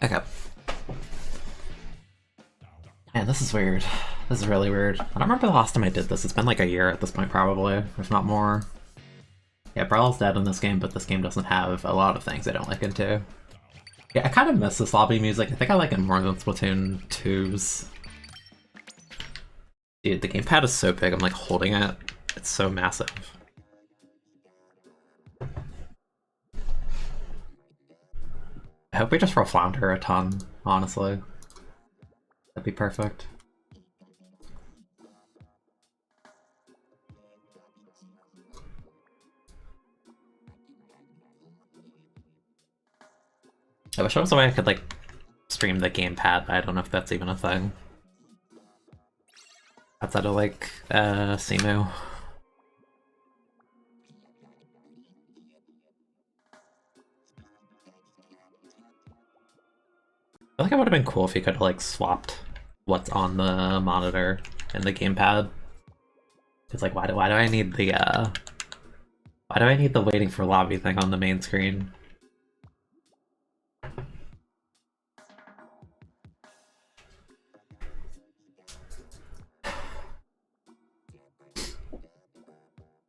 Okay. Man, this is weird. This is really weird. I don't remember the last time I did this. It's been like a year at this point, probably, if not more. Yeah, Brawl's dead in this game, but this game doesn't have a lot of things I don't like it to. Yeah, I kind of miss this lobby music. I think I like it more than Splatoon 2's. Dude, the gamepad is so big, I'm like holding it. It's so massive. I hope we just roll Flounder a ton, honestly. That'd be perfect. I wish there was a way I could like stream the gamepad, but I don't know if that's even a thing. Outside of like Simu. I feel like it would have been cool if you could have like swapped what's on the monitor and the gamepad. It's like why do I need the waiting for lobby thing on the main screen?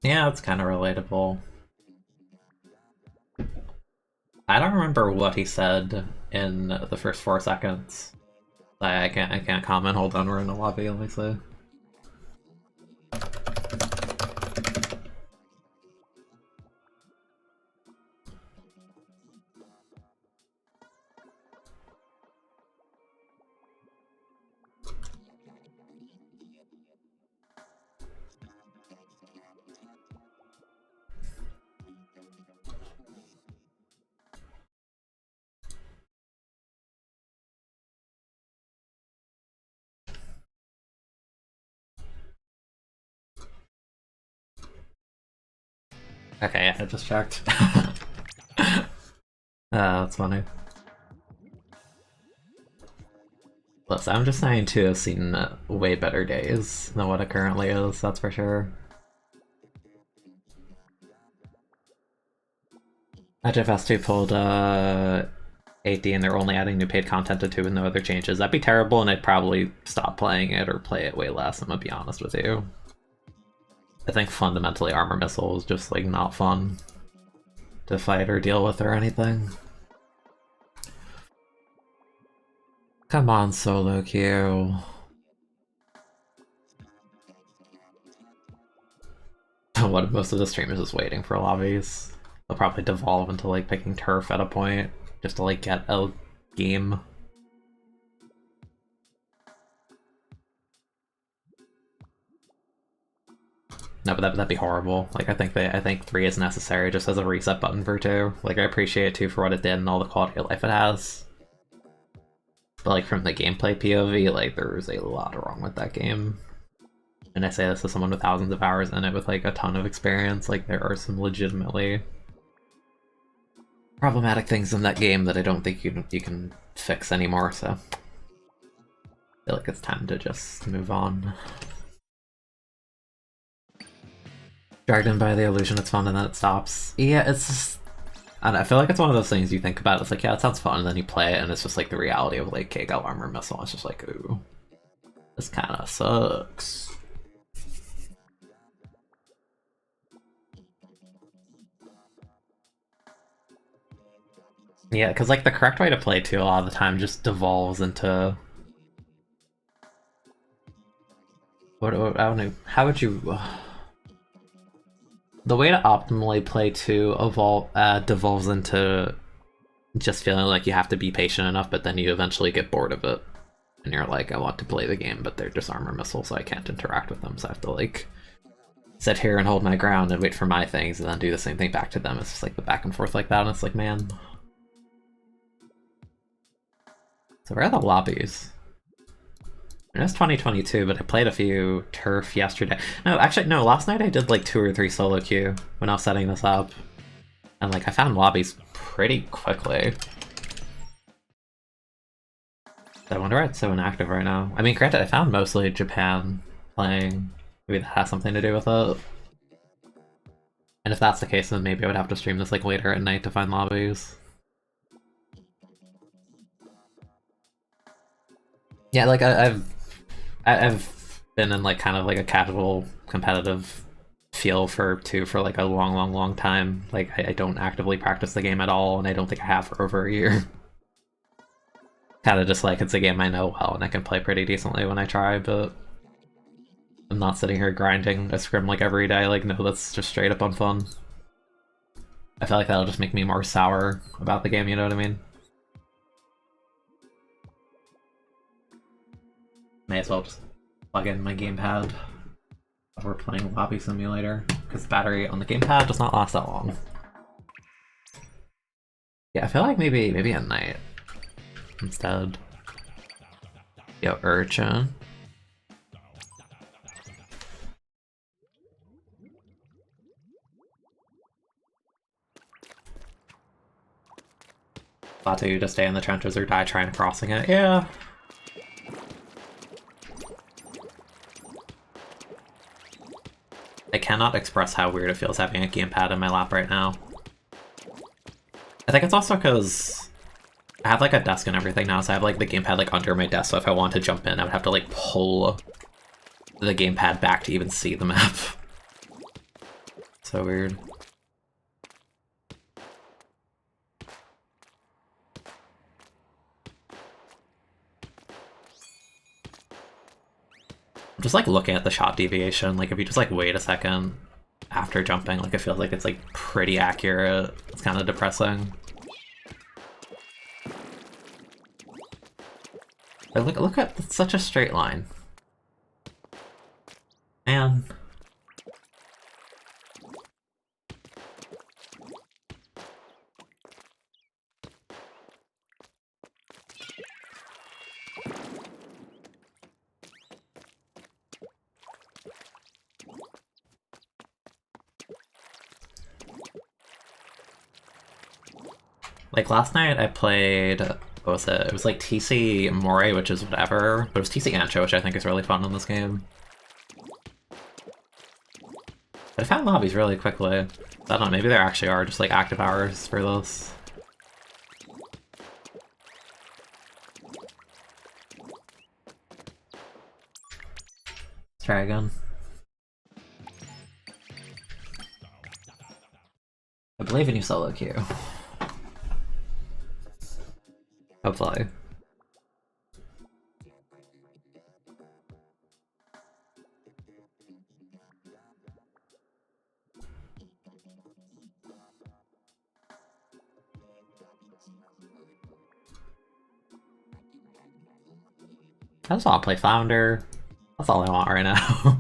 Yeah, it's kind of relatable. I don't remember what he said in the first 4 seconds. I can't comment. Hold on, we're in the lobby. Let me see. Okay, yeah, I just checked. That's funny. Listen, I'm just saying too, I've seen way better days than what it currently is, that's for sure. HFS2 pulled 8D and they're only adding new paid content to 2 with no other changes. That'd be terrible and I'd probably stop playing it or play it way less, I'm gonna be honest with you. I think fundamentally Armor Missile is just like not fun to fight or deal with or anything. Come on, solo queue. What if most of the streamers is waiting for lobbies? They'll probably devolve into like picking turf at a point just to like get a game. No, but that'd be horrible. Like I think 3 is necessary just as a reset button for 2. Like I appreciate 2 for what it did and all the quality of life it has. But like from the gameplay POV, like there's a lot wrong with that game. And I say this as someone with thousands of hours in it with like a ton of experience, like there are some legitimately problematic things in that game that I don't think you can fix anymore, so I feel like it's time to just move on. Dragged in by the illusion, it's fun, and then it stops. Yeah, it's just... I don't know, I feel like it's one of those things you think about, it's like, yeah, it sounds fun, and then you play it, and it's just like the reality of like, okay, got Armor Missile, it's just like, ooh, this kinda sucks. Yeah, because like the correct way to play too a lot of the time just devolves into... I don't know, how would you... The way to optimally play 2 devolves into just feeling like you have to be patient enough, but then you eventually get bored of it. And you're like, I want to play the game, but they're just Armor Missiles, so I can't interact with them, so I have to like sit here and hold my ground and wait for my things and then do the same thing back to them. It's just like the back and forth like that, and it's like, man. So where are the lobbies? It was 2022, but I played a few turf yesterday. No, actually, no, last night I did like 2 or 3 solo queue when I was setting this up. And like, I found lobbies pretty quickly. I wonder why it's so inactive right now. I mean, granted, I found mostly Japan playing. Maybe that has something to do with it. And if that's the case, then maybe I would have to stream this like later at night to find lobbies. Yeah, like I've been in like kind of like a casual competitive feel for like a long time. Like I don't actively practice the game at all, and I don't think I have for over a year. Kind of just like it's a game I know well and I can play pretty decently when I try, but I'm not sitting here grinding a scrim like every day. Like no, that's just straight up unfun. I feel like that'll just make me more sour about the game. You know what I mean? May as well just plug in my gamepad if we're playing Lobby Simulator, because the battery on the gamepad does not last that long. Yeah, I feel like maybe at night instead. Yo, Urchin. Thought you just stay in the trenches or die trying crossing it. Yeah. I cannot express how weird it feels having a gamepad in my lap right now. I think it's also because I have like a desk and everything now, so I have like the gamepad like under my desk, so if I want to jump in, I would have to like pull the gamepad back to even see the map. So weird. Just like looking at the shot deviation, like if you just like wait a second after jumping, like it feels like it's like pretty accurate. It's kind of depressing. Like, look at such a straight line. Man. Like last night I played, what was it? It was like TC Moray, which is whatever, but it was TC Ancho, which I think is really fun in this game. But I found lobbies really quickly. I don't know, maybe there actually are just like active hours for this. Let's try again. I believe in you, solo queue. Hopefully. I just want to play Flounder. That's all I want right now.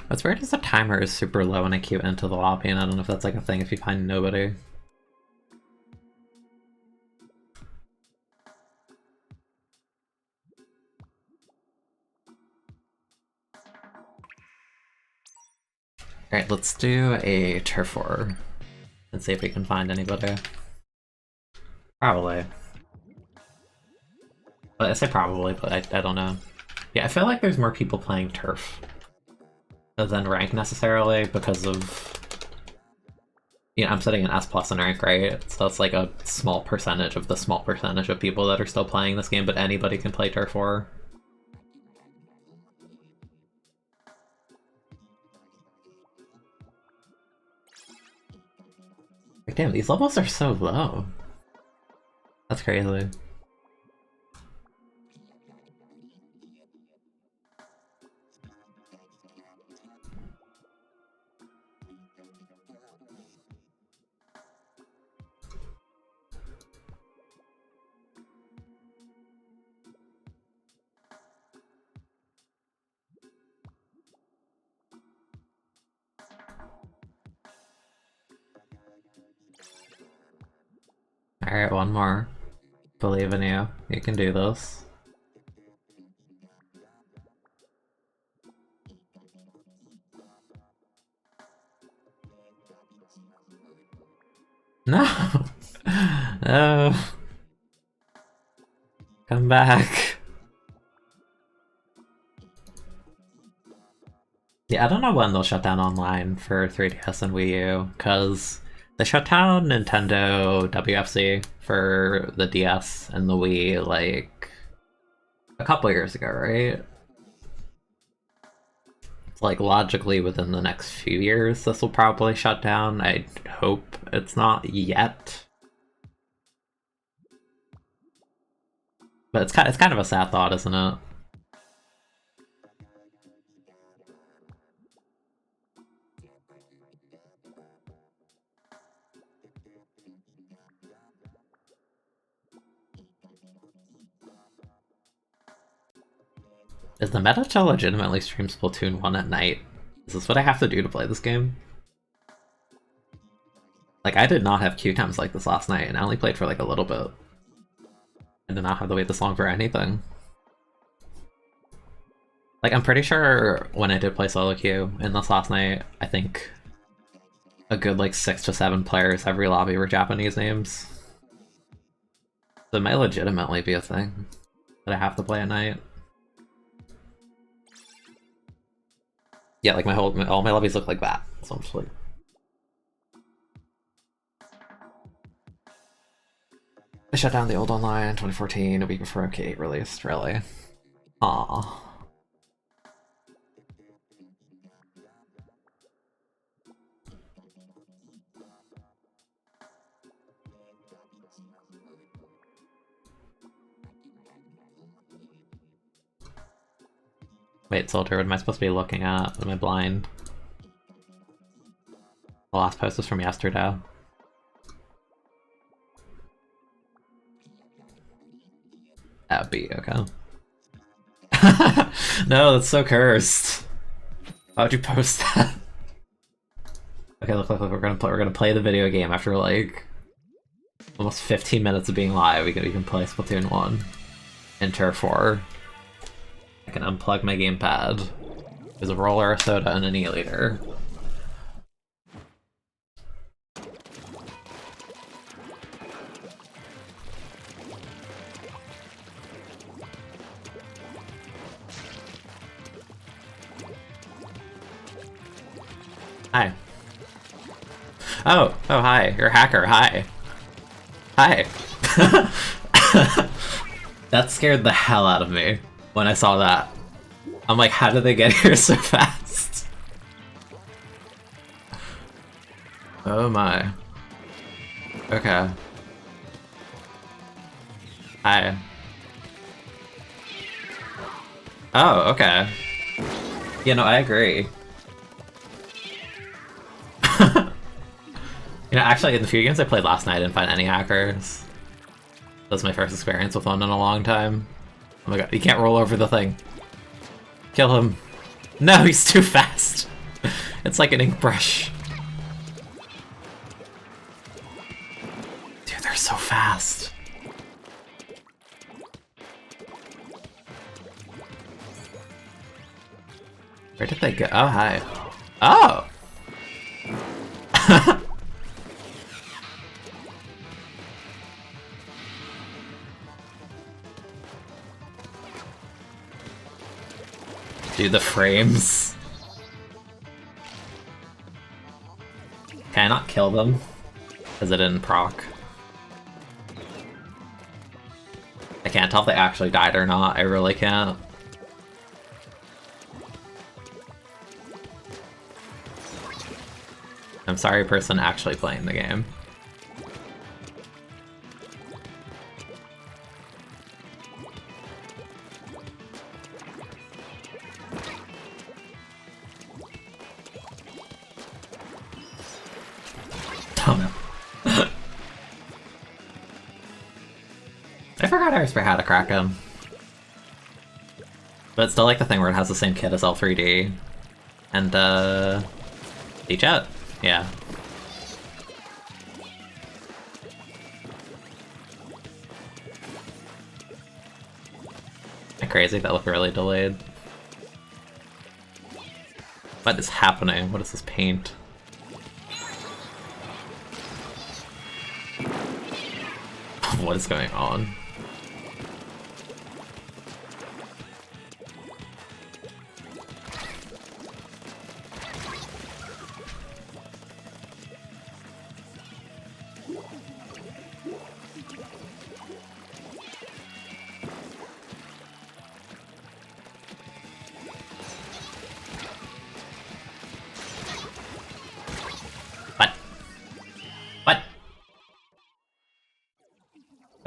What's weird is the timer is super low when I queue into the lobby, and I don't know if that's like a thing if you find nobody. Alright, let's do a turf war and see if we can find anybody. Probably. But I say probably, but I don't know. Yeah, I feel like there's more people playing turf than rank necessarily because of... You know, I'm setting an S plus in rank, right? So it's like a small percentage of the small percentage of people that are still playing this game, but anybody can play turf war. Like, damn, these levels are so low. That's crazy. Alright, one more. Believe in you. You can do this. No! No! Come back! Yeah, I don't know when they'll shut down online for 3DS and Wii U, because they shut down Nintendo WFC for the DS and the Wii, like, a couple years ago, right? It's like, logically, within the next few years, this will probably shut down. I hope it's not yet. But it's kind of a sad thought, isn't it? Is the meta to legitimately stream Splatoon 1 at night? Is this what I have to do to play this game? Like, I did not have queue times like this last night, and I only played for like a little bit. I did not have to wait this long for anything. Like, I'm pretty sure when I did play solo queue in this last night, I think a good like 6 to 7 players every lobby were Japanese names. So it might legitimately be a thing that I have to play at night. Yeah, like all my lobbies look like that. So I'm just like, I shut down the old online in 2014, a week before MK8 released, really. Aww. Wait, Soldier, what am I supposed to be looking at? Am I blind? The last post was from yesterday. That would be okay. No, that's so cursed. Why would you post that? Okay, look, we're gonna play the video game after like almost 15 minutes of being live. We can play Splatoon 1. Enter 4. I can unplug my gamepad. There's a roller, a soda, and an e-liter. Hi. Oh, hi. You're a hacker. Hi. Hi. That scared the hell out of me when I saw that. I'm like, how did they get here so fast? Oh my. Okay. Hi. Oh, okay. You know, I agree. You know, actually, in the few games I played last night, I didn't find any hackers. That was my first experience with one in a long time. Oh my god, you can't roll over the thing. Kill him. No, he's too fast. It's like an ink brush. Dude, they're so fast. Where did they go? Oh, hi. Oh! Dude, the frames. Can I not kill them? Because it didn't proc. I can't tell if they actually died or not. I really can't. I'm sorry, person actually playing the game. I forgot I respect how to crack him. But it's still like the thing where it has the same kit as L3D. And, D-Chat. Yeah. Am I crazy? That looked really delayed. What is happening? What is this paint? What is going on?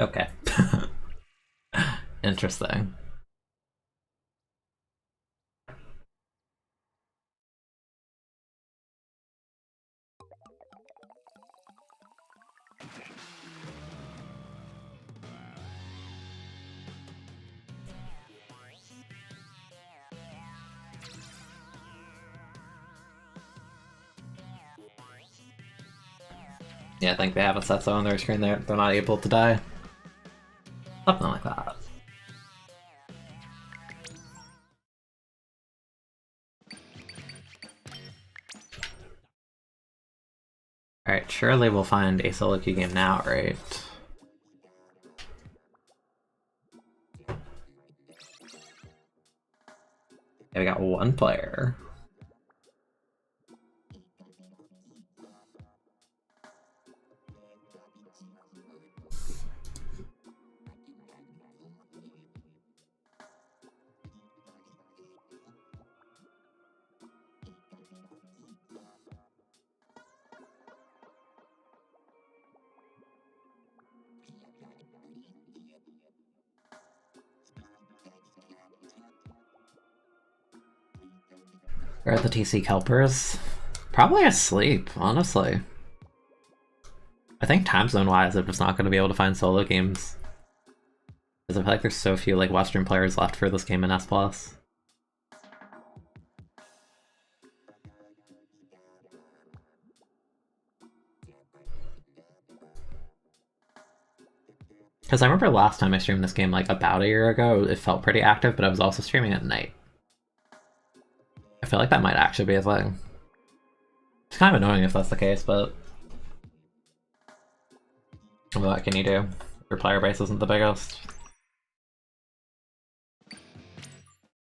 Okay. Interesting. Yeah, I think they haven't set so on their screen they're not able to die. Something like that. Alright, surely we'll find a solo queue game now, right? Yeah, we got one player. Where are the TC Kelpers? Probably asleep, honestly. I think time zone wise, I'm just not going to be able to find solo games. Because I feel like there's so few like Western players left for this game in S+. Because I remember last time I streamed this game like about a year ago, it felt pretty active, but I was also streaming at night. I feel like that might actually be a thing. It's kind of annoying if that's the case, but what can you do? Your player base isn't the biggest.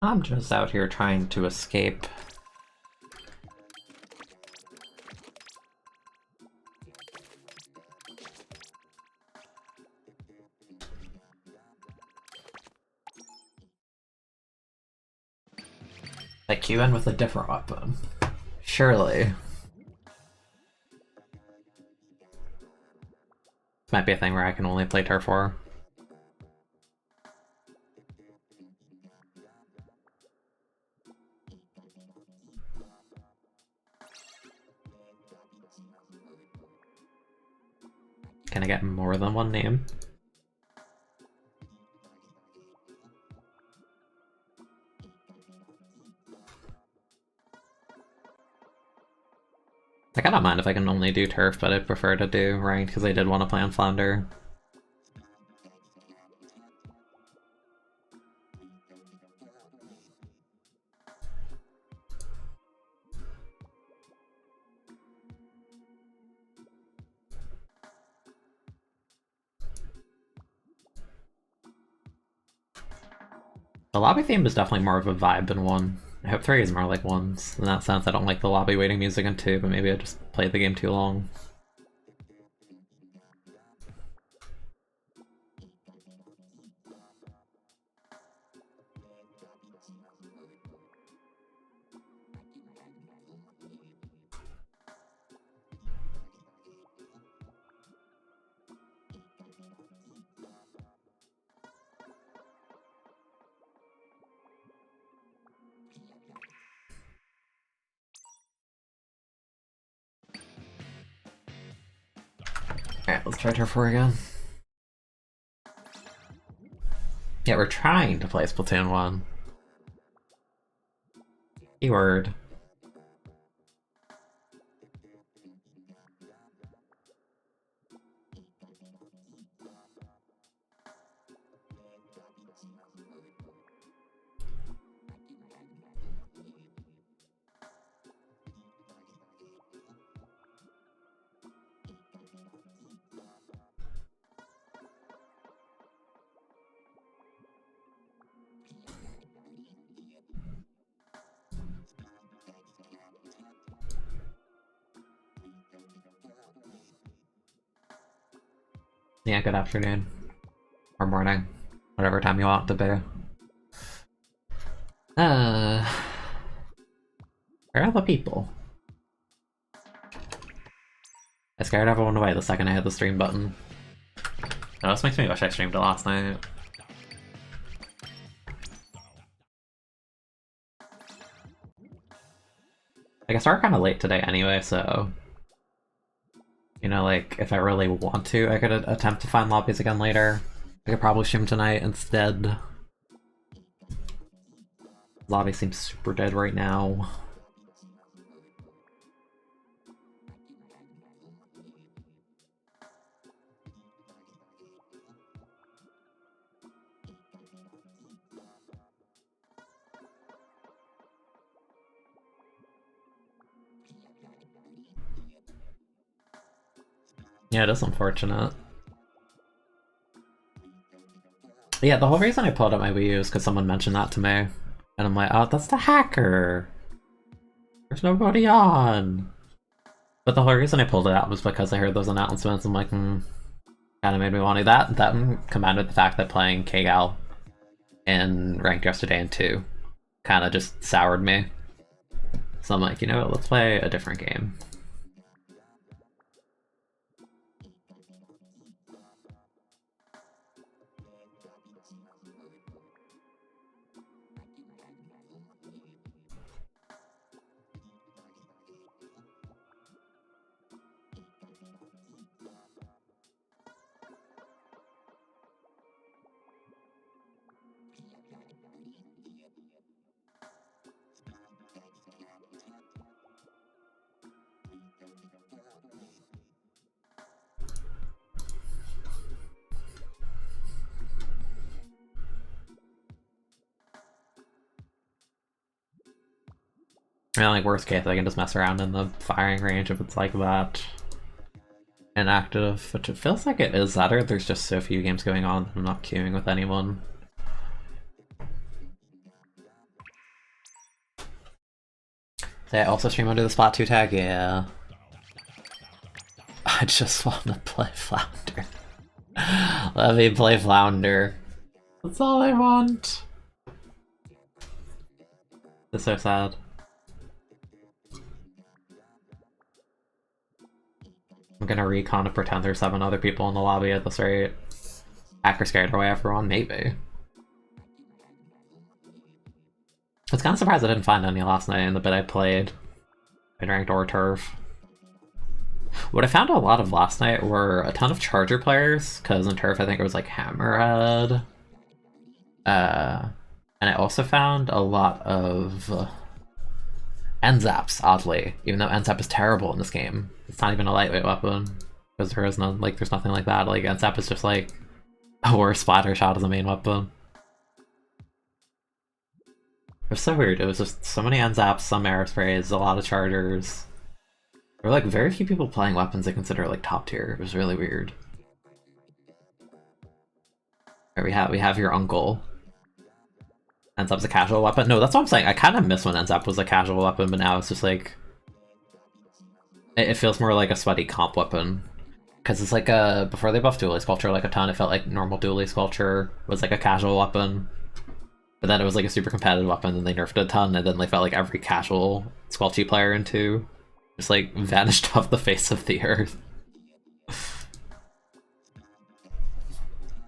I'm just out here trying to escape. I queue in with a different weapon. Surely. Might be a thing where I can only play turf war. Can I get more than one name? Like, I don't mind if I can only do turf, but I'd prefer to do ranked because I did want to play on Flounder. The lobby theme is definitely more of a vibe than 1. I hope 3 is more like 1's. In that sense, I don't like the lobby waiting music in 2, but maybe I just played the game too long. Alright, let's try Turf 4 again. Yeah, we're trying to play Splatoon 1. Keyword. Yeah, good afternoon. Or morning. Whatever time you want to be. Where are the people? I scared everyone away the second I hit the stream button. Oh, this makes me wish I streamed it last night. Like, I started kind of late today anyway, so... You know, like, if I really want to, I could attempt to find lobbies again later. I could probably stream tonight instead. Lobby seems super dead right now. Yeah, it is unfortunate. Yeah, the whole reason I pulled up my Wii U is because someone mentioned that to me. And I'm like, oh, that's the hacker! There's nobody on! But the whole reason I pulled it out was because I heard those announcements. I'm like, kinda made me want to. That combined with the fact that playing K-Gal in ranked yesterday in 2 kinda just soured me. So I'm like, you know what, let's play a different game. I mean, like, worst case, I can just mess around in the firing range if it's like that. Inactive, which it feels like it is that, or there's just so few games going on that I'm not queuing with anyone. Say I also stream under the Splatoon tag? Yeah. I just want to play Flounder. Let me play Flounder. That's all I want. It's so sad. I'm gonna recon to pretend there's 7 other people in the lobby at this rate. Hacker scared away everyone? Maybe. I was kind of surprised I didn't find any last night in the bit I played in ranked or turf. What I found a lot of last night were a ton of Charger players, because in turf I think it was like Hammerhead. And I also found a lot of N-Zaps, oddly, even though N-Zap is terrible in this game. It's not even a lightweight weapon, because there is none, like, there's nothing like that. Like, N-Zap is just like a worse splatter shot as a main weapon. It was so weird. It was just so many N-Zaps, some air sprays, a lot of Chargers. There were like very few people playing weapons I consider like top tier. It was really weird. Here we have your uncle. N-Zap's a casual weapon. No, that's what I'm saying. I kind of miss when N-Zap was a casual weapon, but now it's just like it feels more like a sweaty comp weapon. Because it's like before they buffed Dually Sculpture like a ton, it felt like normal Dually Sculpture was like a casual weapon. But then it was like a super competitive weapon, and they nerfed it a ton, and then they felt like every casual Squelchy player in 2 just like vanished off the face of the earth.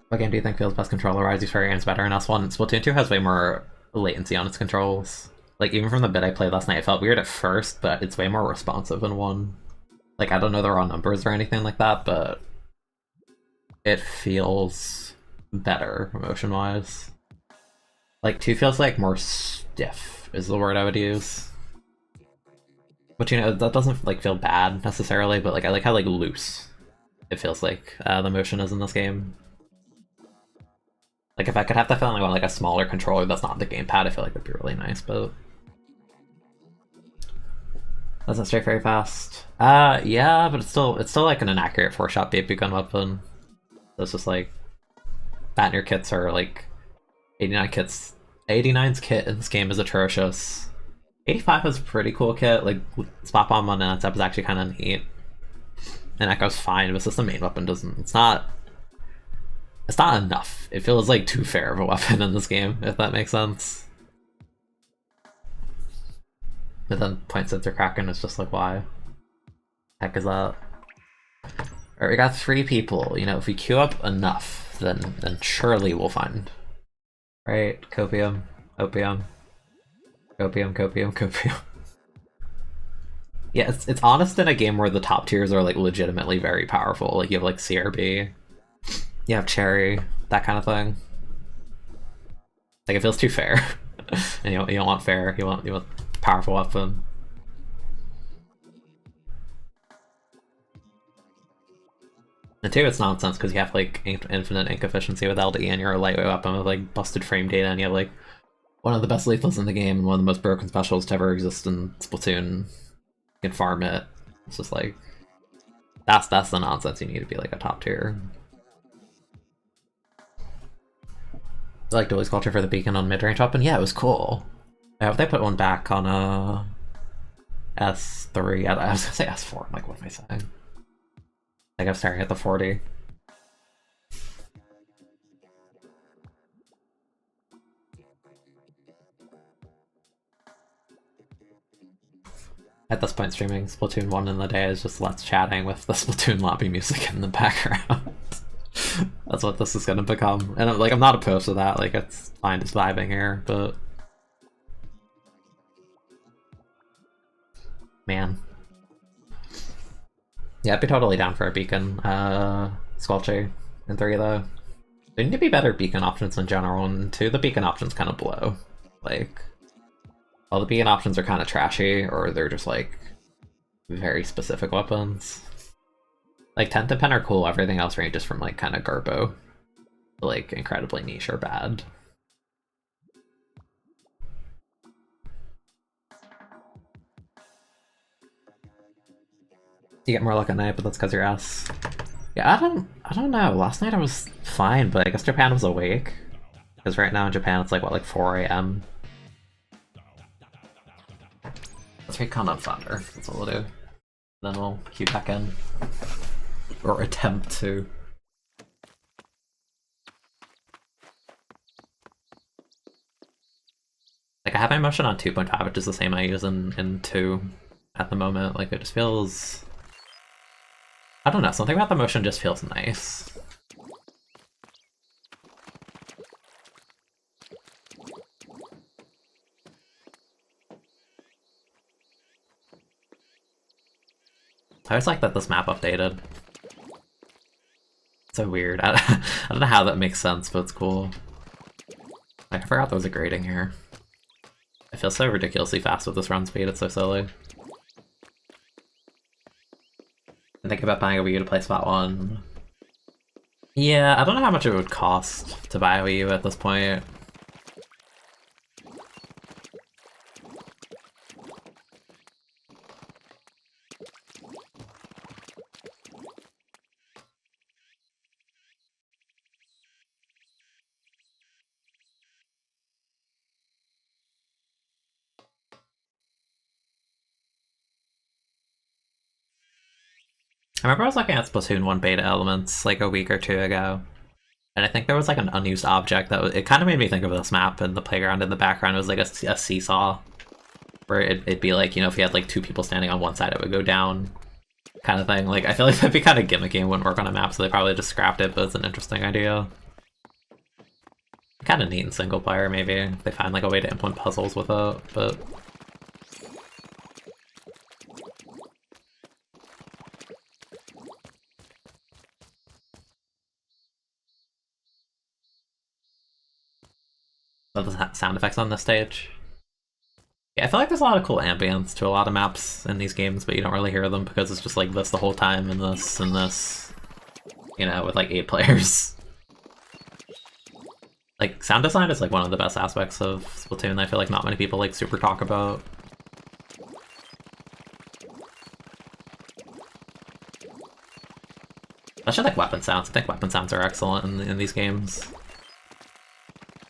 What game do you think feels best controller-wise? These variants better in S1. Splatoon 2 has way more latency on its controls. Like, even from the bit I played last night, it felt weird at first, but it's way more responsive in 1. Like, I don't know the raw numbers or anything like that, but it feels better motion-wise. Like, 2 feels like more stiff, is the word I would use. But, you know, that doesn't, like, feel bad, necessarily, but, like, I like how, like, loose it feels like the motion is in this game. Like, if I could have that feeling on, like, a smaller controller that's not the gamepad, I feel like that'd be really nice, but... Doesn't strike very fast. Yeah, but it's still like an inaccurate 4-shot BB gun weapon. So it's just like... Batner kits are, like... 89 kits... 89's kit in this game is atrocious. 85 has a pretty cool kit, like, Spot Bomb on that is actually kind of neat. And Echo's fine, but it's just the main weapon doesn't... It's not enough. It feels like too fair of a weapon in this game, if that makes sense. But then point sensor Kraken is just like, why? Heck is that? Alright, we got 3 people. You know, if we queue up enough, then surely we'll find. Right? Copium, opium, copium, copium, copium. Yeah, it's honest in a game where the top tiers are like legitimately very powerful. Like you have like CRB, you have Cherry, that kind of thing. Like it feels too fair, and you don't want fair. You want powerful weapon. And two, it's nonsense because you have like infinite ink efficiency with LD, and you're a lightweight weapon with like busted frame data, and you have like one of the best lethals in the game and one of the most broken specials to ever exist in Splatoon. You can farm it. It's just like that's the nonsense. You need to be like a top tier. I like Dolly's culture for the beacon on mid-range weapon. Yeah, it was cool. I hope they put one back on S3. I was gonna say S4. I'm like, what am I saying? Like I'm staring at the 40. At this point, streaming Splatoon 1 in the day is just let's chatting with the Splatoon lobby music in the background. That's what this is gonna become. And I'm not opposed to that, like it's fine just vibing here, but man. Yeah, I'd be totally down for a beacon. Squelchy in 3 though. There need to be better beacon options in general, and 2, the beacon options kind of blow. Like, all the beacon options are kind of trashy, or they're just like very specific weapons. Like 10th and Pen are cool, everything else ranges from like kind of garbo to like incredibly niche or bad. You get more luck at night, but that's because you're S. Yeah, I don't know. Last night I was fine, but I guess Japan was awake. Because right now in Japan it's like what, like 4 AM? Let's recon up Thunder. That's what we'll do. Then we'll queue back in. Or attempt to. Like I have my motion on 2.5, which is the same I use in 2 at the moment. Like it just feels, I don't know, something about the motion just feels nice. I always like that this map updated. It's so weird. I don't know how that makes sense, but it's cool. Like, I forgot there was a grading here. I feel so ridiculously fast with this run speed, it's so silly. I think about buying a Wii U to play Spot 1. Yeah, I don't know how much it would cost to buy a Wii U at this point. I remember I was looking at Splatoon 1 beta elements like a week or 2 ago, and I think there was like an unused object that it kind of made me think of this map, and the playground in the background was like a seesaw, where it'd be like, you know, if you had like 2 people standing on one side, it would go down, kind of thing. Like, I feel like that'd be kind of gimmicky and wouldn't work on a map, so they probably just scrapped it, but it's an interesting idea. Kind of neat in single player, maybe, if they find like a way to implement puzzles with it, but... the sound effects on this stage. Yeah, I feel like there's a lot of cool ambience to a lot of maps in these games, but you don't really hear them because it's just like this the whole time and this, you know, with like 8 players. Like, sound design is like one of the best aspects of Splatoon I feel like not many people like super talk about. Especially like weapon sounds. I think weapon sounds are excellent in these games.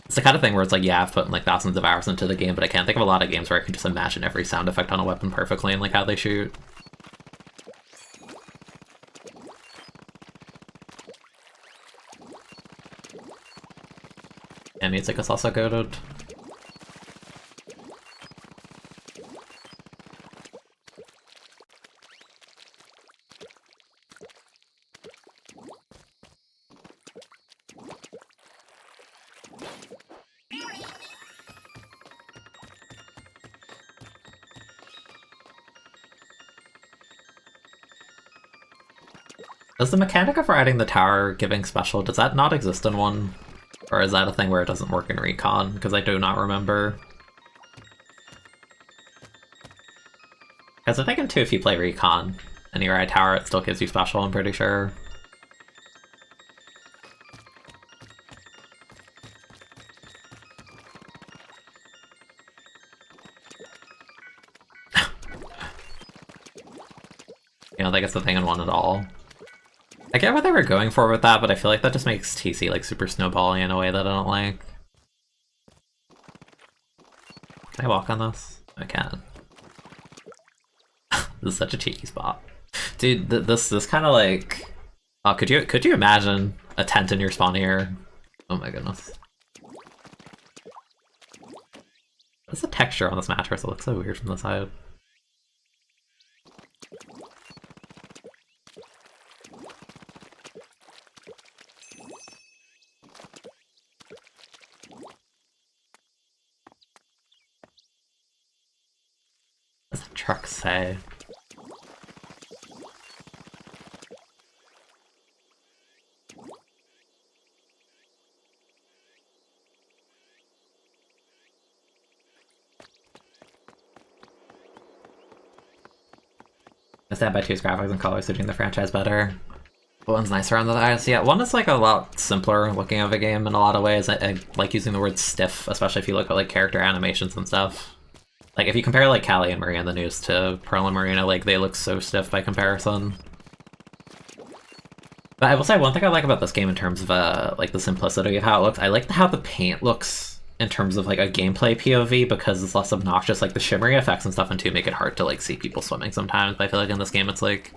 It's the kind of thing where it's like, yeah, I've put like thousands of hours into the game, but I can't think of a lot of games where I can just imagine every sound effect on a weapon perfectly and like how they shoot. And music is also goated. Does the mechanic of riding the tower giving special, does that not exist in 1? Or is that a thing where it doesn't work in Recon? Because I do not remember. Because I think in 2, if you play Recon and you ride tower, it still gives you special, I'm pretty sure. You don't think it's the thing in 1 at all? I get what they were going for with that, but I feel like that just makes TC like super snowbally in a way that I don't like. Can I walk on this? I can. This is such a cheeky spot. Dude, this kind of like... Oh, could you imagine a tent in your spawn here? Oh my goodness. What's the texture on this mattress? It looks so weird from the side. What does the truck say? Stand by 2's graphics and colors suiting the franchise better. One's nicer on the eyes. Yeah, 1 is like a lot simpler looking of a game in a lot of ways. I like using the word stiff, especially if you look at like character animations and stuff. Like if you compare like Callie and Maria in the news to Pearl and Marina, like they look so stiff by comparison. But I will say one thing I like about this game in terms of like the simplicity of how it looks. I like how the paint looks in terms of like a gameplay POV because it's less obnoxious. Like the shimmery effects and stuff in 2 make it hard to like see people swimming sometimes, but I feel like in this game it's like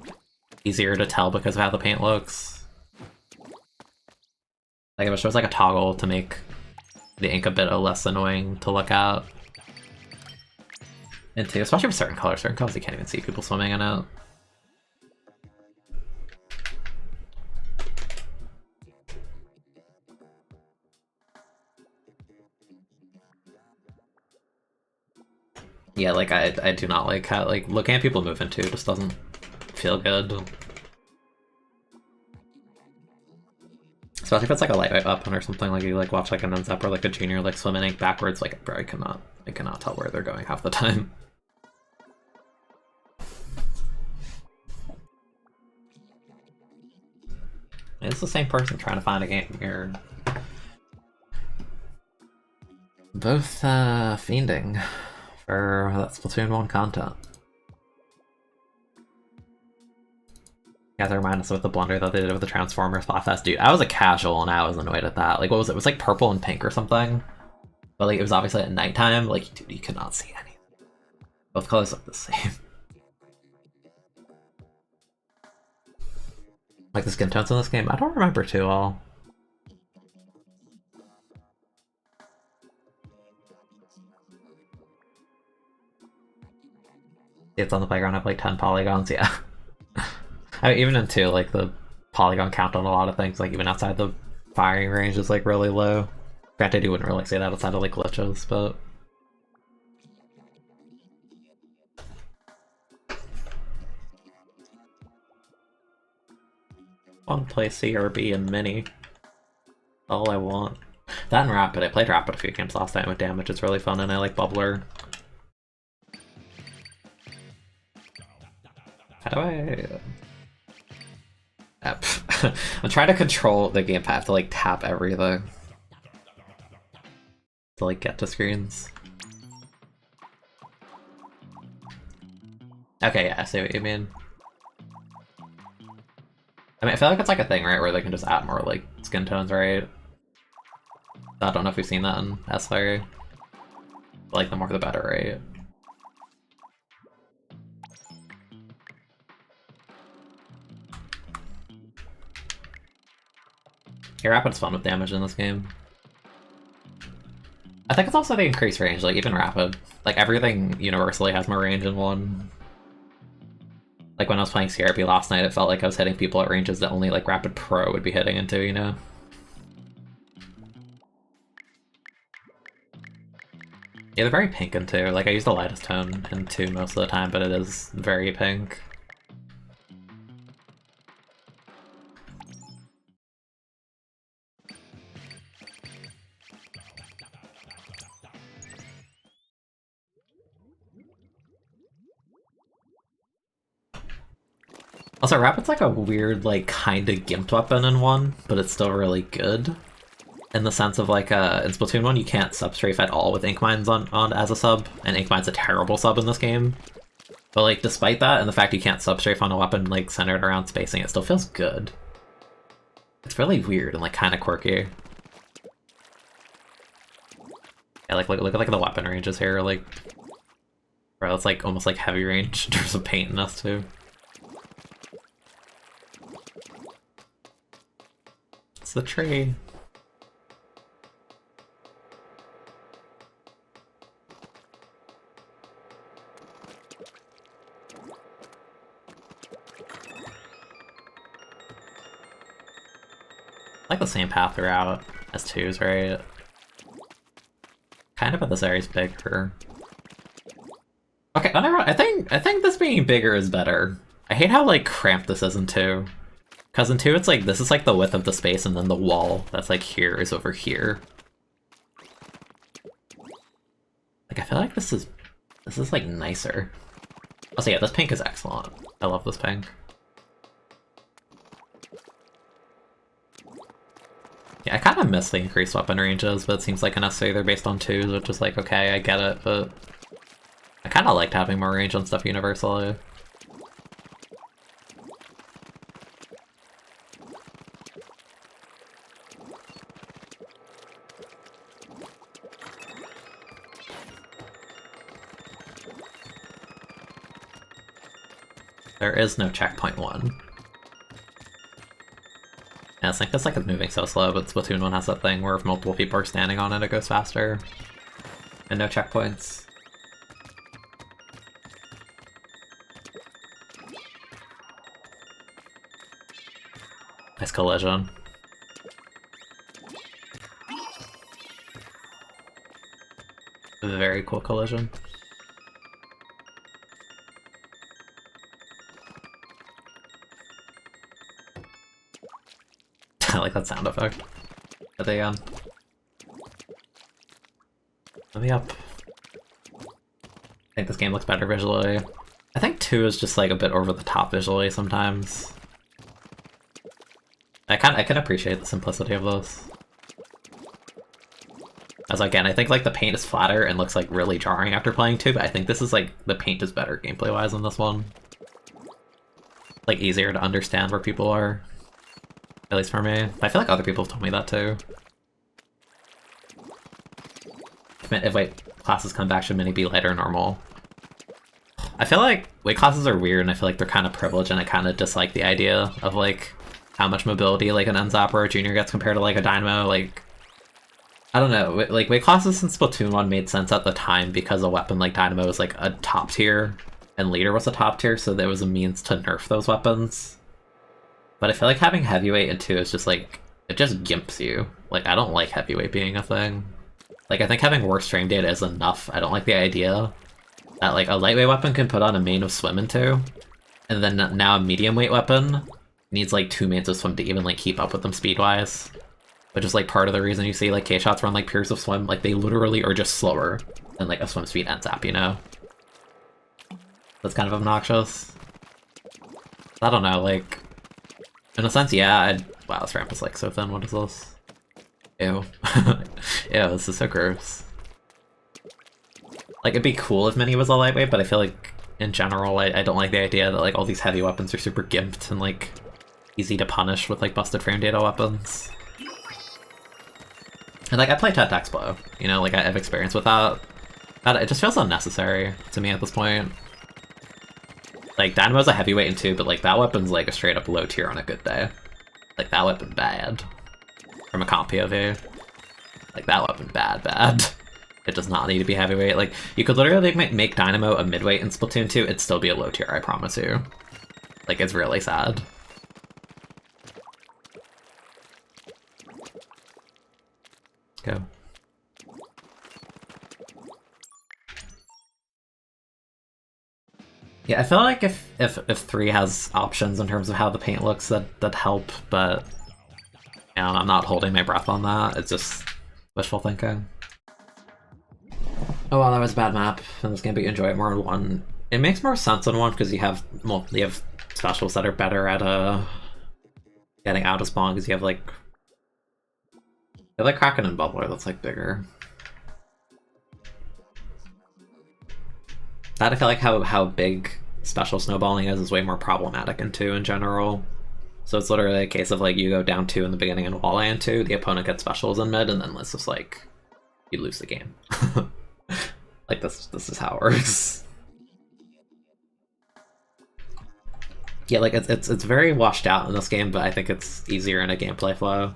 easier to tell because of how the paint looks. Like if it shows like a toggle to make the ink a bit less annoying to look at. And 2, especially with certain colors you can't even see people swimming in it. Yeah, like I do not like how like looking at people move into just doesn't feel good. Especially if it's like a lightweight weapon or something, like you like watch like an Unzap or like a junior like swim in ink backwards, like bro, I cannot tell where they're going half the time. It's the same person trying to find a game here. Both fiending for that Splatoon 1 content. You guys remind us of the blunder that they did with the Transformers Splatfest. Dude, I was a casual and I was annoyed at that. Like, what was it? It was like purple and pink or something. But like, it was obviously at nighttime. Like, dude, you could not see anything. Both colors look the same. Like the skin tones in this game? I don't remember too well. It's on the playground have like 10 polygons, yeah. I mean, even in 2, like the polygon count on a lot of things, like even outside the firing range is like really low. Granted, you wouldn't really say that outside of like glitches, but... One play C or B and Mini. All I want. That and Rapid. I played Rapid a few games last night with damage. It's really fun and I like Bubbler. How do I... I'm trying to control the gamepad. I have to like tap everything to like get to screens. Okay, yeah, I see what you mean. I mean, I feel like it's like a thing, right, where they can just add more like skin tones, right? I don't know if we've seen that in S-Larry. Like, the more the better, right? Yeah, Rapid's fun with damage in this game. I think it's also the increased range, like even Rapid. Like everything universally has more range in 1. Like when I was playing CRP last night, it felt like I was hitting people at ranges that only like Rapid Pro would be hitting into, you know? Yeah, they're very pink in 2. Like I use the lightest tone in 2 most of the time, but it is very pink. Also, Rapid's like a weird, like, kinda gimped weapon in 1, but it's still really good. In the sense of, like, in Splatoon 1, you can't substrafe at all with Ink Mines on as a sub, and Ink Mine's a terrible sub in this game. But, like, despite that, and the fact you can't substrafe on a weapon, like, centered around spacing, it still feels good. It's really weird and, like, kinda quirky. Yeah, like, look at, like, the weapon ranges here, like... Bro, it's, like, almost, like, heavy range in terms of paint in this, too. It's the tree. Like the same path throughout as 2's, right? Kind of, but this area's bigger. Okay, I think this being bigger is better. I hate how, like, cramped this is in 2. Because in 2, it's like, this is like the width of the space, and then the wall that's like here is over here. Like, I feel like this is like nicer. Also, yeah, this pink is excellent. I love this pink. Yeah, I kind of miss the increased weapon ranges, but it seems like a necessary they're based on 2s, which is like, okay, I get it, but I kind of liked having more range on stuff universally. There is no checkpoint 1. Yeah, I think this like is moving so slow, but Splatoon 1 has that thing where if multiple people are standing on it, it goes faster. And no checkpoints. Nice collision. Very cool collision. I like that sound effect at the end. Let me up. I think this game looks better visually. I think 2 is just like a bit over the top visually sometimes. I can appreciate the simplicity of this. As again, I think like the paint is flatter and looks like really jarring after playing 2, but I think this is like the paint is better gameplay wise than this one. Like easier to understand where people are. At least for me. I feel like other people have told me that too. If weight classes come back, should mini be lighter or normal? I feel like weight classes are weird and I feel like they're kind of privileged, and I kind of dislike the idea of like how much mobility like an N-Zap or a Junior gets compared to like a Dynamo. Like, I don't know, like weight classes in Splatoon 1 made sense at the time because a weapon like Dynamo was like a top tier and Leader was a top tier, so there was a means to nerf those weapons. But I feel like having heavyweight in 2 is just like, it just gimps you. Like, I don't like heavyweight being a thing. Like, I think having worse frame data is enough. I don't like the idea that like a lightweight weapon can put on a main of swim in 2, and then now a medium weight weapon needs like 2 mains of swim to even like keep up with them speed-wise. Which is like part of the reason you see like K-shots run like Pures of Swim, like they literally are just slower than like a swim speed N-Zap, you know? That's kind of obnoxious. I don't know, like... In a sense, yeah, wow, this ramp is like so thin, what is this? Ew. Ew, this is so gross. Like, it'd be cool if Mini was a lightweight, but I feel like, in general, I don't like the idea that like all these heavy weapons are super gimped and like easy to punish with like busted frame data weapons. And like, I play Tet Expo, you know, like I have experience with that. It just feels unnecessary to me at this point. Like, Dynamo's a heavyweight in 2, but like that weapon's like a straight up low tier on a good day. Like, that weapon bad. From a comp POV. Like, that weapon bad. It does not need to be heavyweight. Like, you could literally make Dynamo a midweight in Splatoon 2, it'd still be a low tier, I promise you. Like, it's really sad. Go. Yeah, I feel like if 3 has options in terms of how the paint looks, that'd help, but you know, I'm not holding my breath on that. It's just wishful thinking. Oh wow, that was a bad map in this game, but you enjoy it more in 1. It makes more sense in 1 because you have specials that are better at getting out of spawn, because you have like Kraken and Bubbler that's like bigger. That I feel like how big special snowballing is way more problematic in 2 in general. So it's literally a case of like you go down 2 in the beginning and wall in 2, the opponent gets specials in mid, and then it's just like you lose the game. Like this is how it works. Yeah, like it's very washed out in this game, but I think it's easier in a gameplay flow.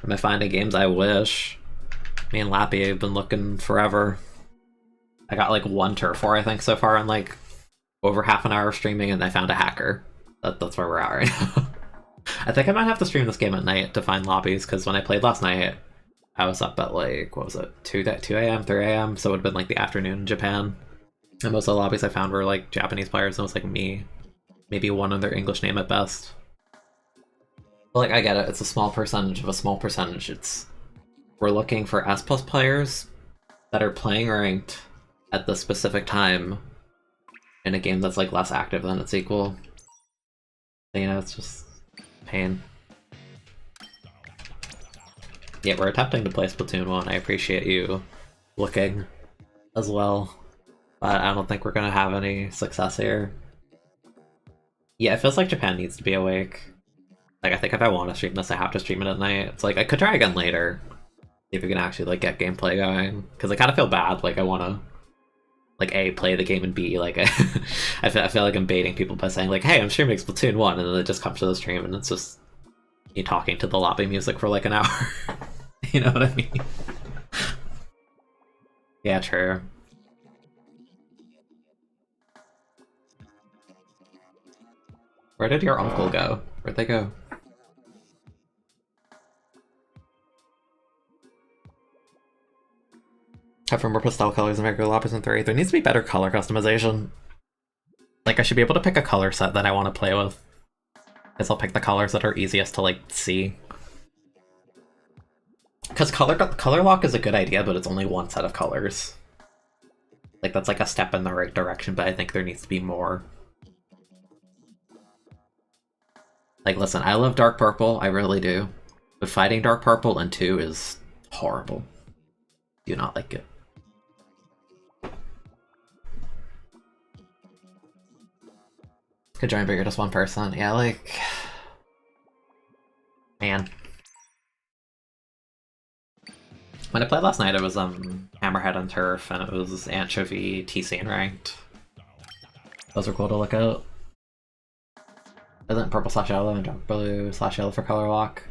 Am I finding games? I wish. Me and Lappy have been looking forever. I got like 1 turf war, I think, so far in like over half an hour of streaming, and I found a hacker. That's where we're at right now. I think I might have to stream this game at night to find lobbies, because when I played last night, I was up at like, what was it, 2 a.m., 3 a.m., so it would have been like the afternoon in Japan. And most of the lobbies I found were like Japanese players, and it was like me. Maybe one other English name at best. But like, I get it, it's a small percentage of a small percentage. We're looking for S+ players that are playing ranked at the specific time in a game that's like less active than its equal. You know, it's just pain. Yeah, we're attempting to play Splatoon 1. I appreciate you looking as well, but I don't think we're gonna have any success here. Yeah, it feels like Japan needs to be awake. Like, I think if I want to stream this, I have to stream it at night. It's like, I could try again later, see if we can actually, like, get gameplay going. Because I kind of feel bad, like, I want to, like, A, play the game, and B, like, I feel like I'm baiting people by saying, like, hey, I'm streaming Splatoon 1, and then it just comes to the stream, and it's just me talking to the lobby music for, like, an hour. You know what I mean? Yeah, true. Where did your uncle go? Where'd they go? Have for more pastel colors and regular lobbies in 3. There needs to be better color customization. Like, I should be able to pick a color set that I want to play with. Guess I'll pick the colors that are easiest to, like, see. Because color lock is a good idea, but it's only one set of colors. Like, that's like a step in the right direction, but I think there needs to be more. Like, listen, I love dark purple, I really do. But fighting dark purple in 2 is horrible. Do not like it. Could join bigger, just one person. Yeah, like... Man. When I played last night, it was Hammerhead and Turf, and it was Anchovy, TC, and Ranked. Those are cool to look at. Isn't purple / yellow and dark blue / yellow for color lock?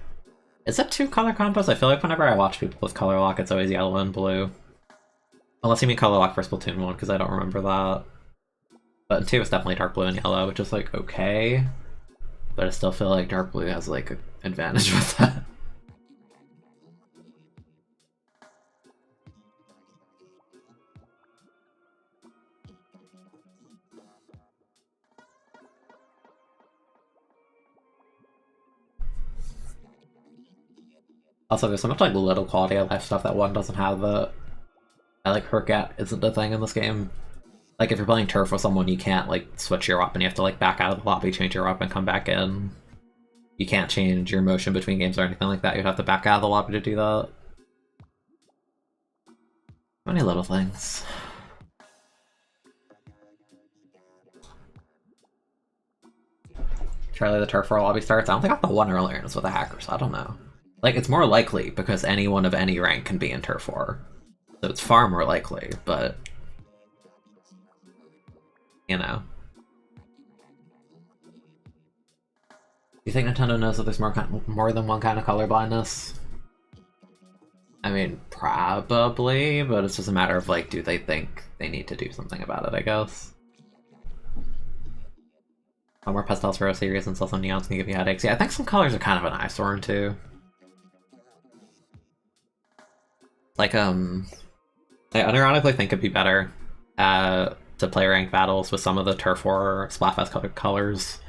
Is it 2 color combos? I feel like whenever I watch people with color lock, it's always yellow and blue. Unless you mean color lock for Splatoon 1, because I don't remember that. But in 2, it's definitely dark blue and yellow, which is like okay. But I still feel like dark blue has like an advantage with that. Also, there's so much like little quality of life stuff that 1 doesn't have that I like Herc at isn't a thing in this game. Like, if you're playing turf with someone, you can't like switch your weapon, you have to like back out of the lobby, change your weapon, come back in. You can't change your motion between games or anything like that, you'd have to back out of the lobby to do that. So many little things. Charlie the turf for lobby starts. I don't think I have the one earlier and it's with a hacker, so I don't know. Like, it's more likely because anyone of any rank can be in turf war. So it's far more likely, but... You know. Do you think Nintendo knows that there's more than one kind of color blindness? I mean, probably, but it's just a matter of, like, do they think they need to do something about it, I guess. More pastels for a series and still some neons can give you headaches. Yeah, I think some colors are kind of an eyesore in 2. Like, I unironically think it'd be better to play ranked battles with some of the Turf War Splatfest colored colors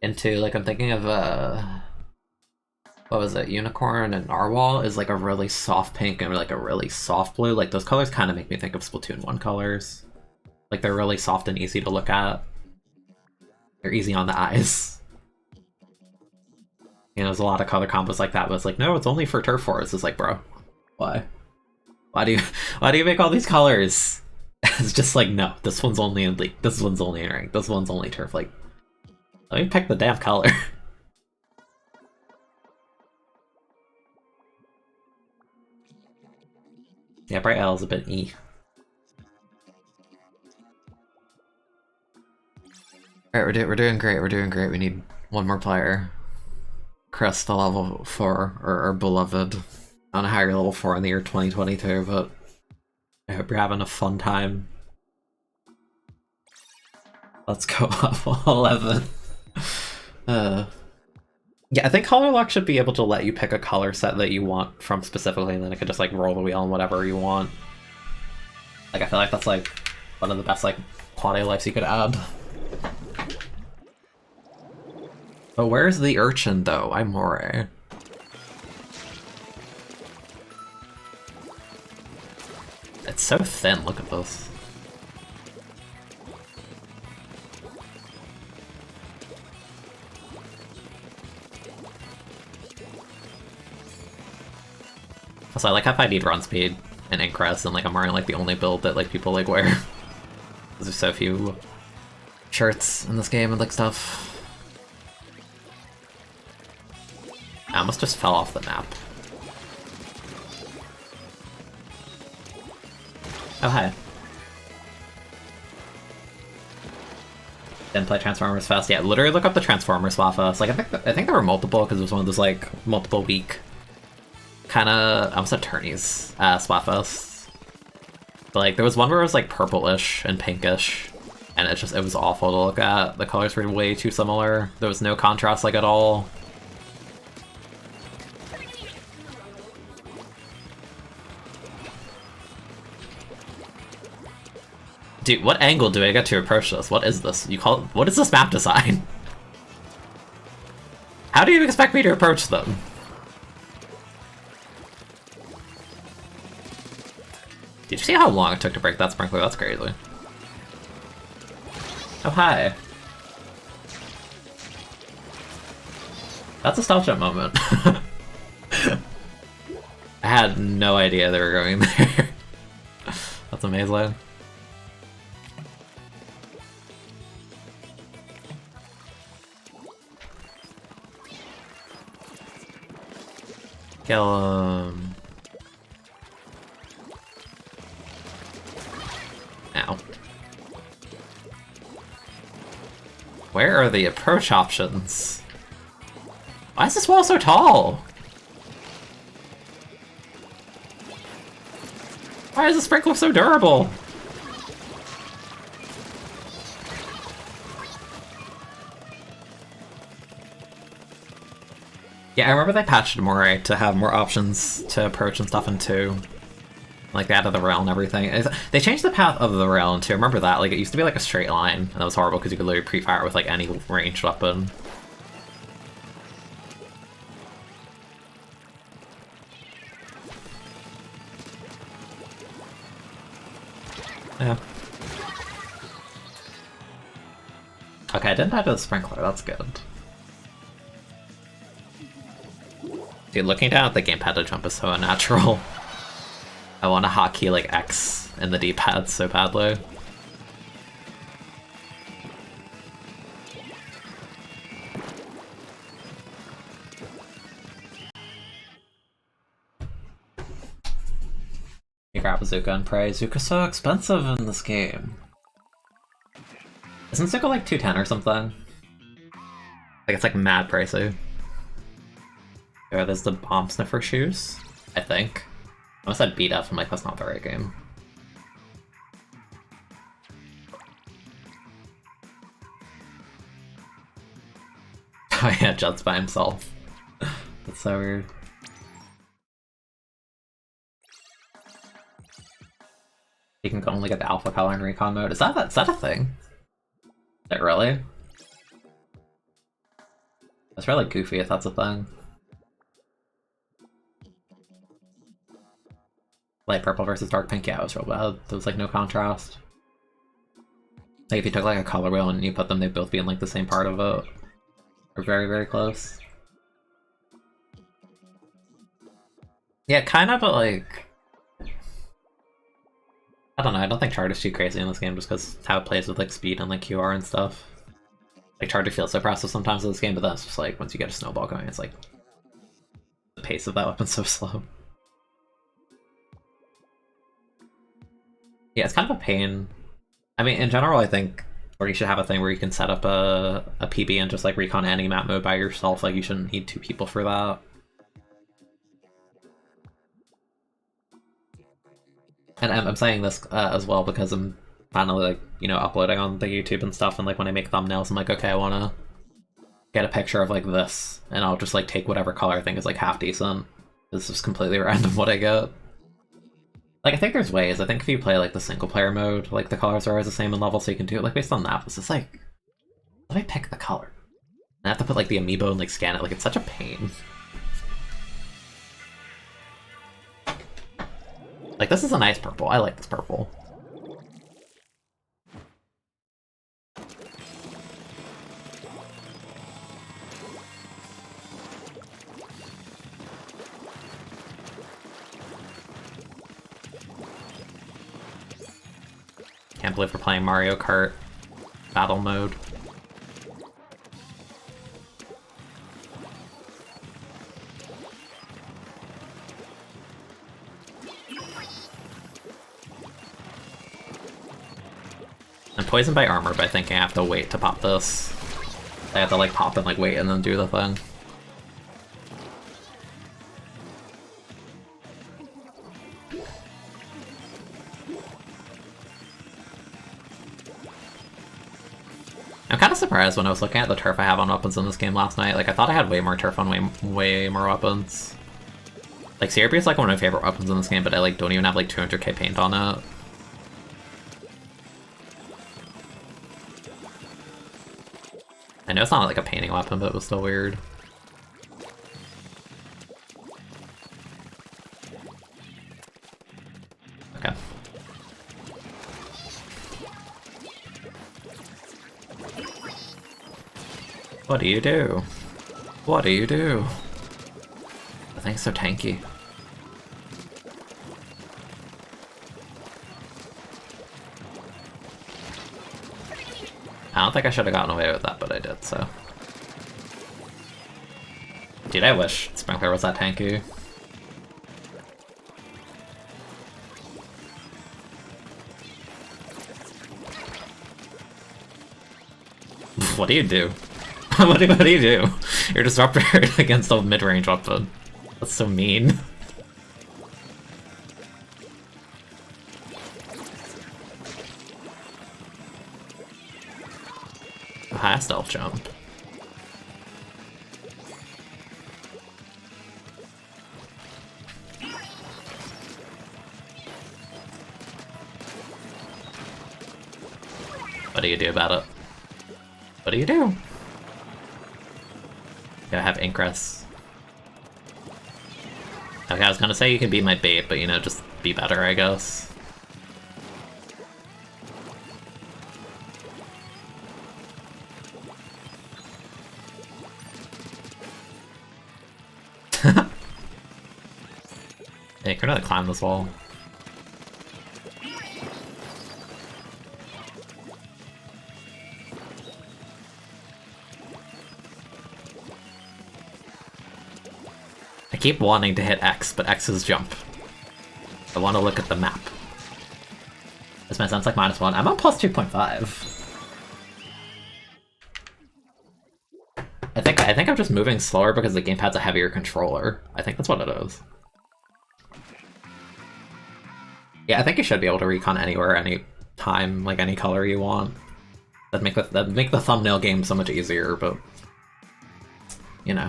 into, like, I'm thinking of, what was it, Unicorn and Narwhal is like a really soft pink and like a really soft blue. Like, those colors kind of make me think of Splatoon 1 colors. Like, they're really soft and easy to look at. They're easy on the eyes. You know, there's a lot of color combos like that, but it's like, no, it's only for turf forests. It's like, bro, why? Why do you make all these colors? It's just like, no, this one's only in league, this one's only in rank, this one's only turf. Like, let me pick the damn color. Yeah, Bright L is a bit E. Alright, we're doing great, we're doing great. We need one more player. Crest the level 4, or beloved. On a higher level 4 in the year 2022, but I hope you're having a fun time. Let's go up 11. Yeah, I think Color Lock should be able to let you pick a color set that you want from specifically, and then it could just like roll the wheel and whatever you want. Like, I feel like that's like one of the best like quality of life you could add. But where's the urchin though? I'm Moray. It's so thin, look at this. Also, I like how I need run speed and Ingress, and like I'm wearing like the only build that like people like wear. There's so few shirts in this game and like stuff. I almost just fell off the map. Oh, hi. Didn't play Transformers Fest. Yeah, literally look up the Transformers Waffles. Like, I think there were multiple, because it was one of those, like, multiple week kinda, I almost said tourneys, Splatfest. But, like, there was one where it was, like, purplish and pinkish, and it was awful to look at. The colors were way too similar. There was no contrast, like, at all. Dude, what angle do I get to approach this? What is this? What is this map design? How do you expect me to approach them? Did you see how long it took to break that sprinkler? That's crazy. Oh, hi. That's a stealth jump moment. I had no idea they were going there. That's amazing. Kill him. Ow. Where are the approach options? Why is this wall so tall? Why is the sprinkler so durable? Yeah, I remember they patched Moray to have more options to approach and stuff in 2. Like, they added the rail and everything. They changed the path of the rail in 2. Remember that? Like, it used to be like a straight line, and that was horrible because you could literally pre-fire it with like any ranged weapon. Yeah. Okay, I didn't die to the sprinkler, that's good. Dude, looking down at the gamepad to jump is so unnatural. I want to hotkey like X in the D-pad so badly. You grab a Zuka and pray. Zuka's so expensive in this game. Isn't Zuka like 210 or something? Like, it's like mad pricey. Yeah, there's the bomb sniffer shoes, I think. I almost said beat up, I'm like, that's not the right game. Oh yeah, Judd's by himself. That's so weird. You can only get the alpha color in recon mode. Is that a thing? Is it really? That's really goofy if that's a thing. Light purple versus dark pink, yeah, it was real bad. There was like no contrast. Like if you took like a color wheel and you put them, they'd both be in like the same part of it. Or very, very close. Yeah, kind of, but like... I don't know, I don't think Charter's too crazy in this game just because how it plays with like speed and like QR and stuff. Like Charter feels so passive sometimes in this game, but then it's just like once you get a snowball going, it's like the pace of that weapon's so slow. Yeah, it's kind of a pain. I mean, in general, I think or you should have a thing where you can set up a PB and just like recon any map mode by yourself. Like you shouldn't need 2 people for that. And I'm saying this as well because I'm finally like, you know, uploading on the YouTube and stuff, and like when I make thumbnails, I'm like, okay, I want to get a picture of like this, and I'll just like take whatever color I think is like half decent. This is completely random what I get. Like, I think there's ways. I think if you play like the single player mode, like the colors are always the same in level, so you can do it like based on that. It's just like, how do I pick the color? I have to put like the amiibo and like scan it. Like, it's such a pain. Like, this is a nice purple. I like this purple. Can't believe we're playing Mario Kart battle mode. I'm poisoned by armor by thinking I have to wait to pop this. I have to like pop and like wait and then do the thing. I'm kind of surprised when I was looking at the turf I have on weapons in this game last night. Like, I thought I had way more turf on way more weapons. Like, CRP is like one of my favorite weapons in this game, but I like don't even have like 200k paint on it. I know it's not like a painting weapon, but it was still weird. Okay. What do you do? What do you do? The thing's so tanky. I don't think I should have gotten away with that, but I did, so. Dude, I wish Sprinkler was that tanky. What do you do? what do you do? You're disruptor against a mid-range weapon. That's so mean. High stealth jump. What do you do about it? What do you do? Gotta have Ingress. Okay, I was gonna say you could be my bait, but you know, just be better, I guess. Hey, could I climb this wall? I keep wanting to hit X, but X is jump. I want to look at the map. This man sounds like -1. I'm on plus 2.5. I think I'm just moving slower because the gamepad's a heavier controller. I think that's what it is. Yeah, I think you should be able to recon anywhere, any time, like any color you want. That'd make the thumbnail game so much easier, but you know.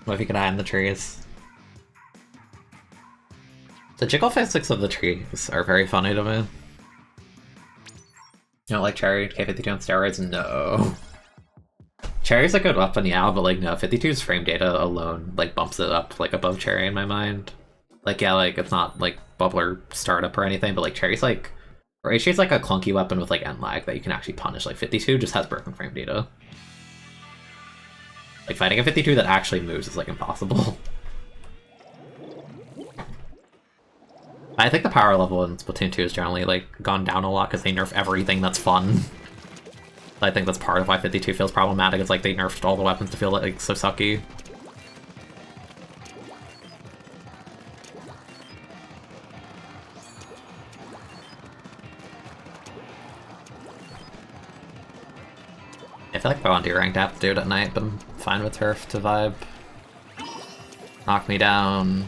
What if you could hide in the trees? The jiggle physics of the trees are very funny to me. You don't like Cherry K52 on steroids? No. Cherry's a good weapon, yeah, but like no, 52's frame data alone like bumps it up like above Cherry in my mind. Like, yeah, like, it's not, like, bubbler startup or anything, but, like, Cherry's, like... Or HJ's, like, a clunky weapon with, like, end lag that you can actually punish. Like, 52 just has broken frame data. Like, fighting a 52 that actually moves is, like, impossible. I think the power level in Splatoon 2 has generally, like, gone down a lot because they nerf everything that's fun. I think that's part of why 52 feels problematic. It's like they nerfed all the weapons to feel, like, so sucky. I feel like if I want to do ranked, I have to do it at night, but I'm fine with turf to vibe. Knock me down.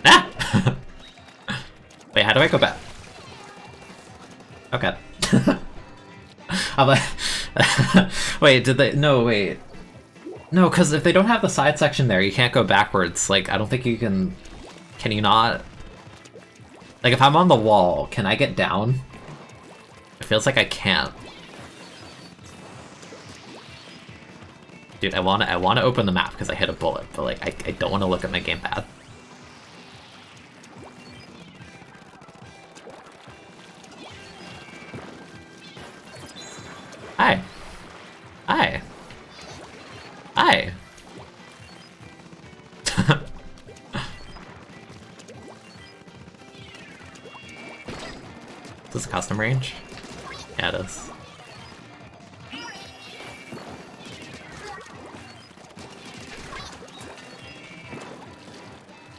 Ah! Wait, how do I go back? Okay. I'm like... wait, did they... No, wait. No, because if they don't have the side section there, you can't go backwards. Like, I don't think you can... Can you not? Like, if I'm on the wall, can I get down? It feels like I can't. Dude, I wanna open the map because I hit a bullet, but like I don't want to look at my gamepad. Hi. Hi. Hi. Is this a custom range? Yeah, it is.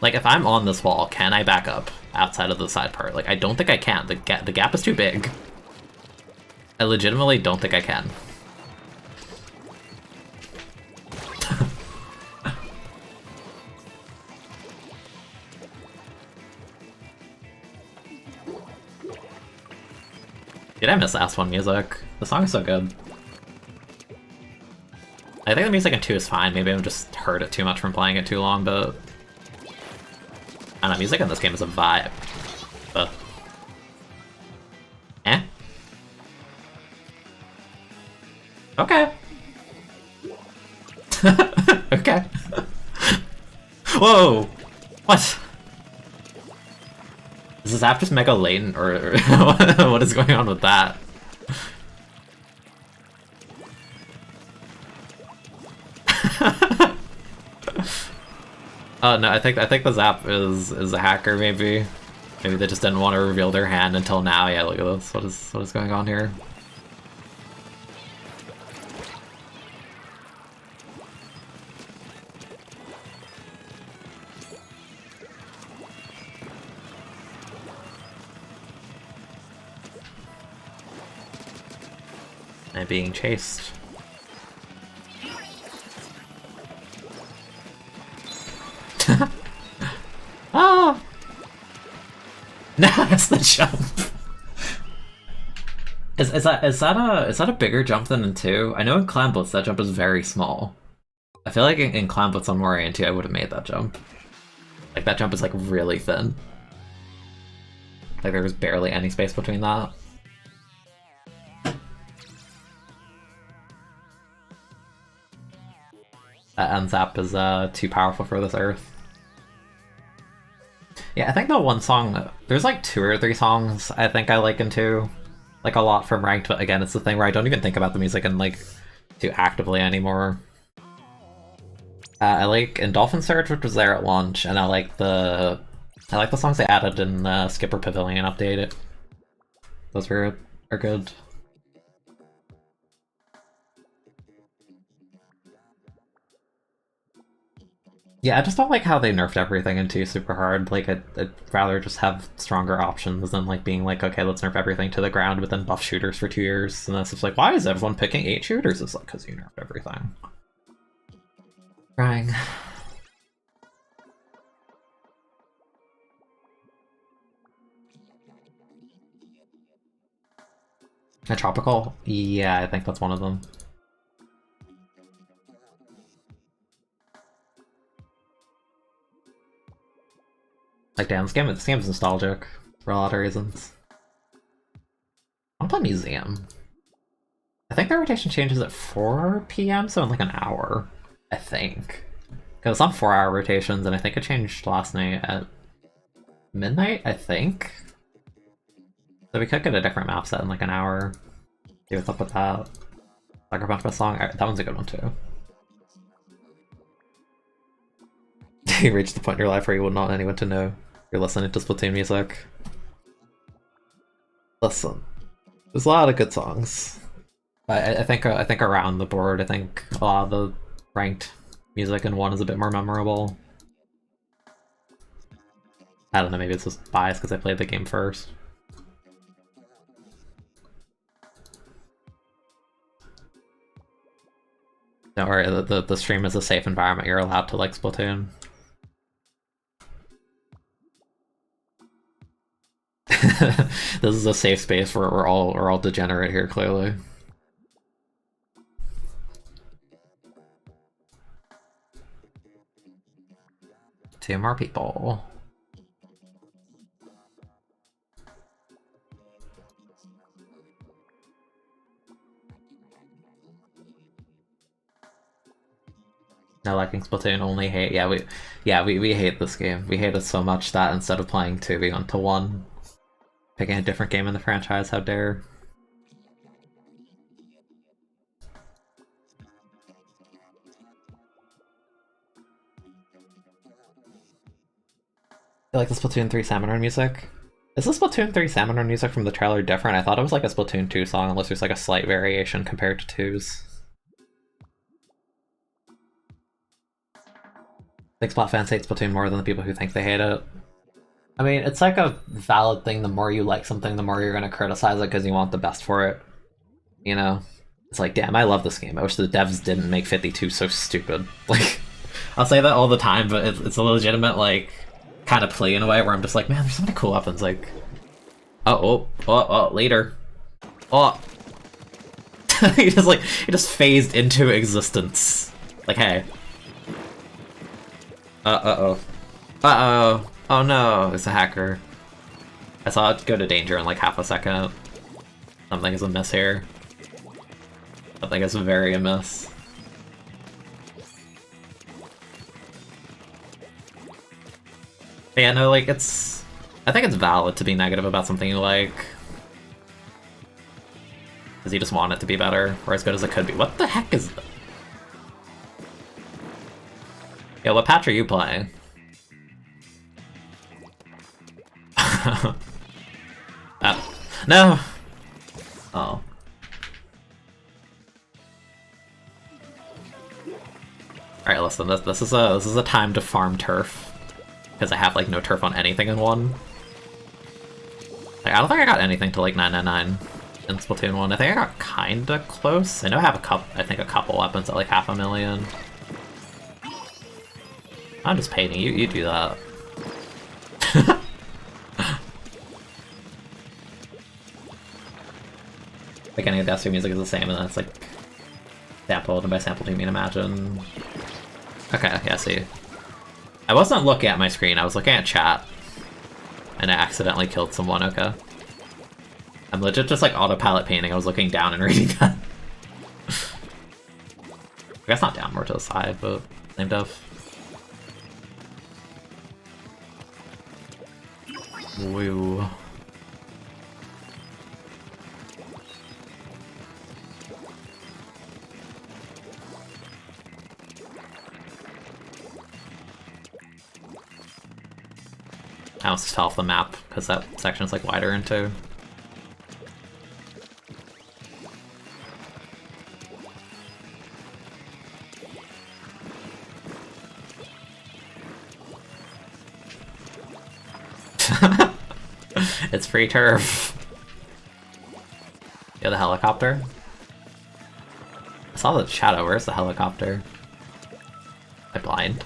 Like, if I'm on this wall, can I back up outside of the side part? Like, I don't think I can. The gap is too big. I legitimately don't think I can. Dude, I miss S1 music. The song is so good. I think the music in 2 is fine. Maybe I've just heard it too much from playing it too long, but... I don't know, music in this game is a vibe. But... Eh? Okay. Okay. Whoa! What? Is this app just mega latent, or what is going on with that? Oh no, I think this app is a hacker. Maybe they just didn't want to reveal their hand until now. Yeah, look at this. What is going on here? I'm being chased. Ah! No, that's the jump. Is that a bigger jump than in 2? I know in Clan Blitz that jump is very small. I feel like in Clan Blitz on Warrior 2 I would have made that jump. Like, that jump is like really thin. Like, there's barely any space between that. That Unzap is too powerful for this Earth. Yeah, I think the one song, there's like 2 or 3 songs I think I like in 2, like a lot from Ranked, but again, it's the thing where I don't even think about the music in like too actively anymore. I like in Dolphin Surge, which was there at launch, and I like the songs they added in the Skipper Pavilion update. Those are good. Yeah, I just don't like how they nerfed everything into super hard. Like, I'd rather just have stronger options than, like, being like, okay, let's nerf everything to the ground, but then buff shooters for 2 years. And then it's like, why is everyone picking 8 shooters? It's like, because you nerfed everything. Crying. A tropical? Yeah, I think that's one of them. Like, damn, this game's nostalgic for a lot of reasons. I want to play Museum. I think the rotation changes at 4 PM, so in like an hour. I think. It was on 4-hour rotations, and I think it changed last night at midnight, I think? So we could get a different map set in like an hour. See what's up with that. Sucker Punch song? That one's a good one too. You reached the point in your life where you would not want anyone to know you're listening to Splatoon music. Listen, there's a lot of good songs. I think around the board, I think a lot of the ranked music in 1 is a bit more memorable. I don't know, maybe it's just biased because I played the game first. Don't worry, the stream is a safe environment. You're allowed to like Splatoon. This is a safe space where we're all degenerate here, clearly. Two more people. No liking Splatoon, only hate. Yeah, we hate this game. We hate it so much that instead of playing 2, we went to 1. Picking a different game in the franchise, how dare. You like the Splatoon 3 Salmon music? Is the Splatoon 3 Salmon music from the trailer different? I thought it was like a Splatoon 2 song, unless there's like a slight variation compared to 2's. I think Splat fans hate Splatoon more than the people who think they hate it. I mean, it's like a valid thing. The more you like something, the more you're going to criticize it because you want the best for it. You know? It's like, damn, I love this game. I wish the devs didn't make 52 so stupid. Like, I'll say that all the time, but it's a legitimate, like, kind of play in a way where I'm just like, man, there's so many cool weapons. Like, oh, later. Oh. he just phased into existence. Like, hey. Uh-oh. Oh no, it's a hacker. I saw it go to danger in like half a second. Something is amiss here. Something is very amiss. But yeah, no, like, I think it's valid to be negative about something you like. Because you just want it to be better, or as good as it could be. What the heck is that? Yeah, what patch are you playing? No! Oh. Alright, listen, this is a time to farm turf. Because I have like no turf on anything in 1. Like, I don't think I got anything to like 999 in Splatoon 1. I think I got kinda close. I know I have a couple weapons at like 500,000. I'm just painting. You do that. Like any of the SU music is the same, and then it's like sampled, and by sampled you mean imagine. Okay, yeah, see. I wasn't looking at my screen, I was looking at chat. And I accidentally killed someone, okay. I'm legit just like autopilot painting, I was looking down and reading that. I guess not down, more to the side, but same def. Woo. I almost just fell off the map because that section's like wider into. It's free turf. Yeah, the helicopter. I saw the shadow. Where's the helicopter? Am I blind?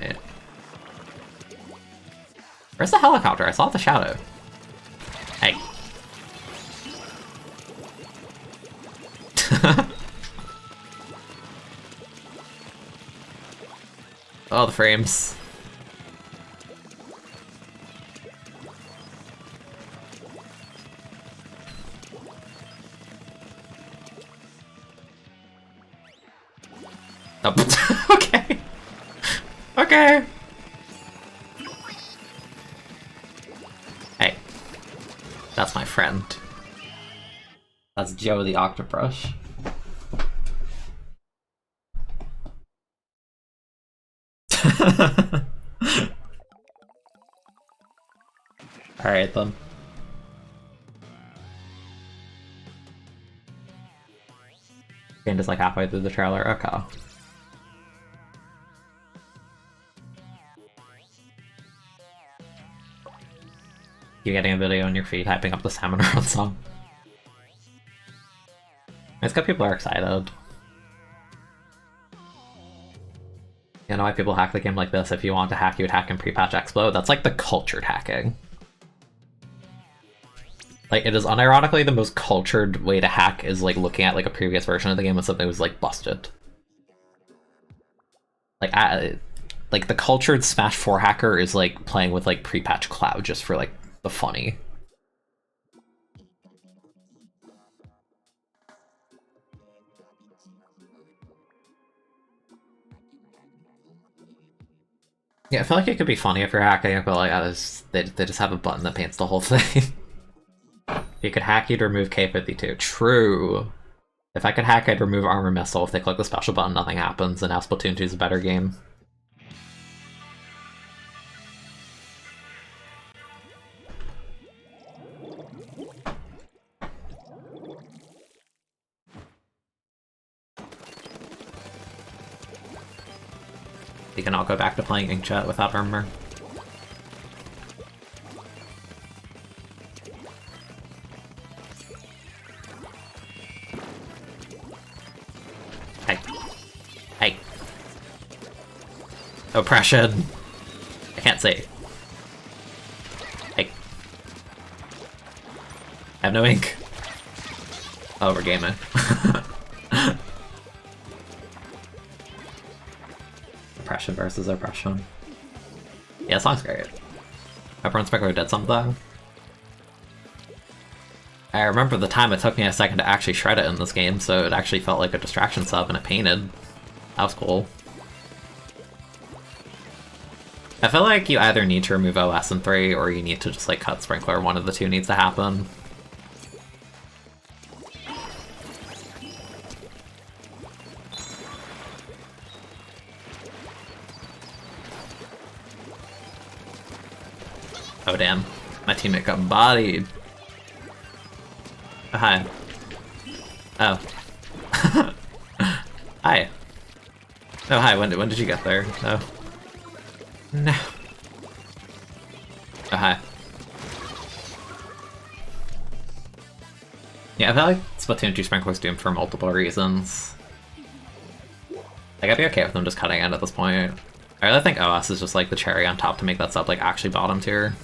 Yeah. Where's the helicopter? I saw the shadow. Hey. Oh, the frames. Oh, okay. Okay. Hey. That's my friend. That's Joe the Octobrush. Alright then. Game just like halfway through the trailer. Okay. You getting a video on your feed hyping up the Salmon Run song. It's got people are excited. You know why people hack the game like this? If you want to hack, you would hack in pre-patch explode. That's like the cultured hacking. Like, it is unironically the most cultured way to hack is like looking at like a previous version of the game when something was like busted. Like, like the cultured Smash 4 hacker is like playing with like pre-patch Cloud just for like the funny. Yeah, I feel like it could be funny if you're hacking, but like they just have a button that paints the whole thing. If you could hack, you'd remove K52. True. If I could hack, I'd remove Armor Missile. If they click the special button, nothing happens, and now Splatoon 2 is a better game. You can all go back to playing Inkjet without armor. Hey. Hey. Oppression. I can't see. Hey. I have no ink. Oh, we're gaming. Oppression versus oppression. Yeah, that song's great. Pepper and Speckler did something. I remember the time it took me a second to actually shred it in this game, so it actually felt like a distraction sub and it painted. That was cool. I feel like you either need to remove OS in 3 or you need to just like cut Sprinkler. One of the two needs to happen. Oh damn, my teammate got bodied. Oh, hi. Oh. Hi. Oh hi, when did you get there? Oh. No. Oh hi. Yeah, I feel like Splatoon 2 Sprinkler's doomed for multiple reasons. Like, I'd be okay with them just cutting it at this point. I really think OS is just like the cherry on top to make that sub like actually bottom tier.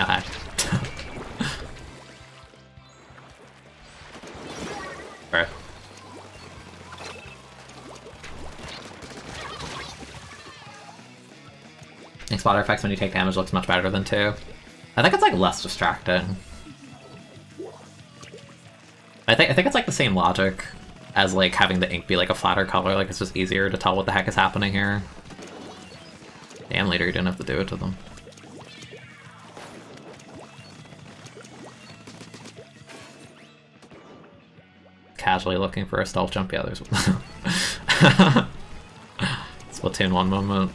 Ah. Right. And spotter effects when you take damage looks much better than 2. I think it's like less distracting. I think it's like the same logic as like having the ink be like a flatter color, like it's just easier to tell what the heck is happening here. Damn, later you didn't have to do it to them. Casually looking for a stealth jump. Yeah, there's Splatoon 1 moment.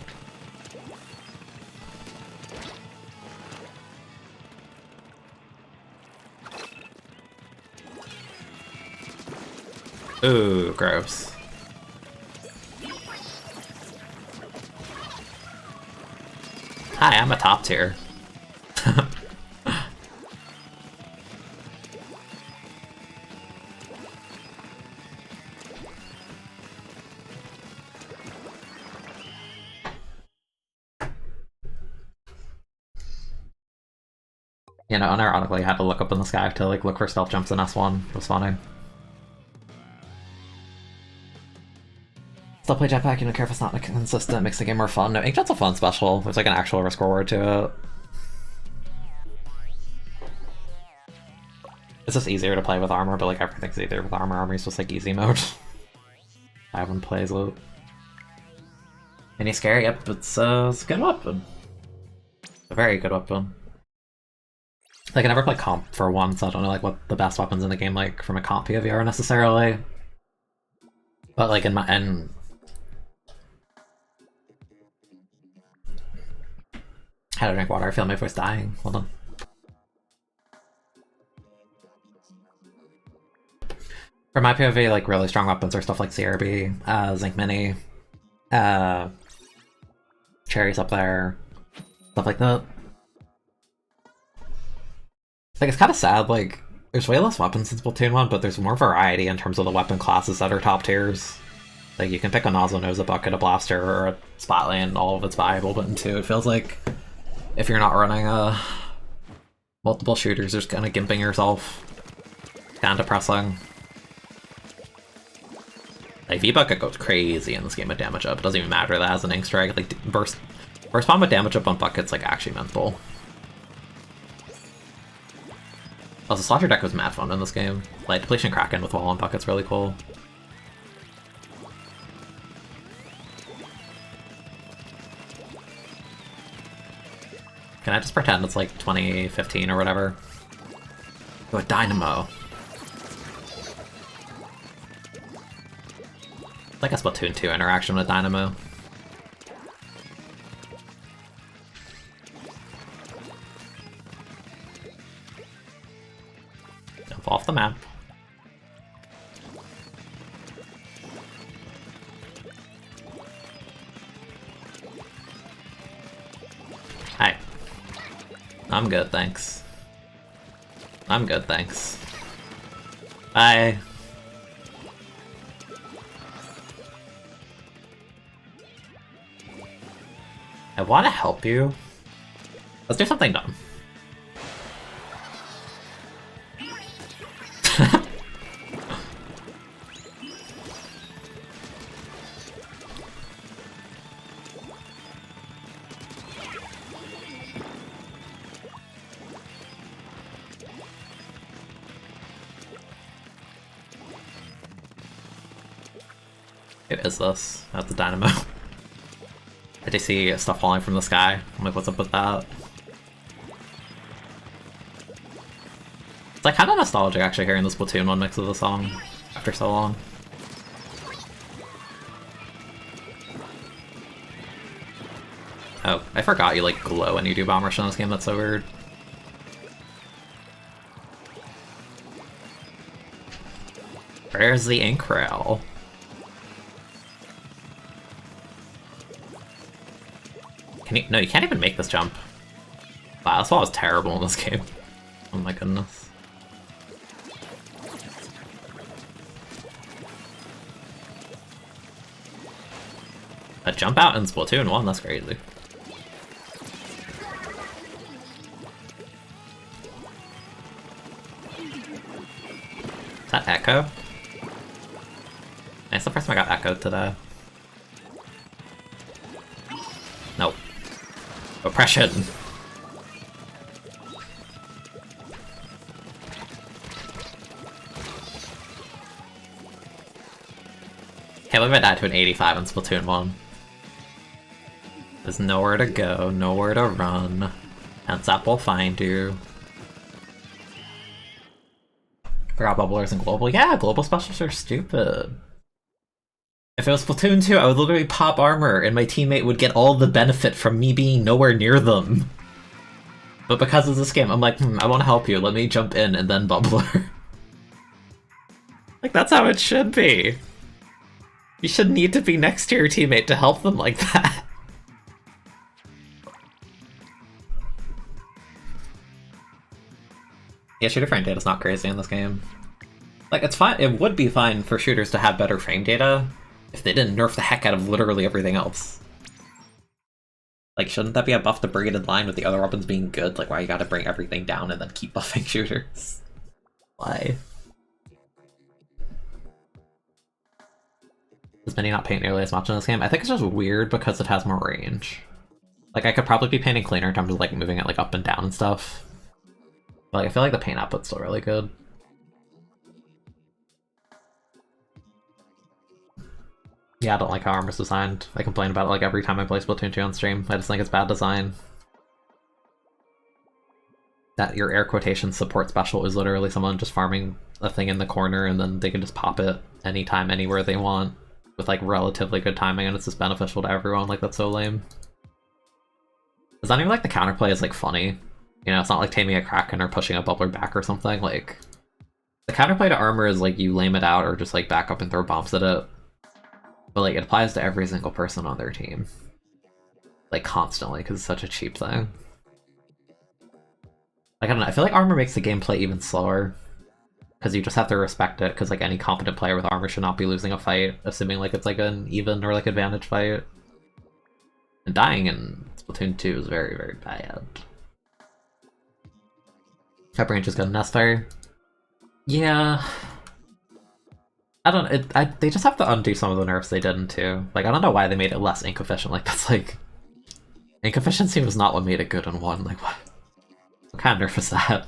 Ooh, gross. Hi, I'm a top tier. You know, unironically, I had to look up in the sky to like look for stealth jumps in S1. It was funny. Still play jetpack, you don't care if it's not consistent, makes the game more fun. No, Inkjet's a fun special. There's like an actual risk reward to it. It's just easier to play with armor, but like everything's easier with armor. Armor's just like easy mode. Everyone plays it. And he's scary, yep, it's a good weapon. A very good weapon. Like I never played comp for one, so I don't know like what the best weapons in the game like from a comp POV are necessarily. But like in my end, how to drink water, I feel my voice dying. Hold on. For my POV, like really strong weapons are stuff like CRB, Zinc Mini, Cherry's up there, stuff like that. Like it's kind of sad, like there's way less weapons in Splatoon 1, but there's more variety in terms of the weapon classes that are top tiers. Like you can pick a nozzle nose, a bucket, a blaster, or a spotlight, all of it's viable, but in 2 it feels like if you're not running multiple shooters, you're just kind of gimping yourself. Kind of depressing. Like V-Bucket goes crazy in this game with damage up. It doesn't even matter that it has an ink strike. Like burst bomb with damage up on buckets like actually mental. Also, Slaughter Deck was mad fun in this game. Like Depletion Kraken with wall on bucket's really cool. Can I just pretend it's like 2015 or whatever? Go a Dynamo. It's like a Splatoon 2 interaction with Dynamo. Jump off the map. Hi. I'm good, thanks. I'm good, thanks. Bye. I want to help you. Let's do something dumb. It is this. That's the dynamo. I just see stuff falling from the sky. I'm like, what's up with that? It's like kind of nostalgic actually hearing the Splatoon 1 mix of the song after so long. Oh, I forgot you like glow when you do bomb rush in this game, that's so weird. Where's the ink rail? Can you, no, you can't even make this jump. Wow, this wall was terrible in this game. Oh my goodness. A jump out in Splatoon 1, that's crazy. Is that Echo? It's the first time I got echoed today. Nope. Oppression! Can't believe I died to an 85 in Splatoon 1. There's nowhere to go, nowhere to run. And Zap will find you. Forgot bubblers and global. Yeah, global specials are stupid. If it was Splatoon 2, I would literally pop armor and my teammate would get all the benefit from me being nowhere near them. But because of this game, I'm like, I want to help you, let me jump in and then bubbler. Like, that's how it should be. You should need to be next to your teammate to help them like that. Yeah, shooter frame data's not crazy in this game. Like, it's fine. It would be fine for shooters to have better frame data if they didn't nerf the heck out of literally everything else. Like, shouldn't that be a buff to bring it in line with the other weapons being good? Like, why you gotta bring everything down and then keep buffing shooters? Why? Does Mini not paint nearly as much in this game? I think it's just weird because it has more range. Like, I could probably be painting cleaner in terms of, like, moving it, like, up and down and stuff. But like, I feel like the paint output's still really good. Yeah, I don't like how armor's designed. I complain about it like every time I play Splatoon 2 on stream. I just think it's bad design. That your air quotation support special is literally someone just farming a thing in the corner and then they can just pop it anytime, anywhere they want with like relatively good timing, and it's just beneficial to everyone. Like, that's so lame. It's not even like the counterplay is like funny. You know, it's not like taming a Kraken or pushing a bubbler back or something. Like, the counterplay to armor is like you lame it out or just like back up and throw bombs at it. But like, it applies to every single person on their team. Like, constantly, because it's such a cheap thing. Like, I don't know, I feel like armor makes the gameplay even slower. Because you just have to respect it, because like any competent player with armor should not be losing a fight, assuming like it's like an even or like advantage fight. And dying in Splatoon 2 is very, very bad. Top range is good. Nestor. Yeah. I don't. They just have to undo some of the nerfs they did in 2. Like, I don't know why they made it less ink efficient. Like, that's like, ink efficiency was not what made it good in 1. Like, what kind of nerf is that?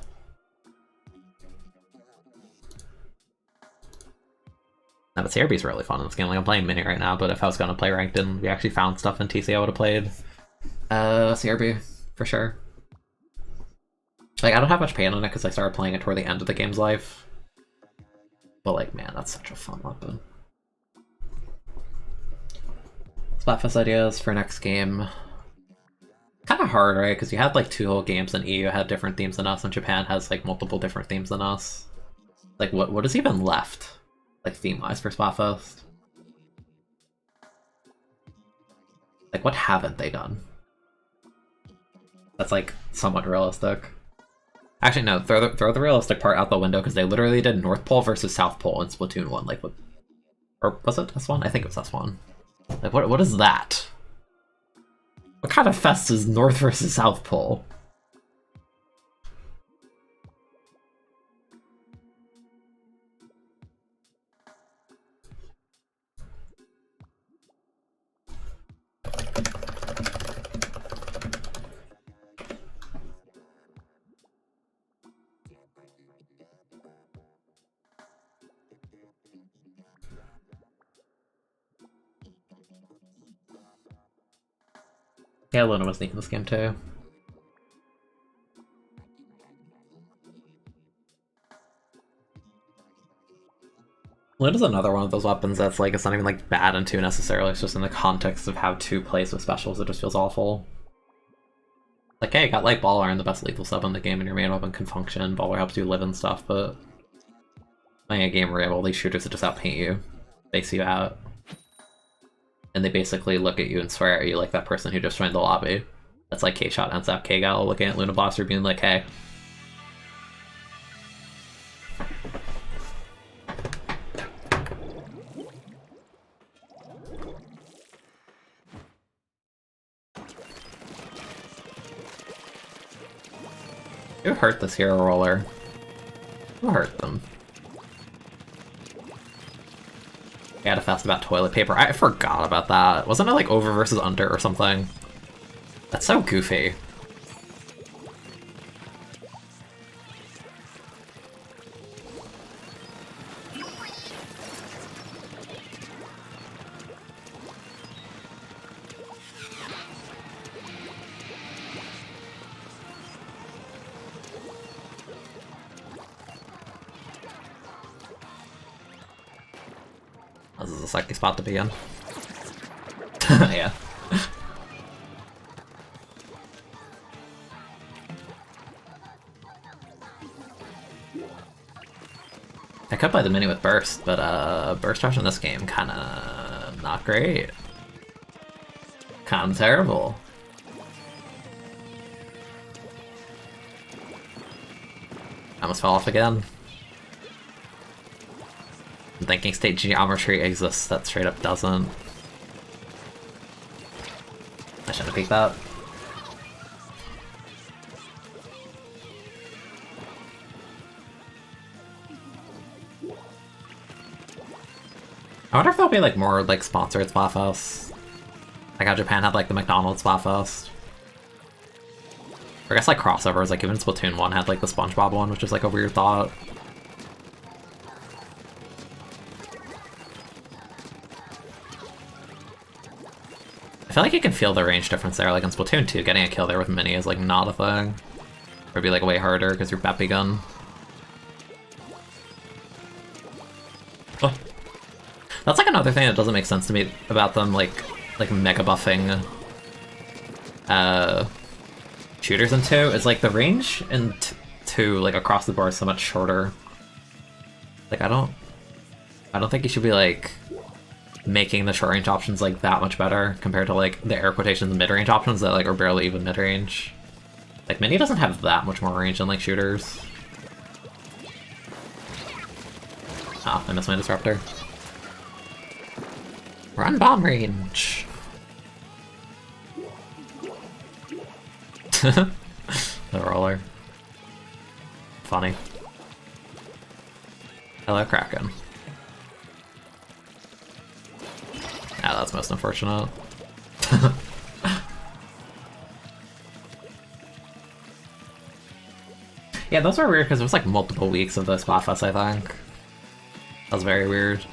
No, but CRB is really fun in this game. Like, I'm playing Mini right now, but if I was going to play Ranked and we actually found stuff in TC, I would have played CRB, for sure. Like, I don't have much pain on it because I started playing it toward the end of the game's life. But like, man, that's such a fun weapon. Splatfest ideas for next game. Kind of hard, right? Because you had like 2 whole games and EU had different themes than us, and Japan has like multiple different themes than us. Like, what is even left? Like, theme-wise for Splatfest? Like, what haven't they done? That's, like, somewhat realistic. Actually, no, throw the realistic part out the window, because they literally did North Pole versus South Pole in Splatoon 1. Like, what? Or was it S1? I think it was S1. Like, what is that? What kind of fest is North versus South Pole? Yeah, Luna was sneaking this game too. Luna's another one of those weapons that's like, it's not even like bad in 2 necessarily, it's just in the context of how 2 plays with specials, it just feels awful. Like, hey, got like Baller and the best lethal sub in the game and your main weapon can function, Baller helps you live and stuff, but playing a game where you have all these shooters that just outpaint you, face you out, and they basically look at you and swear at you like that person who just joined the lobby. That's like K-Shot and Zap K-Gal looking at Luna Blaster being like, hey. Who hurt this hero roller? Who hurt them? I had a fast about toilet paper. I forgot about that. Wasn't it like over versus under or something? That's so goofy. This is a sucky spot to be in. Yeah. I could play the mini with Burst, but Burst Rush in this game kinda not great. Kinda terrible. I almost fell off again. I'm thinking state geometry exists, that straight up doesn't. I shouldn't have peeked that. I wonder if there'll be like more like sponsored Splatfest. Like how Japan had like the McDonald's Splatfest. Or I guess like crossovers, like even Splatoon 1 had like the SpongeBob one, which is like a weird thought. feel like you can feel the range difference there. Like in Splatoon 2, getting a kill there with Mini is like not a thing. Or it'd be like way harder because you're Beppy gun. Oh. That's like another thing that doesn't make sense to me about them like mega buffing shooters in 2 is like the range in 2 like across the board is so much shorter. Like I don't think you should be like making the short range options like that much better compared to like the air quotations mid range options that like are barely even mid range. Like Mini doesn't have that much more range than like shooters. Ah, I missed my disruptor. Run bomb range. The roller. Funny. Hello, Kraken. Ah, that's most unfortunate. Yeah, those were weird because it was like multiple weeks of the Splatfest, I think. That was very weird.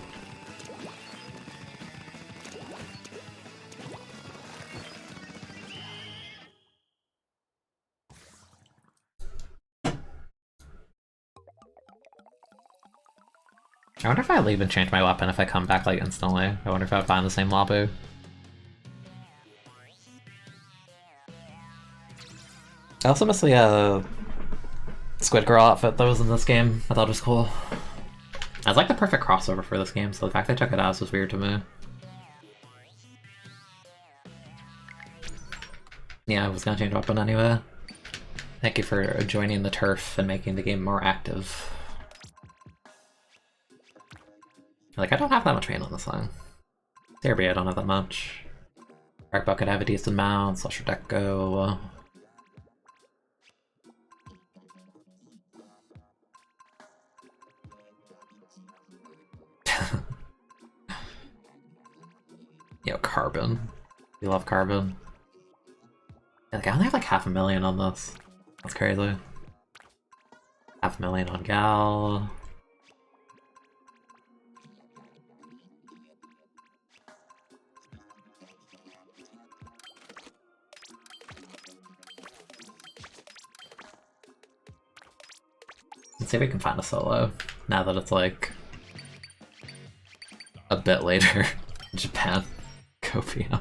I wonder if I'll even change my weapon if I come back like instantly. I wonder if I would find the same Labu. I also miss the Squid Girl outfit that was in this game. I thought it was cool. It was like the perfect crossover for this game, so the fact they took it out was weird to me. Yeah, I was gonna change weapon anyway. Thank you for joining the turf and making the game more active. Like, I don't have that much pain on this thing. Derby, I don't have that much. Dark Bucket, I have a decent mount. Slusher Deco. Yo, Carbon. We love Carbon. Yeah, like, I only have like 500,000 on this. That's crazy. 500,000 on Gal. Let's see if we can find a solo, now that it's like a bit later in Japan. Copia.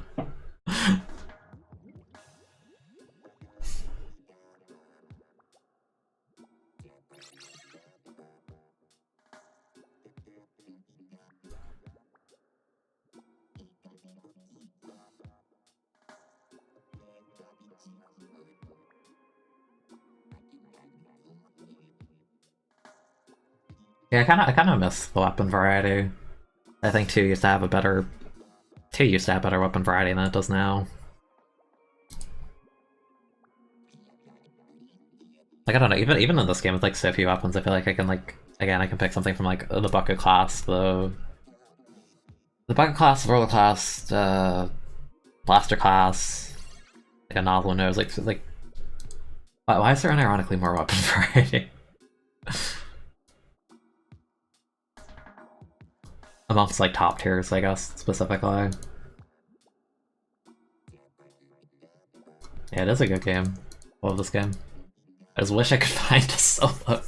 Yeah, I kind of miss the weapon variety. I think 2 used to have better weapon variety than it does now. Like I don't know, even in this game with like so few weapons, I feel like I can like again I can pick something from like the bucket class, the bucket class, roller class, blaster class, like a nozzle nose, like why is there unironically more weapon variety? Amongst like top tiers, I guess, specifically. Yeah, it is a good game. Love this game. I just wish I could find a solo.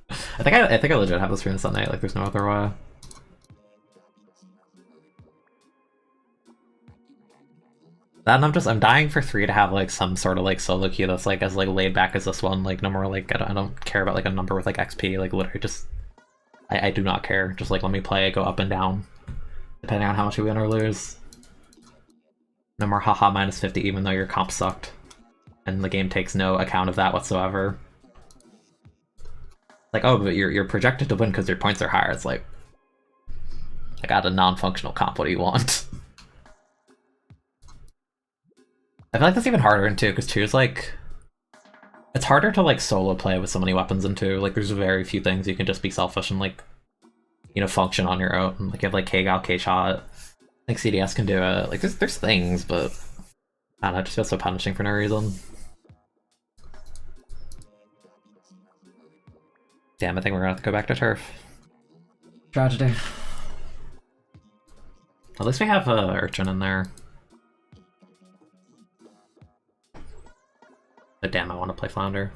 I think I legit have this stream Sunday, like there's no other way. That and I'm dying for 3 to have like some sort of like solo queue that's like as like laid back as this one, like no more like I don't care about like a number with like XP, like literally just I do not care. Just like let me play, go up and down, depending on how much you win or lose. No more haha minus 50 even though your comp sucked. And the game takes no account of that whatsoever. Like, oh, but you're projected to win because your points are higher. It's like, I got a non-functional comp, what do you want? I feel like that's even harder in 2, because 2 is like... It's harder to like solo play with so many weapons in 2. Like there's very few things you can just be selfish and like, you know, function on your own. Like you have like K-Gal, K-Shot. Like CDS can do it. Like there's things, but I don't know, it just feels so punishing for no reason. Damn, I think we're gonna have to go back to turf. Tragedy. At least we have Urchin in there. But damn, I want to play Flounder.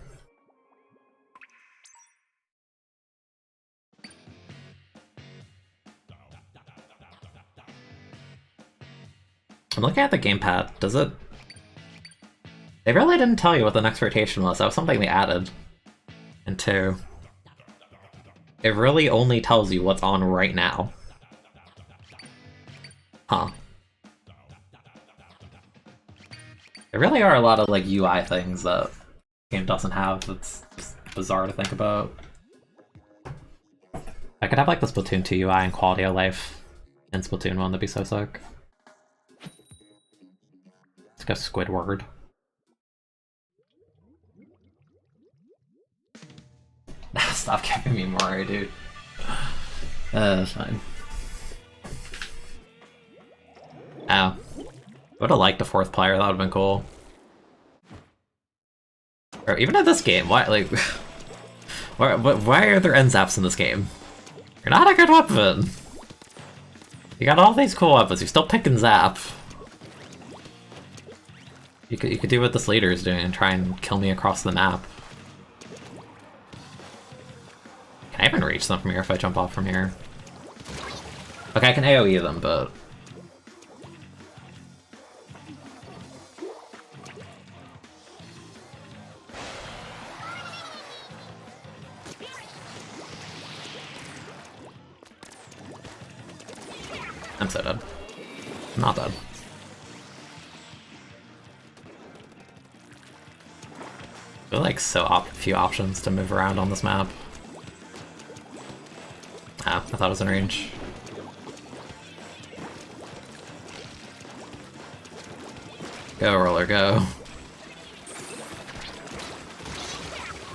I'm looking at the gamepad. Does it... They really didn't tell you what the next rotation was. That was something they added. And 2. It really only tells you what's on right now. Huh. There really are a lot of like UI things that the game doesn't have. That's just bizarre to think about. I could have like the Splatoon 2 UI and quality of life in Splatoon 1, that'd be so sick. Let's go Squidward. Stop giving me more, dude. That's fine. Oh. Would have liked a 4th player, that would have been cool. Or even in this game, why, like... why are there end zaps in this game? You're not a good weapon! You got all these cool weapons, you're still picking zap. You could do what this leader is doing and try and kill me across the map. Can I even reach them from here if I jump off from here? Okay, I can AoE them, but... I'm so dead. I'm not dead. There are like few options to move around on this map. Ah, I thought it was in range. Go, roller, go.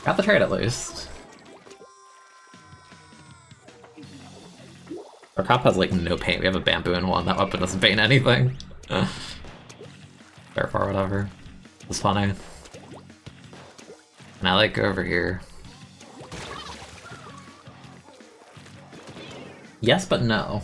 Got the trade at least. Our cop has like no paint. We have a bamboo in one. That weapon doesn't paint anything. Therefore, whatever. It's funny. And I like go over here. Yes, but no.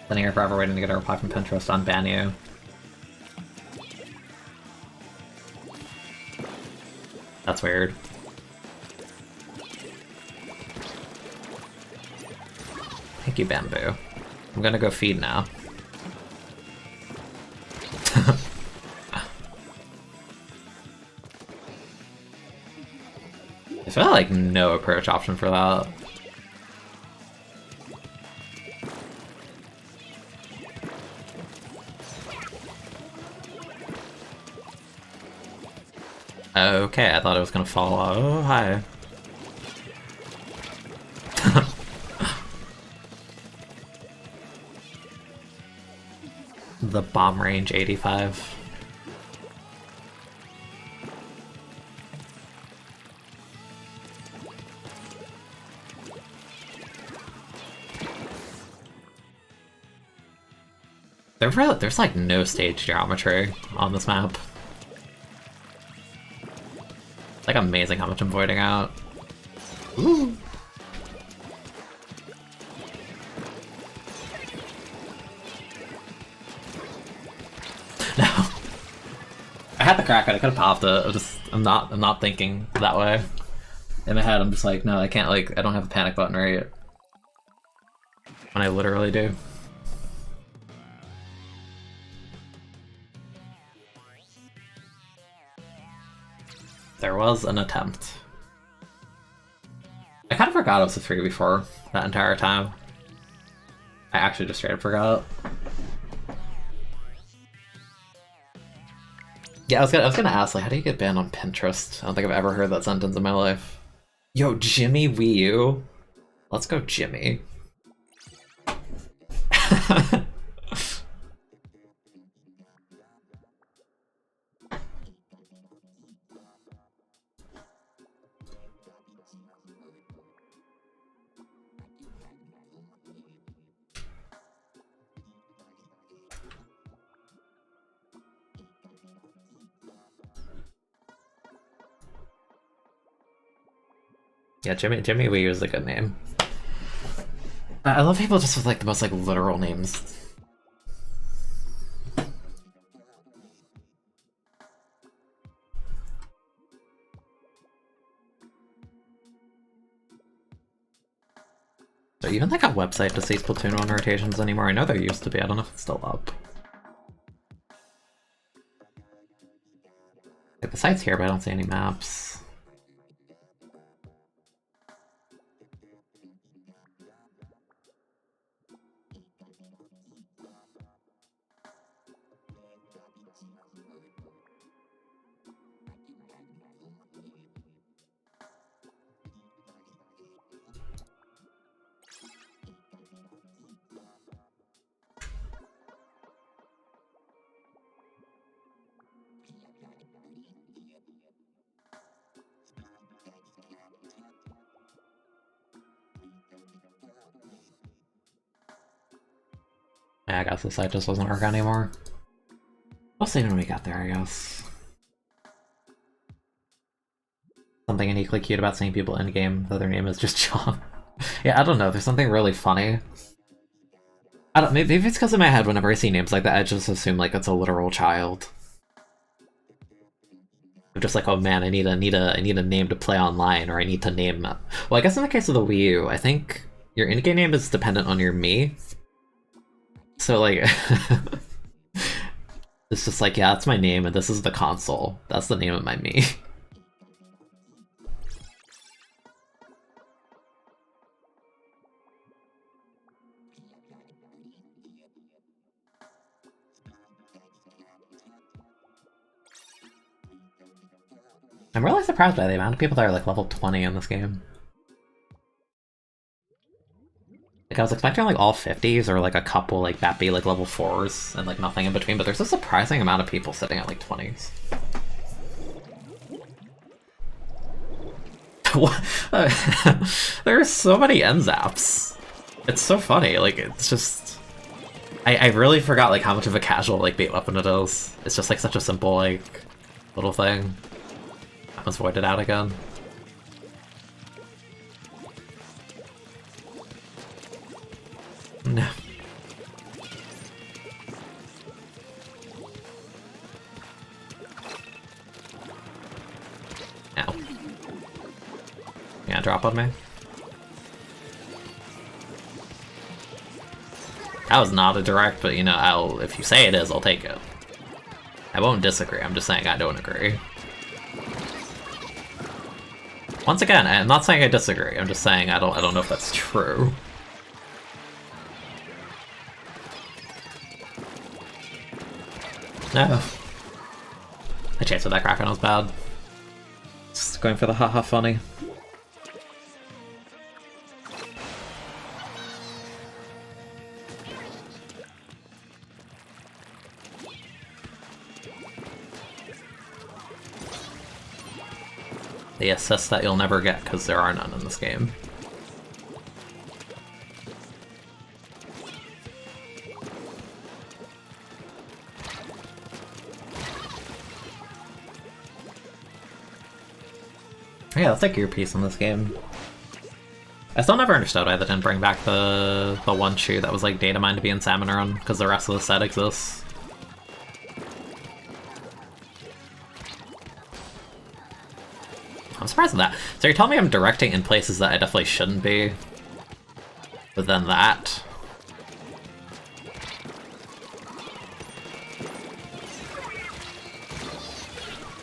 Sitting here forever waiting to get a reply from Pinterest on Banyu. That's weird. Thank you, Bamboo. I'm gonna go feed now. There's really like no approach option for that. Okay, I thought it was gonna fall off. Oh, hi. The bomb range 85. There's like no stage geometry on this map. It's like amazing how much I'm voiding out. Ooh. No. I had the crack it, I could've popped it. I'm not thinking that way. In my head I'm just like, no, I can't, like, I don't have a panic button right. When I literally do. There was an attempt. I kind of forgot it was a 3 before that entire time. I actually just straight up forgot. Yeah, I was gonna ask, like, how do you get banned on Pinterest? I don't think I've ever heard that sentence in my life. Yo, Jimmy Wii U? Let's go, Jimmy. Yeah, Jimmy Wee is a good name. I love people just with like the most like literal names. So even like a website to see Splatoon 1 rotations anymore? I know there used to be, I don't know if it's still up. Like the site's here, but I don't see any maps. Yeah, I guess the site just doesn't work anymore. We'll see when we get there, I guess. Something uniquely cute about seeing people in-game that their name is just John. Yeah, I don't know, there's something really funny. I don't, maybe it's because in my head, whenever I see names like that, I just assume like it's a literal child. I'm just like, oh man, I need a name to play online, or I need to name. Well, I guess in the case of the Wii U, I think your in-game name is dependent on your Mii. So like, it's just like, yeah, that's my name, and this is the console. That's the name of my Mii. I'm really surprised by the amount of people that are like level 20 in this game. Like I was expecting like all 50s or like a couple like that be like level 4s and like nothing in between, but there's a surprising amount of people sitting at like 20s. There are so many end zaps. It's so funny, like it's just I really forgot like how much of a casual like bait weapon it is. It's just like such a simple like little thing. I almost voided out again. No. Ow. Yeah, drop on me. That was not a direct, but you know, if you say it is, I'll take it. I won't disagree, I'm just saying I don't agree. Once again, I'm not saying I disagree, I'm just saying I don't know if that's true. No. The chance with that Kraken was bad. Just going for the haha funny. The assists that you'll never get because there are none in this game. Yeah, that's like your piece in this game. I still never understood why they didn't bring back the one shoe that was like data mined to be in Salmon Run, because the rest of the set exists. I'm surprised at that. So you're telling me I'm directing in places that I definitely shouldn't be? But then that...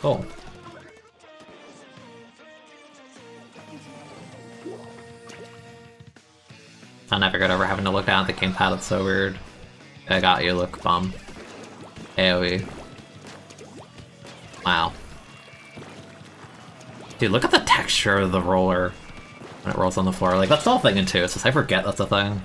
Cool. I never got over having to look down at the gamepad, it's so weird. I got you, look, bum. AoE. Wow. Dude, look at the texture of the roller when it rolls on the floor. Like, that's the whole thing in 2, it's just I forget that's a thing.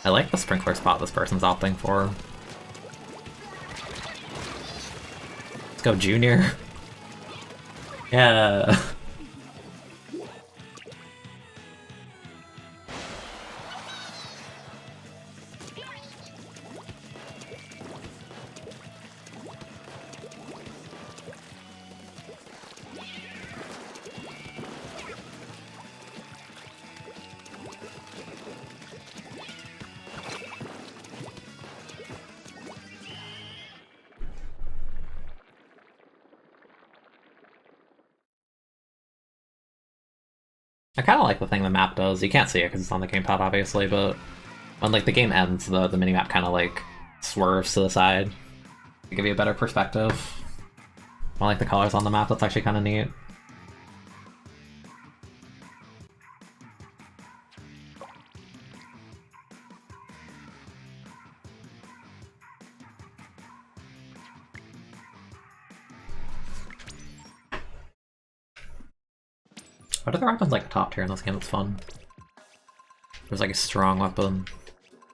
I like the sprinkler spot this person's opting for. Let's go, Junior. Yeah. I kind of like the thing the map does. You can't see it because it's on the gamepad, obviously, but when like the game ends, the minimap kind of like swerves to the side to give you a better perspective. I like the colors on the map. That's actually kind of neat. What other weapons like top tier in this game? That's fun. There's like a strong weapon.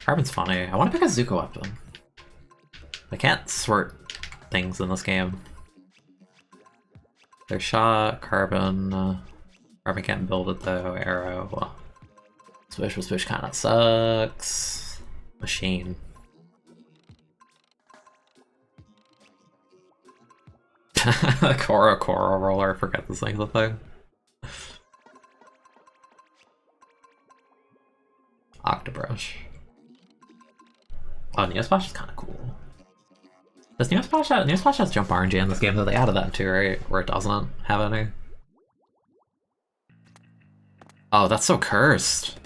Carbon's funny. I want to pick a Zuko weapon. I can't sort things in this game. There's shot, carbon. Carbon can't build it though. Arrow. Well, swish kind of sucks. Machine. Cora roller. I forget this thing's a thing. Octobrush. Oh, Neosplash is kind of cool. Does Neosplash has jump RNG in this game, though? They added that too, right? Where it doesn't have any. Oh, that's so cursed.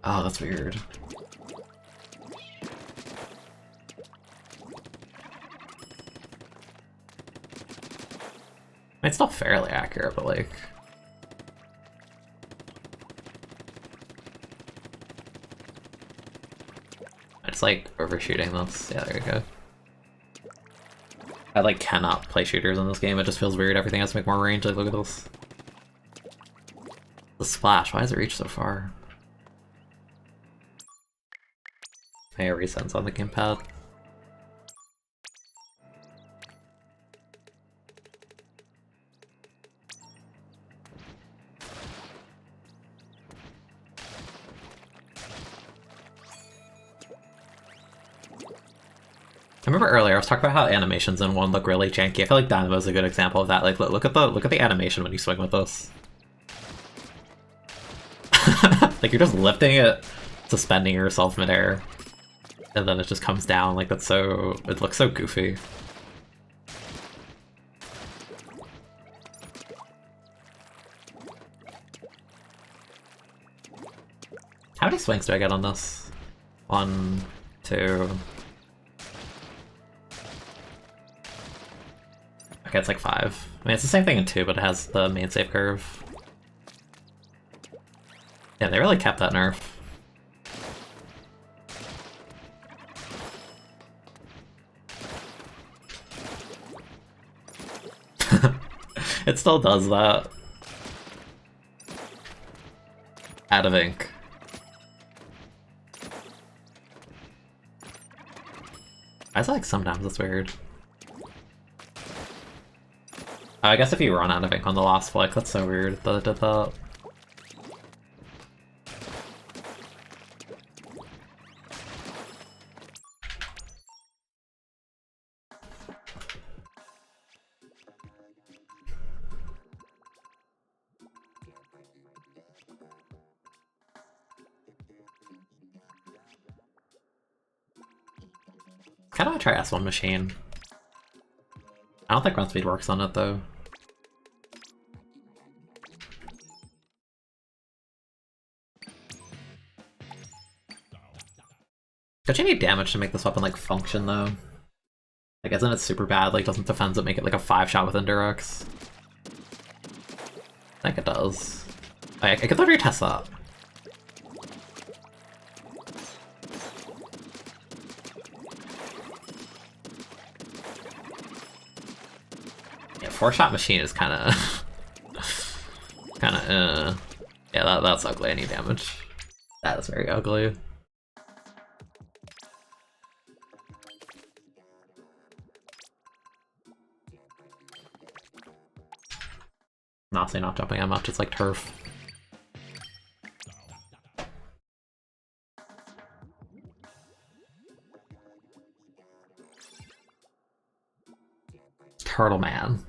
Oh, that's weird. I mean, it's still fairly accurate, but like... It's like overshooting this. Yeah, there you go. I like cannot play shooters in this game. It just feels weird. Everything has to make more range. Like, look at this. The splash. Why does it reach so far? Hey, resets on the gamepad. I remember earlier I was talking about how animations in one look really janky. I feel like Dynamo is a good example of that. Like, look at the animation when you swing with this. Like, you're just lifting it, suspending yourself midair, and then it just comes down. Like, that's so... It looks so goofy. How many swings do I get on this? 1, 2... Okay, it's like 5. I mean, it's the same thing in 2, but it has the main save curve. Yeah, they really kept that nerf. It still does that. Out of ink. I feel like sometimes it's weird. I guess if you run out of ink on the last flick, that's so weird that it did that. Kinda wanna try S1 Machine. I don't think run speed works on it though. Don't you need damage to make this weapon like function though? Like, isn't it super bad? Like, doesn't defense it make it like a 5-shot with Indirects? I think it does. I could literally test that. Yeah, 4-shot machine is kinda... Yeah, that's ugly. I need damage. That is very ugly. Honestly, not jumping that much, it's like turf. Turtle Man.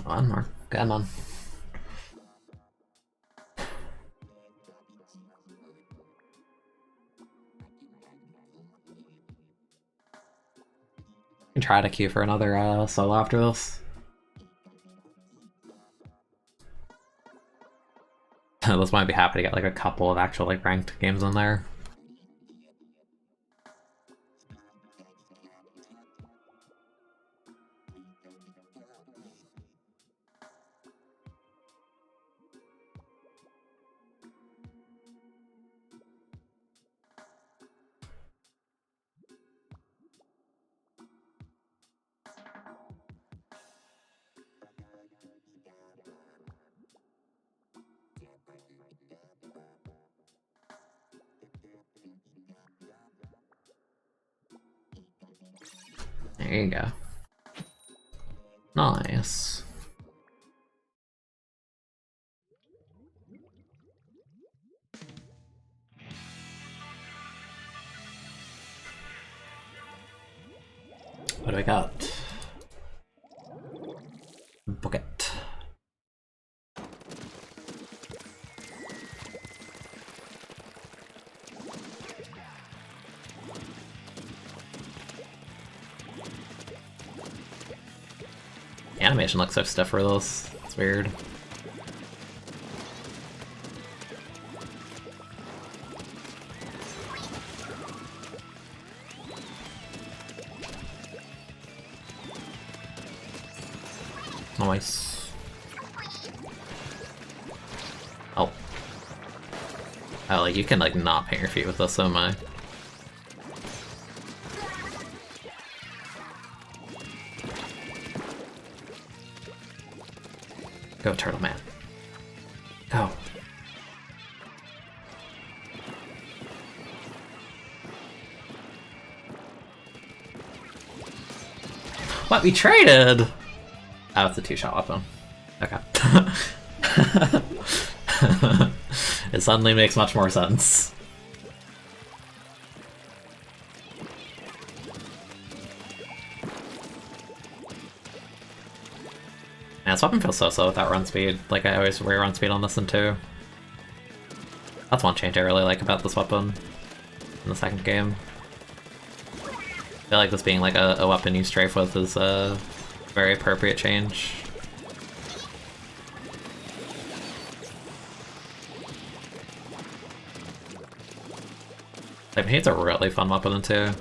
One more. Come on. Can try to queue for another solo after this. This might be happy to get like a couple of actual like ranked games in there. There you go. Nice. What do we got? Bucket. The animation looks so stiff for this. It's weird. Nice. Oh. Oh, like you can like not paint your feet with this, so am I. Go, Turtle Man. Go. What? We traded? Oh, it's a two-shot weapon. Okay. It suddenly makes much more sense. Man, this weapon feels so slow with that run speed. Like, I always wear run speed on this one too. That's one change I really like about this weapon in the second game. I feel like this being like a weapon you strafe with is a very appropriate change. I mean, it's a really fun weapon too.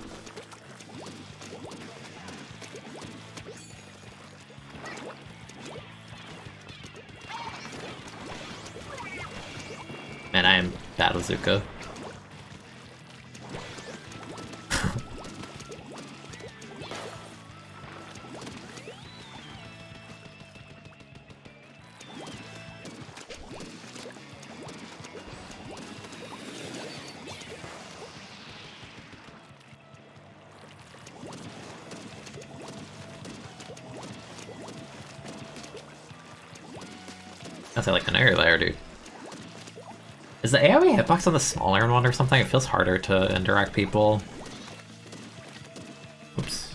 Man, I am bad with Zuka. I say like an area there, dude. Is the AoE hitbox on the smaller one or something? It feels harder to indirect people. Oops.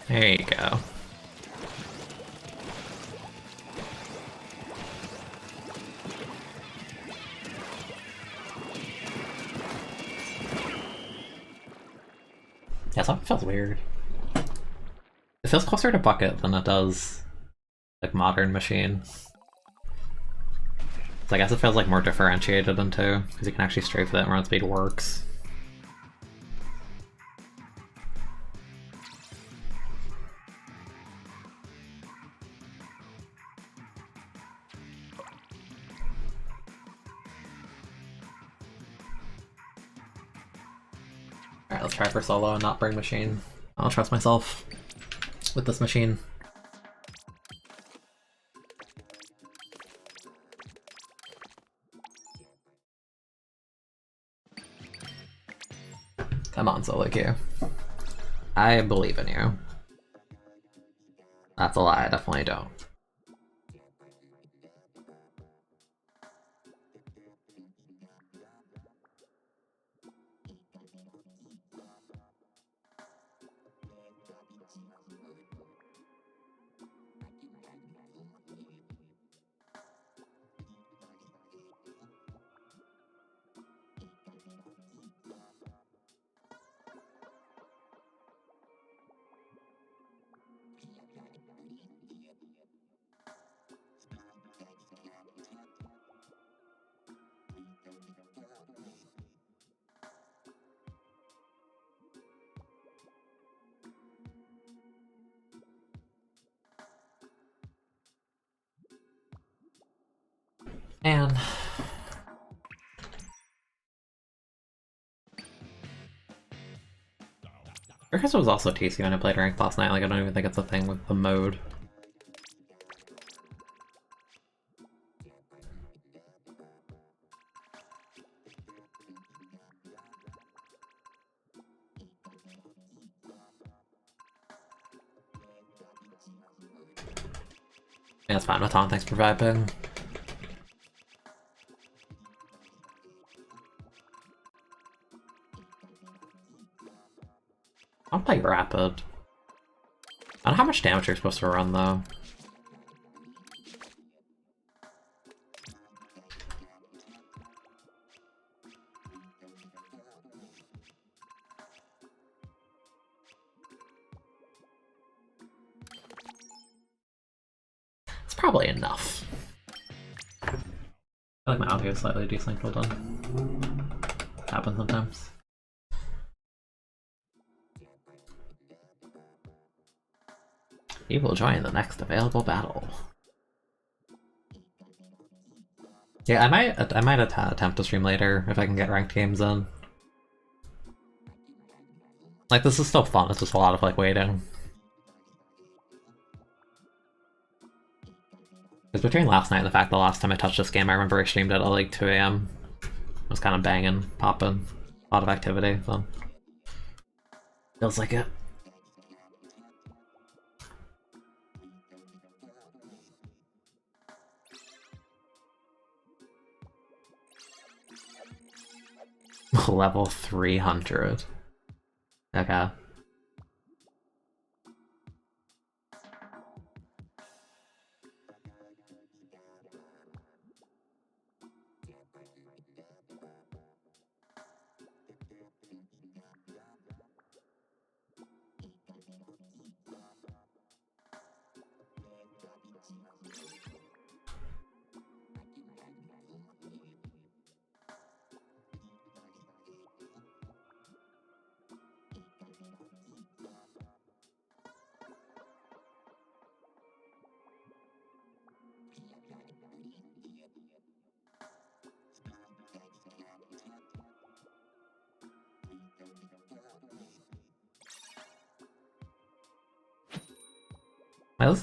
There you go. Yeah, something feels weird. It feels closer to Bucket than it does like Modern Machine. So I guess it feels like more differentiated than two, because you can actually strafe that and run speed works. Alright, let's try for solo and not bring machine. I don't trust myself with this machine. Come on, solo queue. I believe in you. That's a lie, I definitely don't. And I guess it was also TC when I played ranked last night. Like, I don't even think it's a thing with the mode. Yeah, it's fine with Tom. Thanks for vibing. I'll play Rapid. I don't know how much damage you're supposed to run, though. It's probably enough. I feel like my audio is slightly desynced. Well done. Happens sometimes. You will join the next available battle. Yeah, I might attempt to stream later if I can get ranked games in. Like, this is still fun, it's just a lot of, like, waiting. Because between last night and the fact the last time I touched this game, I remember I streamed it at, like, 2 AM. It was kind of banging, popping, a lot of activity, so... Feels like it. Level 300. Okay.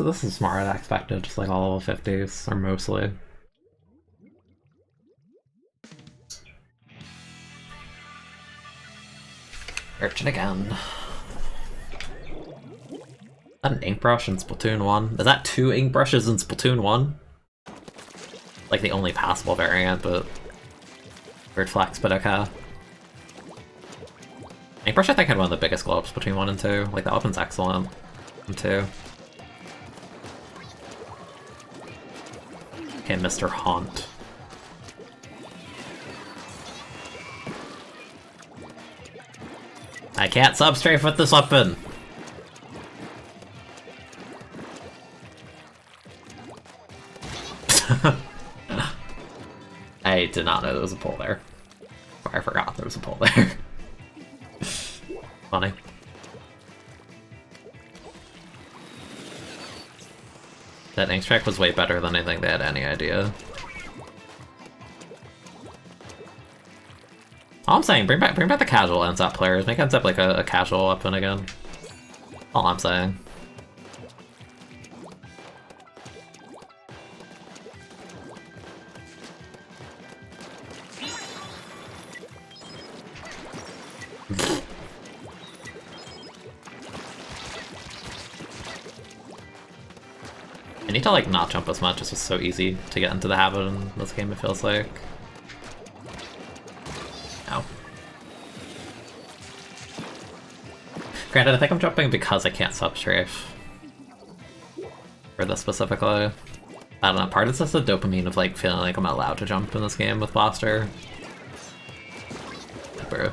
This is smarter than I expected, just like all level 50s, or mostly. Urchin again. Is that an ink brush in Splatoon 1? Is that 2 ink brushes in Splatoon 1? Like the only passable variant, but... Weird flex, but okay. Ink brush I think had one of the biggest glow-ups between 1 and 2. Like, that weapon's excellent in 2. Okay, Mr. Haunt. I can't substrafe with this weapon! I did not know there was a pole there. Or I forgot there was a pole there. Funny. That ink track was way better than I think they had any idea. All I'm saying, bring back the casual NSAP players. Make NSAP like a casual weapon again. All I'm saying. I need to like not jump as much, it's just so easy to get into the habit in this game, it feels like. Ow. Granted, I think I'm jumping because I can't substrafe. For this specifically. I don't know, part of it's just the dopamine of like feeling like I'm allowed to jump in this game with Blaster. Bro.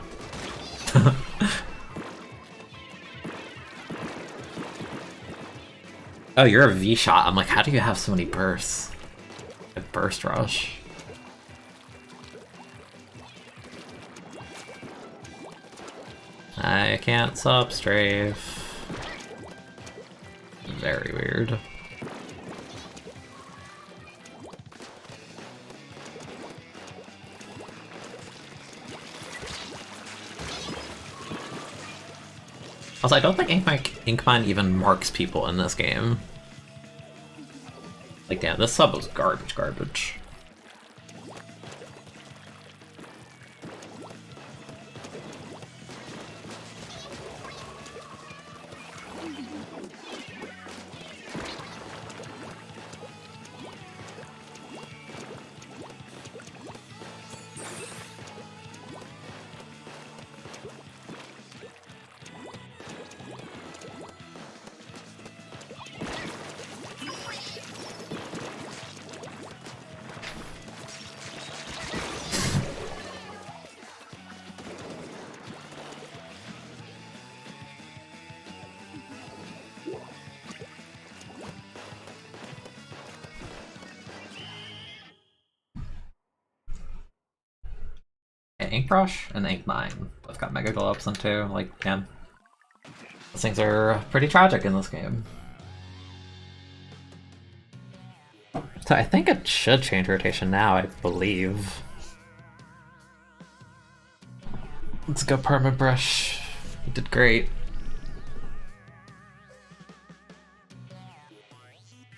Oh, you're a V-shot. I'm like, how do you have so many bursts? A burst rush. I can't substrafe. Very weird. Also, I don't think Inkmine even marks people in this game. Like, damn, this sub was garbage. Ink Brush and Ink Mine both got Mega Glow-ups into, like, damn. Those things are pretty tragic in this game. So I think it should change rotation now, I believe. Let's go Perma Brush. You did great.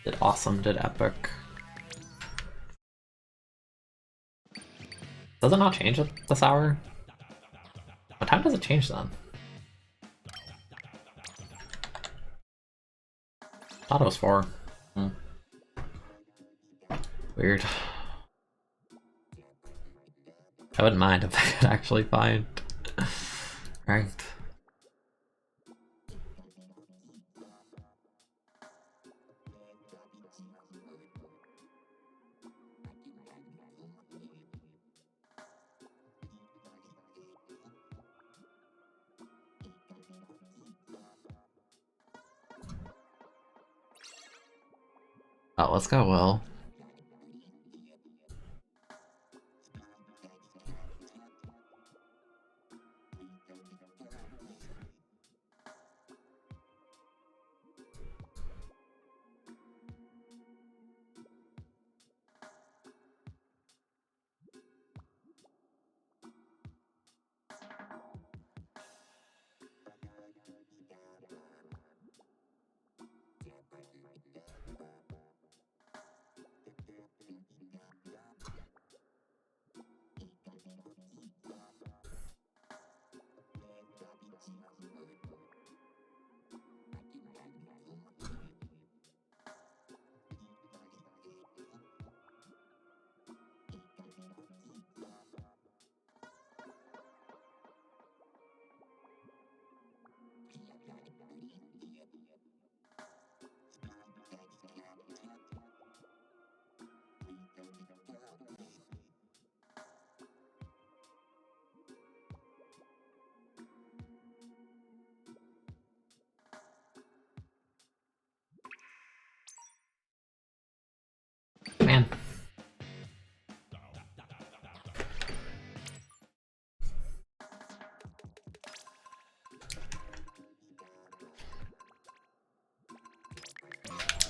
Did awesome, did epic. Does it not change at this hour? What time does it change then? Thought it was 4. Weird. I wouldn't mind if I could actually find ranked. Oh, let's go, Will. Man.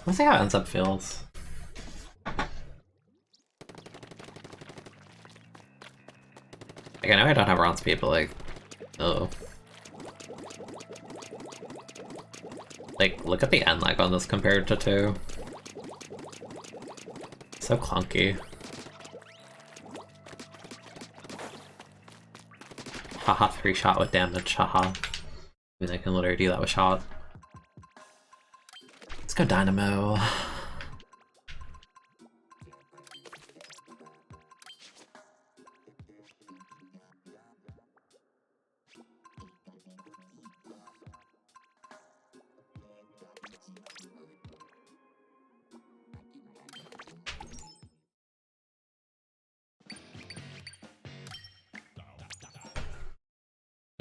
Let's see how it ends up feels. Like, I know I don't have round speed, but like, oh. Like, look at the end lag on this compared to 2. So clunky. Haha, 3 shot with damage, haha. I mean, I can literally do that with shot. Let's go Dynamo.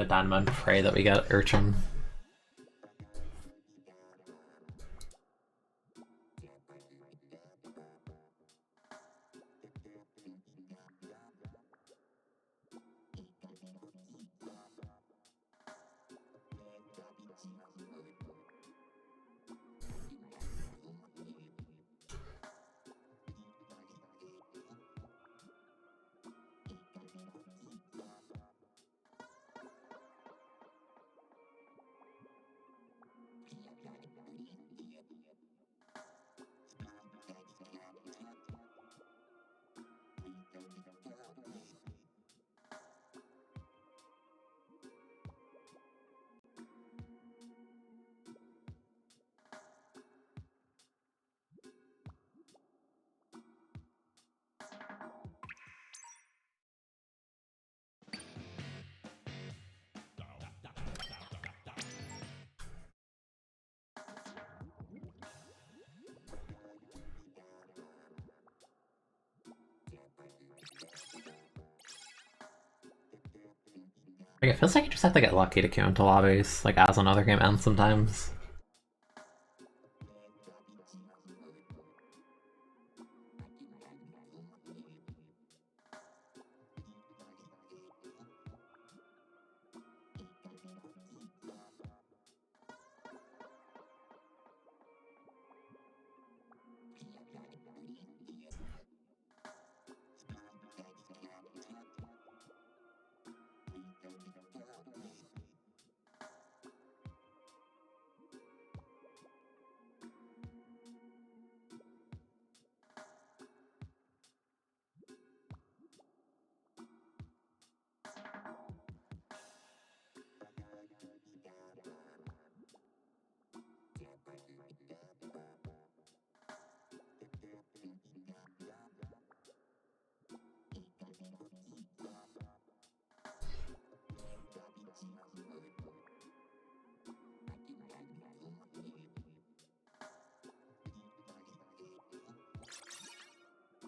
a Dynamo and pray that we get Urchin. Like, it feels like you just have to get lucky to queue into lobbies, like as another game ends sometimes.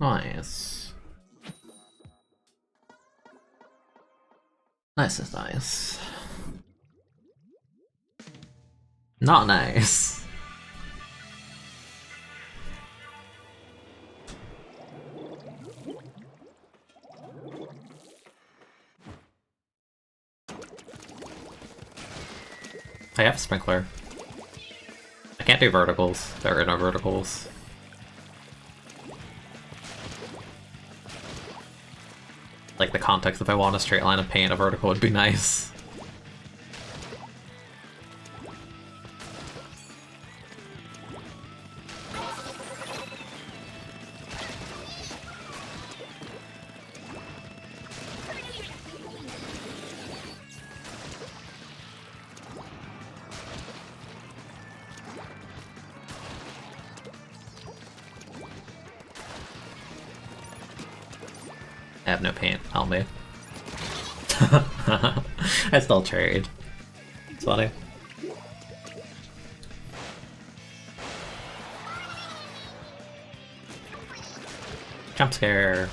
Nice. Nice is nice. Not nice. I have a sprinkler. I can't do verticals. There are no verticals. Like, the context, if I want a straight line of paint, a vertical would be nice. I have no paint, help me. I still trade. It's funny. Jump scare.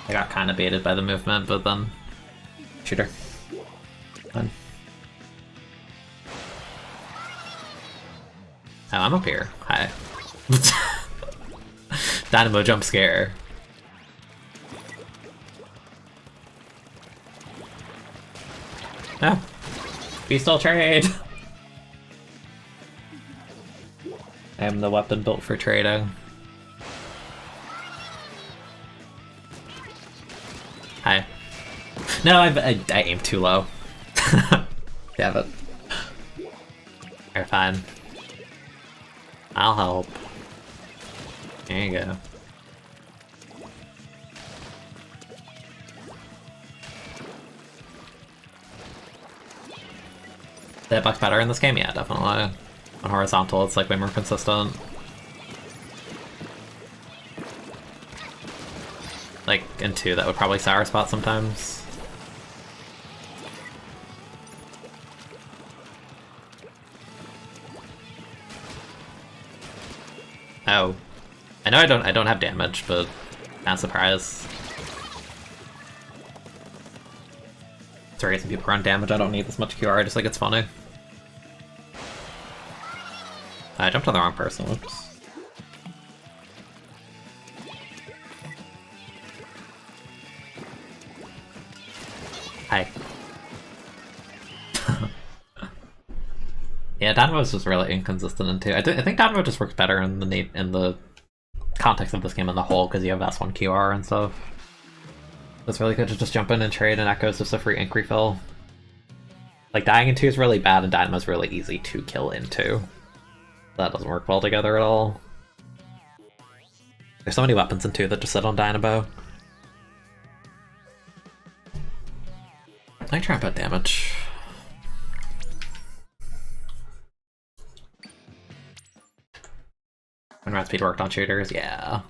I got kind of baited by the movement, but then... Shooter. Fine. Oh, I'm up here. Hi. Dynamo jump scare. Oh. We still trade! I am the weapon built for trading. Hi. No, I aimed too low. Damn it. You're fine. I'll help. There you go. The hitbox better in this game? Yeah, definitely. On horizontal, it's like way more consistent. Like, in 2, that would probably sour spot sometimes. Oh. I know I don't have damage, but not surprised. The reason people run damage, I don't need this much QR, I just think it's funny. I jumped on the wrong person, whoops. Hi. Yeah, Dynamo is just really inconsistent in 2. I think Dynamo just works better in the context of this game in the whole, because you have S1 QR and stuff. It's really good to just jump in and trade, and Echo's just a free ink refill. Like, dying in 2 is really bad, and Dynamo's really easy to kill in 2. That doesn't work well together at all. There's so many weapons in 2 that just sit on Dynamo. I try and put damage. When Rat Speed worked on shooters, yeah.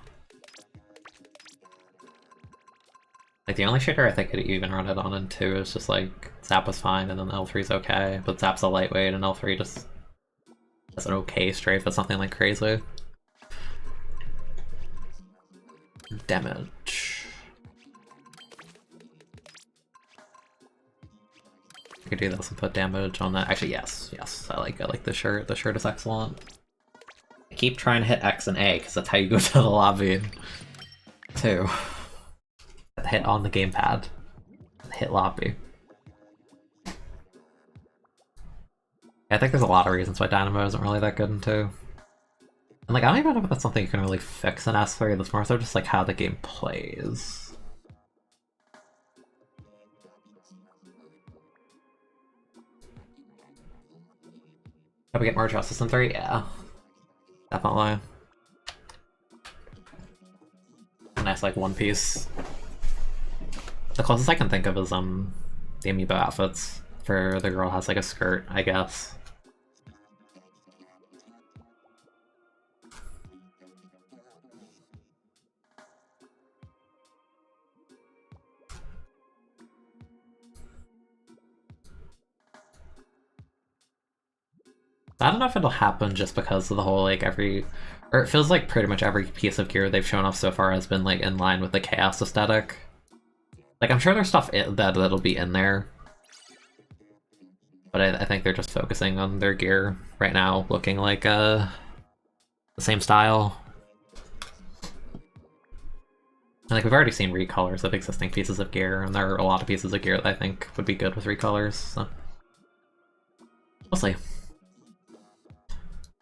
Like, the only shooter I think I'd even run it on in 2 is just like, Zap was fine and then L3's okay, but Zap's a lightweight and L3 just has an okay strafe, but something like crazy. Damage. I could do this and put damage on that. Actually, yes, I like the shirt. The shirt is excellent. I keep trying to hit X and A, because that's how you go to the lobby, too. Hit on the gamepad. Hit lobby. I think there's a lot of reasons why Dynamo isn't really that good in 2. And like, I don't even know if that's something you can really fix in S3, that's more so just like how the game plays. Can we get more justice in 3? Yeah. Definitely. A nice like one piece. The closest I can think of is the amiibo outfits for the girl has like a skirt, I guess. I don't know if it'll happen just because of the whole like or it feels like pretty much every piece of gear they've shown off so far has been like in line with the chaos aesthetic. Like, I'm sure there's stuff that'll be in there, but I think they're just focusing on their gear right now, looking like the same style. And like, we've already seen recolors of existing pieces of gear, and there are a lot of pieces of gear that I think would be good with recolors, so we'll see.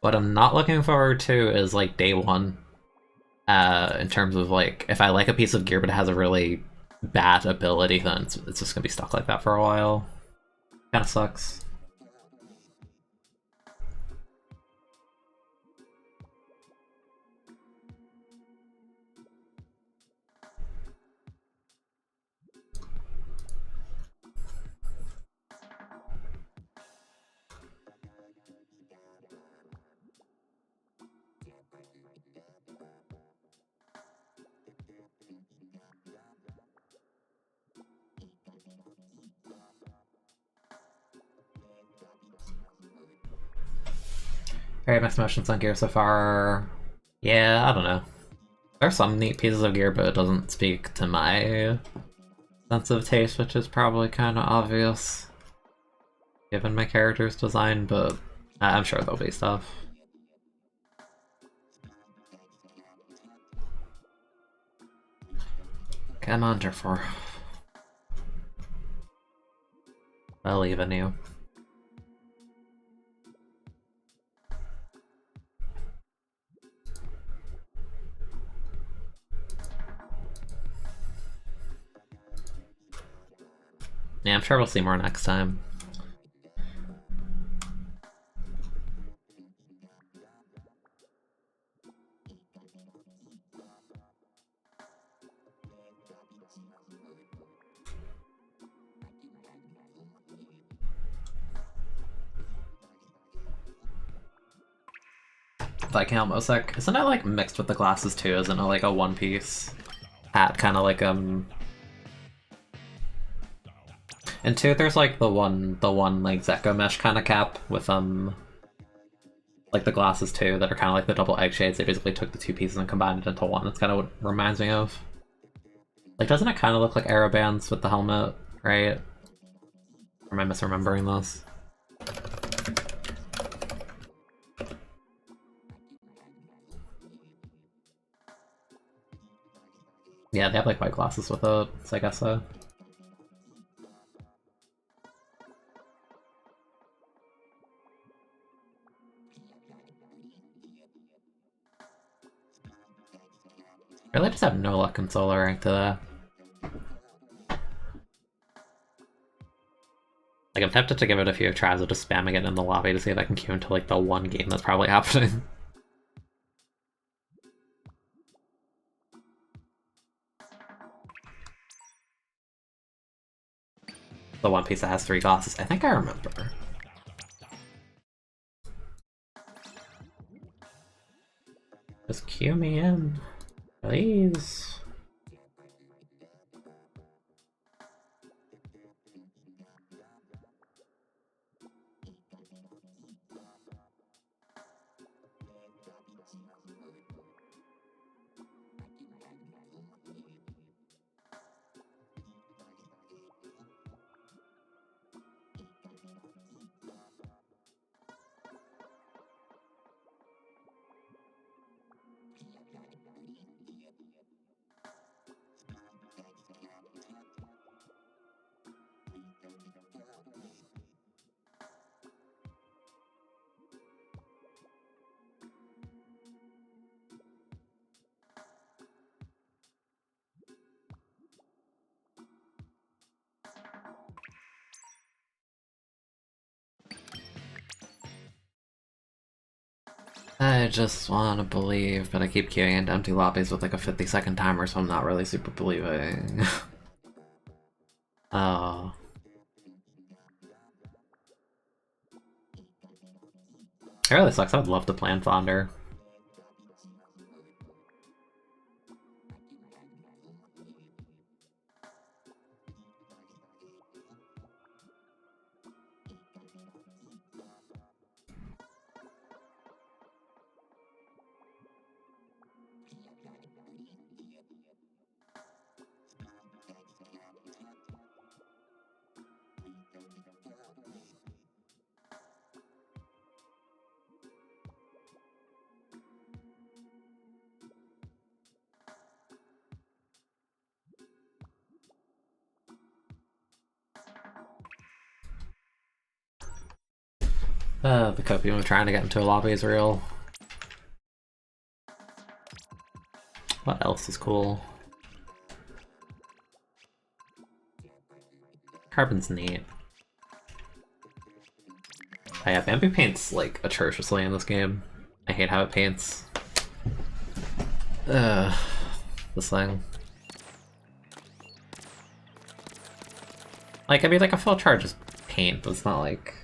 What I'm not looking forward to is like day 1, in terms of like, if I like a piece of gear but it has a really bad ability, then it's just gonna be stuck like that for a while. Kinda sucks. Very mixed emotions on gear so far. Yeah, I don't know. There are some neat pieces of gear, but it doesn't speak to my sense of taste, which is probably kind of obvious given my character's design, but I'm sure there'll be stuff. Come on, Jerfor. I believe in you. Yeah, I'm sure we'll see more next time. Viscount Mosaic. Isn't it like mixed with the glasses too? Isn't it like a one piece hat, kind of like And two, there's like the one like Zecco mesh kind of cap with like the glasses too that are kind of like the double egg shades. They basically took the two pieces and combined it into one. That's kind of what it reminds me of. Like, doesn't it kind of look like aerobands with the helmet, right? Or am I misremembering this? Yeah, they have like white glasses with it, so I guess so. I really just have no luck in solo rank today. Like, I'm tempted to give it a few tries of just spamming it in the lobby to see if I can queue into like the one game that's probably happening. The one piece that has 3 glasses. I think I remember. Just queue me in, please. I just want to believe, but I keep queuing into empty lobbies with like a 50-second timer, so I'm not really super believing. Oh. It really sucks. I would love to plan Fonder. The copium of trying to get into a lobby is real. What else is cool? Carbon's neat. Oh yeah, Bamboo paints like atrociously in this game. I hate how it paints. This thing. Like, I mean, like a full charge is paint, but it's not like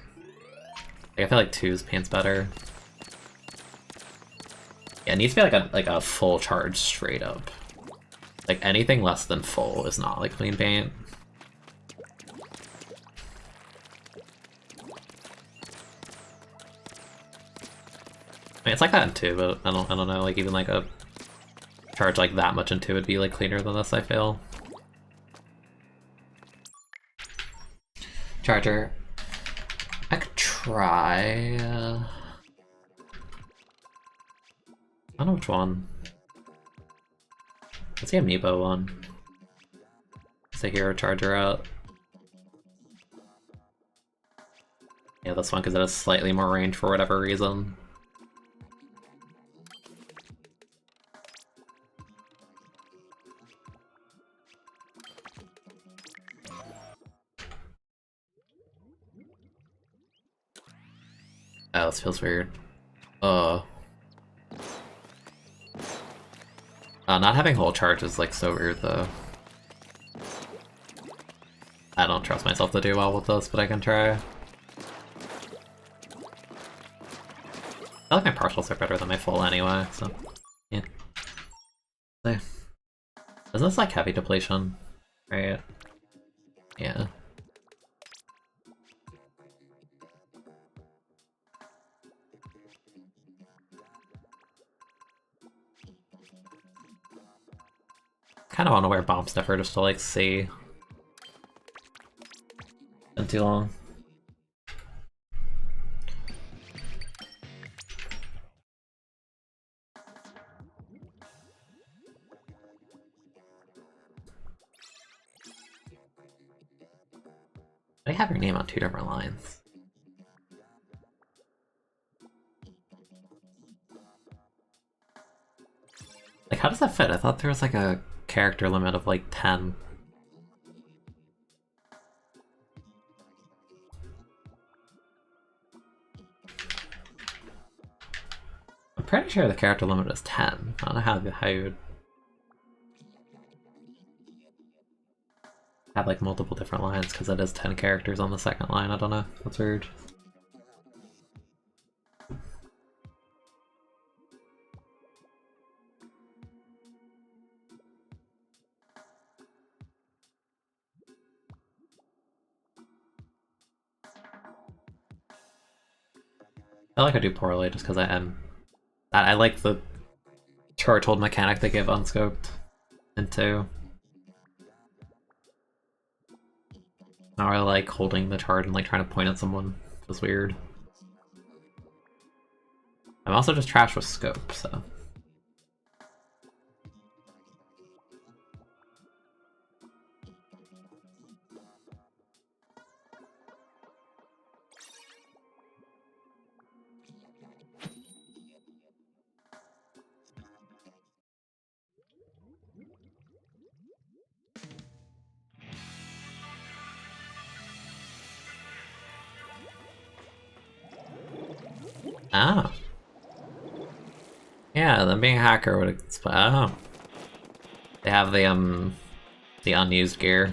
I feel like 2's paint's better. Yeah, it needs to be like a full charge straight up. Like anything less than full is not like clean paint. I mean, it's like that in 2, but I don't know. Like even like a charge like that much in 2 would be like cleaner than this. I feel. Charger. I could try. I don't know which one. What's the amiibo one? Is the hero charger out? Yeah, this one because it has slightly more range for whatever reason. Oh, this feels weird. Not having whole charge is like so weird though. I don't trust myself to do well with this, but I can try. I feel like my partials are better than my full anyway, so yeah. So, is this like heavy depletion? Right? Yeah. Kinda wanna wear bomb sniffer just to like see. Been too long. They have your name on 2 different lines. Like, how does that fit? I thought there was like a character limit of like 10. I'm pretty sure the character limit is 10. I don't know how you would have like multiple different lines because it is 10 characters on the second line. I don't know. That's weird. I feel like I do poorly just because I am. I like the charge hold mechanic they give unscoped into. Now I like holding the charge and like trying to point at someone. It's weird. I'm also just trash with scope, so. Ah. Yeah, then being a hacker would explain. Oh. They have the unused gear.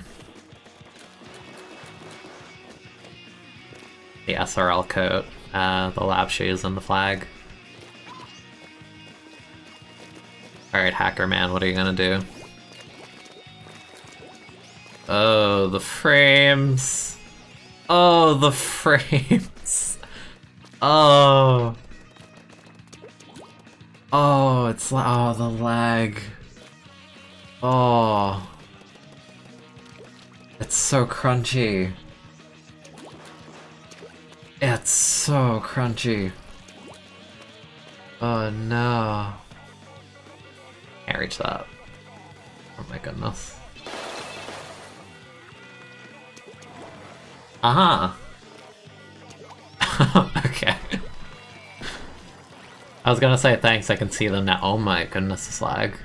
The SRL coat, the lab shoes, and the flag. Alright, hacker man, what are you gonna do? Oh, the frames! Oh, the frames! Oh! Oh, it's oh, the lag. Oh. It's so crunchy. It's so crunchy. Oh no. Can't reach that. Oh my goodness. Uh-huh. Okay. I was gonna say thanks, I can see them now. Oh my goodness, this lag.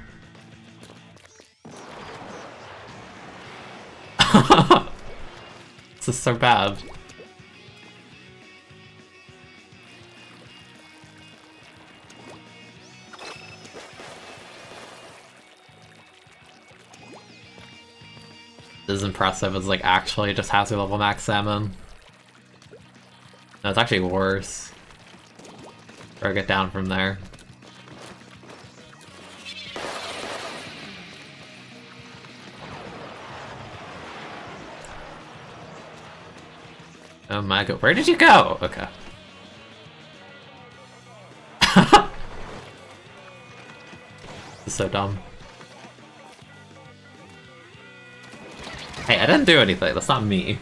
This is so bad. This is impressive, it's like actually just hazard level max salmon. No, it's actually worse. Or get down from there. Oh my god, where did you go? Okay. This is so dumb. Hey, I didn't do anything, that's not me.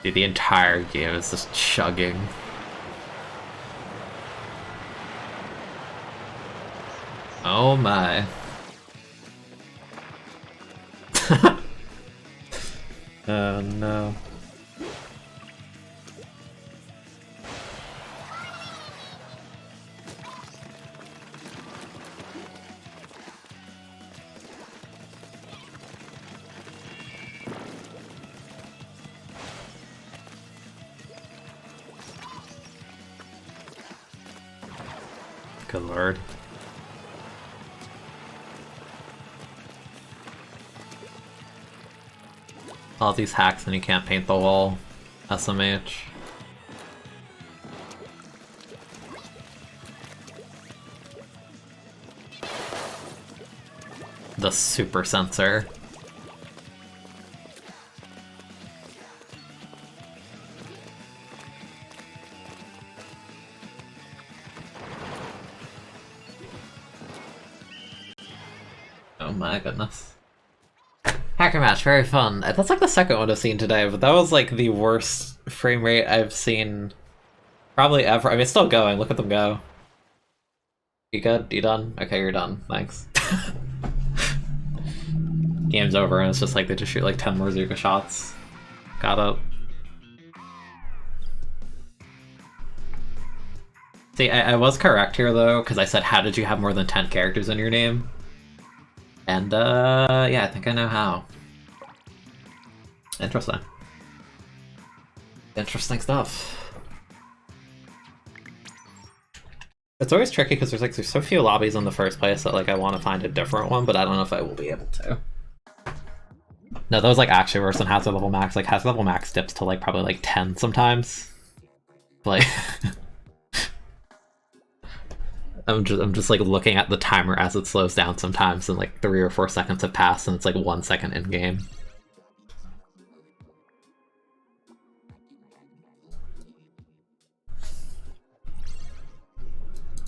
Dude, the entire game is just chugging. Oh my. Oh no. Good lord. All these hacks and you can't paint the wall. SMH. the super sensor. Oh my goodness. Hacker match, very fun. That's like the second one I've seen today, but that was like the worst frame rate I've seen probably ever. I mean, it's still going. Look at them go. You good? You done? Okay, you're done. Thanks. Game's over, and it's just like they just shoot like 10 more Zuka shots. Got it. See, I was correct here though, because I said, how did you have more than 10 characters in your name? And, yeah, I think I know how. Interesting. Interesting stuff. It's always tricky because there's so few lobbies in the first place that like I want to find a different one, but I don't know if I will be able to. No, those like actually worse than Hazard Level Max. Like Hazard Level Max dips to like probably like 10 sometimes. Like I'm just like looking at the timer as it slows down sometimes, and like 3 or 4 seconds have passed, and it's like 1 second in game.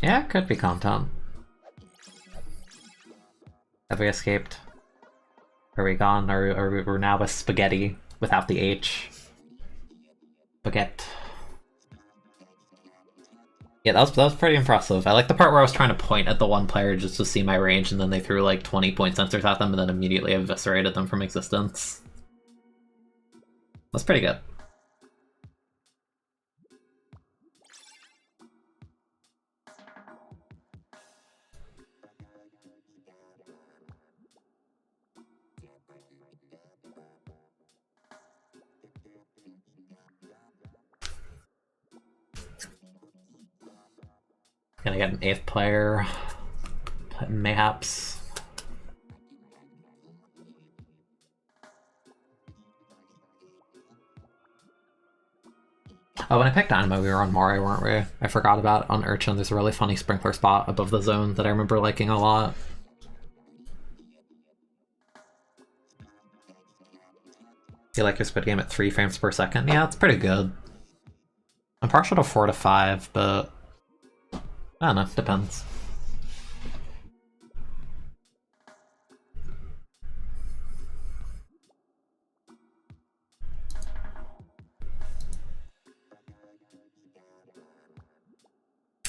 Yeah, it could be content. Have we escaped? Are we gone? Or we're now with spaghetti without the H? Spaghetti. Yeah, that was pretty impressive. I like the part where I was trying to point at the one player just to see my range, and then they threw like 20-point sensors at them and then immediately eviscerated them from existence. That's pretty good. Gonna get an 8th player, mayhaps. Oh, when I picked Dynamo, we were on Mario, weren't we? I forgot about on Urchin. There's a really funny sprinkler spot above the zone that I remember liking a lot. You like your Squid Game at 3 frames per second? Yeah, it's pretty good. I'm partial to 4 to 5, but I don't know, depends.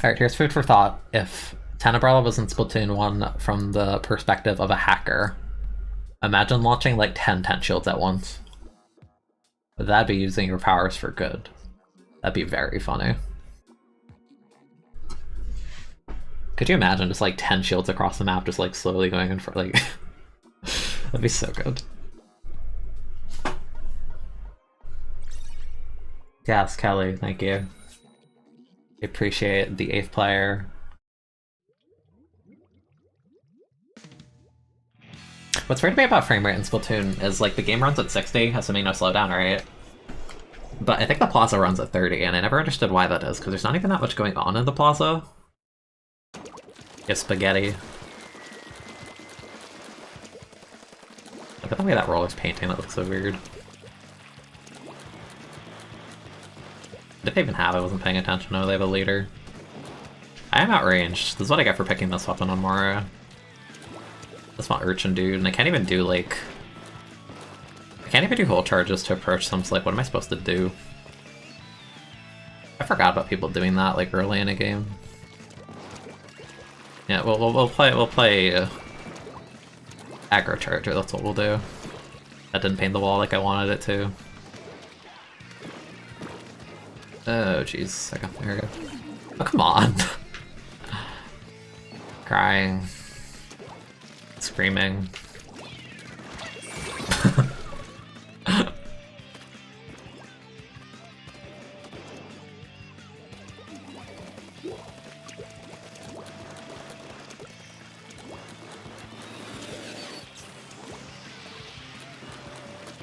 Alright, here's food for thought. If Tenebrella was in Splatoon 1 from the perspective of a hacker, imagine launching like 10 tent shields at once. That'd be using your powers for good. That'd be very funny. Could you imagine just like 10 shields across the map just like slowly going in front, like that'd be so good. Yes, Kelly, thank you. I appreciate the 8th player. What's weird to me about frame rate in Splatoon is like the game runs at 60, assuming no slowdown, right? But I think the plaza runs at 30, and I never understood why that is, because there's not even that much going on in the plaza. Get spaghetti. Look at the way that roller's painting, that looks so weird. Did they even have it? I wasn't paying attention. No, they have a leader. I am outranged. This is what I get for picking this weapon on Mario. That's my Urchin dude, and I can't even do like... I can't even do whole charges to approach them, so like what am I supposed to do? I forgot about people doing that like early in a game. Yeah, we'll play aggro charger, that's what we'll do. That didn't paint the wall like I wanted it to. Oh jeez, okay, there we go. Oh come on! Crying. Screaming.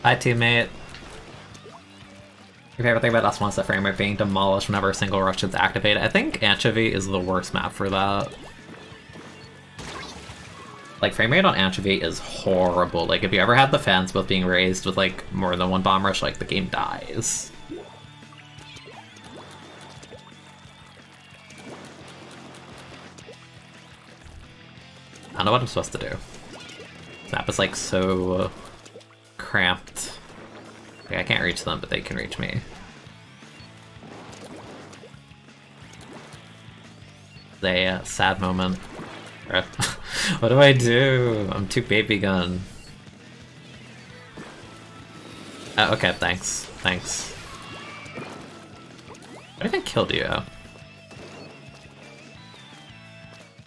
Hi, teammate. Your favorite thing about us is the frame rate being demolished whenever a single rush is activated. I think Anchovy is the worst map for that. Like, frame rate on Anchovy is horrible. Like, if you ever had the fans both being raised with, like, more than one bomb rush, like, the game dies. I don't know what I'm supposed to do. This map is, like, so cramped. Like, I can't reach them, but they can reach me. A sad moment. What do I do? I'm too baby gun. Okay, thanks. Thanks. What even killed you?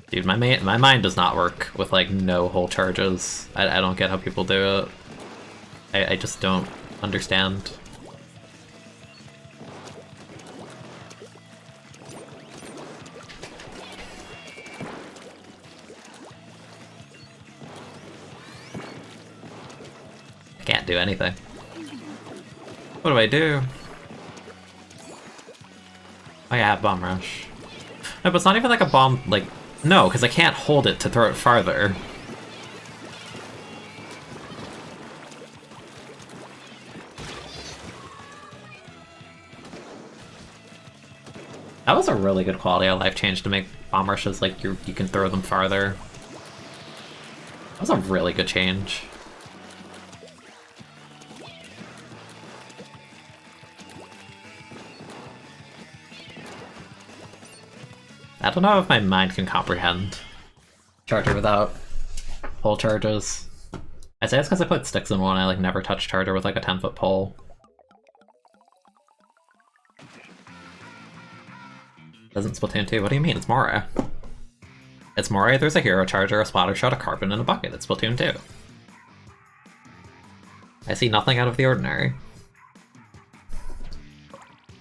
Dude, my mind does not work with, like, no whole charges. I don't get how people do it. I just don't understand. Can't do anything. What do I do? Oh yeah, I have bomb rush. No, but it's not even like a bomb, like... No, because I can't hold it to throw it farther. That was a really good quality of life change to make bomb rushes like you can throw them farther. That was a really good change. I don't know if my mind can comprehend Charger without pole charges. I say it's because I put sticks in one, I like never touch Charger with like a 10-foot pole. Doesn't Splatoon 2? What do you mean? It's Moray. It's Moray, there's a hero charger, a splatter shot, a carbon, and a bucket. It's Splatoon 2. I see nothing out of the ordinary.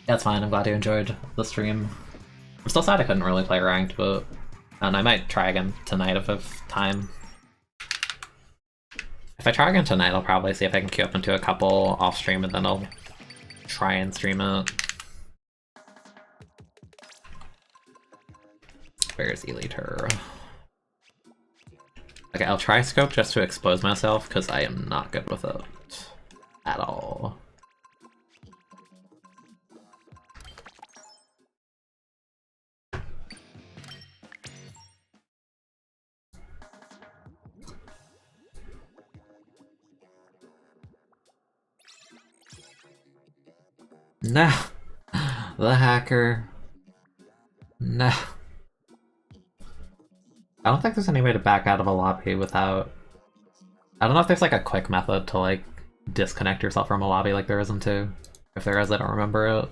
That's fine, I'm glad you enjoyed the stream. I'm still sad I couldn't really play ranked, but... And I might try again tonight if I have time. If I try again tonight, I'll probably see if I can queue up into a couple off-stream, and then I'll try and stream it. Where's Eliter? Okay, I'll try scope just to expose myself, because I am not good with it. At all. No! The hacker. No. I don't think there's any way to back out of a lobby without... I don't know if there's like a quick method to like disconnect yourself from a lobby like there is in 2. If there is, I don't remember it.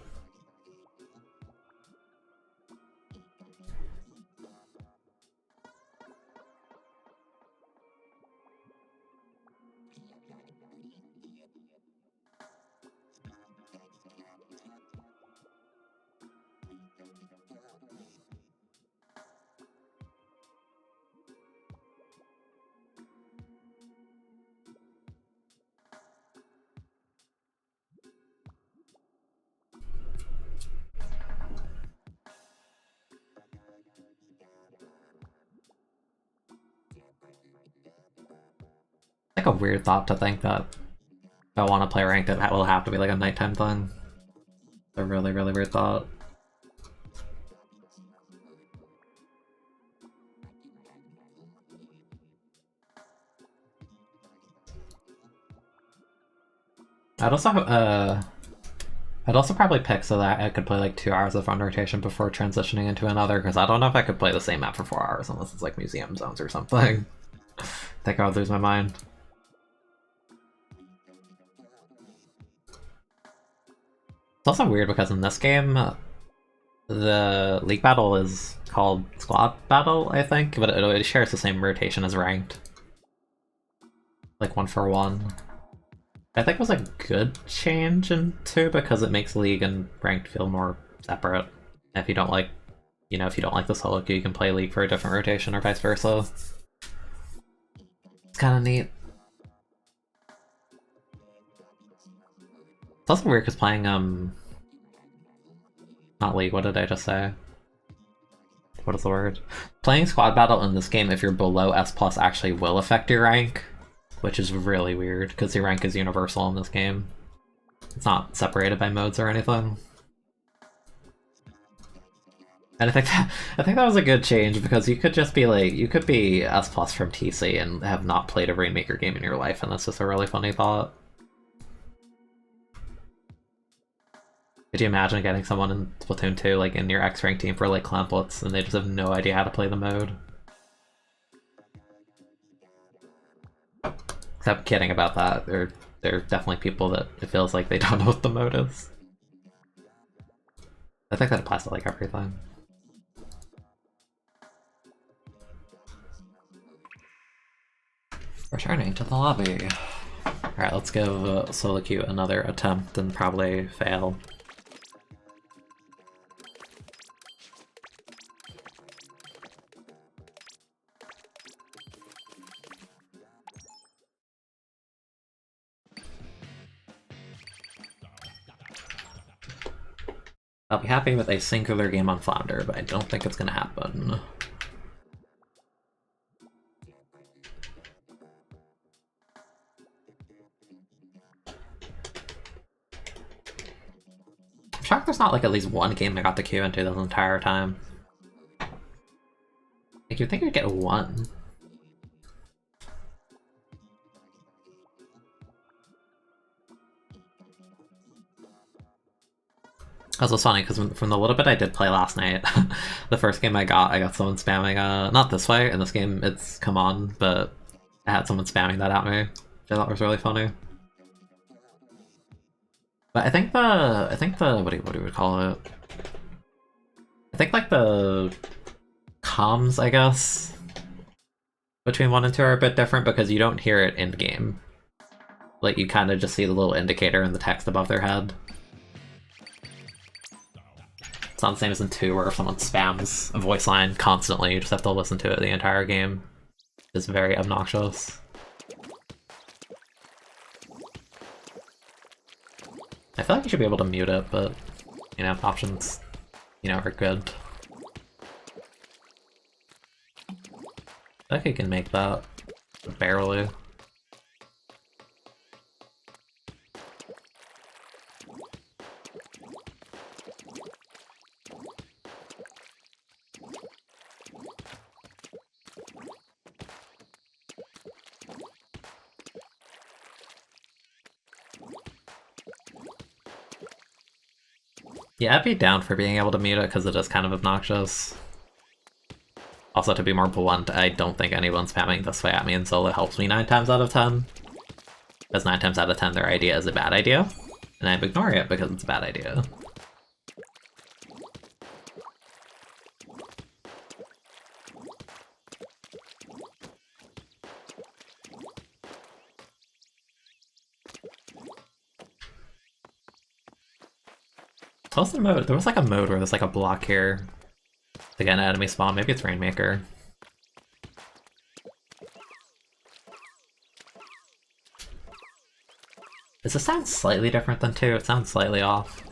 Like a weird thought to think that if I want to play ranked, it will have to be like a nighttime thing. A really, really weird thought. I'd also probably pick so that I could play like 2 hours of run rotation before transitioning into another, because I don't know if I could play the same map for 4 hours unless it's like museum zones or something. I think I would lose my mind. It's also weird because in this game, the League Battle is called Squad Battle, I think, but it shares the same rotation as Ranked. Like 1-for-1. I think it was a good change in 2 because it makes League and Ranked feel more separate. If you don't like, you know, if you don't like the solo queue, you can play League for a different rotation or vice versa. It's kind of neat. It's also weird because playing, not League, what did I just say? what is the word? Playing squad battle in this game, if you're below S plus, actually will affect your rank, which is really weird because your rank is universal in this game. It's not separated by modes or anything. And I think that was a good change because you could just be like, you could be S plus from TC and have not played a Rainmaker game in your life, and that's just a really funny thought. Could you imagine getting someone in Splatoon 2, like in your X rank team for like Clamplets, and they just have no idea how to play the mode? Except kidding about that. There are definitely people that it feels like they don't know what the mode is. I think that applies to like everything. Returning to the lobby. Alright, let's give Solo Q another attempt and probably fail. I'll be happy with a singular game on Flounder, but I don't think it's gonna happen. I'm shocked there's not like at least one game I got the queue into this entire time. Like, you'd think I'd get one. That was funny because from the little bit I did play last night, the first game I got someone spamming, not this way, in this game it's come on, but I had someone spamming that at me, which I thought was really funny. But I think the, what do you would call it? I think like the comms, I guess, between 1 and 2 are a bit different because you don't hear it in-game. Like, you kind of just see the little indicator in the text above their head. It's not the same as in 2, where if someone spams a voice line constantly, you just have to listen to it the entire game. It's very obnoxious. I feel like you should be able to mute it, but, you know, options, you know, are good. I think you can make that, barely. Yeah, I'd be down for being able to mute it because it is kind of obnoxious. Also, to be more blunt, I don't think anyone spamming this way at me in solo helps me 9 times out of 10. Because 9 times out of 10 their idea is a bad idea, and I'm ignoring it because it's a bad idea. What's the mode? There was like a mode where there's like a block here to get an enemy spawn. Maybe it's Rainmaker. Does this sound slightly different than 2? It sounds slightly off.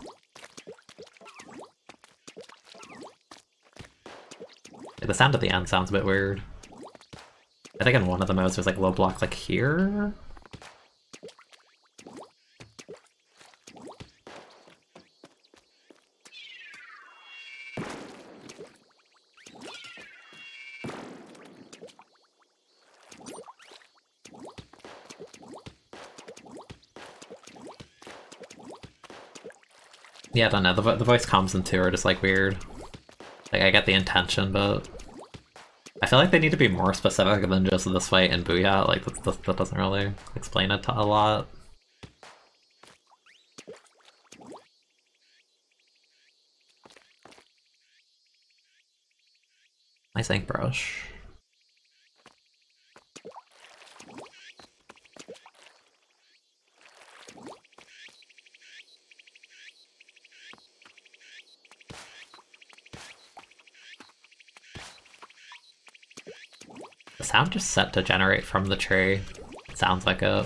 Like, the sound at the end sounds a bit weird. I think in one of the modes there's like low blocks like here? Yeah, I don't know, the voice comms in 2 are just like weird. Like, I get the intention, but I feel like they need to be more specific than just this way in Booyah. Like, that doesn't really explain it a lot. Nice ink brush. The sound just set to generate from the tree. It sounds like it.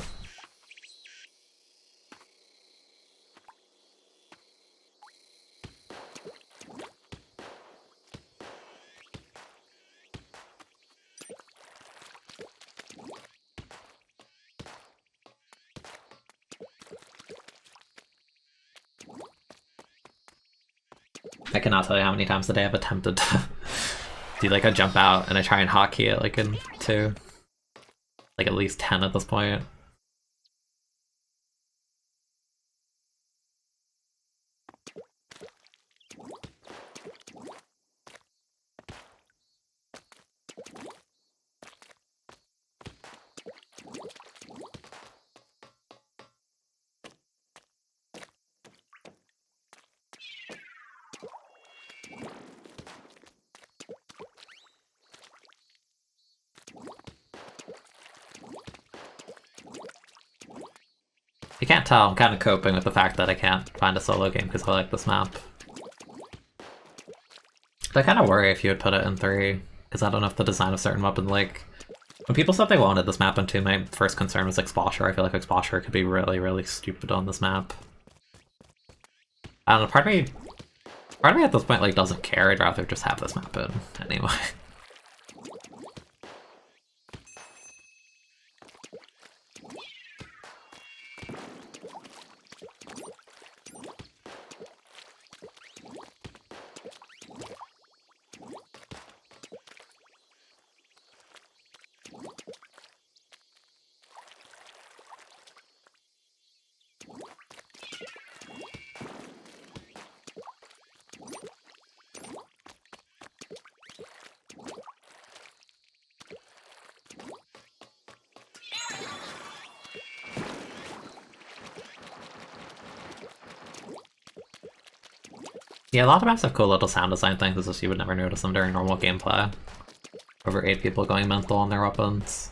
I cannot tell you how many times a day I've attempted to do like a jump out and I try and hotkey it like in 2. Like at least 10 at this point. You can't tell, I'm kind of coping with the fact that I can't find a solo game because I like this map. But I kind of worry if you would put it in 3, because I don't know if the design of certain weapons, like... When people said they wanted this map in 2, my first concern was Exposure. I feel like Exposure could be really, really stupid on this map. I don't know, part of me at this point like doesn't care, I'd rather just have this map in anyway. Yeah, a lot of maps have cool little sound design things, it's just you would never notice them during normal gameplay. Over 8 people going mental on their weapons.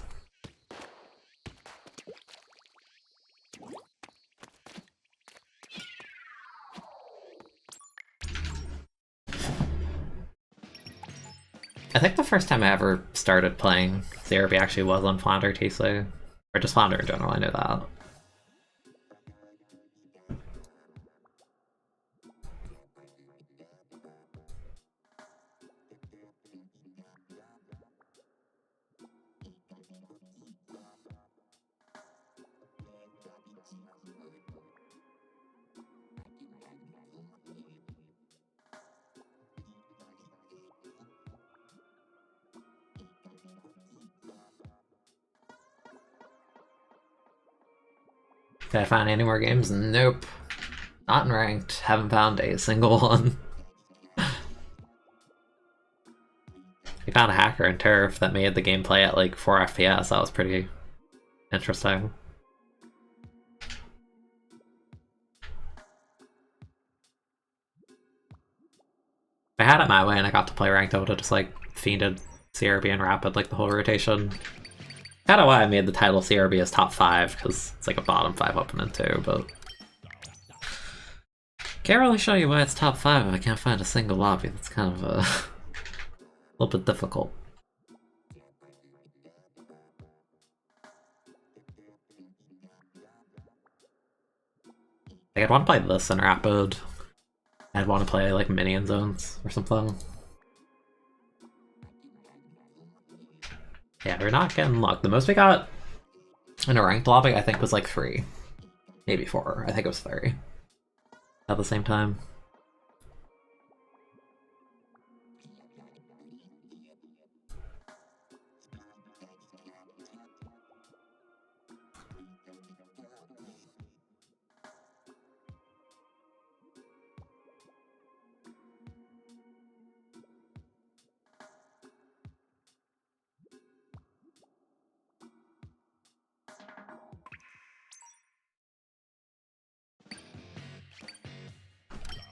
I think the first time I ever started playing CRB actually was on Flounder TC. Or just Flounder in general, I knew that. Did I find any more games? Nope. Not in ranked. Haven't found a single one. We found a hacker in Turf that made the gameplay at like 4 FPS. That was pretty interesting. If I had it my way and I got to play ranked, I would have just like fiended CRB and Rapid like the whole rotation. Kinda why I made the title CRB as top 5, because it's like a bottom 5 opponent too, but... Can't really show you why it's top 5 if I can't find a single lobby. That's kind of a little bit difficult. Like, I'd want to play this in Rapid. I'd want to play like Minion Zones or something. Yeah, we're not getting luck. The most we got in a ranked lobby, I think, was like 3. Maybe 4. I think it was 3. At the same time.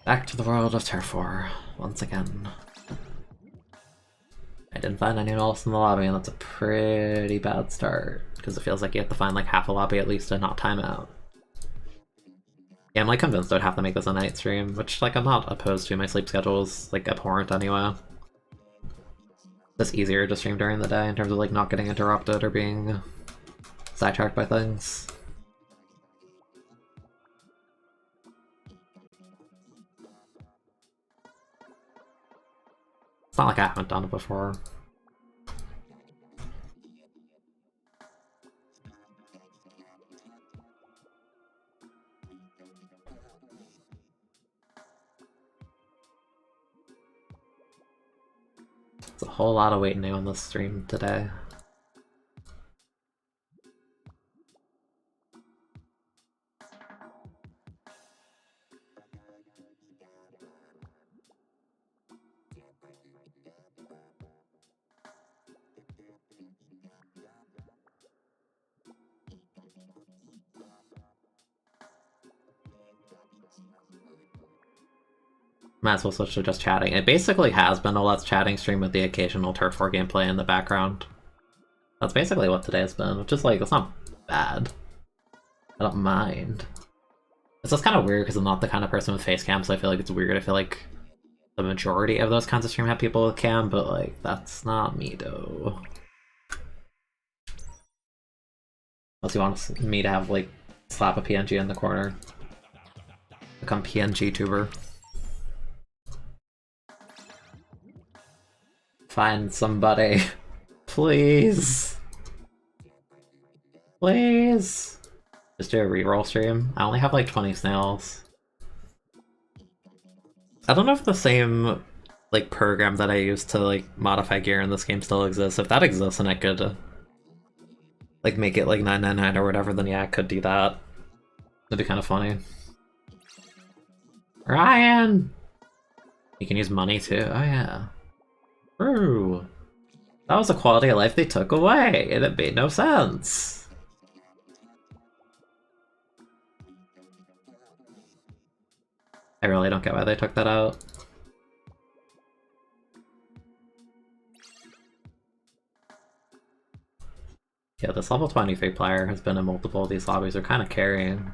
Back to the world of Turf War, once again. I didn't find anyone else in the lobby, and that's a pretty bad start, because it feels like you have to find like half a lobby at least to not time out. Yeah, I'm like convinced I'd have to make this a night stream, which like I'm not opposed to. My sleep schedule is like abhorrent anyway. It's easier to stream during the day in terms of like not getting interrupted or being sidetracked by things. It's not like I haven't done it before. whole lot of waiting on this stream today. Might as well switch to just chatting. It basically has been a Let's Chatting stream with the occasional Turf War gameplay in the background. That's basically what today has been, which is like, it's not bad. I don't mind. It's just kind of weird because I'm not the kind of person with face cam, so I feel like it's weird. I feel like the majority of those kinds of stream have people with cam, but like, that's not me though. Unless you want me to have like, slap a PNG in the corner. Become PNG tuber. Find somebody. Please. Please. Just do a reroll stream. I only have like 20 snails. I don't know if the same like program that I used to like modify gear in this game still exists. If that exists and I could like make it like 999 or whatever, then yeah, I could do that. That'd be kind of funny. Ryan! You can use money too. Oh yeah. True. That was a quality of life they took away, and it made no sense. I really don't get why they took that out. Yeah, this level 23 player has been in multiple of these lobbies. They're kind of carrying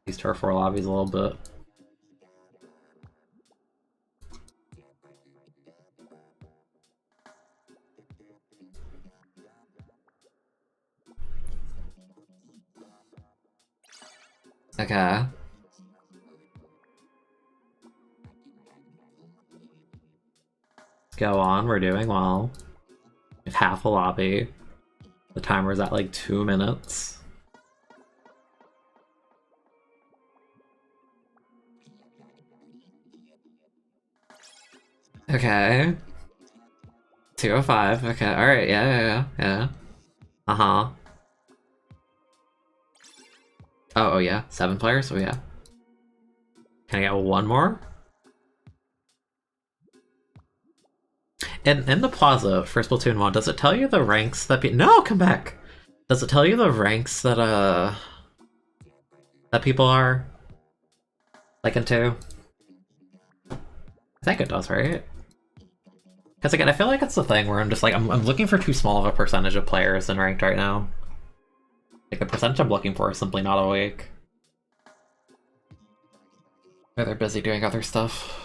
these Turf War lobbies a little bit. Okay. Let's go on, we're doing well. We have half a lobby. The timer's at like 2 minutes. Okay. 205, okay, alright, yeah. Uh-huh. Oh yeah, 7 players? Oh yeah. Can I get one more? In the plaza for Splatoon 1, does it tell you the ranks that No, come back! Does it tell you the ranks that that people are like into? I think it does, right? Because again, I feel like it's the thing where I'm just like, I'm looking for too small of a percentage of players in ranked right now. Like, the percentage I'm looking for is simply not awake. Or they're busy doing other stuff.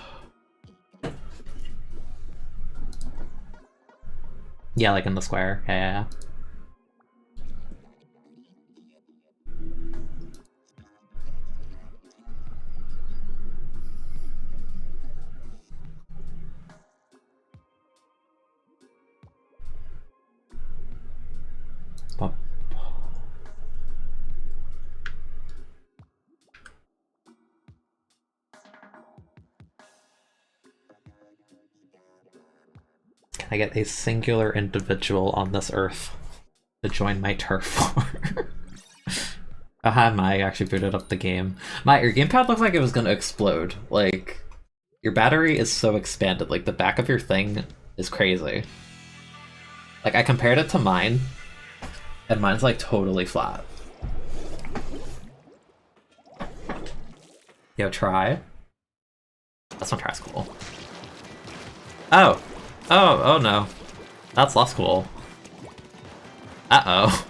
Yeah, like in the square. Yeah. Pop. Can I get a singular individual on this earth to join my turf war? My actually booted up the game. Your gamepad looked like it was gonna explode. Like, your battery is so expanded. Like, the back of your thing is crazy. Like, I compared it to mine, and mine's like totally flat. Yo, try. That's not try's cool. Oh no. That's less cool. Uh-oh.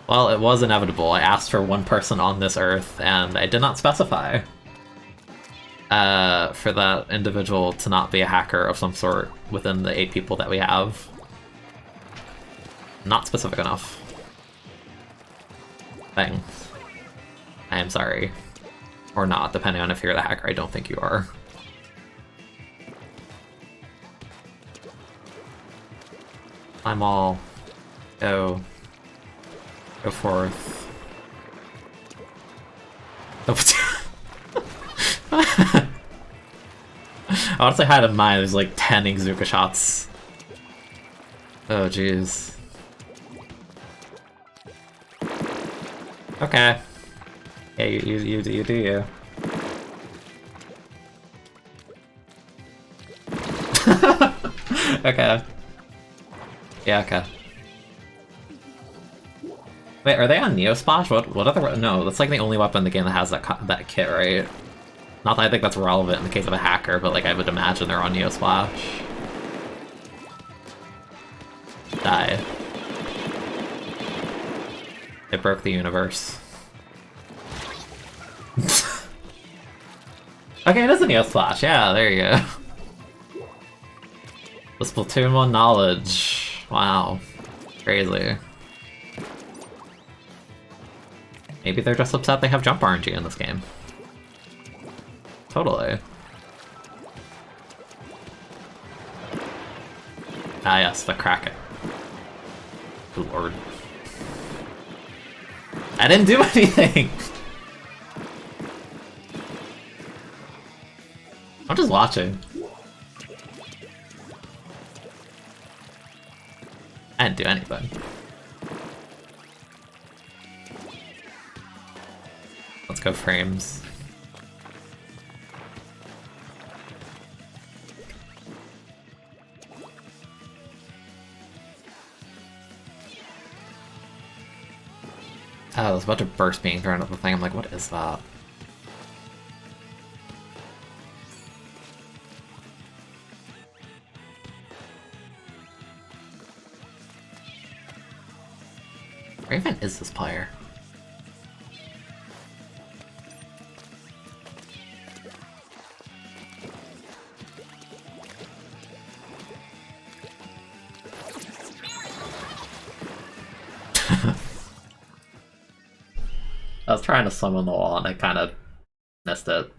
Well, it was inevitable. I asked for one person on this earth, and I did not specify for that individual to not be a hacker of some sort within the 8 people that we have. Not specific enough. Thing. I am sorry. Or not, depending on if you're the hacker. I don't think you are. I'm all... Go forth. Honestly, had in mind there's like 10 Izuka shots. Oh jeez. Okay. Yeah, you do you. Okay. Yeah, okay. Wait, are they on Neo Splash? What other? No, that's like the only weapon in the game that has that kit, right? Not that I think that's relevant in the case of a hacker, but like I would imagine they're on Neo Splash. Die. It broke the universe. Okay, it is a Neo Splash. Yeah, there you go. The Splatoon 1 knowledge. Wow. Crazy. Maybe they're just upset they have jump RNG in this game. Totally. Ah yes, the Kraken. Good lord. I didn't do anything! I'm just watching. I didn't do anything. Let's go frames. Oh, there's a bunch of bursts being thrown at the thing. I'm like, what is that? Where even is this player? I was trying to summon the wall and I kind of missed it a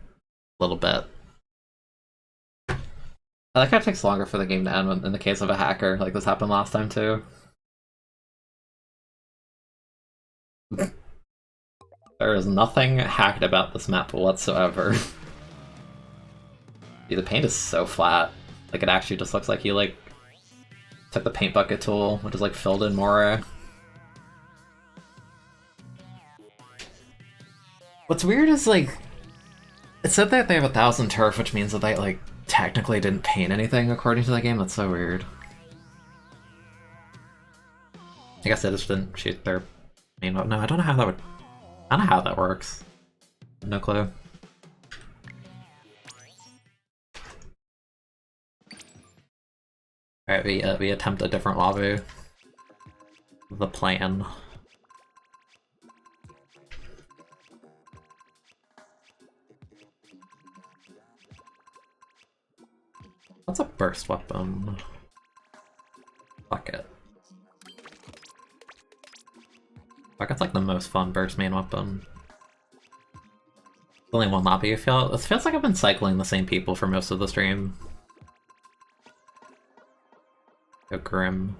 little bit. I like how it takes longer for the game to end in the case of a hacker, like this happened last time too. There is nothing hacked about this map whatsoever. Dude, the paint is so flat. Like it actually just looks like you like took the paint bucket tool, which is like filled in more. What's weird is like it said that they have 1,000 turf, which means that they like technically didn't paint anything according to the game. That's so weird. I guess they just didn't shoot their main weapon. No, I don't know how that would. I don't know how that works. No clue. Alright, we attempt a different lobby. The plan. What's a burst weapon? Bucket. Bucket's like the most fun burst main weapon. Only one lobby. It feels like I've been cycling the same people for most of the stream. Go Grim.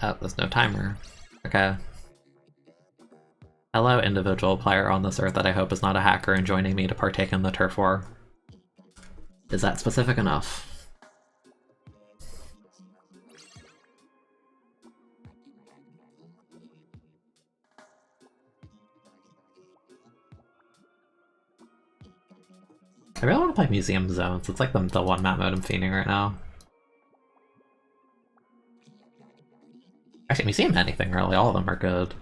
Oh, there's no timer. Okay. Hello, individual player on this earth that I hope is not a hacker and joining me to partake in the turf war. Is that specific enough? I really want to play Museum Zones. It's like the one map mode I'm feeding right now. Actually, Museum anything really, all of them are good.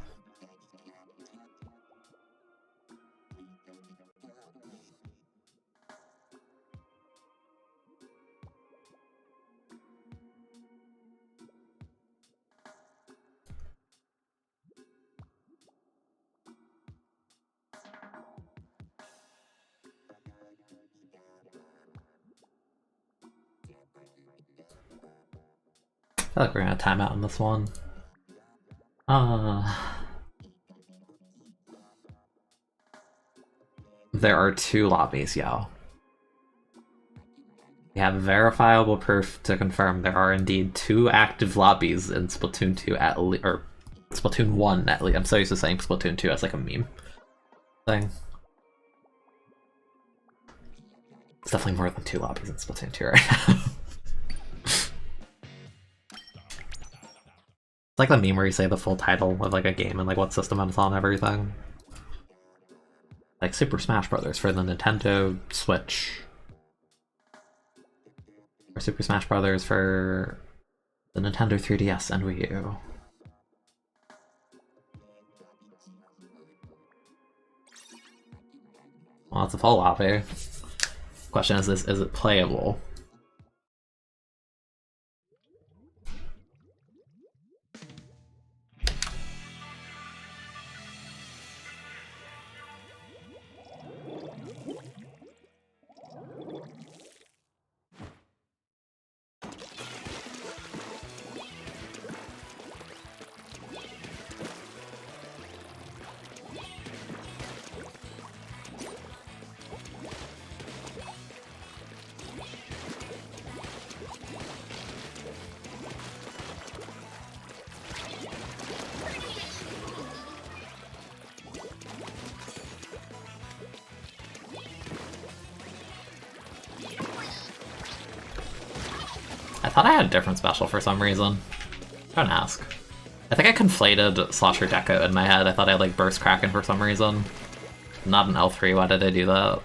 I feel like we're gonna time out on this one. There are 2 lobbies, yo. We have verifiable proof to confirm there are indeed 2 active lobbies in Splatoon 2 or Splatoon 1 at least. I'm so used to saying Splatoon 2 as like a meme thing. It's definitely more than 2 lobbies in Splatoon 2 right now. It's like the meme where you say the full title of like a game and like what system it's on and everything. Like Super Smash Brothers for the Nintendo Switch. Or Super Smash Brothers for the Nintendo 3DS and Wii U. Well, it's a full lobby. Question is it playable? I thought I had a different special for some reason. Don't ask. I think I conflated Slosher Deco in my head. I thought I had like Burst Kraken for some reason. Not an L3, why did I do that?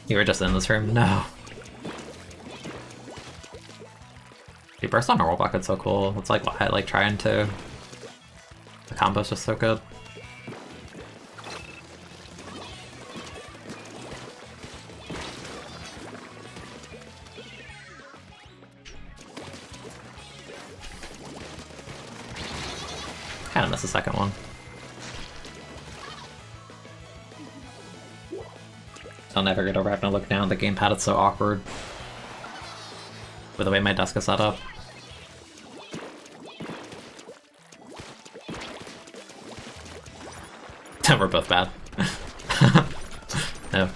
You were just in this room? No. Dude, Burst on normal bucket's so cool. It's like what I like trying to. The combo's just so good. Kinda missed the second one. I'll never get over having to look down. The gamepad is so awkward. With the way my desk is set up. We're both bad. No.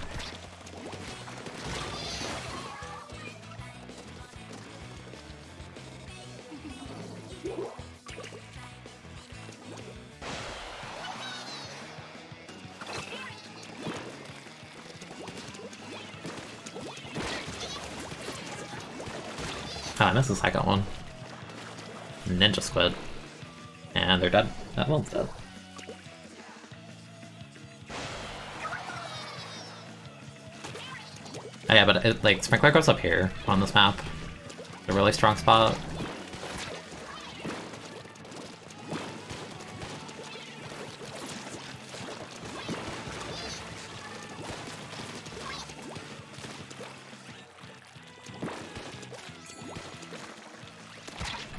Ah, I missed the second one. Ninja Squid. And they're dead. That one's dead. Oh yeah, but it, like, Sprinkler goes up here on this map. A really strong spot.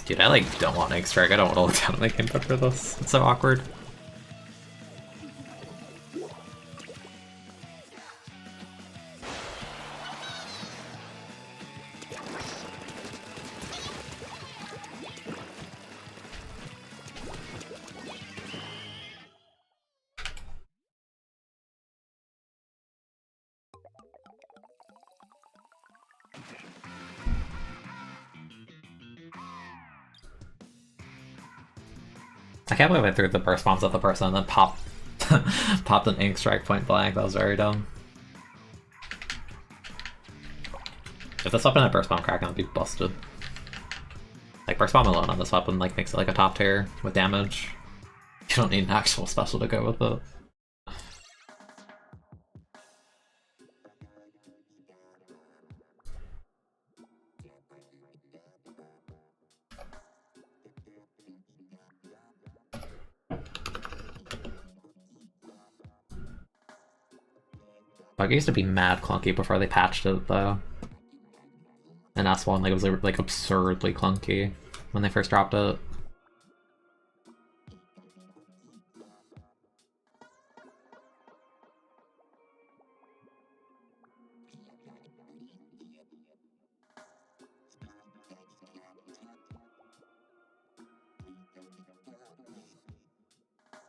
Dude, I like don't want Egg Strike. I don't want to look down at my gamepad for this. It's so awkward. I can't believe I threw the burst bombs at the person and then popped an ink strike point blank. That was very dumb. If this weapon had burst bomb Kraken, I'd be busted. Like burst bomb alone on this weapon like makes it like a top tier with damage. You don't need an actual special to go with it. Like, it used to be mad clunky before they patched it, though. And S1, like, it was like absurdly clunky when they first dropped it.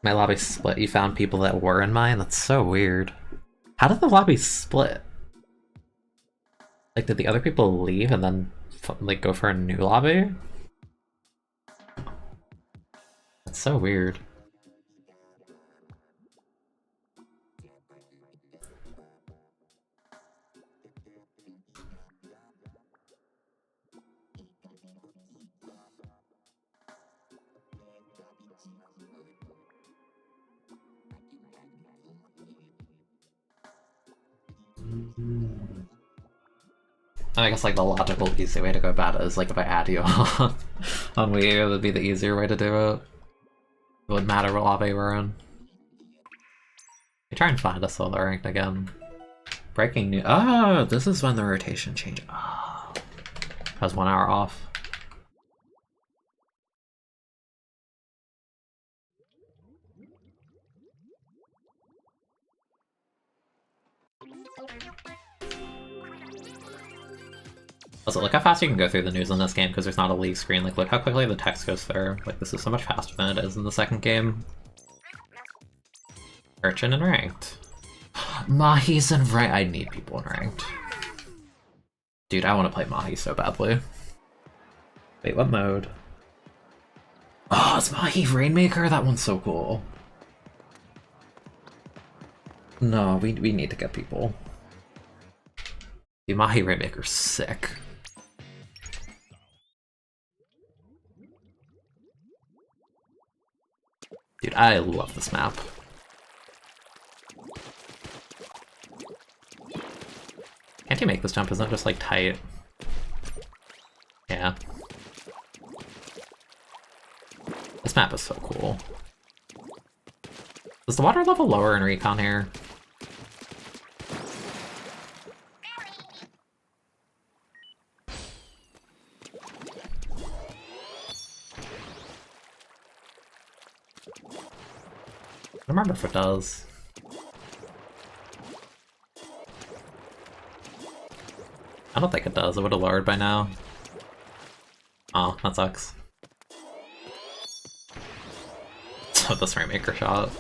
My lobby split. You found people that were in mine? That's so weird. How did the lobby split? Like, did the other people leave and then, like, go for a new lobby? That's so weird. I guess like the logical easy way to go about it is like if I add you on Wii U, it would be the easier way to do it. It wouldn't matter what lobby we're in. You try and find a solo ranked again. Breaking news. Oh, this is when the rotation changed. Oh. I was 1 hour off. Also, look how fast you can go through the news in this game because there's not a leave screen. Like, look how quickly the text goes through. Like, this is so much faster than it is in the second game. Urchin and ranked. Mahi's in ranked. I need people in ranked. Dude, I want to play Mahi so badly. Wait, what mode? Oh, it's Mahi Rainmaker? That one's so cool. No, we need to get people. Dude, Mahi Rainmaker's sick. Dude, I love this map. Can't you make this jump? Isn't it just like tight? Yeah. This map is so cool. Is the water level lower in Recon here? I don't remember if it does. I don't think it does. It would have lowered by now. Oh, that sucks. So this Rainmaker shot.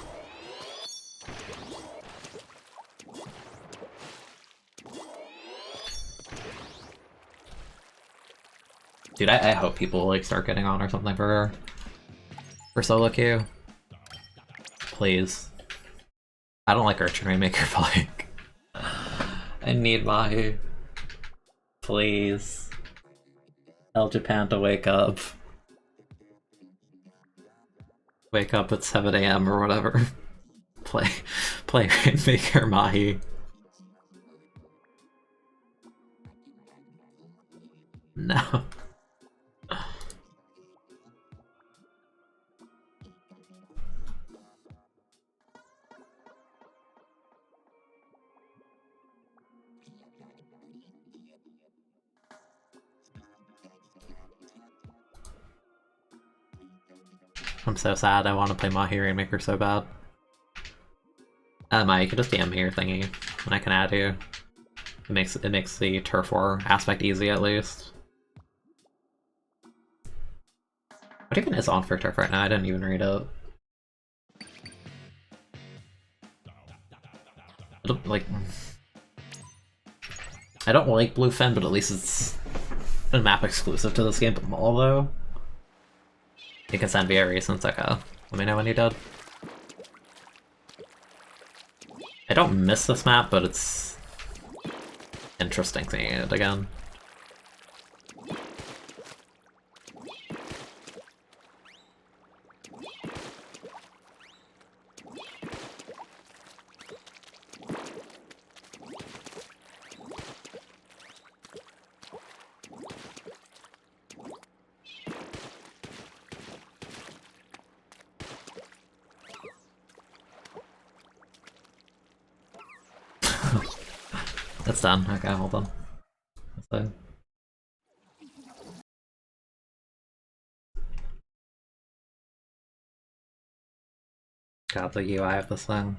Dude, I hope people like start getting on or something for solo queue. Please. I don't like Urchin Rainmaker, but like I need Mahi. Please. Tell Japan to wake up. Wake up at 7 AM or whatever. play Rainmaker Mahi. No. I'm so sad. I want to play Mahi Rainmaker so bad. Maya, you can just DM me your thingy, and I can add you. It makes the turf war aspect easy at least. What even is on for turf right now? I didn't even read it. I don't like Bluefin, but at least it's a map exclusive to this game. But although you can send via recent, okay. Let me know when you're done. I don't miss this map, but it's interesting seeing it again. It's done. Okay, hold on. So. God, the UI of this thing.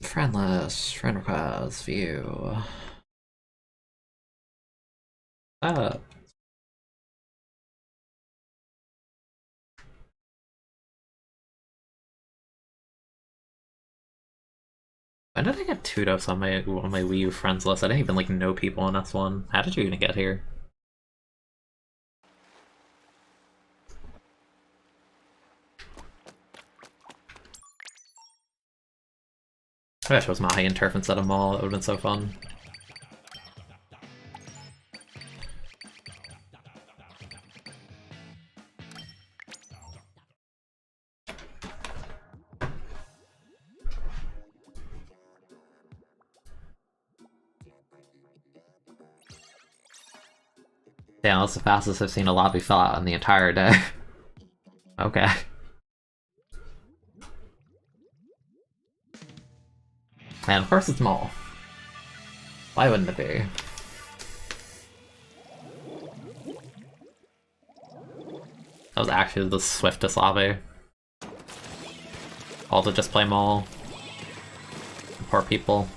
Friend list, friend request, view. When did I get 2 dose on my Wii U friends list? I didn't even like know people in S1. How did you even get here? I wish it was Mahi and Turf instead of Maul. That would have been so fun. Damn, that's the fastest I've seen a lobby fill out in the entire day. Okay. And of course it's Maul. Why wouldn't it be? That was actually the swiftest lobby. All to just play Maul. Poor people.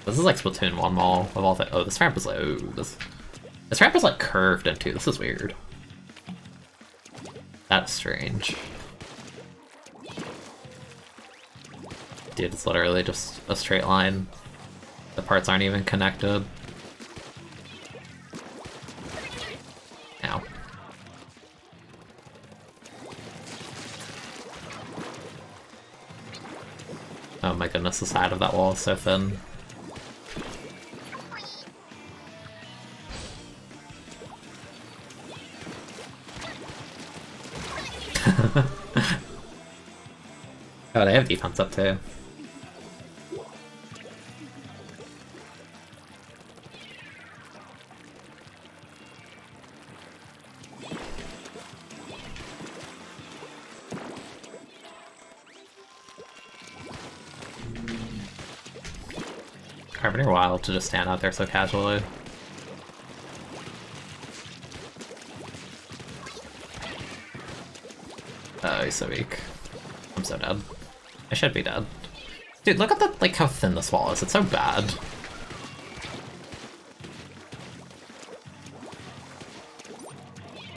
This is like Splatoon 1 Maul of all the— oh, this ramp is like— oh, this ramp is like curved into. This is weird. That's strange. Dude, it's literally just a straight line. The parts aren't even connected. Ow. Oh my goodness, the side of that wall is so thin. Oh, they have defense up too. Carpenter wild to just stand out there so casually. Oh, he's so weak. I'm so dead. I should be dead. Dude, look at the— like how thin this wall is. It's so bad.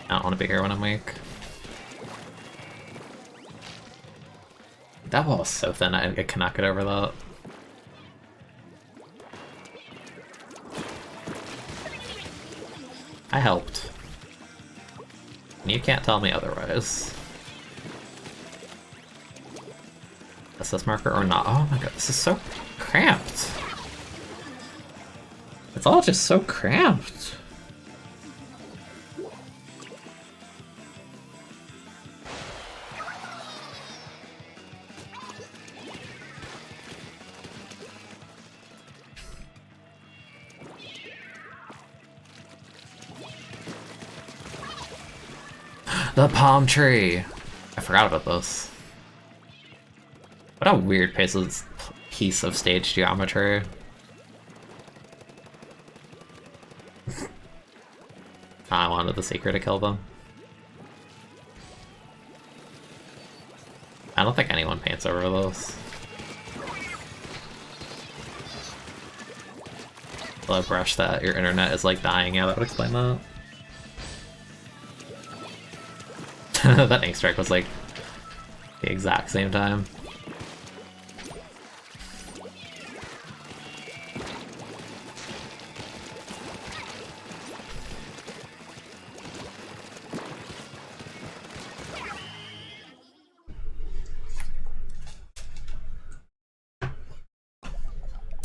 I don't want to be here when I'm weak. That wall is so thin, I cannot get over that. I helped. And you can't tell me otherwise. SS marker or not? Oh my god, this is so cramped. It's all just so cramped. The palm tree! I forgot about this. What a weird piece of stage geometry. I wanted the Seeker to kill them. I don't think anyone paints over this. The brush that your internet is like dying, yeah, that would explain that. That ink strike was like the exact same time.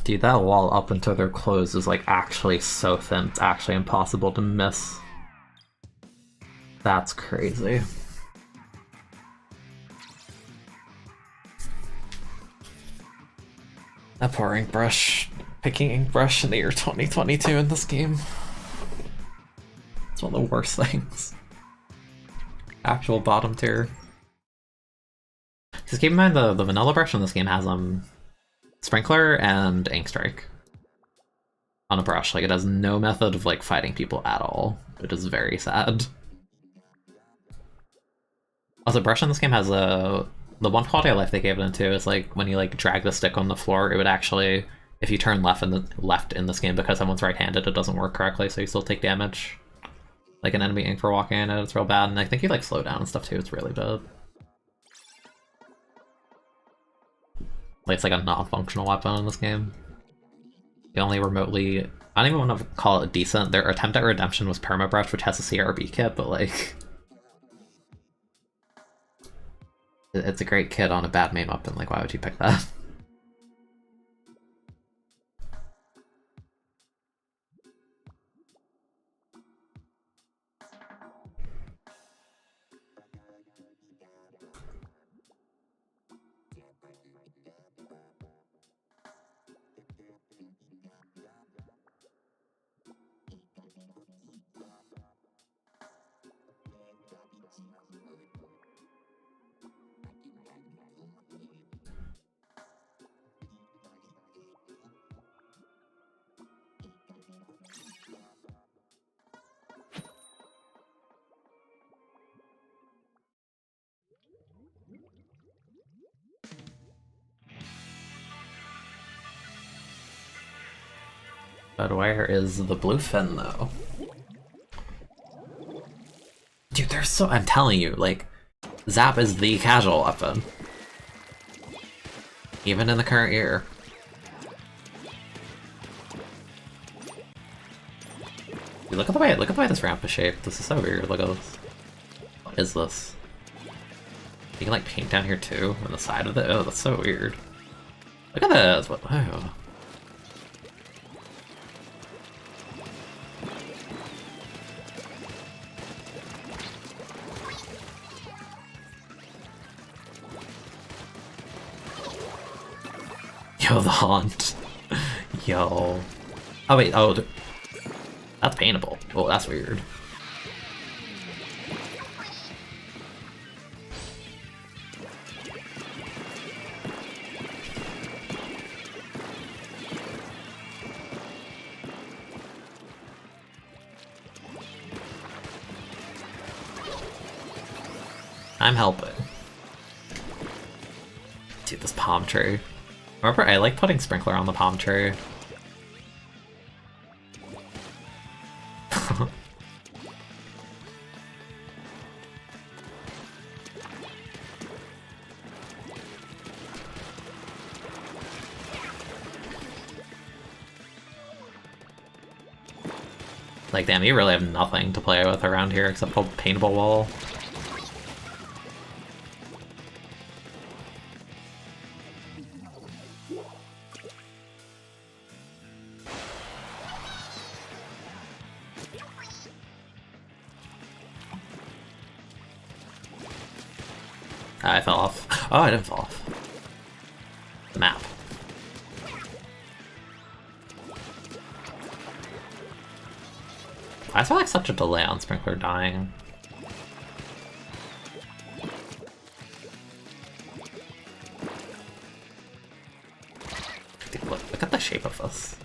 Dude, that wall up until they're closed is like actually so thin, it's actually impossible to miss. That's crazy. That poor ink brush, picking ink brush in the year 2022 in this game. It's one of the worst things. Actual bottom tier. Just keep in mind the vanilla brush in this game has Sprinkler and Ink Strike on a brush. Like, it has no method of like fighting people at all. It is very sad. Also, brush in this game has the one quality of life they gave it into is like when you like drag the stick on the floor, it would actually, if you turn left in this game, because someone's right-handed, it doesn't work correctly, so you still take damage. Like an enemy ink for walking in it, it's real bad, and I think you like slow down and stuff too. It's really bad. Like, it's like a non-functional weapon in this game. The only remotely... I don't even want to call it decent. Their attempt at redemption was Permabrush, which has a CRB kit, but like... It's a great kit on a bad main weapon, like why would you pick that? But where is the bluefin, though? Dude, there's so... I'm telling you, like, Zap is the casual weapon. Even in the current year. Dude, look at the way this ramp is shaped. This is so weird. Look at this. What is this? You can like paint down here too, on the side of it. Oh, that's so weird. Look at this. What? Oh. Yo, the haunt. Yo. Oh wait, oh. That's paintable. Oh, that's weird. I'm helping. Dude, this palm tree. Remember, I like putting Sprinkler on the palm tree. Like, damn, you really have nothing to play with around here except a paintable wall. I fell off. Oh, I didn't fall off. The map. I feel like such a delay on Sprinkler dying. Dude, look at the shape of this.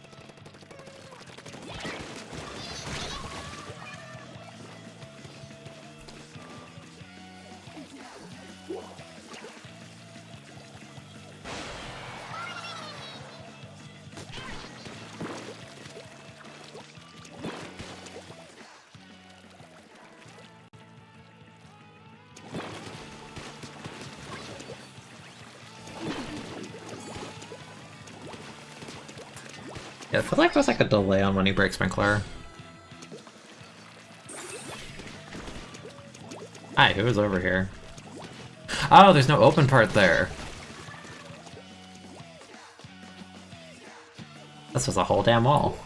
Yeah, I feel like there's like a delay on when you break Sprinkler. Hi, who is over here? Oh, there's no open part there. This was a whole damn wall.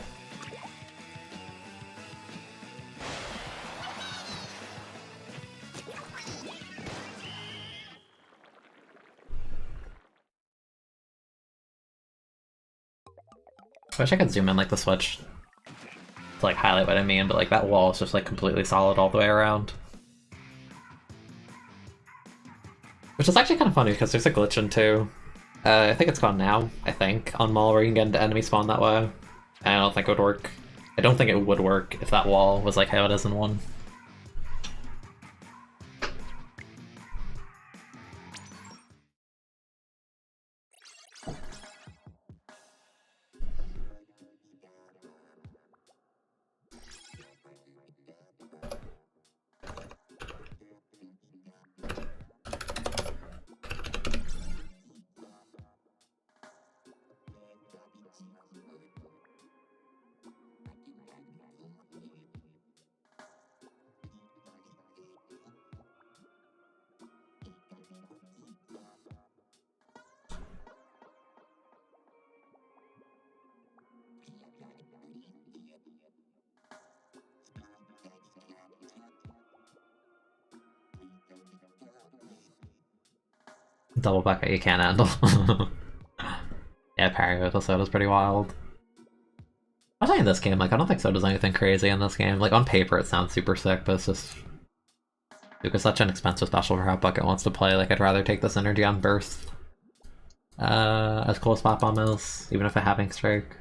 I wish I could zoom in like the Switch to like highlight what I mean, but like that wall is just like completely solid all the way around. Which is actually kind of funny because there's a glitch in 2. I think it's gone now, I think, on Mall where you can get into enemy spawn that way. And I don't think it would work. I don't think it would work if that wall was like how it is in 1. double bucket you can't handle. Yeah, parry with the soda's pretty wild. I think in this game, like, I don't think soda's anything crazy in this game. Like, on paper it sounds super sick, but it's just... Duke is such an expensive special for how Bucket wants to play. Like, I'd rather take this energy on Burst. As cool as Pop Bomb is, even if I have Ink Strike.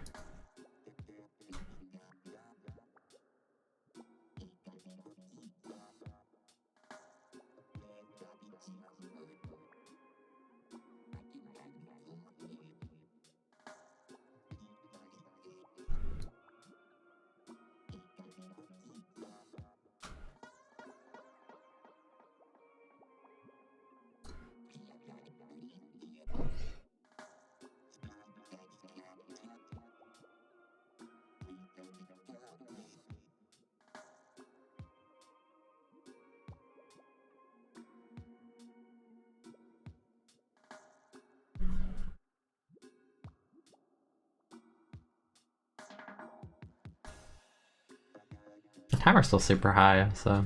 The timer's still super high, so...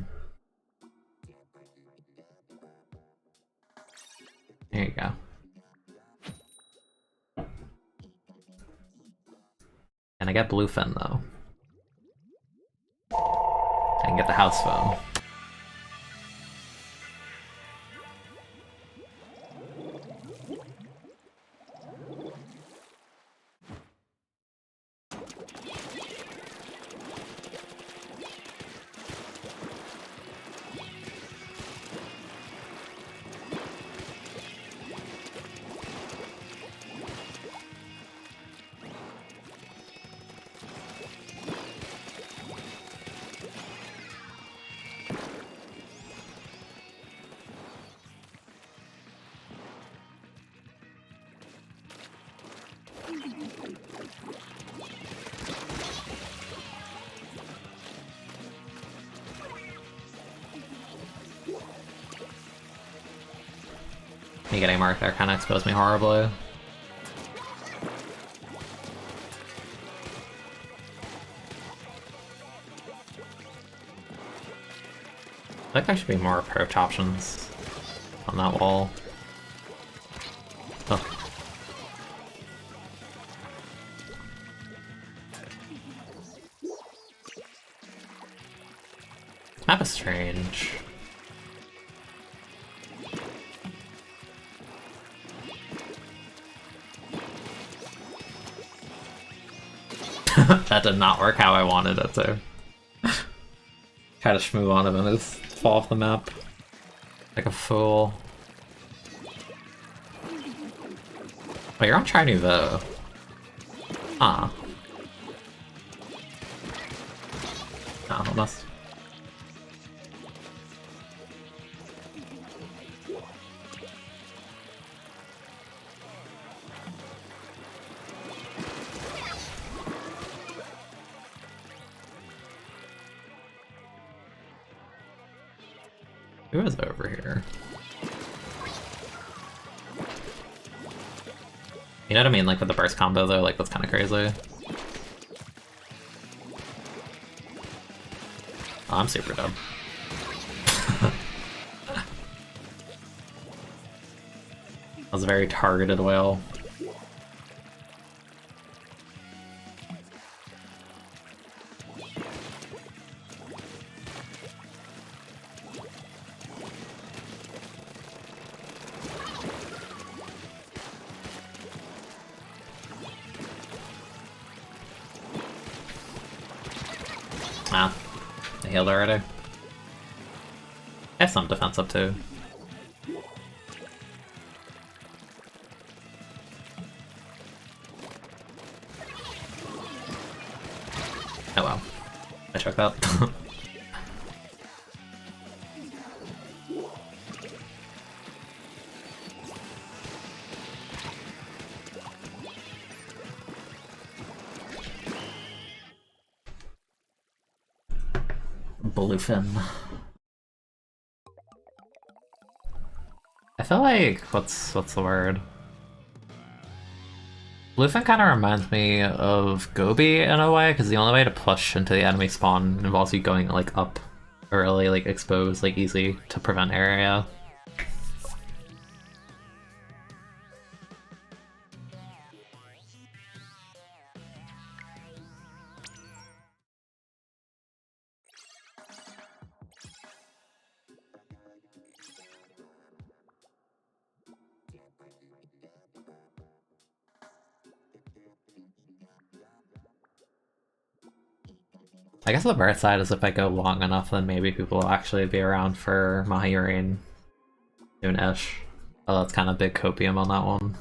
There you go. And I get Bluefin, though. I can get the house phone. Me getting marked there kind of exposed me horribly. I think there should be more approach options on that wall. Oh. Map is strange. That did not work how I wanted it to. Try to shmoo on him and just fall off the map. Like a fool. Wait, you're on Try Nouveau. Ah. Oh, almost. Who is over here? You know what I mean? Like with the burst combo though, like that's kind of crazy. Oh, I'm super dumb. That was a very targeted whale. Ah, I healed already. I have some defense up too. Oh well, I choked that. Bluefin. I feel like what's the word? Bluefin kind of reminds me of Gobi in a way, because the only way to push into the enemy spawn involves you going like up early, like exposed, like easy to prevent area. I guess the bright side is if I go long enough, then maybe people will actually be around for Mahirine soon-ish. Oh, that's kind of big copium on that one.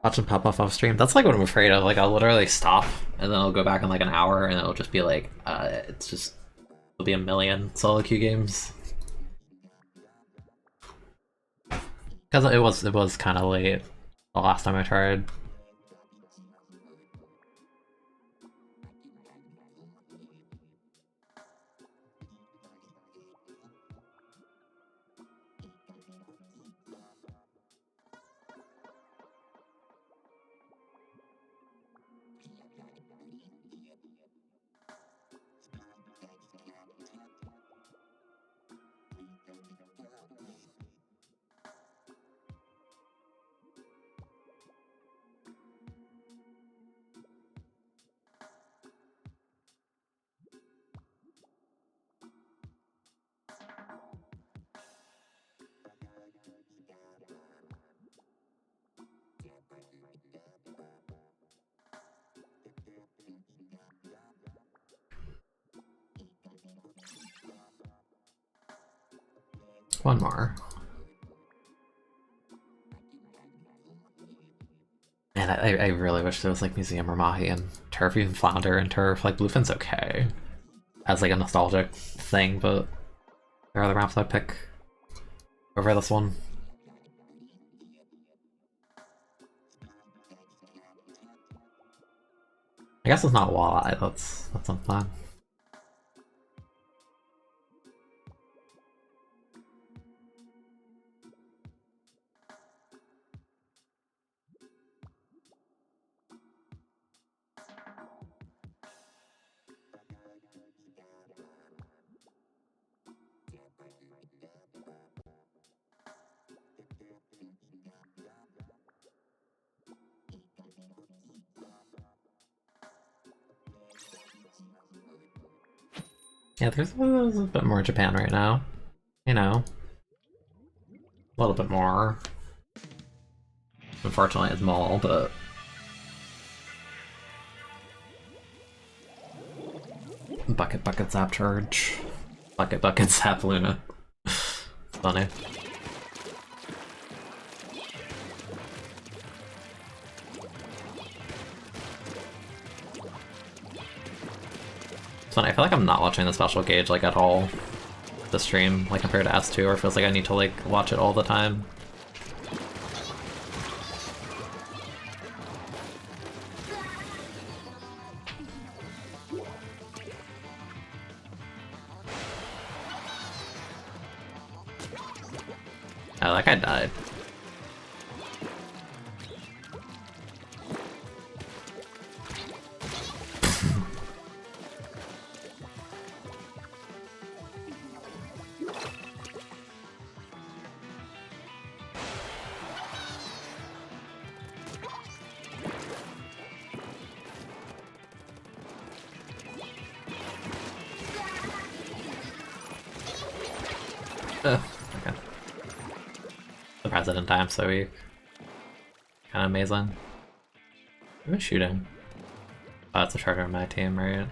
Watch them pop off stream. That's like what I'm afraid of. Like I'll literally stop and then I'll go back in like an hour and it'll just be like, it'll be a million solo queue games. Because it was kind of late the last time I tried. One more. Man, I really wish there was like Museum or Mahi and Turf, even Flounder and Turf. Like Bluefin's okay as like a nostalgic thing, but there are other maps I'd pick over this one. I guess it's not Walleye, that's something. Yeah, there's a bit more Japan right now. You know, a little bit more. Unfortunately, it's Mall, but bucket zap charge. Bucket zap Luna. Funny. It's funny, I feel like I'm not watching the special gauge like at all. The stream, like compared to S2, or it feels like I need to like watch it all the time. Oh, that guy died. Okay. The president time so weak. Kinda amazing. Who is shooting? Oh, it's a charger on my team, right?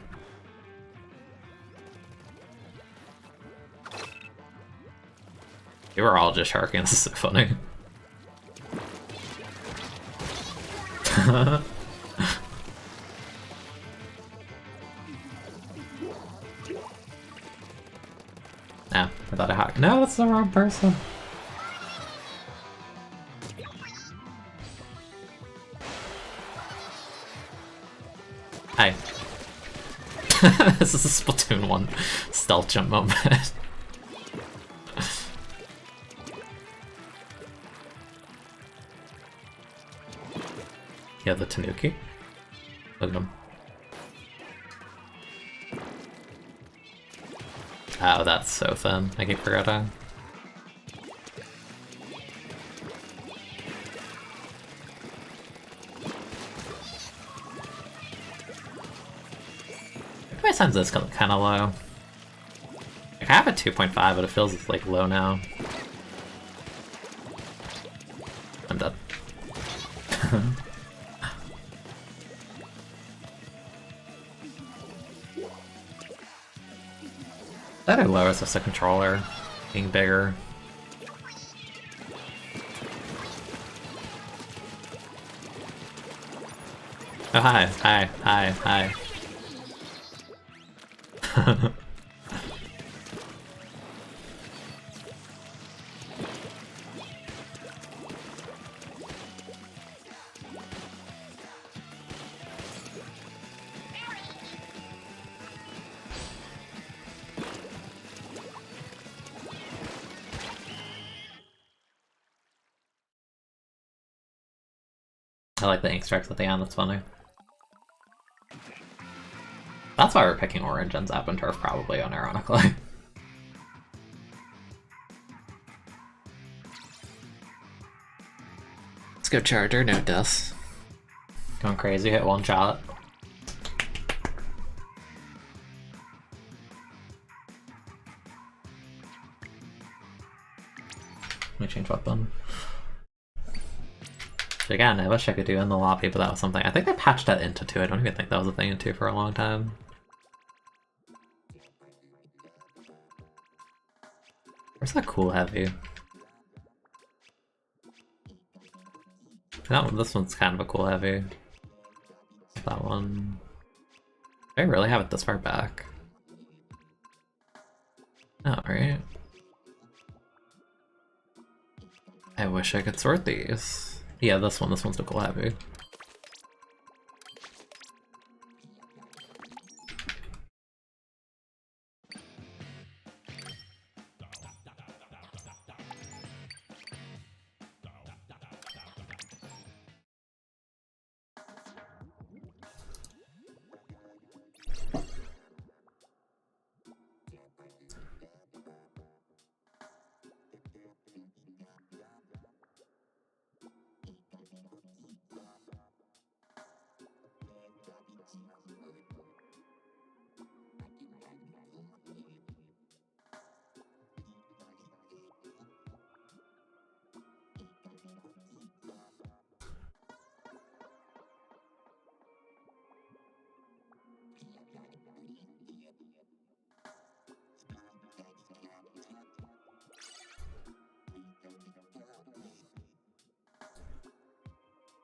They were all just sharking, this is so funny. No, I thought I hacked. No, that's the wrong person. Hi. This is a Splatoon 1 stealth jump moment. Yeah, the Tanuki. Look at him. Oh, that's so thin. I keep forgetting. My sense is kind of low. Like, I have a 2.5, but it feels like low now. I'm dead. That or low is just a controller being bigger. Oh, hi, hi, hi, hi. I like the ink strikes at the end, that's funny. That's why we're picking orange and Zap and Turf, probably, unironically. Let's go Charger, no deaths. Going crazy, hit one shot. Let me change weapon. Again, I wish I could do in the lobby, but that was something. I think they patched that into 2. I don't even think that was a thing in 2 for a long time. Where's that cool heavy? That one, this one's kind of a cool heavy. That one. Do I really have it this far back? No, right? I wish I could sort these. Yeah, this one's the cool heavy.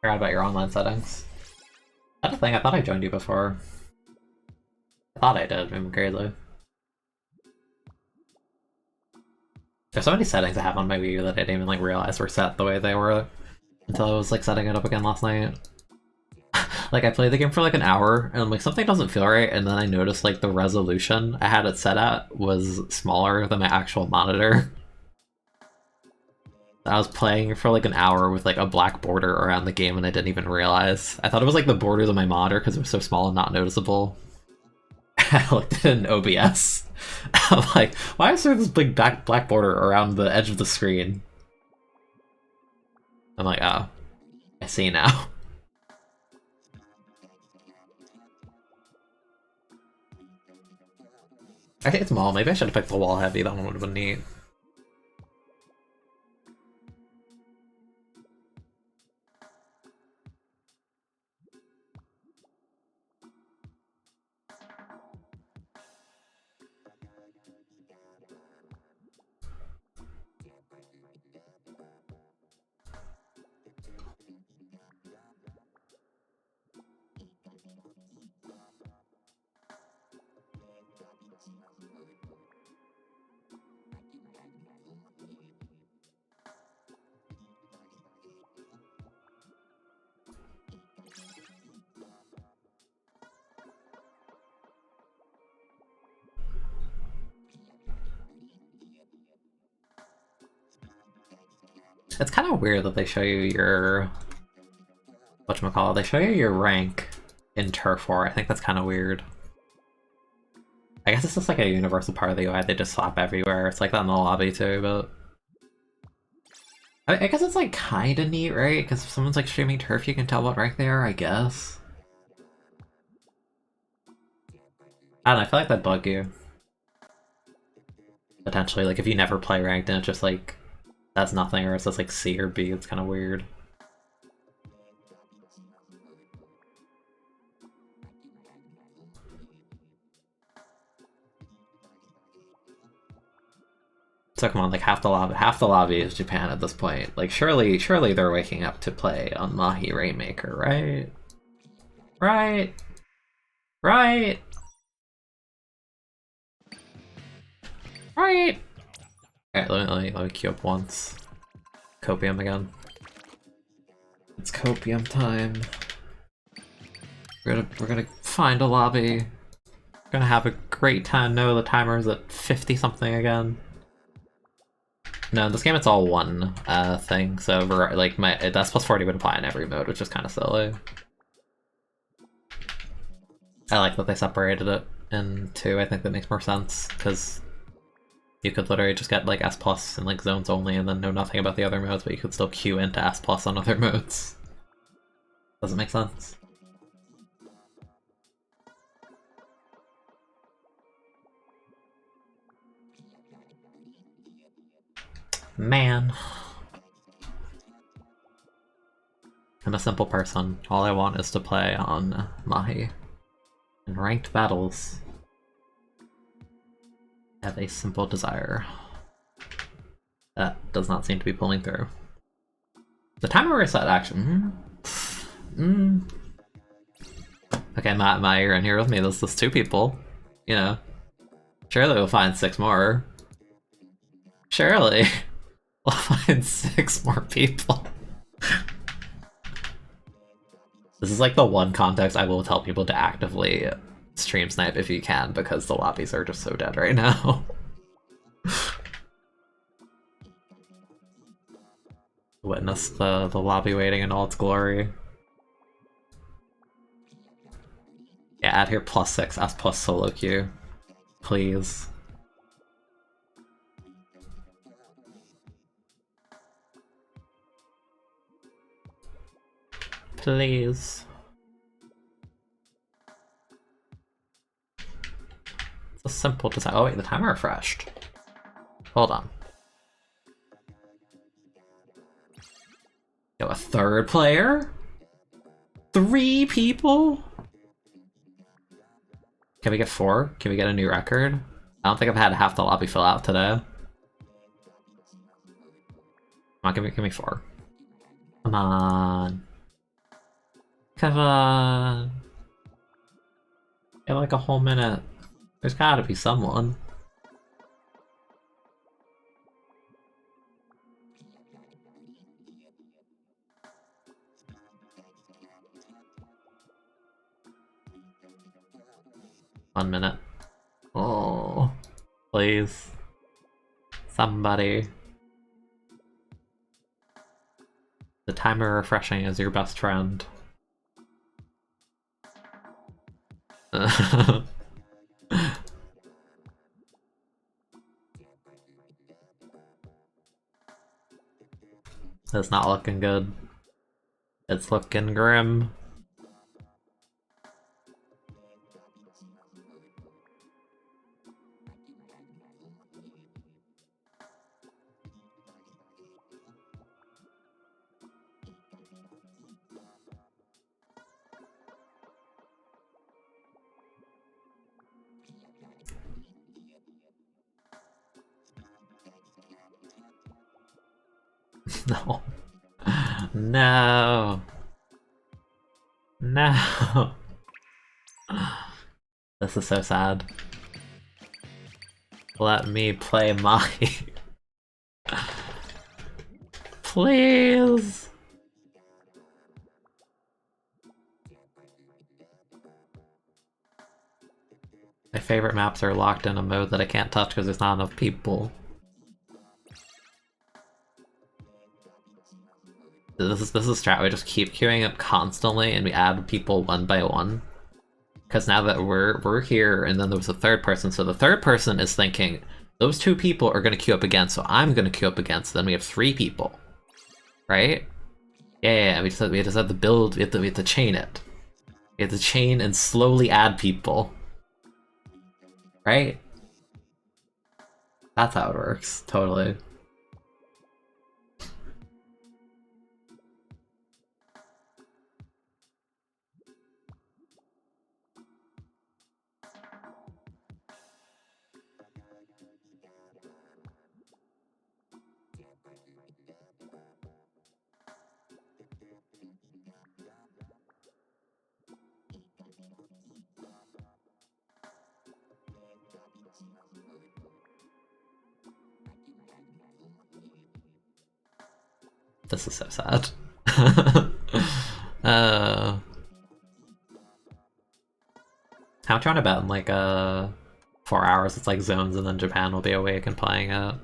Forgot about your online settings. That's a thing, I thought I joined you before. I thought I did, maybe greatly. There's so many settings I have on my Wii U that I didn't even like realize were set the way they were until I was like setting it up again last night. Like I played the game for like an hour and like something doesn't feel right, and then I noticed like the resolution I had it set at was smaller than my actual monitor. I was playing for like an hour with like a black border around the game and I didn't even realize. I thought it was like the borders of my monitor because it was so small and not noticeable. I looked at it in OBS. I'm like, why is there this big black border around the edge of the screen? I'm like, oh, I see now. I hate them all. Maybe I should have picked the wall heavy. That one would have been neat. It's kind of weird that they show you your whatchamacallit, they show you your rank in Turf War. I think that's kind of weird. I guess it's just like a universal part of the UI, they just slap everywhere. It's like that in the lobby too, but... I guess it's like kinda neat, right? Because if someone's like streaming turf, you can tell what rank they are, I guess. I don't know, I feel like that'd bug you. Potentially, like if you never play ranked and it's just like, that's nothing, or it's just like C or B, it's kind of weird. So come on, like half the lobby is Japan at this point. Like surely they're waking up to play on Mahi Rainmaker, right? Right? Right? Right? Alright, let me queue up once. Copium again. It's copium time. We're gonna find a lobby. We're gonna have a great time. No, the timer is at 50 something again. No, in this game it's all one thing, so like that's plus 40 would apply in every mode, which is kind of silly. I like that they separated it in two. I think that makes more sense, because you could literally just get like S plus and like zones only and then know nothing about the other modes, but you could still queue into S plus on other modes. Doesn't make sense. Man. I'm a simple person. All I want is to play on Mahi. In ranked battles, I have a simple desire. That does not seem to be pulling through. The timer reset action. Okay, Matt, you're in here with me. There's two people. You know. Surely we'll find 6 more. Surely. We'll find 6 more people. This is like the one context I will tell people to actively stream snipe if you can, because the lobbies are just so dead right now. Witness the lobby waiting in all its glory. Yeah, add here +6, S plus solo queue. Please. Please. It's a simple design. Oh wait, the timer refreshed. Hold on. Yo, a third player? 3 people? Can we get 4? Can we get a new record? I don't think I've had half the lobby fill out today. Come on, give me 4. Come on. Come on. Get like a whole minute. There's gotta be someone. One minute. Oh, please. Somebody. The timer refreshing is your best friend. It's not looking good. It's looking grim. No. No. No. This is so sad. Let me play my... Please. My favorite maps are locked in a mode that I can't touch because there's not enough people. This is a strat. We just keep queuing up constantly and we add people one by one. Because now that we're here, and then there was a third person, so the third person is thinking, those two people are going to queue up against, so I'm going to queue up against, then we have 3 people. Right? Yeah, we just have to build, we have to chain it. We have to chain and slowly add people. Right? That's how it works, totally. This is so sad. I'm trying to bet in like 4 hours it's like zones and then Japan will be awake and playing it.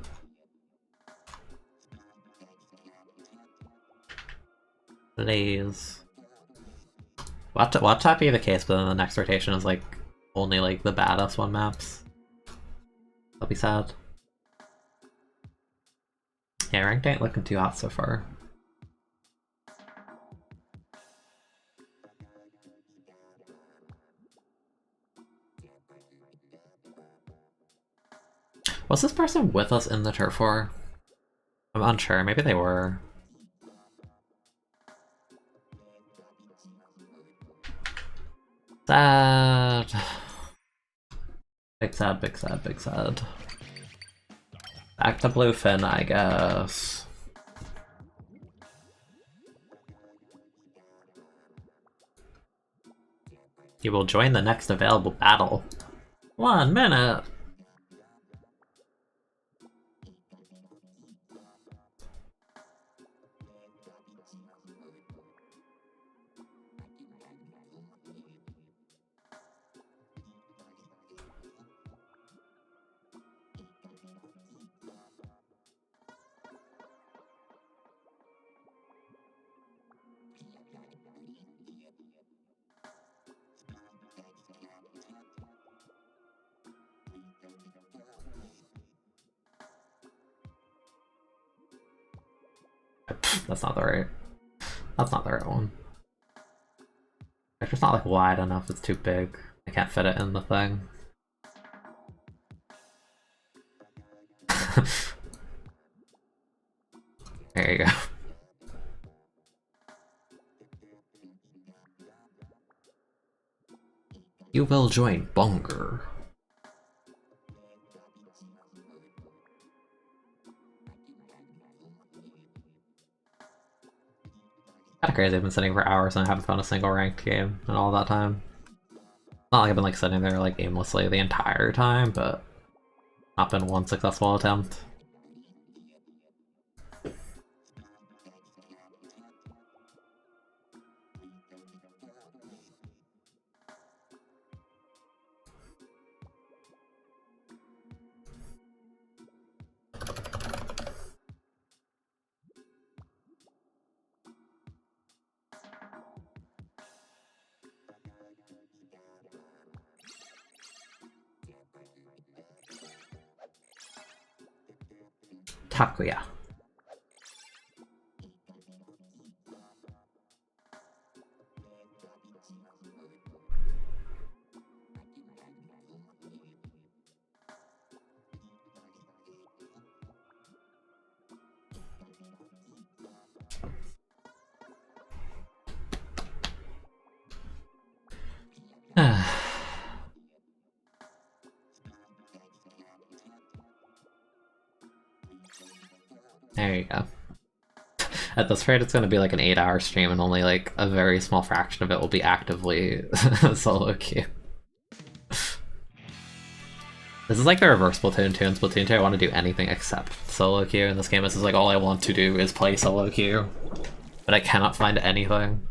Please. Watch that be the case, but then the next rotation is like only like the badass one maps. That'll be sad. Yeah, ranked ain't looking too hot so far. Was this person with us in the turf war? I'm unsure, maybe they were. Sad. Big sad, big sad, big sad. Back to Bluefin, I guess. You will join the next available battle. 1 minute! That's not the right. That's not the right one. It's just not like wide enough, it's too big. I can't fit it in the thing. There you go. You will join Bonger. Kinda crazy, I've been sitting for hours and I haven't found a single ranked game in all that time. Not like I've been like sitting there like aimlessly the entire time, but not been one successful attempt. Takuya. There you go. At this rate, it's going to be like an 8-hour stream and only like a very small fraction of it will be actively solo queue. This is like the reverse Splatoon 2. In Splatoon 2, I want to do anything except solo queue. In this game, this is like all I want to do is play solo queue. But I cannot find anything.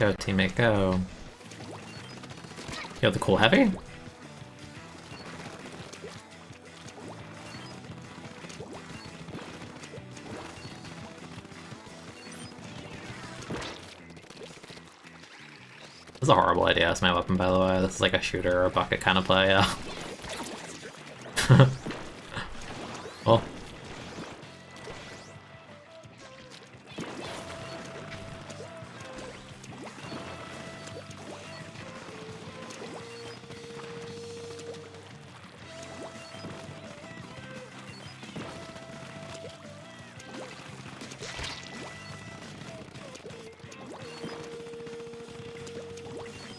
Go, teammate, go. You have the cool heavy? This is a horrible idea as my weapon, by the way. This is like a shooter or a bucket kind of play, yeah. Well.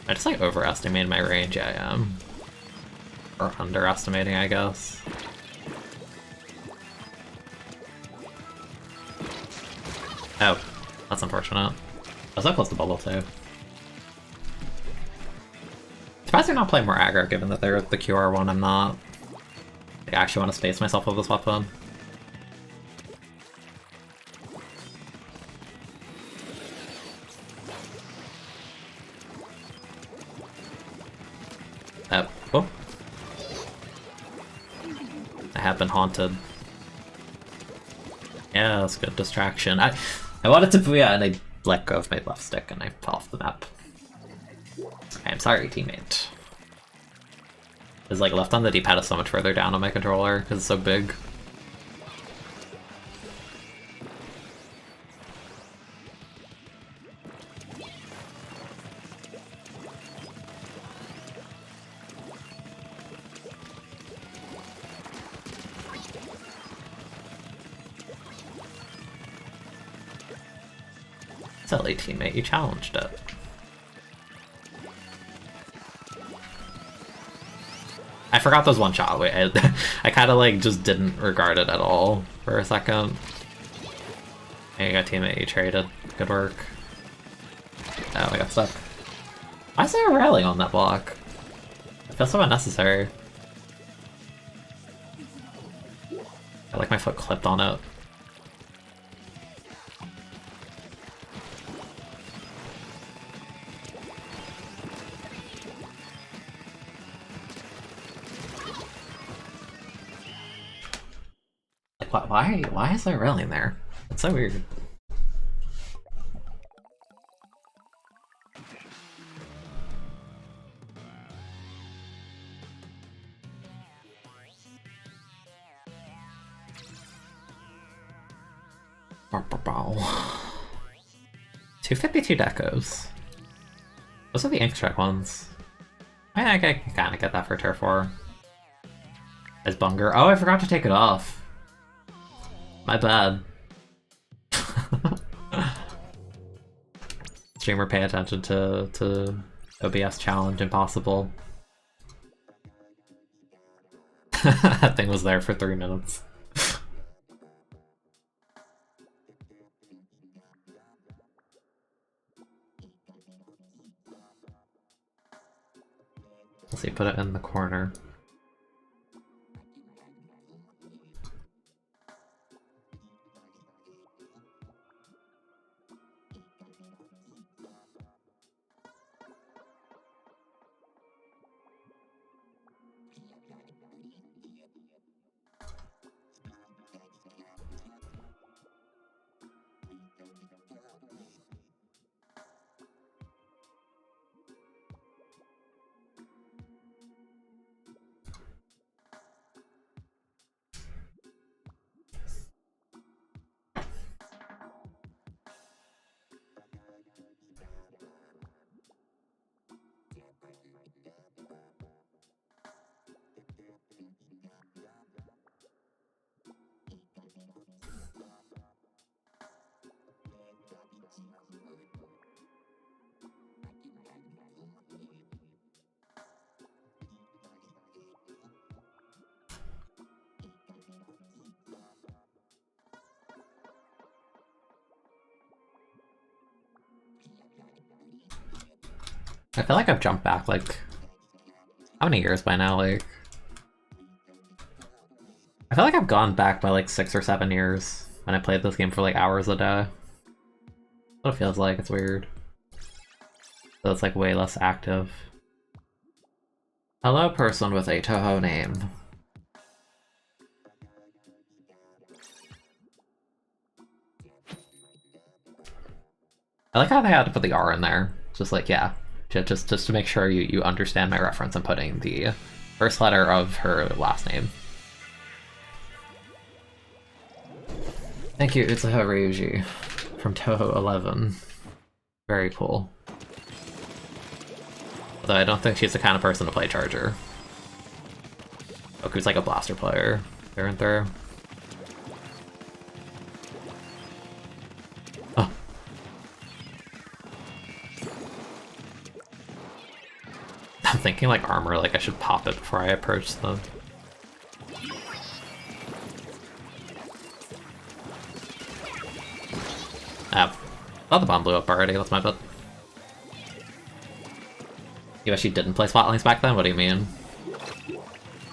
I just like overestimated my range, I am. Or underestimating, I guess. Oh, that's unfortunate. I was that close to bubble too. Surprised they're not playing more aggro given that they're the QR one. I'm not. I actually want to space myself with this weapon. Oh. I have been haunted. Yeah, that's good distraction. I wanted to booyah and I let go of my left stick and I fell off the map. I am sorry, teammate. Because like left on the D-pad is so much further down on my controller because it's so big. Silly teammate, you challenged it. I forgot those one shot. Wait, I kind of like just didn't regard it at all for a second. Hey, you got teammate, you traded. Good work. Oh, I got stuck. Why is there a railing on that block? It feels so unnecessary. I like my foot clipped on it. Why is there a railing there? It's so weird. $252 decos. Those are the ink check ones. I can kind of get that for Turf War. As Bunger. Oh, I forgot to take it off. My bad. Streamer, pay attention to OBS challenge impossible. That thing was there for 3 minutes. Let's see, put it in the corner. I feel like I've jumped back, like, how many years by now, like? I feel like I've gone back by like 6 or 7 years when I played this game for like hours a day. What it feels like, it's weird. So it's like way less active. Hello, person with a Toho name. I like how they had to put the R in there. Just like, yeah, just to make sure you understand my reference. I'm putting the first letter of her last name. Thank you, Utsuho Ryuji from Toho 11. Very cool. Although I don't think she's the kind of person to play Charger. Oku's like a blaster player, through and through. Oh. I'm thinking like armor, like I should pop it before I approach them. Ah, oh, the bomb blew up already, that's my bad. You actually didn't play Spot Links back then? What do you mean?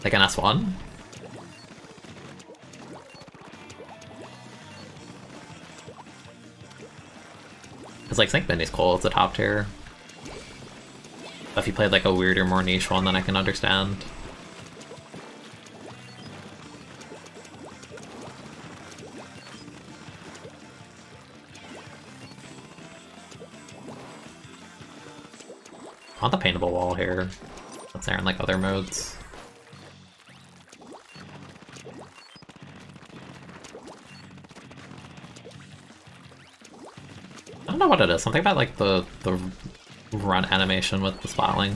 Like an S1? Because like Sync Mini's cool, it's a top tier. But if you played like a weirder, more niche one, then I can understand. I want the paintable wall here. That's there in like other modes. I don't know what it is. Something about like the run animation with the spotling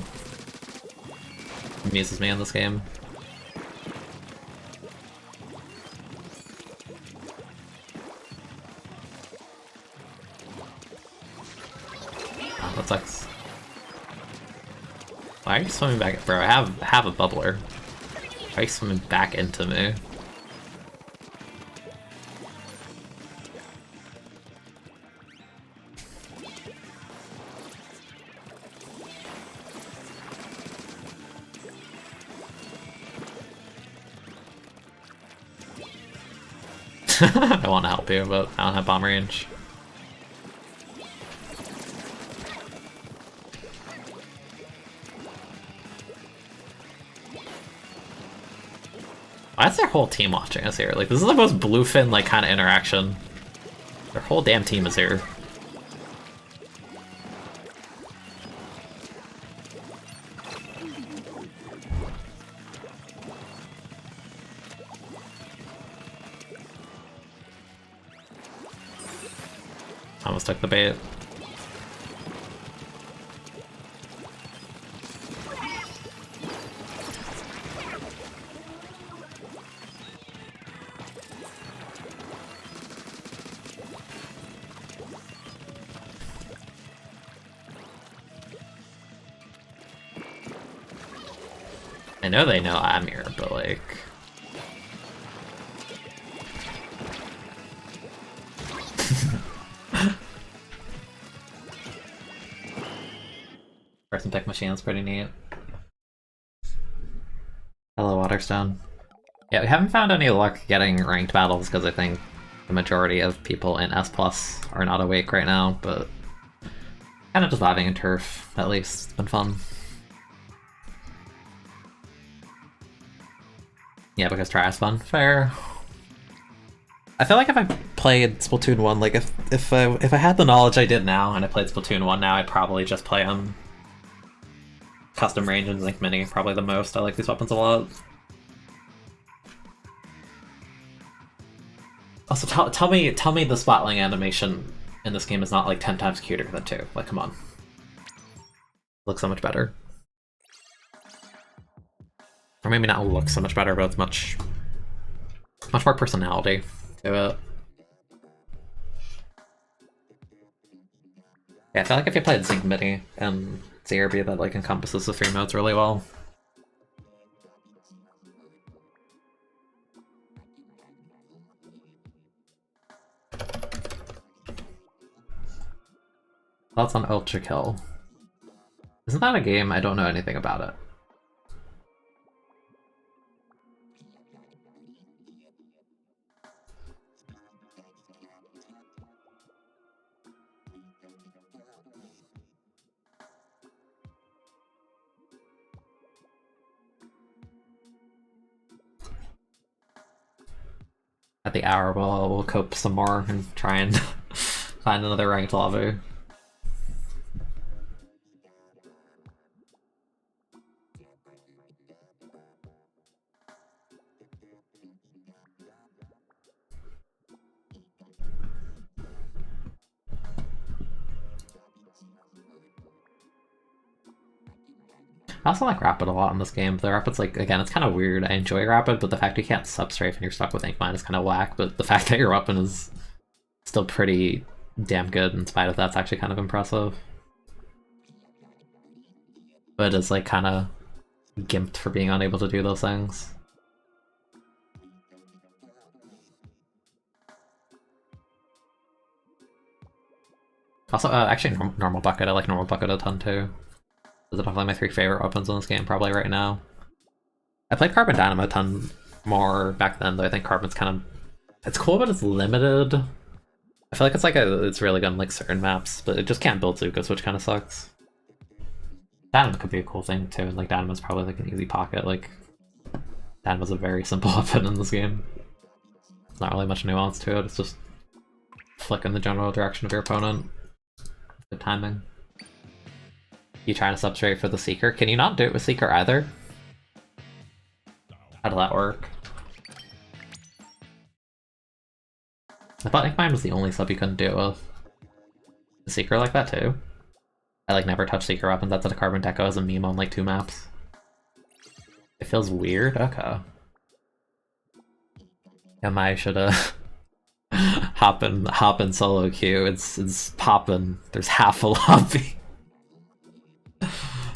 amuses me in this game. Oh, that sucks. Why are you swimming back? Bro, I have a bubbler. Why are you swimming back into me? I want to help you, but I don't have bomb range. Why is their whole team watching us here? Like, this is the most bluefin, like, kind of interaction. Their whole damn team is here. Almost took the bait. I know they know I'm here, but like... Person pick machine is pretty neat. Hello, Waterstone. Yeah, we haven't found any luck getting ranked battles because I think the majority of people in S Plus are not awake right now, but kind of just vibing in turf, at least. It's been fun. Yeah, because try is fun. Fair. I feel like if I played Splatoon 1, like if I had the knowledge I did now and I played Splatoon 1 now, I'd probably just play custom range and Zinc Mini, probably the most. I like these weapons a lot. Also, tell me the spotling animation in this game is not like 10 times cuter than 2. Like, come on. Looks so much better. Or maybe not look so much better, but it's much more personality to it. Yeah, I feel like if you played Zinc Mini and ZRB, that like encompasses the 3 modes really well. Thoughts on Ultra Kill? Isn't that a game? I don't know anything about it. At the hour, we'll cope some more and try and find another ranked lobby. I also like Rapid a lot in this game. The Rapid's like, again, it's kind of weird. I enjoy Rapid, but the fact you can't substrafe and you're stuck with Ink Mine is kind of whack, but the fact that your weapon is still pretty damn good in spite of that's actually kind of impressive. But it's like kind of gimped for being unable to do those things. Also, actually, normal bucket. I like normal bucket a ton too. Those are definitely my 3 favorite weapons in this game, probably right now. I played Carbon Dynamo a ton more back then, though. I think Carbon's kind of... It's cool, but it's limited. I feel like it's like it's really good on like certain maps, but it just can't build Zukas, which kind of sucks. Dynamo could be a cool thing too, and like Dynamo's probably like an easy pocket. Like Dynamo's a very simple weapon in this game. There's not really much nuance to it. It's just flick in the general direction of your opponent. Good timing. You trying to substrate for the Seeker? Can you not do it with Seeker either? How did that work? I thought Ink Mine was the only sub you couldn't do it with. The Seeker like that too? I like never touch Seeker weapons. That's at a Carbon Deco as a meme on like 2 maps. It feels weird? Okay. I should hop in solo queue. It's poppin'. There's half a lobby.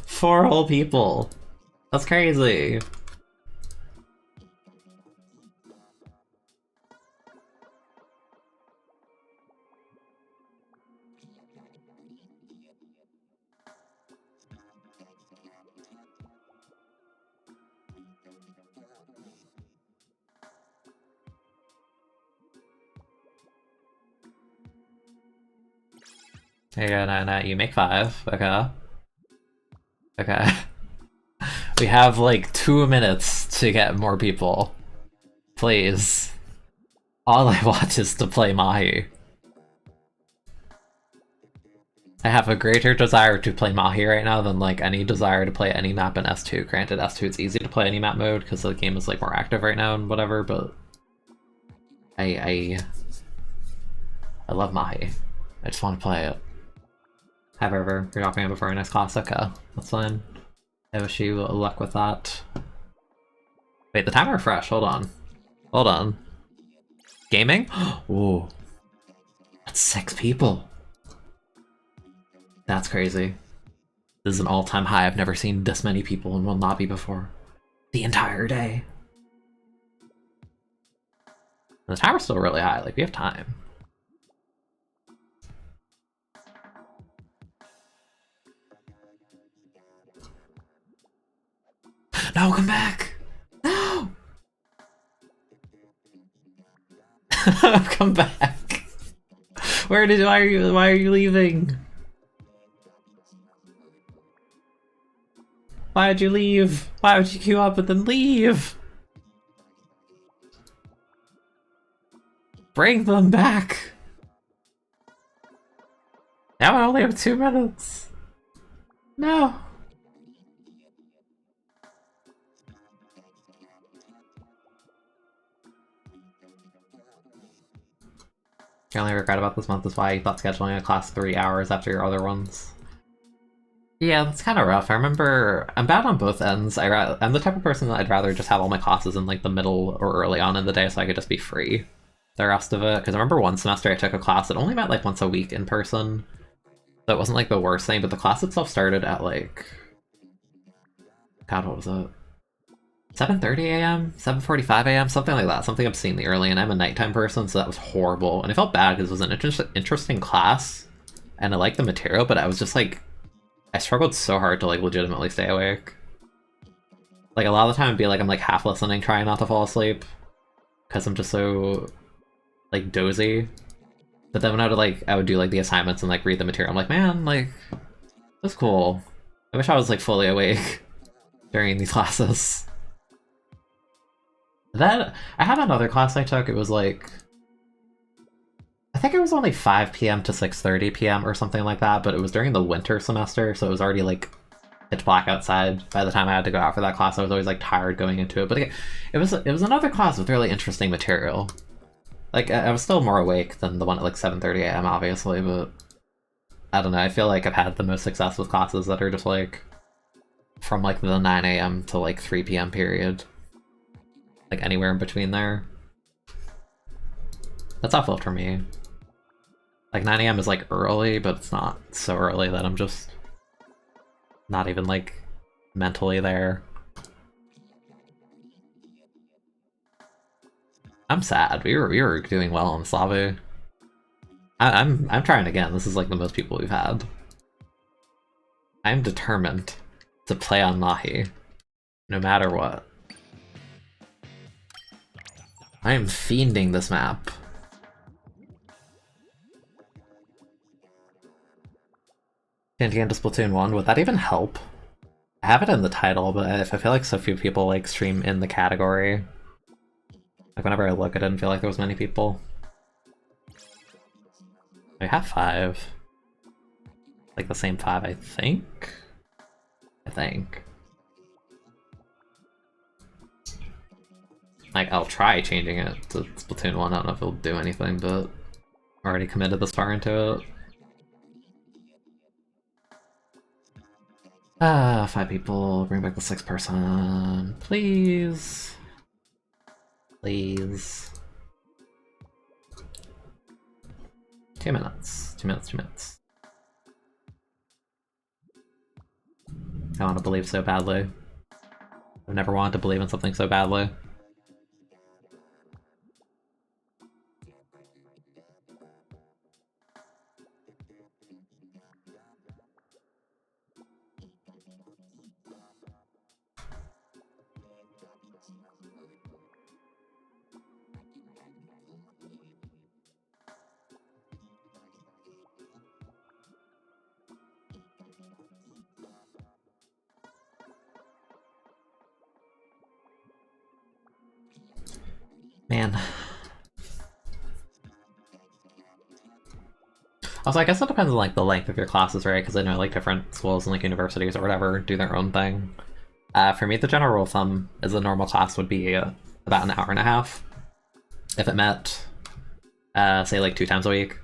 4 whole people. That's crazy. There you go, no, you make 5. Okay. Okay. We have like 2 minutes to get more people. Please. All I want is to play Mahi. I have a greater desire to play Mahi right now than like any desire to play any map in S2. Granted, S2 it's easy to play any map mode because the game is like more active right now and whatever, but I love Mahi. I just want to play it. However, you're dropping it before our next class. Okay, that's fine. I wish you luck with that. Wait, the timer refreshed. Hold on. Hold on. Gaming? Ooh. That's 6 people. That's crazy. This is an all-time high. I've never seen this many people in one lobby before. The entire day. And the timer's still really high. Like, we have time. No, come back! No! Come back! Why are you leaving? Why would you leave? Why would you queue up and then leave? Bring them back! Now I only have 2 minutes. No. The only regret about this month is why you thought scheduling a class 3 hours after your other ones. Yeah, that's kind of rough. I remember I'm bad on both ends. I'm the type of person that I'd rather just have all my classes in like the middle or early on in the day so I could just be free the rest of it. Because I remember one semester I took a class that only met like once a week in person. So it wasn't like the worst thing, but the class itself started at like... God, what was it? 7:30 a.m., 7:45 a.m., something like that, something obscenely early, and I'm a nighttime person, so that was horrible. And I felt bad because it was an interesting class, and I liked the material, but I was just like, I struggled so hard to like legitimately stay awake. Like a lot of the time, I'd be like, I'm like half listening, trying not to fall asleep, because I'm just so like dozy. But then when I would do like the assignments and like read the material, I'm like, man, like that's cool. I wish I was like fully awake during these classes. That I had another class I took. It was like I think it was only 5 p.m. to 6:30 p.m. or something like that, but it was during the winter semester, so it was already like pitch black outside by the time I had to go out for that class. I was always like tired going into it, but again, it was another class with really interesting material. Like I was still more awake than the one at like 7:30 a.m. obviously, but I don't know. I feel like I've had the most success with classes that are just like from like the 9 a.m. to like 3 p.m. period, like anywhere in between there. That's awful for me. Like 9 a.m. is like early, but it's not so early that I'm just not even like mentally there. I'm sad. We were doing well on Slavu. I'm trying again. This is like the most people we've had. I'm determined to play on Mahi, no matter what. I am fiending this map. Changing into Splatoon 1, would that even help? I have it in the title, but I feel like so few people like stream in the category. Like whenever I look, I didn't feel like there was many people. I have 5. Like the same 5, I think? I think. Like, I'll try changing it to Splatoon 1. I don't know if it'll do anything, but I'm already committed this far into it. Ah, 5 people. Bring back the 6th person. Please. Please. 2 minutes. 2 minutes, 2 minutes. I want to believe so badly. I've never wanted to believe in something so badly. Man. Also, I guess it depends on like the length of your classes, right? Because I know like different schools and like universities or whatever do their own thing. For me, the general rule of thumb is a normal class would be about an hour and a half if it met, say like 2 times a week.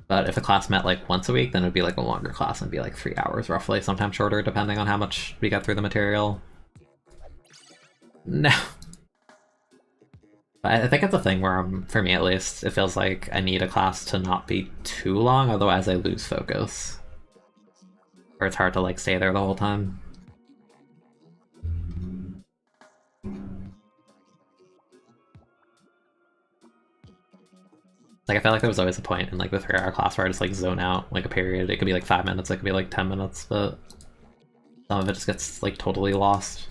But if a class met like once a week, then it would be like a longer class and be like 3 hours roughly, sometimes shorter depending on how much we get through the material. No. I think it's a thing where, for me at least, it feels like I need a class to not be too long, otherwise I lose focus. Or it's hard to like stay there the whole time. Like I felt like there was always a point in like the 3-hour class where I just like zone out like a period. It could be like 5 minutes, it could be like 10 minutes, but some of it just gets like totally lost.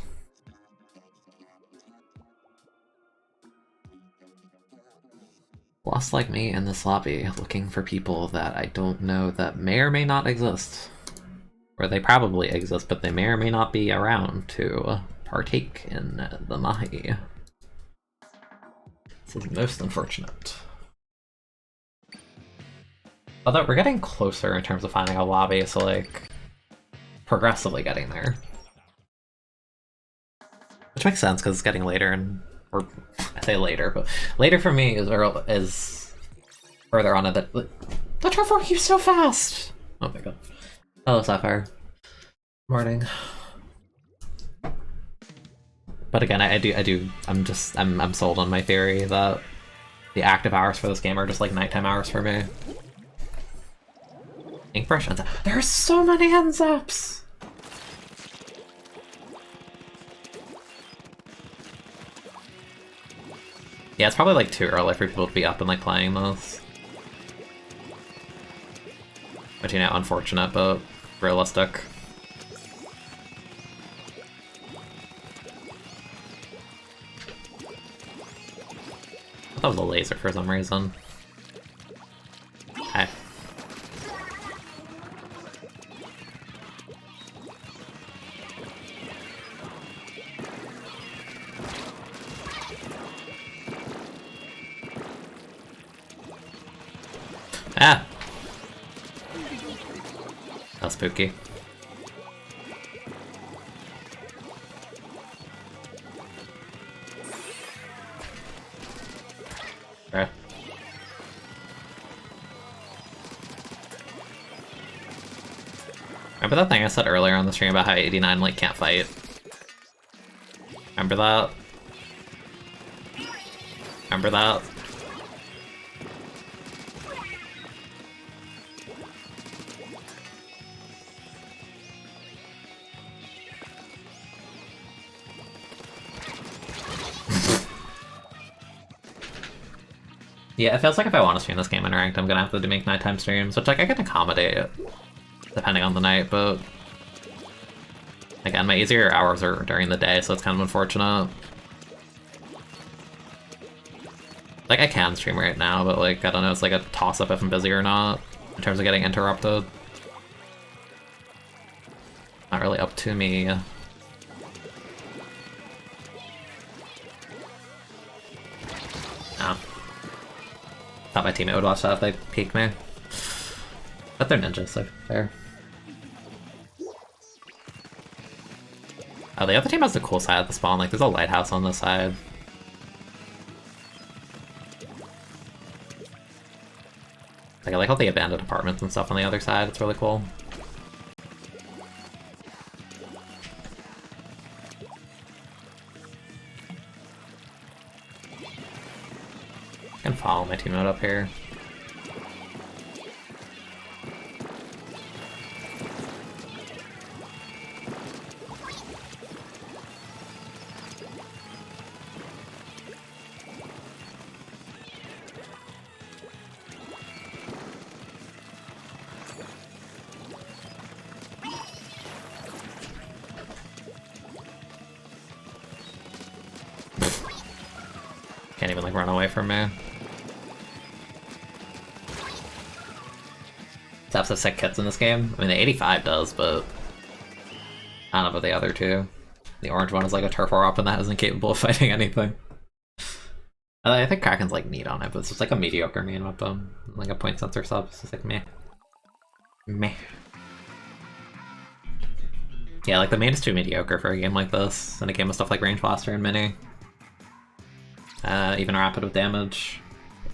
Lost like me in this lobby, looking for people that I don't know that may or may not exist. Or they probably exist, but they may or may not be around to partake in the Mahi. This is most unfortunate. Although we're getting closer in terms of finding a lobby, so like progressively getting there. Which makes sense because it's getting later, and or I say later, but later for me is further on in the Trevor, you so fast! Oh my god. Hello, Sapphire. Morning. But again, I'm sold on my theory that the active hours for this game are just like nighttime hours for me. Inkbrush ends up. There are so many end zaps! Yeah, it's probably like too early for people to be up and like playing this. Which, you know, unfortunate, but realistic. I thought that was a laser for some reason. Okay. Ah! That's spooky. Okay. Remember that thing I said earlier on the stream about how 89 like can't fight? Remember that? Remember that? Yeah, it feels like if I want to stream this game in ranked, I'm gonna have to make nighttime streams, which like I can accommodate depending on the night, but again, my easier hours are during the day, so it's kind of unfortunate. Like, I can stream right now, but like, I don't know, it's like a toss-up if I'm busy or not, in terms of getting interrupted. Not really up to me. No. Thought my teammate would watch that if they peek me. But they're ninjas, so fair. Oh, the other team has the cool side of the spawn, like there's a lighthouse on this side. Like I like all the abandoned apartments and stuff on the other side, it's really cool. I can follow my teammate up here. Can't even like run away from me. Zaps have sick kits in this game. I mean, the 85 does, but I don't know about the other two. The orange one is like a turf war up and that isn't capable of fighting anything. I think Kraken's like neat on it, but it's just like a mediocre main weapon. Like a point sensor sub, it's just like meh. Meh. Yeah, like the main is too mediocre for a game like this, and a game with stuff like Range Blaster and Mini. Even Rapid with damage,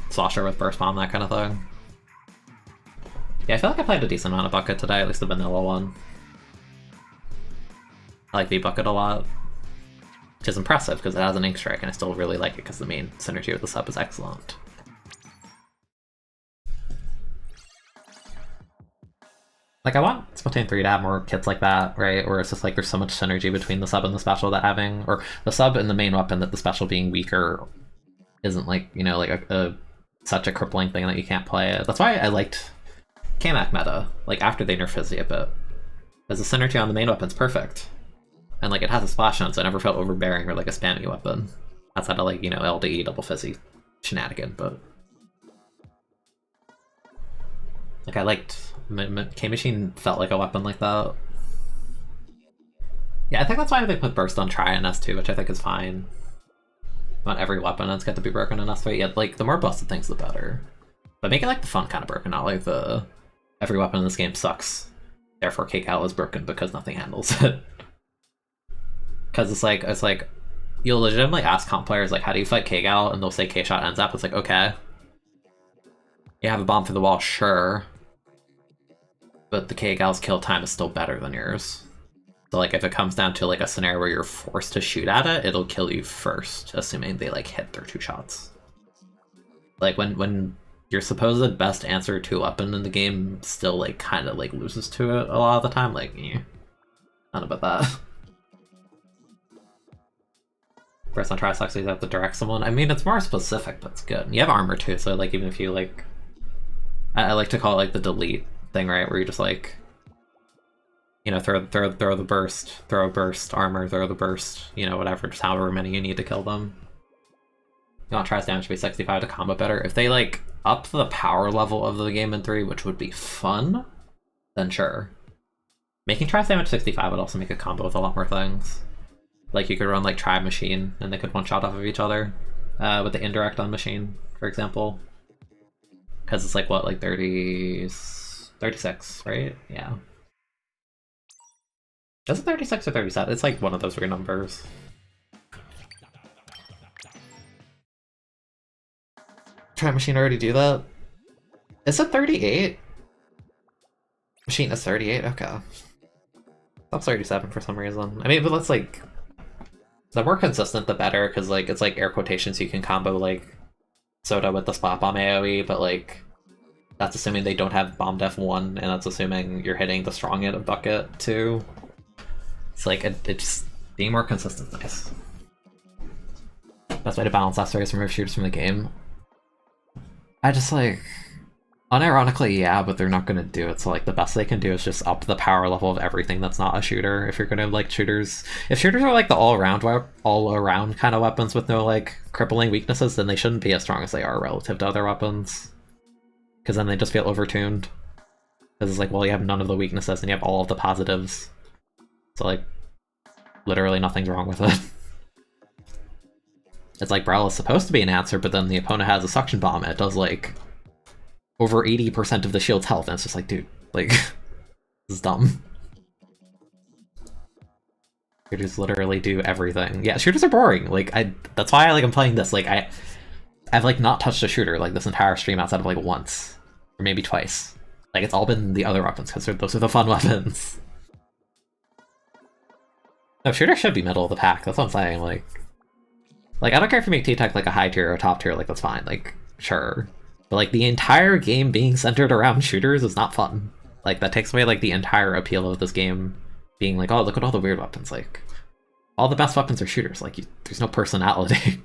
Slosher with Burst Bomb, that kind of thing. Yeah, I feel like I played a decent amount of Bucket today, at least the vanilla one. I like V-Bucket a lot, which is impressive because it has an Ink Strike, and I still really like it because the main synergy with the sub is excellent. Like, I want Splatoon 3 to have more kits like that, right? Where it's just like there's so much synergy between the sub and the special that having, or the sub and the main weapon, that the special being weaker isn't like, you know, like such a crippling thing that you can't play it. That's why I liked K-Mac meta, like after they nerfed Fizzy a bit. Because the synergy on the main weapon's perfect. And like it has a splash on, so it never felt overbearing or like a spammy weapon. Outside of like, you know, LDE double Fizzy shenanigan, but like I liked K-Machine felt like a weapon like that. Yeah, I think that's why they put Burst on Try in S2, which I think is fine. Not every weapon has got to be broken in S3. Yeah, like the more busted things, the better. But make it like the fun kind of broken, not like the every weapon in this game sucks, therefore K-Cal is broken because nothing handles it. Because it's like you'll legitimately ask comp players like, how do you fight K-Gal? And they'll say K-Shot ends up. It's like, okay, you have a bomb through the wall, sure, but the K-Gal's kill time is still better than yours. So like if it comes down to like a scenario where you're forced to shoot at it, it'll kill you first, assuming they like hit their 2 shots. Like when your supposed best answer to a weapon in the game still like kind of like loses to it a lot of the time, like I don't know about that. Burst on Try sucks, so you have to direct someone. I mean, it's more specific, but it's good. You have armor too, so like even if you like, I like to call it like the delete thing, right? Where you just like, you know, throw the burst, throw a burst, armor, throw the burst, you know, whatever, just however many you need to kill them. You want Try's damage to be 65 to combo better. If they like up the power level of the game in 3, which would be fun, then sure. Making Try's damage 65 would also make a combo with a lot more things. Like you could run like Try Machine and they could one-shot off of each other with the indirect on Machine, for example. Because it's like, what, like 36, right? Yeah. Is it 36 or 37? It's like one of those weird numbers. Try machine already do that? Is it 38? Machine is 38? Okay. That's 37 for some reason. I mean, but that's like... The more consistent, the better, because like it's like air quotations, you can combo like Soda with the Spot Bomb AoE, but like that's assuming they don't have Bomb Def 1, and that's assuming you're hitting the strong hit bucket too. It's like, it's being more consistent is nice. Best way to balance last is remove shooters from the game. I just like... Unironically, yeah, but they're not gonna do it, so like the best they can do is just up the power level of everything that's not a shooter. If you're gonna like shooters... If shooters are like the all-around kind of weapons with no like crippling weaknesses, then they shouldn't be as strong as they are relative to other weapons. Because then they just feel overtuned. Because it's like, well, you have none of the weaknesses and you have all of the positives. So like, literally nothing's wrong with it. It's like Brawl is supposed to be an answer, but then the opponent has a suction bomb and it does like over 80% of the shield's health, and it's just like, dude, like, this is dumb. Shooters literally do everything. Yeah, shooters are boring. Like, that's why I'm playing this. Like, I've like not touched a shooter like this entire stream outside of like once or maybe twice. Like, it's all been the other weapons because those are the fun weapons. No, shooter should be middle of the pack. That's what I'm saying. Like I don't care if you make T-Tech like a high tier or a top tier. Like, that's fine. Like, sure. But like the entire game being centered around shooters is not fun. Like, that takes away like the entire appeal of this game being like, oh, look at all the weird weapons. Like, all the best weapons are shooters. Like, there's no personality.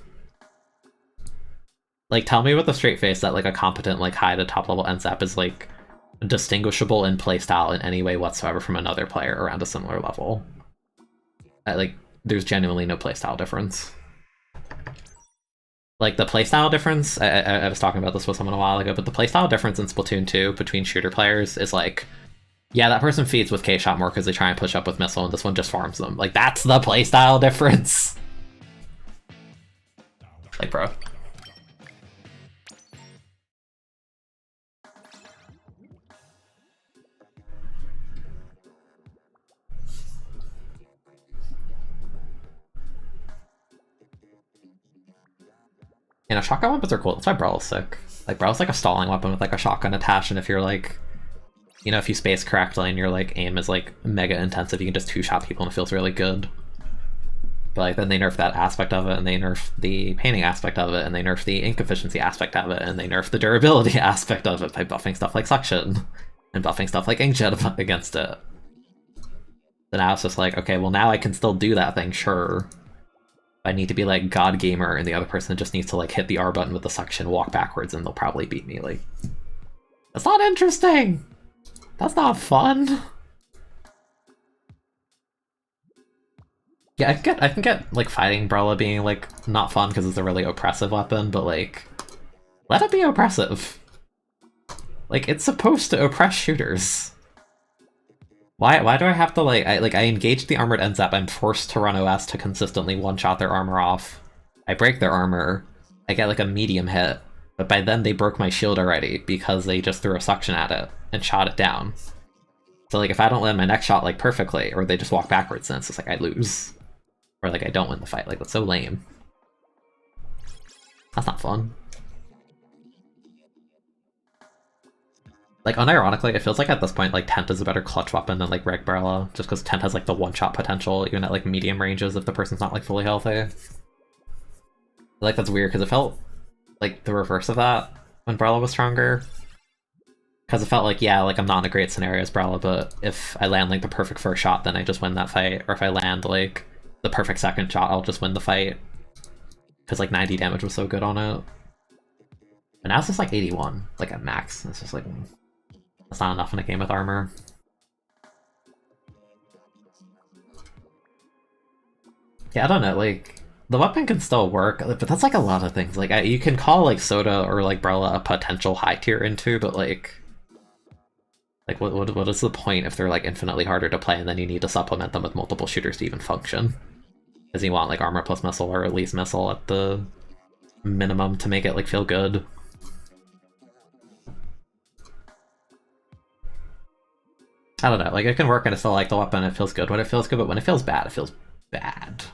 Like, tell me with a straight face that like a competent like high to top level NZAP is like distinguishable in playstyle in any way whatsoever from another player around a similar level. Like, there's genuinely no playstyle difference. Like, the playstyle difference, I was talking about this with someone a while ago, but the playstyle difference in Splatoon 2 between shooter players is like, yeah, that person feeds with K-Shot more because they try and push up with Missile, and this one just farms them. Like, that's the playstyle difference! Like, bro. You know, shotgun weapons are cool. That's why Brawl is sick. Like, Brawl's like a stalling weapon with like a shotgun attached, and if you're like, you know, if you space correctly and your like aim is like mega intensive, you can just two-shot people and it feels really good. But like, then they nerf that aspect of it, and they nerf the painting aspect of it, and they nerf the ink efficiency aspect of it, and they nerf the durability aspect of it by buffing stuff like suction and buffing stuff like inkjet against it. Then now it's just like, okay, well now I can still do that thing, sure. I need to be like God Gamer, and the other person just needs to like hit the R button with the suction, walk backwards, and they'll probably beat me. Like, that's not interesting. That's not fun. Yeah, I can get like fighting Brella being like not fun because it's a really oppressive weapon, but like, let it be oppressive. Like, it's supposed to oppress shooters. Why do I have to like I engage the armored NZAP, I'm forced to run OS to consistently one-shot their armor off. I break their armor, I get like a medium hit, but by then they broke my shield already because they just threw a suction at it and shot it down. So like, if I don't land my next shot like perfectly, or they just walk backwards, then it's just like I lose. Or like I don't win the fight. Like, that's so lame. That's not fun. Like, unironically, it feels like at this point, like, Tent is a better clutch weapon than, like, Reg Barrella, just because Tent has, like, the one-shot potential, even at, like, medium ranges if the person's not, like, fully healthy. Like, that's weird, because it felt, like, the reverse of that when Barrella was stronger. Because it felt like, yeah, like, I'm not in a great scenario as Barrella, but if I land, like, the perfect first shot, then I just win that fight. Or if I land, like, the perfect second shot, I'll just win the fight. Because, like, 90 damage was so good on it. But now it's just, like, 81, like, at max. It's just, like... That's not enough in a game with armor. Yeah, I don't know, like, the weapon can still work, but that's like a lot of things. Like, you can call, like, Soda or, like, Brella a potential high tier into, but, like, what is the point if they're, like, infinitely harder to play and then you need to supplement them with multiple shooters to even function? Because you want, like, armor plus missile or at least missile at the minimum to make it, like, feel good. I don't know, like it can work and I still like the weapon, it feels good when it feels good, but when it feels bad, it feels bad.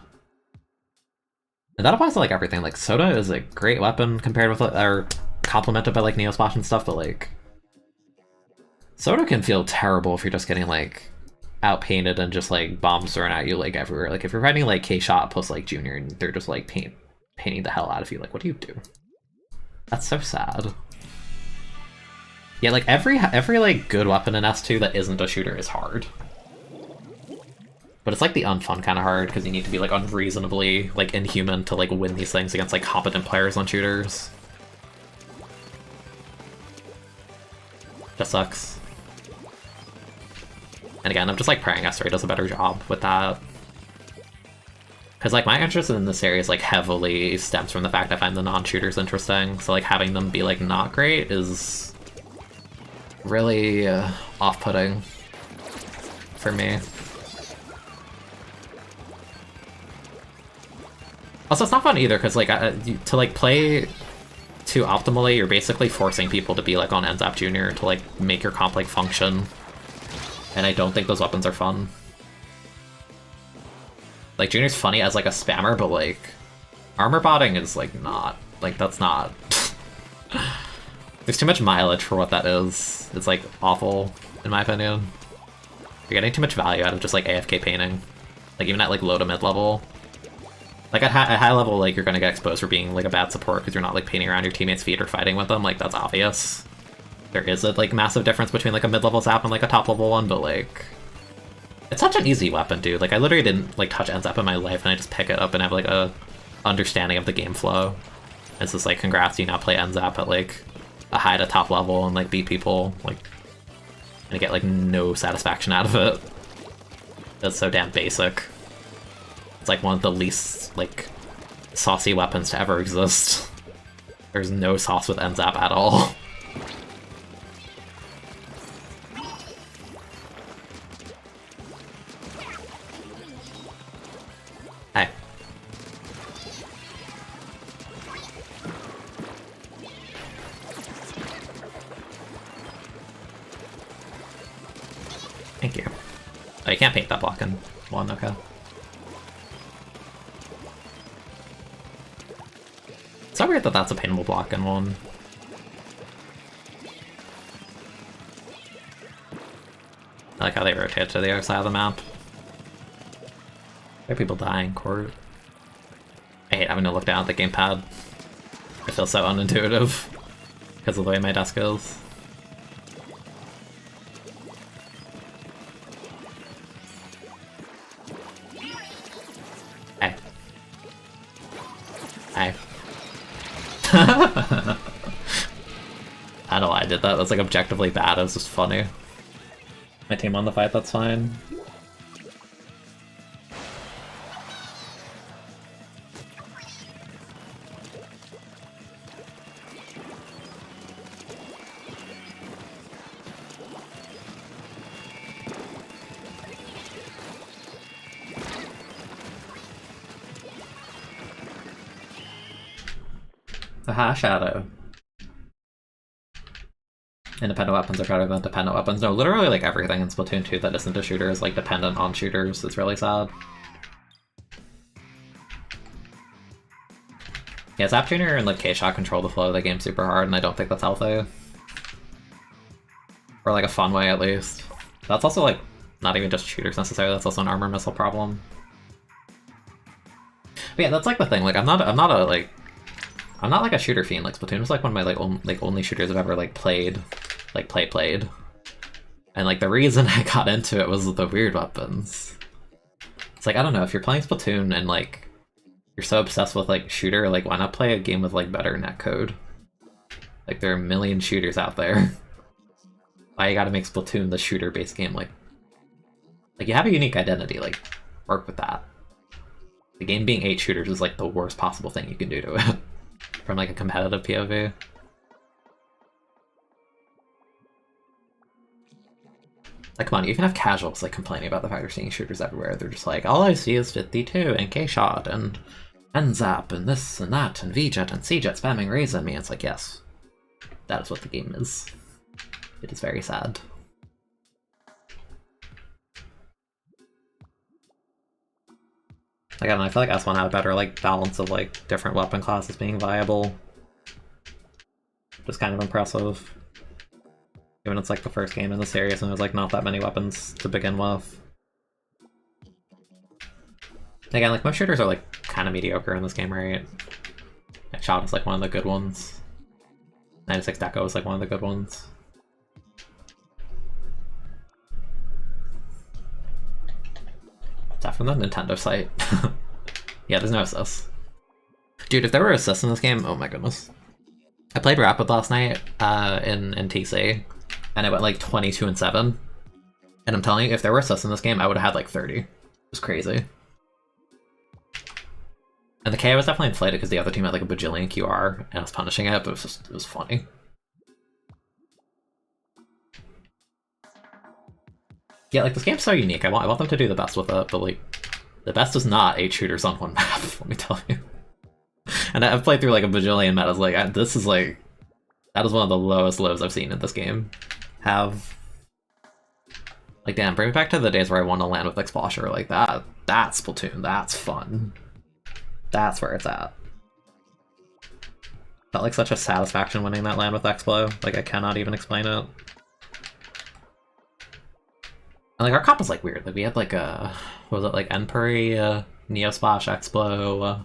And that applies to like everything. Like Soda is a great weapon compared with or complemented by like Neosplash and stuff, but like Soda can feel terrible if you're just getting like outpainted and just like bombs thrown at you like everywhere. Like if you're fighting like K-Shot plus like Junior and they're just like painting the hell out of you, like what do you do? That's so sad. Yeah, like every like good weapon in S2 that isn't a shooter is hard. But it's like the unfun kind of hard because you need to be like unreasonably like inhuman to like win these things against like competent players on shooters. Just sucks. And again, I'm just like praying S3 does a better job with that. Because like my interest in this series like heavily stems from the fact I find the non-shooters interesting. So like having them be like not great is really off-putting for me. Also, it's not fun either, because like to like play too optimally, you're basically forcing people to be like on NZAP Junior to like make your comp like function, and I don't think those weapons are fun. Like Junior's funny as like a spammer, but like armor botting is like not like that's not. There's too much mileage for what that is. It's like awful in my opinion. You're getting too much value out of just like AFK painting, like even at like low to mid level. Like at high level, like you're gonna get exposed for being like a bad support because you're not like painting around your teammates' feet or fighting with them. Like that's obvious. There is a like massive difference between like a mid-level zap and like a top-level one, but like it's such an easy weapon, dude. Like I literally didn't like touch NZAP in my life, and I just pick it up and have like a understanding of the game flow. It's just like congrats, you now play NZAP at like a high to top level and like beat people like and I get like no satisfaction out of it. That's so damn basic. It's like one of the least, like, saucy weapons to ever exist. There's no sauce with NZAP at all. Hey. Thank you. Oh, you can't paint that block in one, okay. It's so weird that that's a paintable block in one. I like how they rotate to the other side of the map. Why are people dying, court? I hate having to look down at the gamepad. It feels so unintuitive because of the way my desk is. Hey. Hey. I don't know why I did that. That's like objectively bad. It was just funny. My team won the fight, that's fine. Aha, Shadow. Independent weapons are better than dependent weapons. No, literally like everything in Splatoon 2 that isn't a shooter is like dependent on shooters. It's really sad. Yeah, Zap Junior and like K-Shot control the flow of the game super hard, and I don't think that's healthy. Or like a fun way at least. That's also like not even just shooters necessarily, that's also an armor missile problem. But yeah, that's like the thing, like I'm not like a shooter fiend. Like Splatoon was like one of my like only shooters I've ever like played. And like the reason I got into it was the weird weapons. It's like, I don't know, if you're playing Splatoon and like you're so obsessed with like shooter, like why not play a game with like better netcode? Like there are a million shooters out there. Why you gotta make Splatoon the shooter based game? Like you have a unique identity, like work with that. The game being 8 shooters is like the worst possible thing you can do to it. From like a competitive POV. Like, come on, you can have casuals like complaining about the fact they're seeing shooters everywhere. They're just like, all I see is 52 and K-Shot and NZAP and this and that and VJet and CJet spamming raise at me. It's like, yes, that is what the game is. It is very sad. Like, I don't know, I feel like S1 had a better, like, balance of, like, different weapon classes being viable. Just kind of impressive. Given it's, like, the first game in the series and there's, like, not that many weapons to begin with. Again, like, most shooters are, like, kind of mediocre in this game, right? Like, Shot is, like, one of the good ones. 96 Deco is, like, one of the good ones. Is that from the Nintendo site? Yeah, there's no assists. Dude, if there were assists in this game, oh my goodness. I played Rapid last night in TC, and it went like 22-7. And I'm telling you, if there were assists in this game, I would have had like 30. It was crazy. And the KO was definitely inflated because the other team had like a bajillion QR, and I was punishing it, but it was funny. Yeah, like this game's so unique. I want them to do the best with it, but like the best is not 8 shooters on one map, let me tell you. And I've played through like a bajillion metas, like this is like, that is one of the lowest lows I've seen in this game. Like damn, bring me back to the days where I want to land with Explosion like that. That's Splatoon, that's fun. That's where it's at. Felt like such a satisfaction winning that land with Explo, like I cannot even explain it. And like our comp was like weird, like we had like a, what was it, like Enpuri, Neo Splash, Explo,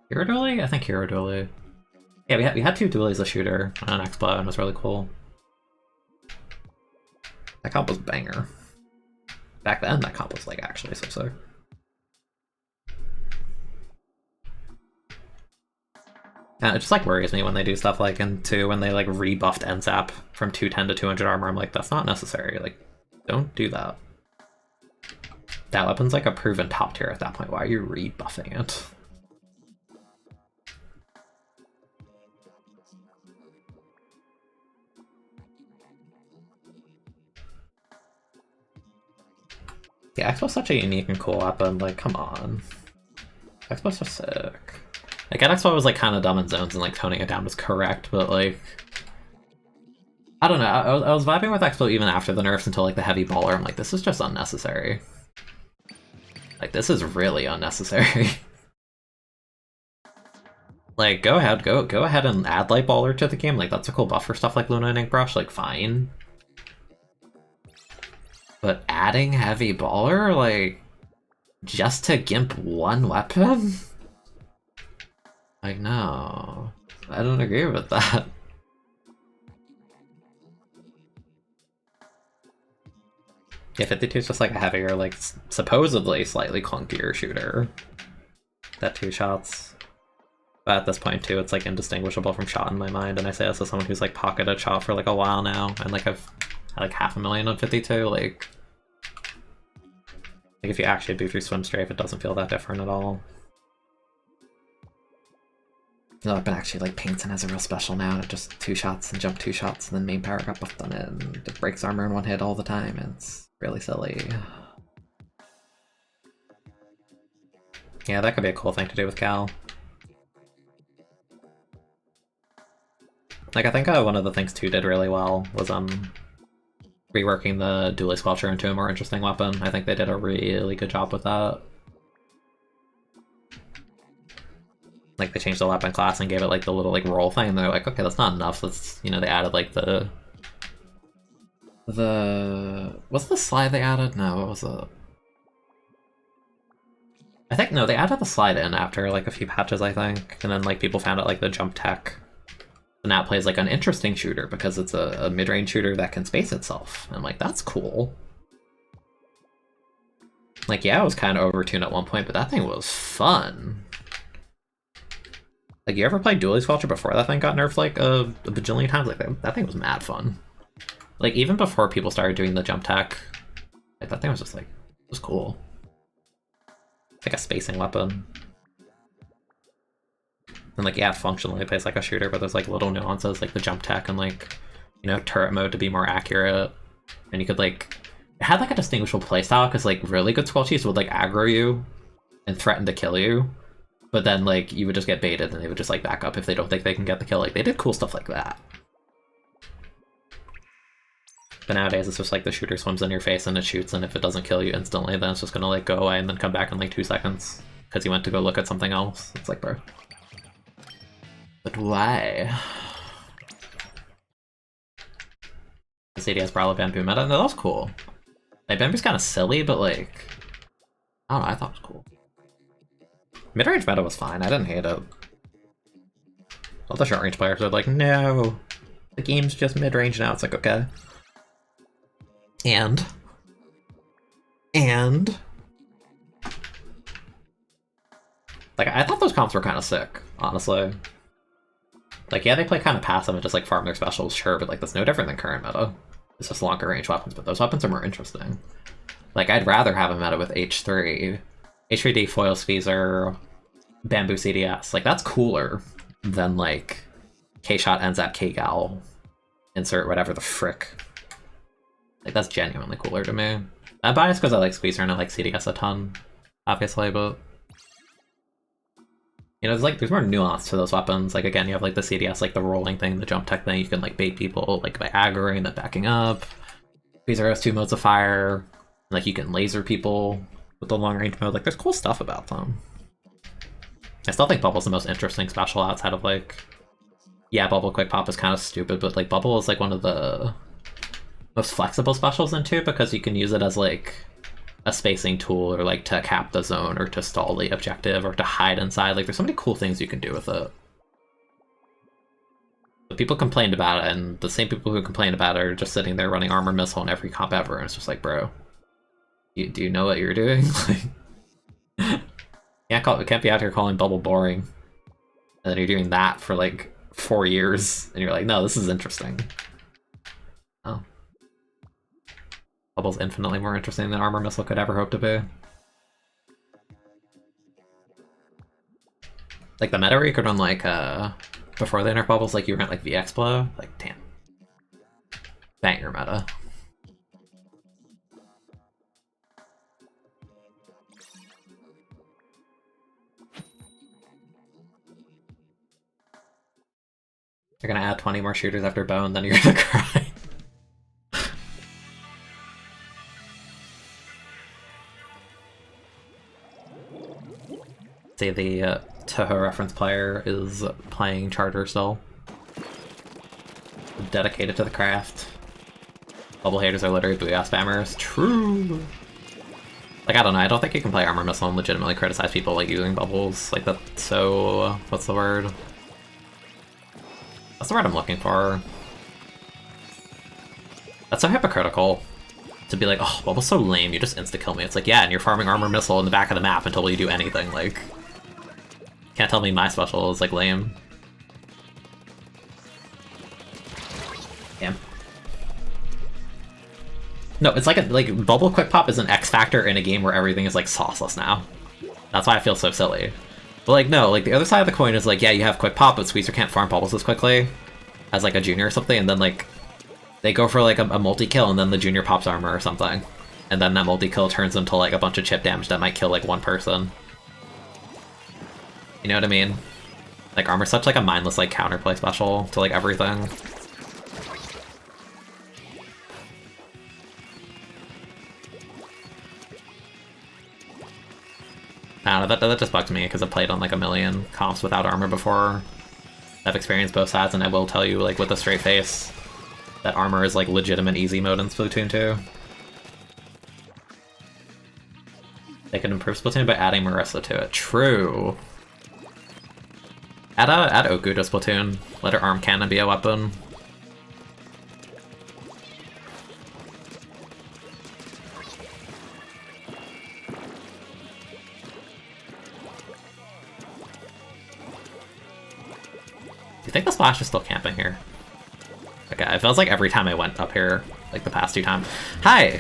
Hero Dually? I think Hero Dually. Yeah, we had 2 dualies a shooter on an Explo, and it was really cool. That comp was banger. Back then, that comp was like actually so sick. And it just like worries me when they do stuff like in 2, when they like rebuffed NZAP from 210 to 200 armor. I'm like, that's not necessary. Like, don't do that. That weapon's like a proven top tier at that point. Why are you rebuffing it? Yeah, Expo's such a unique and cool weapon. Like, come on. Expo's so sick. Like, Expo was like kind of dumb in zones and like toning it down was correct, but like, I don't know. I was vibing with Expo even after the nerfs until like the heavy baller. I'm like, this is just unnecessary. Like, this is really unnecessary. Like, go ahead and add light baller to the game. Like, that's a cool buff for stuff like Luna and Ink Brush. Like, fine. But adding heavy baller, like, just to gimp one weapon? Like, no. I don't agree with that. Yeah, 52 is just like a heavier, like, supposedly slightly clunkier shooter. That 2 shots. But at this point, too, it's like indistinguishable from Shot in my mind, and I say this as someone who's like pocketed Shot for like a while now, and like I've had like 500,000 on 52, like if you actually do through Swim Strafe, it doesn't feel that different at all. No, but actually like Painting has a real special now, it just 2 shots and jump 2 shots, and then main power got buffed on it, and it breaks armor in 1 hit all the time, and it's really silly. Yeah, that could be a cool thing to do with Cal. Like, I think one of the things 2 did really well was reworking the Dually Squelcher into a more interesting weapon. I think they did a really good job with that. Like, they changed the weapon class and gave it like the little like roll thing, and they're like, okay, that's not enough. Let's, you know, they added like the what's the slide they added? No, what was it? I think no, they added the slide in after like a few patches, I think, and then like people found out like the jump tech. And that plays like an interesting shooter because it's a mid-range shooter that can space itself. And I'm like, that's cool. Like, yeah, it was kind of overtuned at one point, but that thing was fun. Like, you ever played Dually Squelcher before that thing got nerfed like a bajillion times? Like, that thing was mad fun. Like, even before people started doing the jump tech, like, that thing was just like, it was cool. It's like a spacing weapon. And like, yeah, functionally it plays like a shooter, but there's like little nuances like the jump tech and like, you know, turret mode to be more accurate. And you could like, it had like a distinguishable playstyle because like really good squelchies would like aggro you and threaten to kill you. But then like you would just get baited and they would just like back up if they don't think they can get the kill. Like they did cool stuff like that. But nowadays it's just like the shooter swims in your face and it shoots, and if it doesn't kill you instantly, then it's just gonna like go away and then come back in like 2 seconds because you went to go look at something else. It's like, bro. But why? The CDS Brawler Bamboo meta? No, that was cool. Like, Bamboo's kind of silly, but like, I don't know, I thought it was cool. Mid-range meta was fine, I didn't hate it. All the short-range players are like, no, the game's just mid-range now. It's like, okay. And like, I thought those comps were kind of sick, honestly. Like, yeah, they play kind of passive and just like farm their specials, sure, but like that's no different than current meta. It's just longer range weapons, but those weapons are more interesting. Like, I'd rather have a meta with H3, H3D foil squeezer, bamboo CDS. Like, that's cooler than like K-shot ends at K-gal, insert whatever the frick. Like, that's genuinely cooler to me. I'm biased because I like squeezer and I like CDS a ton, obviously, but you know, there's more nuance to those weapons. Like, again, you have like the CDS, like the rolling thing, the jump tech thing. You can like bait people like by aggroing and then backing up. Squeezer has 2 modes of fire. Like, you can laser people with the long range mode. Like, there's cool stuff about them. I still think Bubble's the most interesting special outside of like, yeah, Bubble Quick Pop is kind of stupid, but like Bubble is like one of the most flexible specials in 2 because you can use it as like a spacing tool, or like to cap the zone, or to stall the objective, or to hide inside. Like, there's so many cool things you can do with it. But people complained about it, and the same people who complained about it are just sitting there running armor missile in every comp ever, and it's just like, bro, do you know what you're doing? Like, can't be out here calling Bubble boring, and then you're doing that for like 4 years, and you're like, no, this is interesting. Oh. Bubble's infinitely more interesting than Armor Missile could ever hope to be. Like, the meta where you could run like, before the inner bubbles, like you run like VX Blow, like, damn. Banger meta. You're gonna add 20 more shooters after Bone, then you're gonna cry. See, the Toho reference player is playing Charger still. Dedicated to the craft. Bubble haters are literally booyah spammers. True! Like, I don't know, I don't think you can play Armor Missile and legitimately criticize people like using bubbles. Like, that's so... what's the word? What's the word I'm looking for? That's so hypocritical. To be like, oh, Bubble's so lame, you just insta-kill me. It's like, yeah, and you're farming Armor Missile in the back of the map until you do anything, like... Can't tell me my special is, like, lame. Damn. No, it's like Bubble Quick Pop is an X factor in a game where everything is, like, sauceless now. That's why I feel so silly. But, like, no, like, the other side of the coin is, like, yeah, you have Quick Pop, but Squeezer can't farm bubbles as quickly as, like, a junior or something, and then, like, they go for, like, a multi-kill, and then the junior pops armor or something. And then that multi-kill turns into, like, a bunch of chip damage that might kill, like, one person. You know what I mean? Like, armor's such, like, a mindless, like, counterplay special to, like, everything. I don't know, that just bugs me, because I've played on, like, a million comps without armor before. I've experienced both sides, and I will tell you, like, with a straight face, that armor is, like, legitimate easy mode in Splatoon 2. They could improve Splatoon by adding Marissa to it. True! Add Oku to Splatoon. Let her arm cannon be a weapon. Do you think the Splash is still camping here? Okay, it feels like every time I went up here, like the past 2 times. Hi!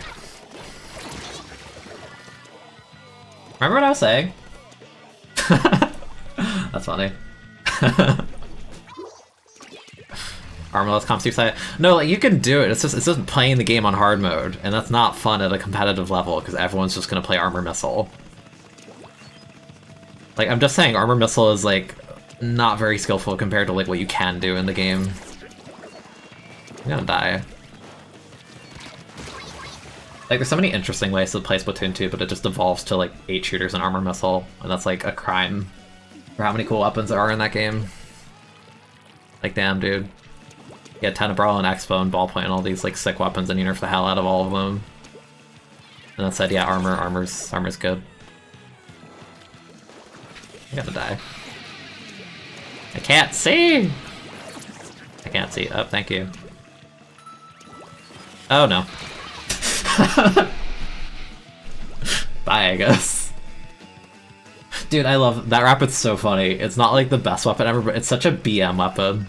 Remember what I was saying? That's funny. Armorless comps side. No, like, you can do it. It's just playing the game on hard mode, and that's not fun at a competitive level because everyone's just gonna play Armor Missile. Like, I'm just saying, Armor Missile is like not very skillful compared to like what you can do in the game. I'm gonna die. Like, there's so many interesting ways to play Splatoon 2, but it just evolves to, like, 8 shooters and armor missile, and that's, like, a crime for how many cool weapons there are in that game. Like, damn, dude. You get Tenebral and Expo and Ballpoint and all these, like, sick weapons, and you nerf the hell out of all of them. And that said, yeah, armor's good. I'm gonna die. I can't see! I can't see. Oh, thank you. Oh, no. Bye, I guess. Dude, I love that rapid's so funny. It's not like the best weapon ever, but it's such a BM weapon.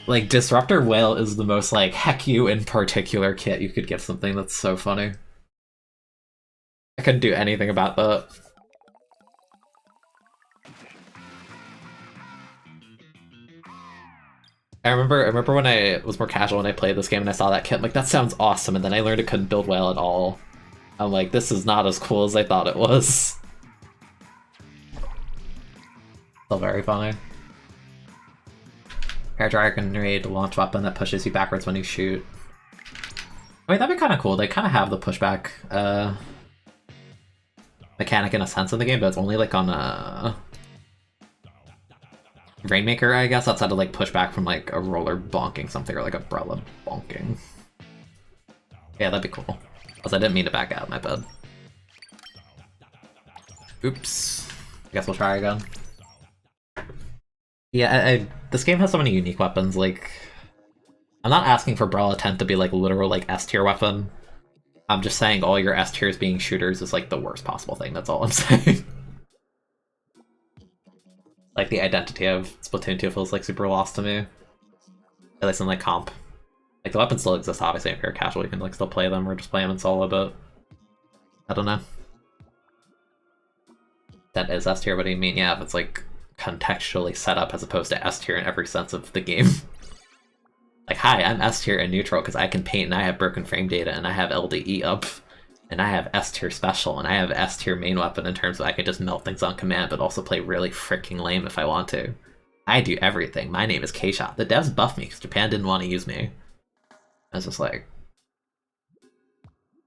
Like, Disruptor Whale is the most, like, heck you in particular kit you could give something. That's so funny. I couldn't do anything about that. I remember when I was more casual when I played this game and I saw that kit, I'm like, that sounds awesome, and then I learned it couldn't build Whale at all. I'm like, this is not as cool as I thought it was. Still very funny. Hairdryer can create a launch weapon that pushes you backwards when you shoot. Wait, that'd be kind of cool. They kind of have the pushback mechanic in a sense in the game, but it's only like on Rainmaker, I guess, outside of like pushback from like a roller bonking something or like a umbrella bonking. Yeah, that'd be cool. Because I didn't mean to back out, my bad. Oops. I guess we'll try again. Yeah, this game has so many unique weapons, like... I'm not asking for Brawler 10 to be like literal like S-tier weapon. I'm just saying all your S-tiers being shooters is like the worst possible thing, that's all I'm saying. Like the identity of Splatoon 2 feels like super lost to me. At least in like comp. Like the weapons still exist obviously, if you're casual you can like still play them or just play them in solo, but... I don't know. That is S-tier, what do you mean? Yeah, if it's like contextually set up as opposed to S-tier in every sense of the game. Like, hi, I'm S-tier and neutral because I can paint and I have broken frame data and I have LDE up. And I have S-tier special and I have S-tier main weapon in terms of I can just melt things on command but also play really freaking lame if I want to. I do everything. My name is K-Shot. The devs buffed me because Japan didn't want to use me. I was just like...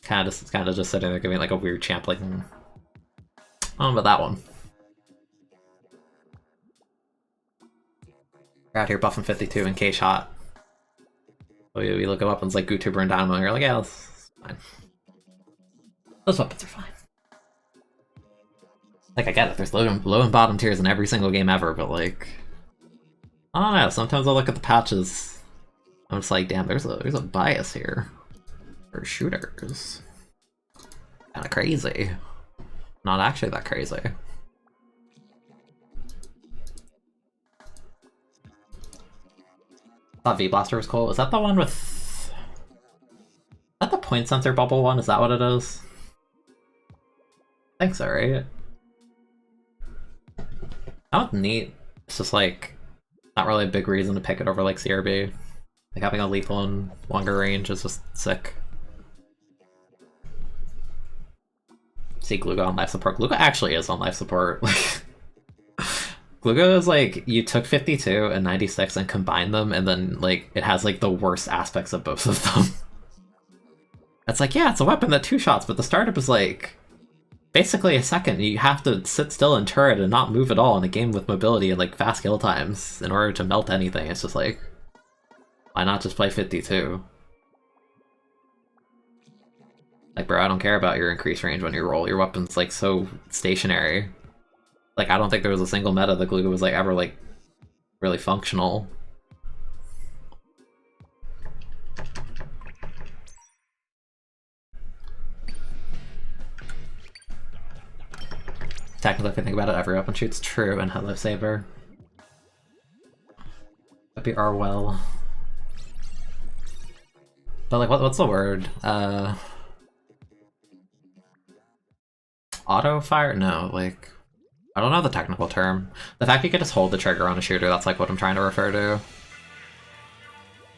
Kind of just sitting there giving like a weird champ like... I don't know about that one. We're out here buffing 52 and K-Shot. We look at weapons like Gootuber and Dynamo and you're like, yeah, that's fine. Those weapons are fine. Like, I get it, there's low and bottom tiers in every single game ever, but like... I don't know, sometimes I look at the patches, I'm just like, damn, there's a bias here. For shooters. Kinda crazy. Not actually that crazy. I thought V-Blaster was cool. Is that the one with... Is that the point sensor bubble one? Is that what it is? I think so, right? That one's neat. It's just like... Not really a big reason to pick it over like CRB. Like having a lethal and longer range is just sick. See Gluga on life support. Gluga actually is on life support. Gluga is like, you took 52 and 96 and combined them, and then like it has like the worst aspects of both of them. It's like, yeah, it's a weapon that 2-shots, but the startup is like basically a second. You have to sit still in turret and not move at all in a game with mobility and like fast kill times in order to melt anything. It's just like, why not just play 52? Like, bro, I don't care about your increased range when you roll. Your weapon's like so stationary. Like, I don't think there was a single meta that Gluga was like ever like really functional. Technically, if I think about it, every weapon shoots true in Hello Saber. That'd be Arwell. But like, what's the word? Auto fire? No, like, I don't know the technical term. The fact you can just hold the trigger on a shooter, that's like what I'm trying to refer to.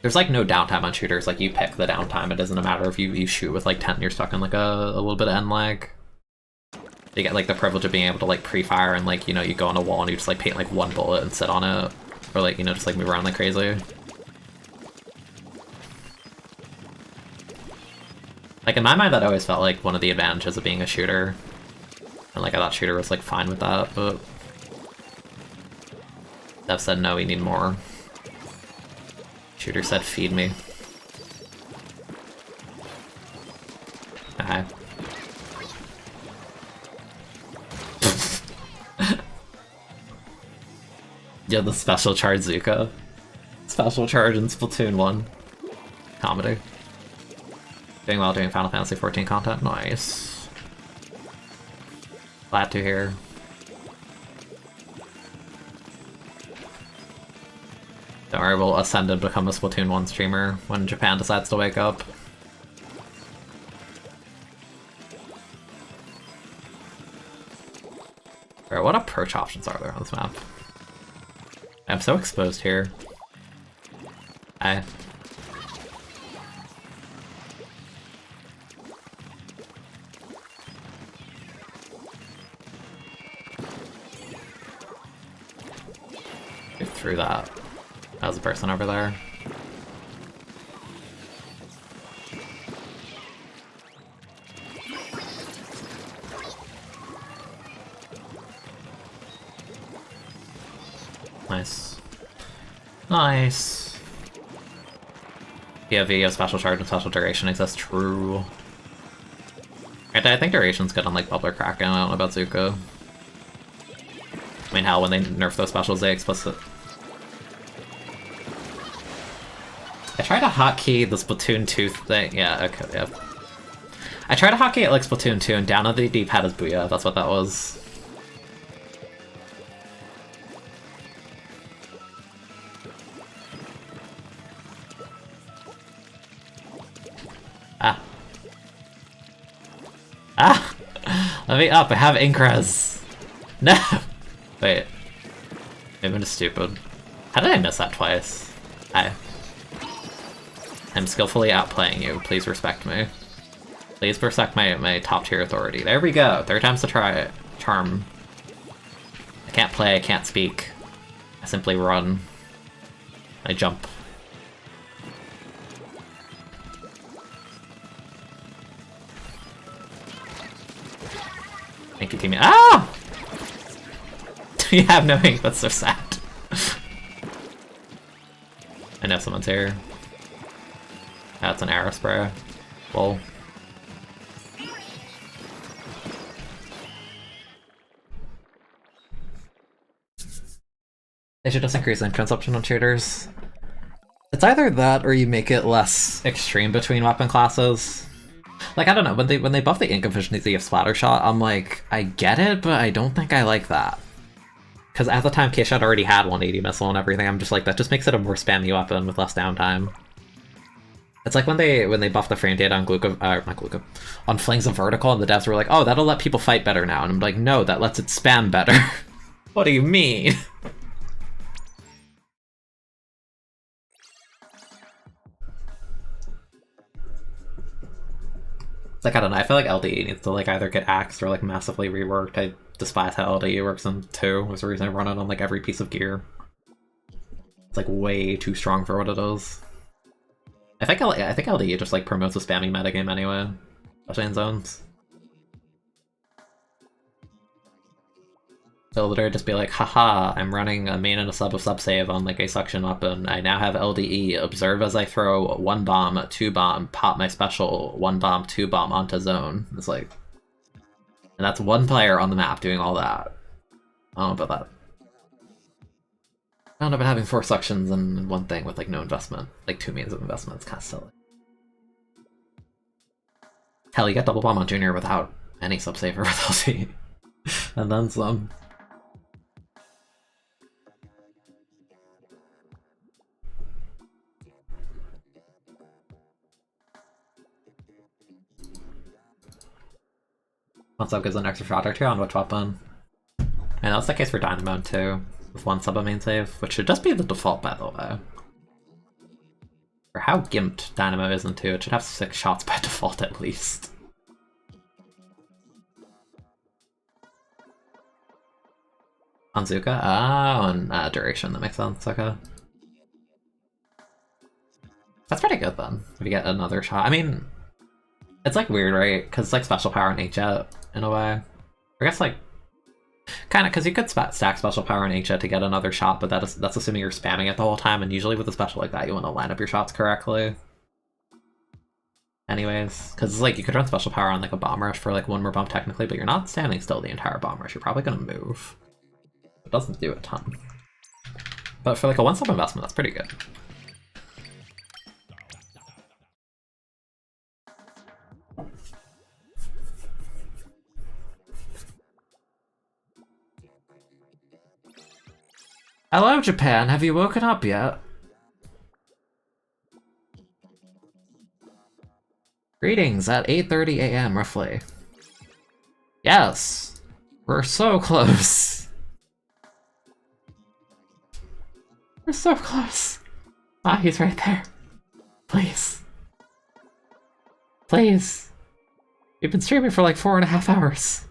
There's like no downtime on shooters, like you pick the downtime, it isn't a matter if you shoot with like 10, you're stuck in like a little bit of end lag. You get like the privilege of being able to like pre-fire and like, you know, you go on a wall and you just like paint like one bullet and sit on it. Or like, you know, just like move around like crazy. Like, in my mind, that always felt like one of the advantages of being a shooter. And, like, I thought shooter was, like, fine with that, but... Dev said, no, we need more. Shooter said, feed me. Okay. Yeah, the special charge Zuka. Special charge in Splatoon 1. Comedy. Doing well doing Final Fantasy XIV content. Nice. Glad to hear. Don't worry, we'll ascend and become a Splatoon 1 streamer when Japan decides to wake up. Alright, what approach options are there on this map? I'm so exposed here. Get through that. That was a person over there. Nice. Nice. POV of special charge and special duration exists. True. I think duration's good on like Bubbler Kraken. I don't know about Zuko. I mean, hell, when they nerf those specials, they explicit. I tried to hotkey the Splatoon 2 thing. Yeah, okay, yeah. I tried to hotkey it like Splatoon 2, and down on the D-pad is Booyah. That's what that was. Ah! Let me up, I have Incres! No! Wait. Maybe I'm just stupid. How did I miss that twice? I'm skillfully outplaying you, please respect me. Please respect my top tier authority. There we go, third time's the charm. I can't play, I can't speak. I simply run. I jump. Thank you, teammate. Ah! You have no ink, that's so sad. I know someone's here. That's an arrow spray. Lol. They should just increase ink consumption on shooters. It's either that or you make it less extreme between weapon classes. Like, I don't know, when they buff the ink efficiency of Splattershot, I'm like, I get it, but I don't think I like that. Because at the time K-Shot already had 180 missile and everything, I'm just like, that just makes it a more spammy weapon with less downtime. It's like when they buffed the frame data on on Flings of Vertical, and the devs were like, oh, that'll let people fight better now. And I'm like, no, that lets it spam better. What do you mean? Like, I don't know, I feel like LDE needs to like either get axed or like massively reworked. I despise how LDE works in 2. Was the reason I run it on like every piece of gear. It's like way too strong for what it is. I think LDE just like promotes a spammy metagame anyway, especially in zones. They'll literally just be like, haha, I'm running a main and a sub of sub-save on like a suction weapon. I now have LDE. Observe as I throw 1 bomb, 2 bomb, pop my special 1 bomb, 2 bomb onto zone. It's like... And that's one player on the map doing all that. I don't know about that. I don't know about having 4 suctions and one thing with like no investment. Like 2 means of investment. It's kind of silly. Hell, you get double bomb on Junior without any sub-save or with LDE. And then some. One sub gives an extra shot or 2 on which weapon. And that's the case for Dynamo too, with 1 sub a main save, which should just be the default by the way. For how gimped Dynamo is in 2, it should have 6 shots by default at least. On Zuka? Oh, and duration, that makes sense, okay. That's pretty good then, if you get another shot. I mean, It's like weird, right? Because it's like special power and H-Jet in a way. I guess like kind of because you could stack special power and H-Jet to get another shot, but that's assuming you're spamming it the whole time, and usually with a special like that, you want to line up your shots correctly. Anyways, because it's like you could run special power on like a bomb rush for like one more bump technically, but you're not standing still the entire bomb rush. You're probably gonna move. It doesn't do a ton, but for like a one-step investment, that's pretty good. Hello, Japan. Have you woken up yet? Greetings at 8:30 a.m. roughly. Yes, we're so close. We're so close. Ah, he's right there. Please. Please. We've been streaming for like 4.5 hours.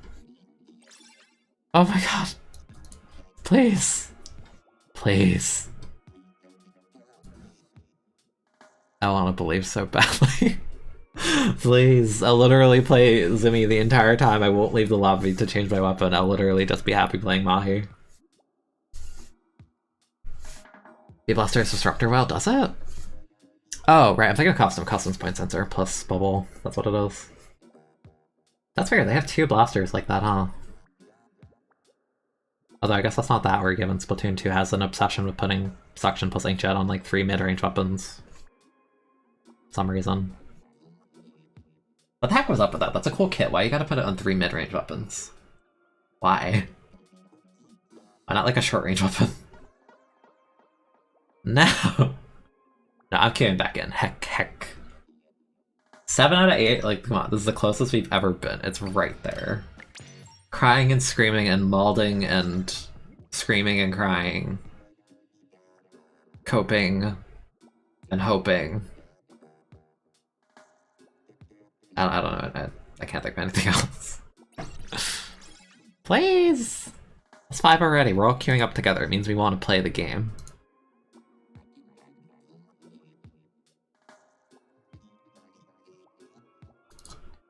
Oh my god. Please. Please. I want to believe so badly. Please. I'll literally play Zimmy the entire time. I won't leave the lobby to change my weapon. I'll literally just be happy playing Mahi. The Blaster's Disruptor well, does it? Oh, right. I'm thinking of customs point sensor plus bubble. That's what it is. That's weird. They have 2 blasters like that, huh? Although I guess that's not that weird given Splatoon 2 has an obsession with putting suction plus inkjet on like 3 mid-range weapons. For some reason. What the heck was up with that? That's a cool kit. Why you gotta put it on 3 mid-range weapons? Why? Why not like a short-range weapon? No! No, I'm queuing back in. Heck. 7 out of 8, like, come on, this is the closest we've ever been. It's right there. Crying and screaming and malding and screaming and crying. Coping and hoping. I don't know, I can't think of anything else. Please! It's 5 already, we're all queuing up together. It means we want to play the game.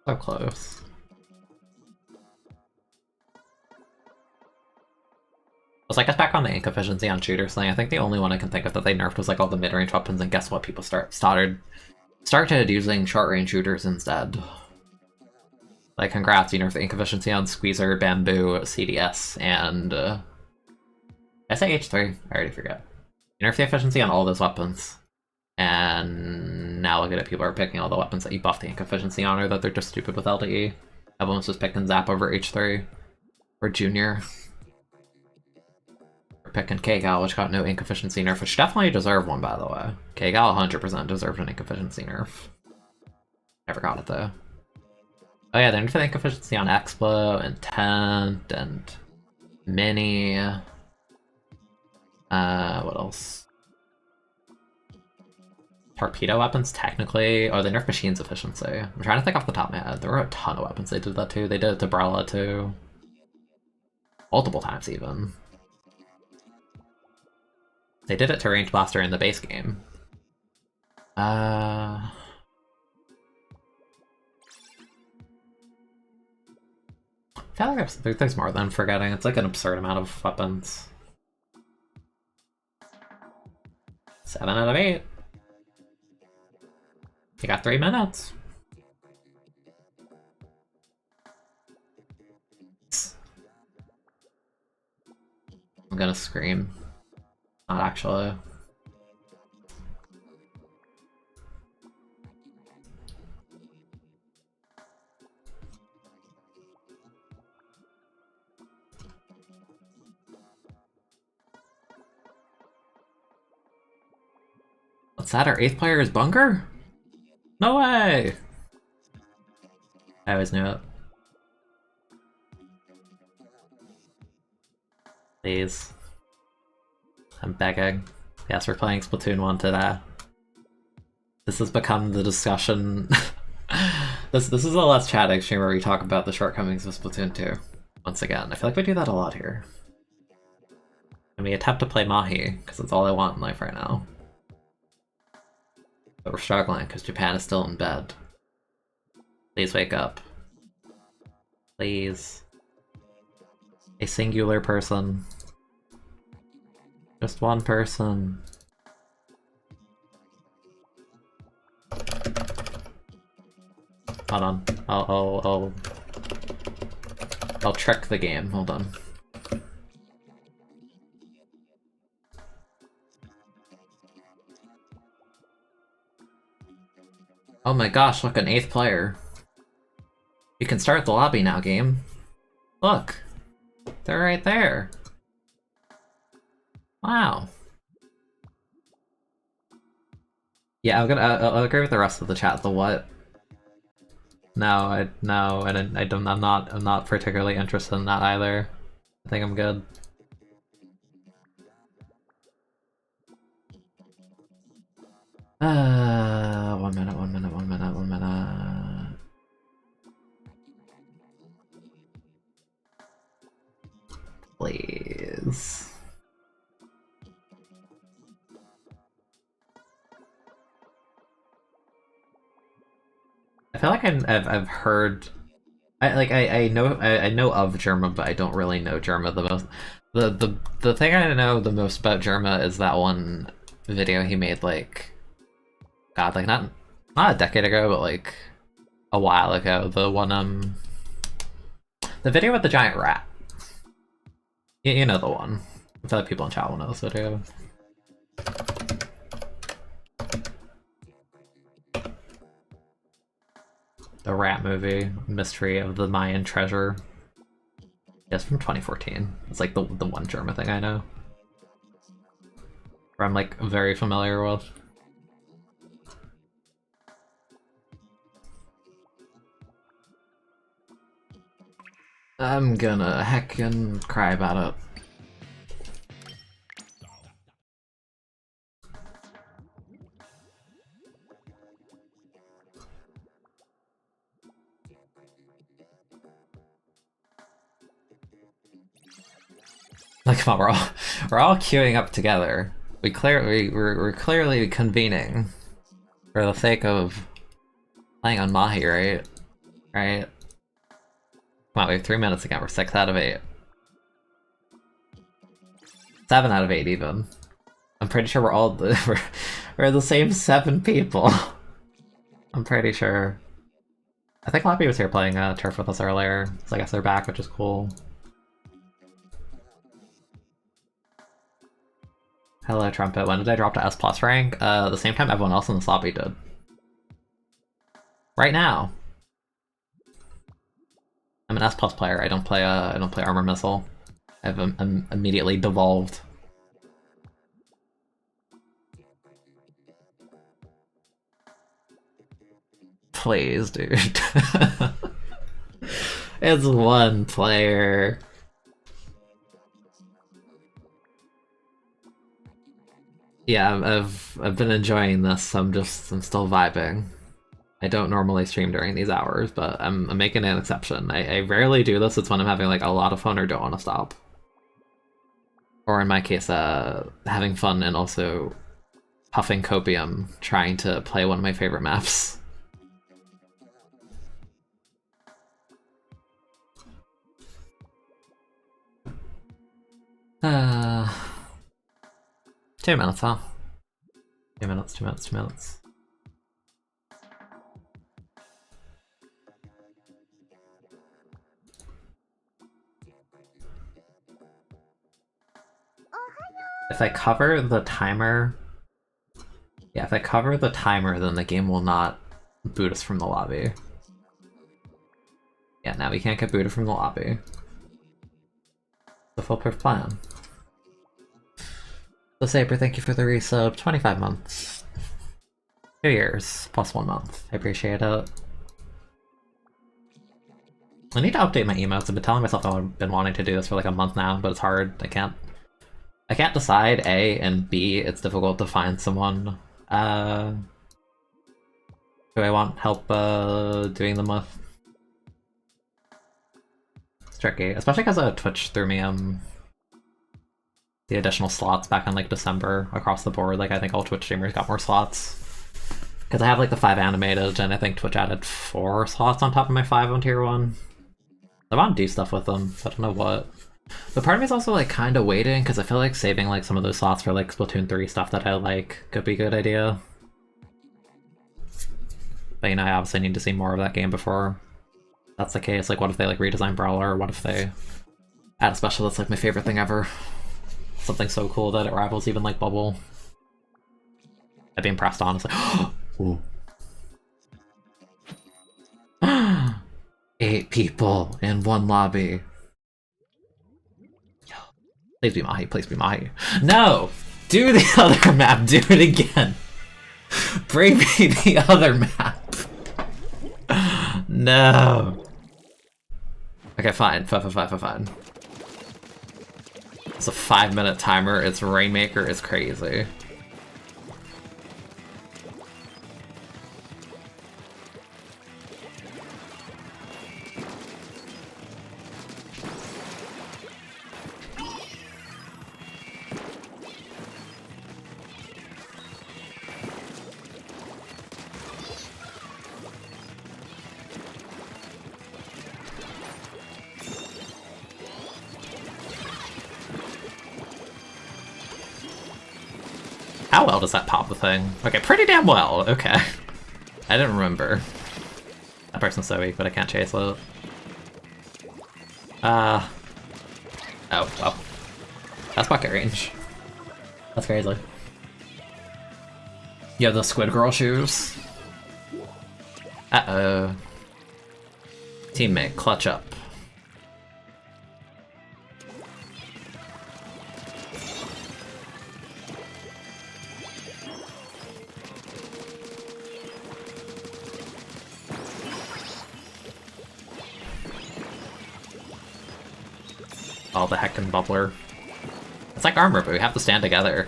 So close. I guess back on the ink efficiency on shooters thing, I think the only one I can think of that they nerfed was like all the mid-range weapons, and guess what? People started using short-range shooters instead. Like, congrats, you nerfed the ink efficiency on Squeezer, Bamboo, CDS, and did I say H3? I already forget. You nerfed the efficiency on all those weapons. And now look at it, people are picking all the weapons that you buff the ink efficiency on, or that they're just stupid with LDE. Everyone's just picking Zap over H3. Or Junior. Picking K-Gal, which got no ink efficiency nerf, which definitely deserved one, by the way. K-Gal 100% deserved an ink efficiency nerf. Never got it, though. Oh yeah, they nerfed the ink efficiency on Explo, and Tent, and Mini. What else? Torpedo weapons, technically. Oh, they nerfed Machine's efficiency. I'm trying to think off the top of my head. There were a ton of weapons they did that too. They did it to Brella, too. Multiple times, even. They did it to Range Blaster in the base game. I feel like there's more than I'm forgetting. It's like an absurd amount of weapons. 7 out of 8. You got 3 minutes. I'm gonna scream. Not actually. What's that? Our 8th player is Bunker? No way! I always knew it. Please. I'm begging. Yes, we're playing Splatoon 1 today. This has become the discussion. This is a less chatting stream where we talk about the shortcomings of Splatoon 2. Once again, I feel like we do that a lot here. And we attempt to play Mahi, because it's all I want in life right now. But we're struggling, because Japan is still in bed. Please wake up. Please. A singular person. Just one person. Hold on. I'll trick the game. Hold on. Oh my gosh, look, an 8th player. You can start the lobby now, game. Look. They're right there. Wow. Yeah, I'll agree with the rest of the chat. The what? No, I'm not particularly interested in that either. I think I'm good. One minute. Please. I feel like I've heard, I know of Germa, but I don't really know Germa the most. The thing I know the most about Germa is that one video he made, like, God, like not a decade ago, but like a while ago. The one the video with the giant rat. You know the one. I feel like people in chat will know this video. The rat movie, Mystery of the Mayan Treasure. It's from 2014. It's like the one German thing I know. Or I'm like very familiar with. I'm gonna heckin' cry about it. Like, come on, we're all queuing up together. We're clearly convening for the sake of playing on Mahi, right? Right? Come on, we have 3 minutes again. We're 6 out of 8. 7 out of 8 even. I'm pretty sure we're all we're the same 7 people. I'm pretty sure. I think Lappy was here playing Turf with us earlier, so I guess they're back, which is cool. Hello, Trumpet. When did I drop to S+ rank? The same time everyone else in this lobby did. Right now. I'm an S+ player. I don't play Armor Missile. I've immediately devolved. Please, dude. It's one player. Yeah, I've been enjoying this. I'm still vibing. I don't normally stream during these hours, but I'm making an exception. I rarely do this. It's when I'm having like a lot of fun or don't want to stop. Or in my case, having fun and also puffing copium, trying to play one of my favorite maps. Uh, 2 minutes, huh? 2 minutes, 2 minutes, 2 minutes. If I cover the timer... Yeah, if I cover the timer, then the game will not boot us from the lobby. Yeah, now we can't get booted from the lobby. The foolproof plan. The Saber, thank you for the resub. 25 months. 2 years, plus 1 month. I appreciate it. I need to update my emotes. I've been telling myself I've been wanting to do this for like a month now, but it's hard. I can't decide, A, and B, it's difficult to find someone who I want help doing them with. It's tricky, especially because Twitch threw me the additional slots back in like December across the board. Like I think all Twitch streamers got more slots Because I have like the 5 animated, and I think Twitch added 4 slots on top of my 5 on tier 1. I want to do stuff with them, but I don't know what. But part of me is also like kind of waiting, because I feel like saving like some of those slots for like Splatoon 3 stuff that I like could be a good idea. But you know, I obviously need to see more of that game before that's the case. Like, what if they like redesign Brawler, or what if they add a special that's like my favorite thing ever? Something so cool that it rivals even like Bubble. I'd be impressed, honestly. Ooh. 8 people in one lobby. Please be Mahi, please be Mahi. No! Do the other map, do it again! Bring me the other map! No! Okay, fine, fine. It's a 5-minute timer, it's Rainmaker, it's crazy. How well does that pop the thing? Okay, pretty damn well, okay. I didn't remember. That person's so weak, but I can't chase it. Oh, well. That's bucket range. That's crazy. You have the Squid Girl shoes? Uh-oh. Teammate, clutch up. Oh, the heckin' bubbler. It's like armor, but we have to stand together.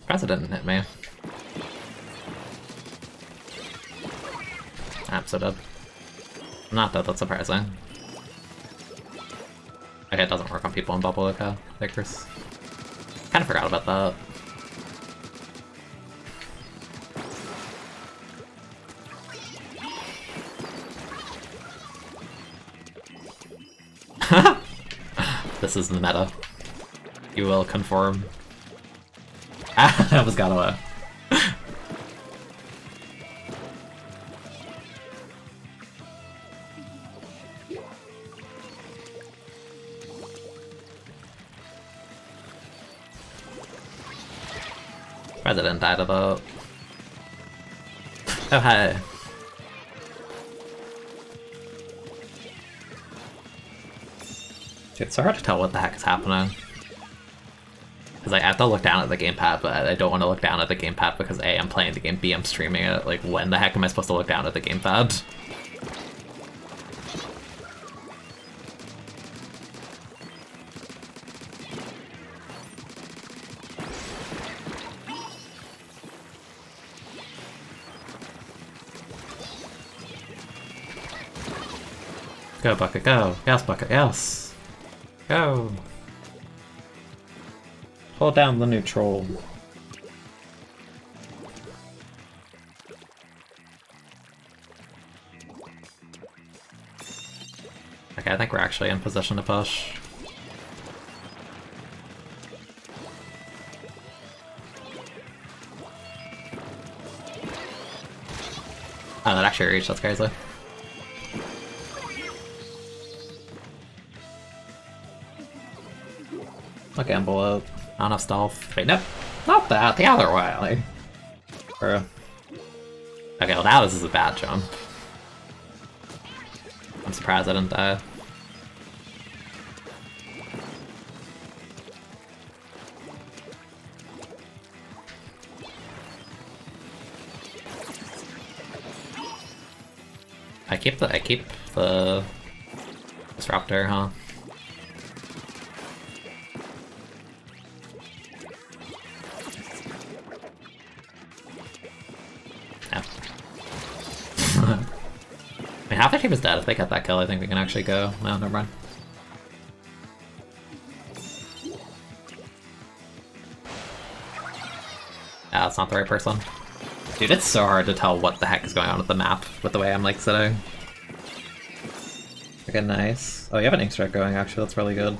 President hit me. Absolute. Not that that's surprising. Okay, it doesn't work on people in bubble, okay. Victors. Kinda forgot about that. This is the meta. You will conform. I almost got away. President died of the... Oh, hi. It's so hard to tell what the heck is happening. Because I have to look down at the gamepad, but I don't want to look down at the gamepad because A, I'm playing the game, B, I'm streaming it. Like, when the heck am I supposed to look down at the gamepad? Go, Bucket, go. Yes, Bucket, yes. Go! Hold down the neutral. Okay, I think we're actually in position to push. Oh, that actually reached, that's crazy. I'll gamble up. Not enough stealth. Wait, no. Not that, the other way. Okay, well now this is a bad jump. I'm surprised I didn't die. I keep the disruptor, huh? half their team is dead. If they get that kill, I think we can actually go. No, never mind. Yeah, that's not the right person. Dude, it's so hard to tell what the heck is going on with the map with the way I'm like sitting. Okay, nice. Oh, you have an ink strike going actually, that's really good.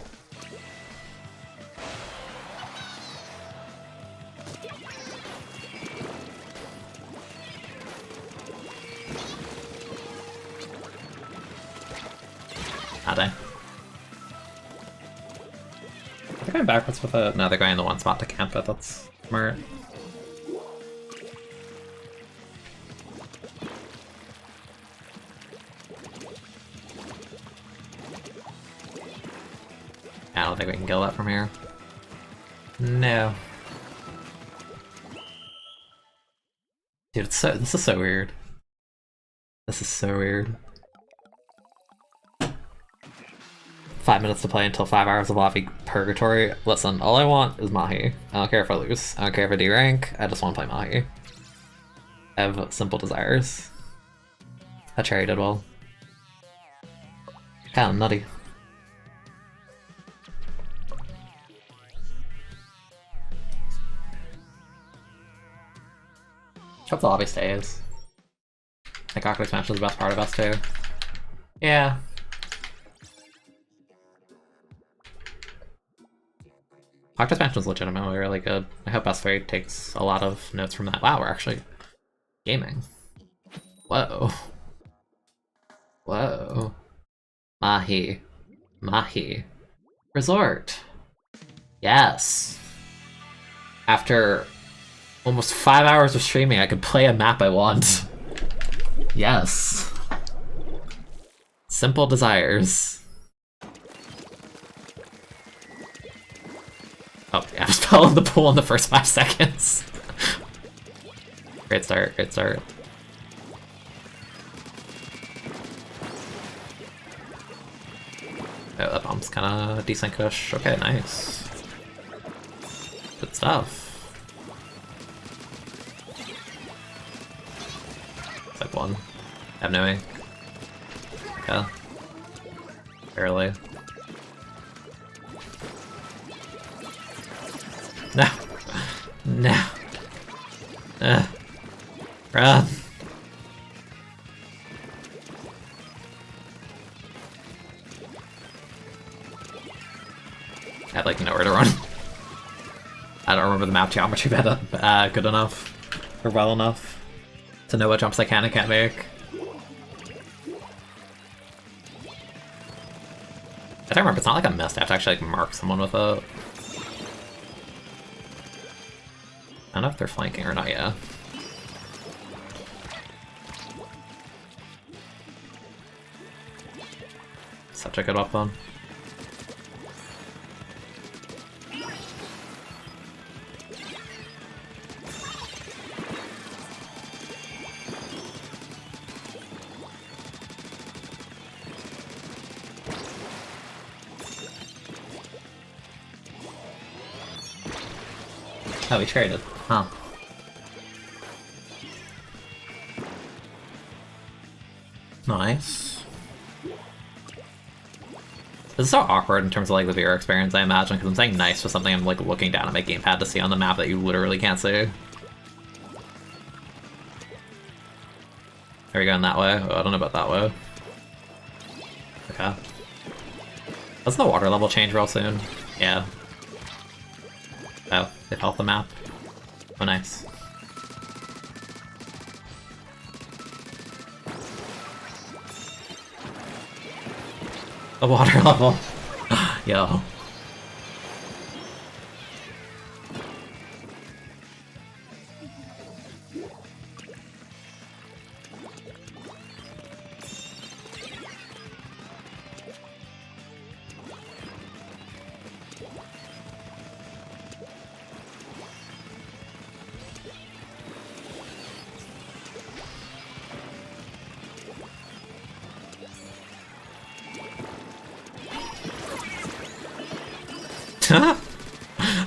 Ah, dang. They're going backwards with it. No, they're going in the one spot to camp it, that's smart. I don't think we can kill that from here. No. Dude, this is so weird. This is so weird. 5 minutes to play until 5 hours of lobby purgatory. Listen, all I want is Mahi. I don't care if I lose. I don't care if I D rank. I just want to play Mahi. I have simple desires. That cherry did well. Kinda nutty. Hope the lobby stays. I think Octo Smash is the best part of us too. Yeah. Octo Smash was legitimately really good. I hope S3 takes a lot of notes from that. Wow, we're actually gaming. Whoa. Whoa. Mahi. Mahi. Resort. Yes. After almost 5 hours of streaming, I could play a map I want. Yes. Simple desires. Oh, yeah, I just fell in the pool in the first 5 seconds. Great start, great start. Oh, that bomb's kinda decent cush. Okay, nice. Good stuff. Type 1. I have no ink. Okay. Barely. No! No! Run! I had like nowhere to run. I don't remember the map geometry good enough, or well enough, to know what jumps I can and can't make. I don't remember, it's not like a mist, I have to actually like mark someone with it. I don't know if they're flanking or not yet. Such a good weapon. Oh, we traded. Huh. Nice. This is so awkward in terms of like the viewer experience, I imagine, because I'm saying nice for something I'm like looking down at my gamepad to see on the map that you literally can't see. Are we going that way? Oh, I don't know about that way. Okay. Doesn't the water level change real soon? Yeah. Oh, they've helped the map. Oh, nice. The water level. Yo.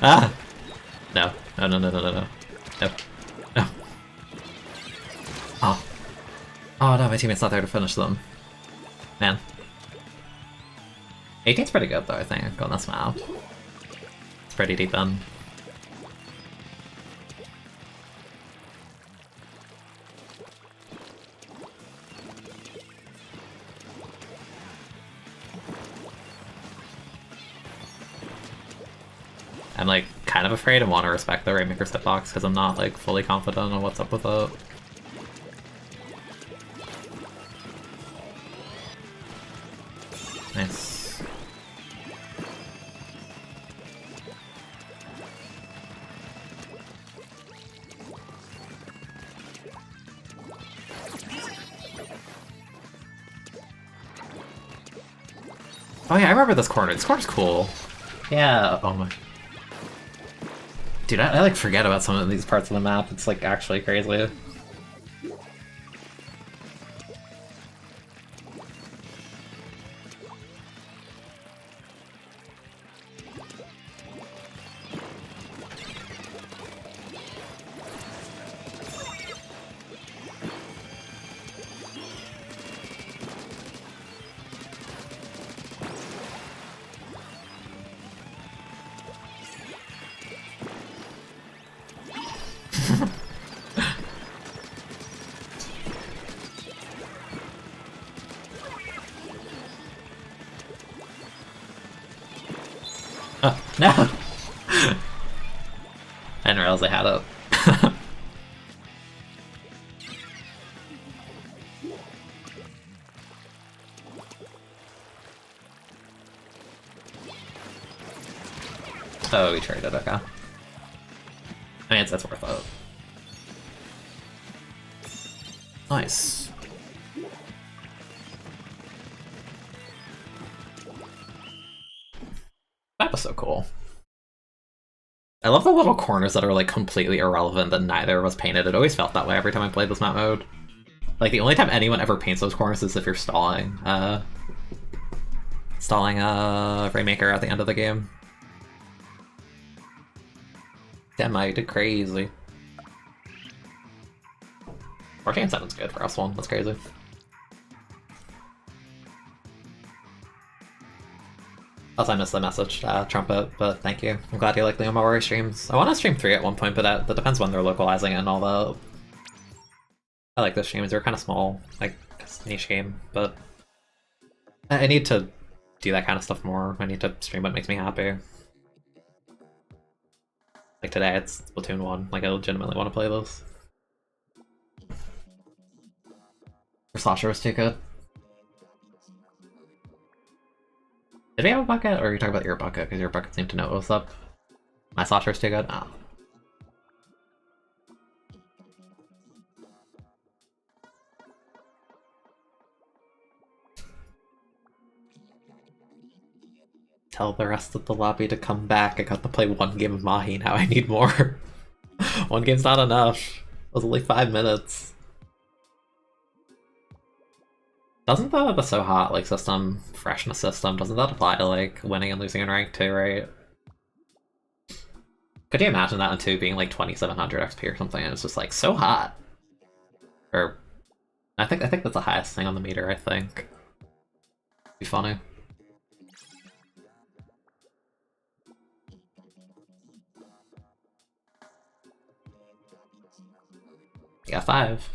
Ah! No. No, no, no, no, no, no. No. No. Oh. Oh no, my teammate's not there to finish them. Man. 18's pretty good though, I think, on this map. It's pretty deep in. I'm like kind of afraid and want to respect the Rainmaker's hitbox because I'm not like fully confident on what's up with it. Nice. Oh yeah, I remember this corner. This corner's cool. Yeah, oh my. Dude, I like forget about some of these parts of the map. It's like actually crazy. Oh, no! I didn't realize I had it. Oh, we traded, okay. I mean, that's worth it. Nice. That was so cool. I love the little corners that are like completely irrelevant that neither of us painted. It always felt that way every time I played this map mode. Like the only time anyone ever paints those corners is if you're stalling Rainmaker at the end of the game. Damn, I did crazy. 14-7's good for us one. That's crazy. Also, I missed the message, Trumpet, but thank you. I'm glad you like Leo Mawari streams. I want to stream 3 at one point, but that depends when they're localizing it and all that. I like those streams. They're kind of small, like niche game, but I need to do that kind of stuff more. I need to stream what makes me happy. Like today, it's Splatoon 1. Like I legitimately want to play this. Sasha was too good. Did we have a bucket, or are you talking about your bucket? Because your bucket seemed to know what was up. My Sasha's too good? Oh. Tell the rest of the lobby to come back. I got to play 1 game of Mahi, now I need more. 1 game's not enough. It was only 5 minutes. Doesn't the So Hot like system, freshness system, doesn't that apply to like winning and losing in rank too, right? Could you imagine that in 2 being like 2700 XP or something and it's just like so hot? Or I think that's the highest thing on the meter, I think. Be funny. Yeah, 5.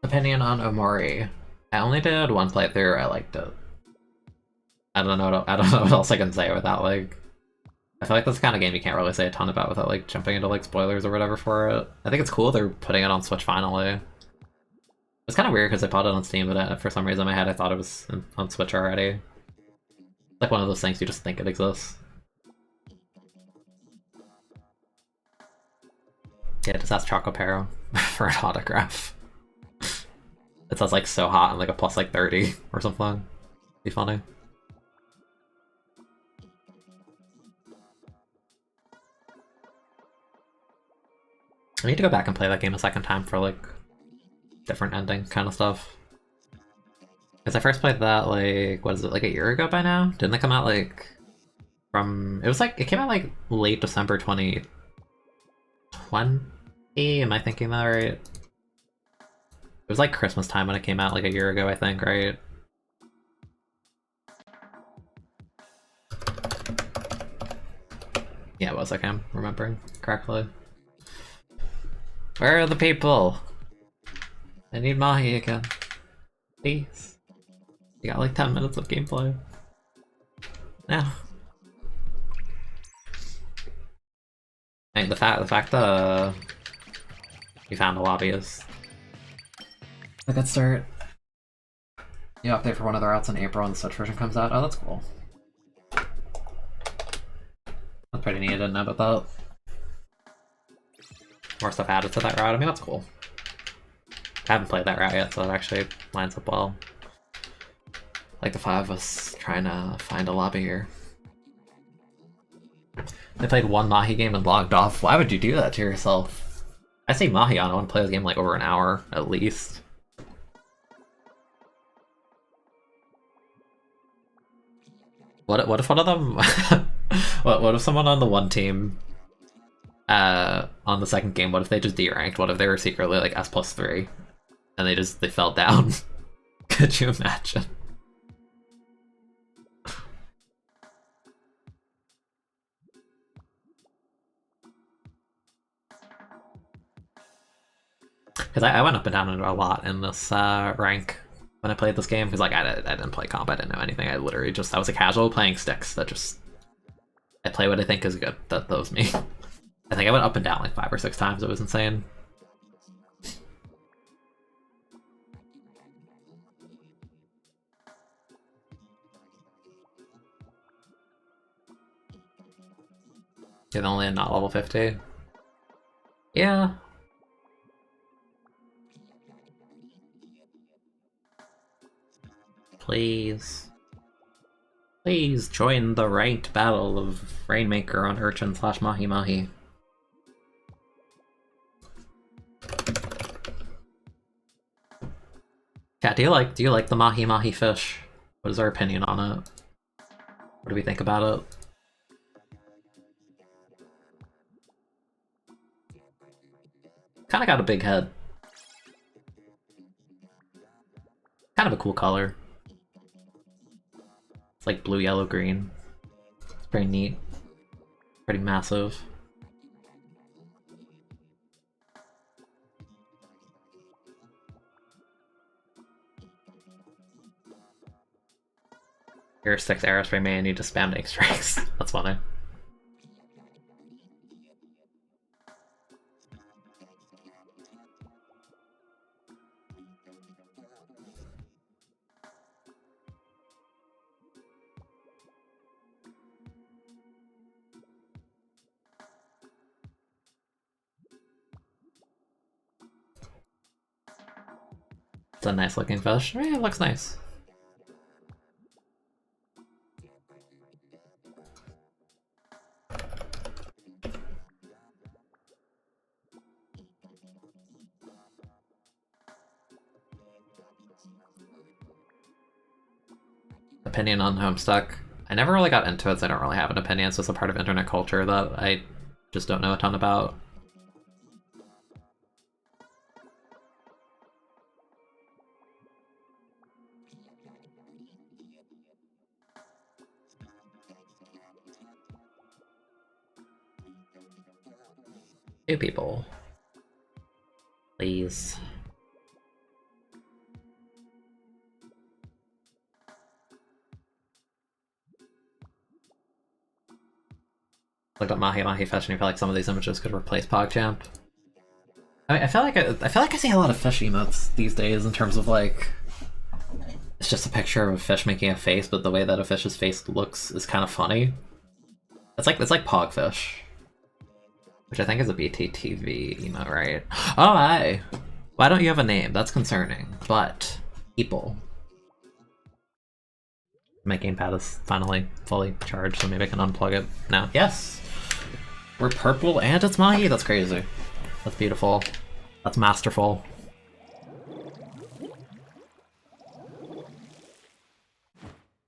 Opinion on Omori. I only did 1 playthrough, I liked it. I don't know what else I can say without like I feel like that's the kind of game you can't really say a ton about without like jumping into like spoilers or whatever for it. I think it's cool they're putting it on Switch finally. It's kind of weird because I bought it on Steam, but for some reason in my head I thought it was on Switch already. It's like one of those things you just think it exists. Yeah, just ask Chocopero for an autograph. It says like so hot and like a plus like 30 or something. Be funny. I need to go back and play that game a second time for like different ending kind of stuff. Because I first played that like, what is it, like a year ago by now? Didn't it come out like it came out like late December 2020? Am I thinking that right? It was like Christmas time when it came out like a year ago, I think, right? Yeah, it was, like I'm remembering correctly. Where are the people? I need Mahi again. Please. You got like 10 minutes of gameplay. Now. I mean, the fact that you found a lobby is a good start. You update for one of the routes in April and the Switch version comes out. Oh, that's cool. That's pretty neat. I didn't know about that. More stuff added to that route. I mean, that's cool. I haven't played that route yet, so it actually lines up well. Like the five of us trying to find a lobby here. They played one Mahi game and logged off. Why would you do that to yourself? I say Mahi on, I want to play this game like over an hour at least. What if one of them what if someone on the one team on the second game, what if they just deranked? What if they were secretly like S+3 and they fell down? Could you imagine? Because I went up and down a lot in this rank when I played this game, because like I didn't play comp, I didn't know anything. I was a casual playing sticks that I play what I think is good. That was me. I think I went up and down like 5 or 6 times. It was insane. You're only not level 50. Yeah. Please. Please join the ranked battle of Rainmaker on Urchin / Mahi Mahi. Kat, do you like the Mahi Mahi fish? What is our opinion on it? What do we think about it? Kinda got a big head. Kind of a cool color. It's like blue, yellow, green. It's pretty neat. Pretty massive. Your 6 aerospray may need to spam make strikes. That's funny. It's a nice looking fish. Yeah, it looks nice. Opinion on Homestuck. I never really got into it, so I don't really have an opinion. It's just a part of internet culture that I just don't know a ton about. Two people. Please. Looked up Mahi Mahi Fish and you feel like some of these images could replace PogChamp. I mean, I feel like I see a lot of fish emotes these days in terms of like it's just a picture of a fish making a face, but the way that a fish's face looks is kind of funny. It's like Pogfish, which I think is a BTTV emote, right? Oh, hi. Why don't you have a name? That's concerning. But people. My gamepad is finally fully charged, so maybe I can unplug it now. Yes! We're purple and it's Mahi, that's crazy. That's beautiful. That's masterful.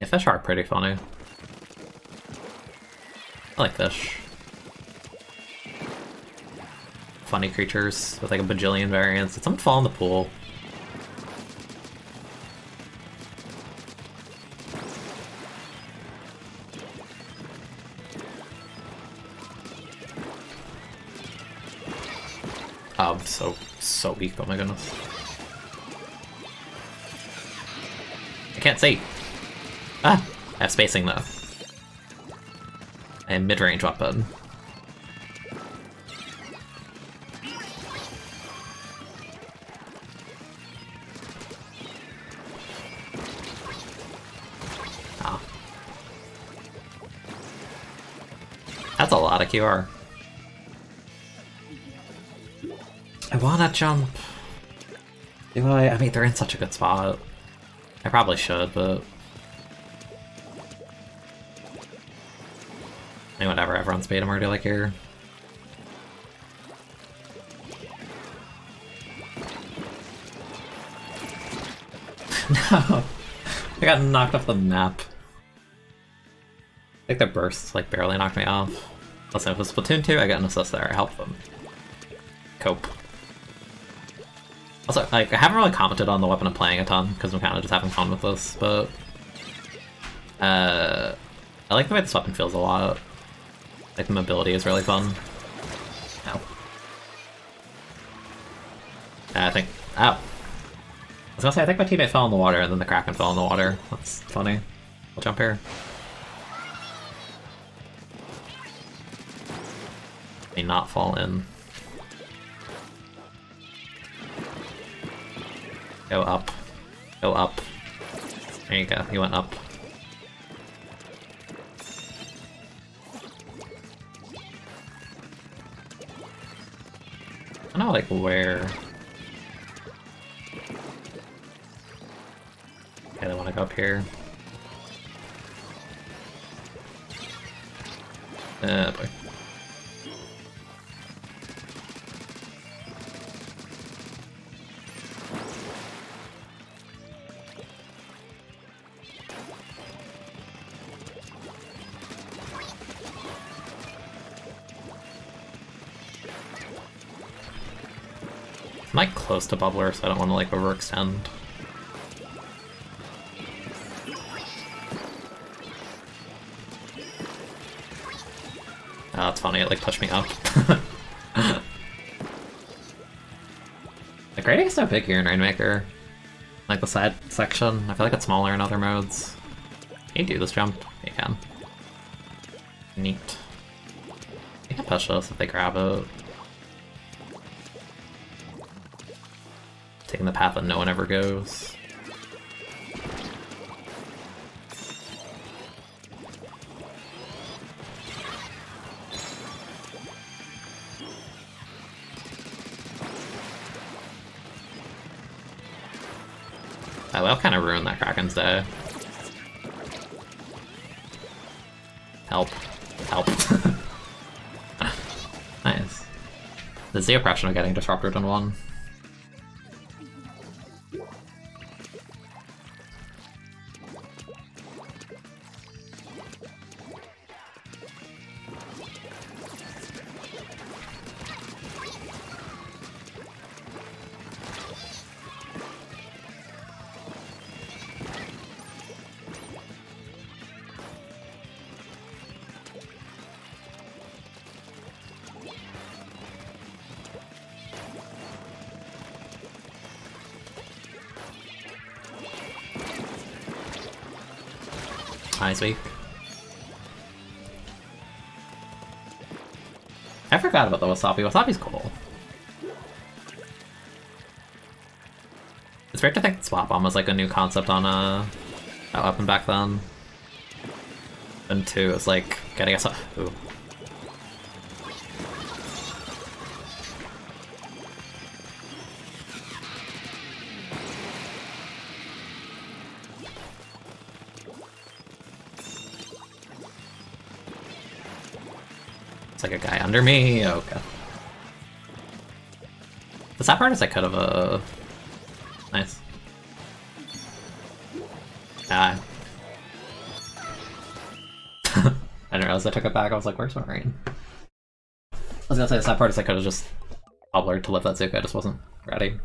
Yeah, fish are pretty funny. I like fish. Funny creatures with like a bajillion variants. Did someone fall in the pool? Oh, I'm so weak, oh my goodness. I can't see! Ah! I have spacing though. And mid-range weapon. Oh. That's a lot of QR. I wanna jump. Do I? I mean, they're in such a good spot. I probably should, but... I mean, whatever, everyone's beta already like here. No! I got knocked off the map. I think the burst, like, barely knocked me off. Listen, if it was Splatoon 2, I got an assist there, I helped them. Cope. Also, like, I haven't really commented on the weapon I'm playing a ton, because I'm kind of just having fun with this, but... I like the way this weapon feels a lot. Like, the mobility is really fun. Ow. I think... Ow. I was gonna say, I think my teammate fell in the water, and then the Kraken fell in the water. That's funny. We'll jump here. May not fall in. Go up. Go up. There you go, you went up. I don't know, like, where... Okay, I want to go up here. Boy. I'm like close to bubbler, so I don't want to like overextend. Oh, that's funny, it like pushed me up. The grading is so big here in Rainmaker. Like the side section, I feel like it's smaller in other modes. Can you do this jump? You can. Neat. You can push this if they grab it. Taking the path that no one ever goes. That will kind of ruin that Kraken's day. Help. Help. Nice. There's the oppression of getting disrupted in one. Nice week. I forgot about the wasabi. Wasabi's cool. It's weird to think Swap Bomb was like a new concept on that weapon back then. And two, it's like getting us. Ooh. Like a guy under me. Okay. The sad part is I could have, nice. Ah. I didn't realize I took it back, I was like, where's my rain? I was gonna say the sad part is I could have just hobblered to lift that Zuko, I just wasn't ready.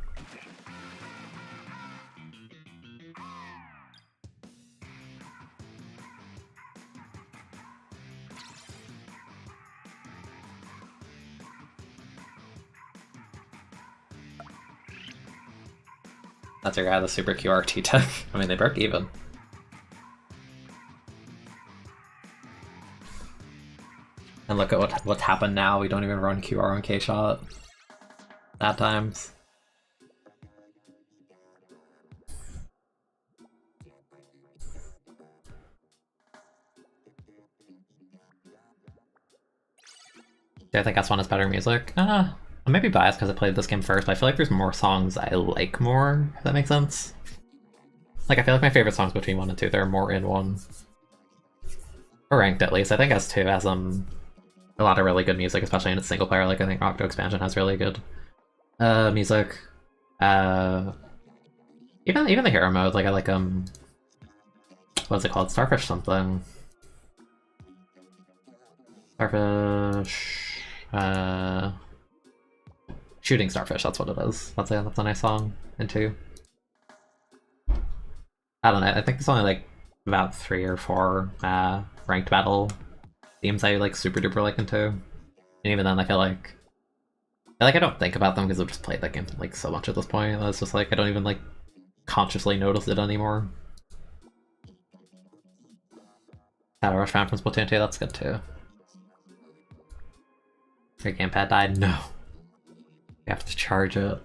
That's your guy, the super QRT tech. I mean, they broke even. And look at what's happened now. We don't even run QR on K-Shot. At times. Do I think S1 is better music? I may be biased because I played this game first, but I feel like there's more songs I like more, if that makes sense. Like, I feel like my favorite songs between 1 and 2, they're more in 1. Or ranked, at least. I think S2 has a lot of really good music, especially in its single player. Like, I think Octo Expansion has really good music. Even the hero mode, like, I like, what's it called? Starfish something. Starfish... Shooting Starfish, that's what it is. That's a nice song in 2. I don't know, I think there's only like about 3 or 4 ranked battle themes I like super duper like in 2. And even then I feel like I don't think about them because I've just played that game like so much at this point. It's just like I don't even like consciously notice it anymore. Shadow Rush found from Splatoon 2, that's good too. Your gamepad died? No. You have to charge it.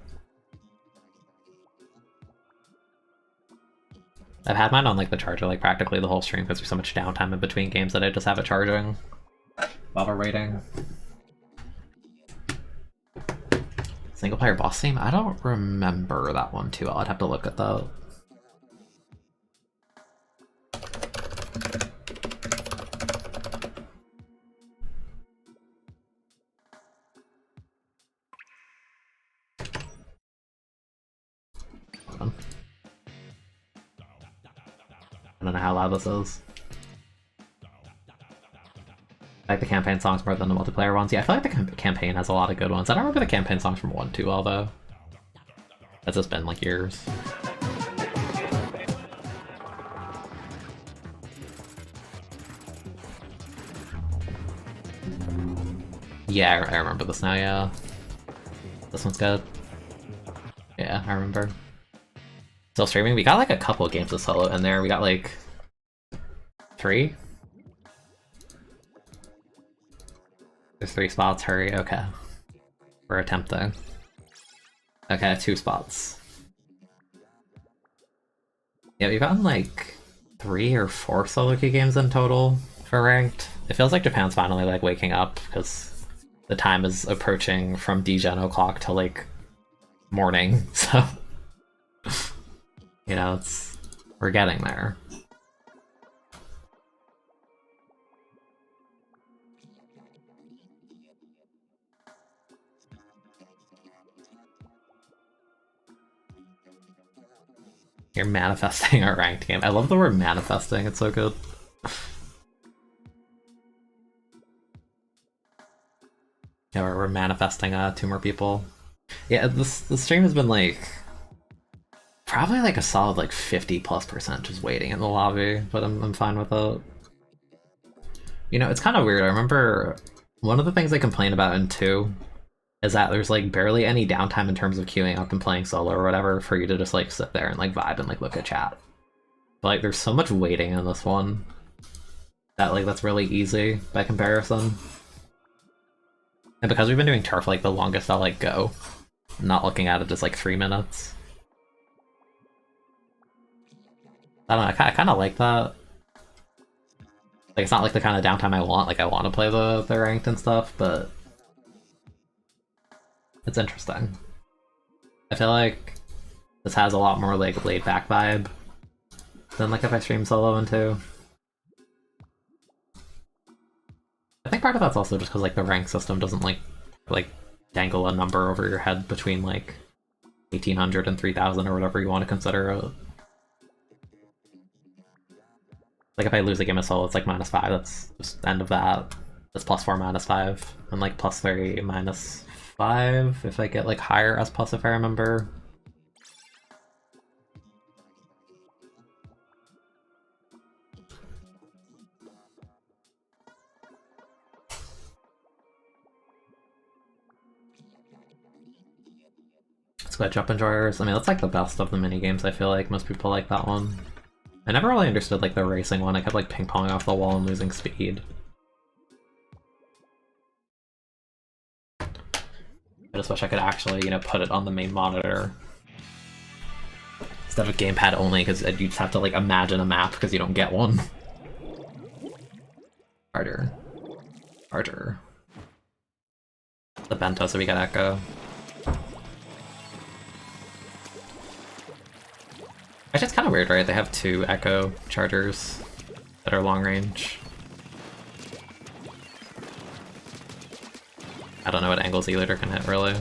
I've had mine on like the charger like practically the whole stream because there's so much downtime in between games that I just have it charging while we're waiting. Single player boss theme? I don't remember that one too well. I'd have to look at that. I don't know how loud this is. I like the campaign songs more than the multiplayer ones. Yeah, I feel like the campaign has a lot of good ones. I don't remember the campaign songs from 1 too well, though. It's just been, like, years. Yeah, I remember this now, yeah. This one's good. Yeah, I remember. Still streaming? We got, like, a couple of games of solo in there. We got, like... 3? There's 3 spots, hurry, okay. We're attempting. Okay, 2 spots. Yeah, we've gotten like 3 or 4 solo queue games in total for ranked. It feels like Japan's finally like waking up because the time is approaching from degen o'clock to like morning, so you know, we're getting there. You're manifesting a ranked game. I love the word manifesting, it's so good. Yeah, we're manifesting 2 more people. Yeah, the stream has been like probably like a solid like 50+% just waiting in the lobby, but I'm fine with it. You know, it's kind of weird. I remember one of the things I complain about in 2 is that there's like barely any downtime in terms of queuing up and playing solo or whatever for you to just like sit there and like vibe and like look at chat. But like there's so much waiting in this one that like that's really easy by comparison. And because we've been doing turf like the longest I'll like go, I'm not looking at it as like 3 minutes. I don't know, I kind of like that. Like it's not like the kind of downtime I want, like I want to play the ranked and stuff, but it's interesting. I feel like this has a lot more like laid back vibe than like if I stream solo in 2. I think part of that's also just because like the rank system doesn't like dangle a number over your head between like 1800 and 3000 or whatever you want to consider it. Like if I lose a game of soul, it's like -5, that's just the end of that. It's +4 -5, and like +3 -5 if I get like higher S plus if I remember. Let's go Jump Enjoyers. I mean, that's like the best of the mini games. I feel like most people like that one. I never really understood like the racing one. I kept like ping-ponging off the wall and losing speed. I just wish I could actually, you know, put it on the main monitor instead of gamepad only, because you just have to like imagine a map because you don't get one. Harder. Harder. The bento so we get echo. Actually, it's kind of weird, right? They have 2 echo chargers that are long range. I don't know what angles E-liter can hit, really.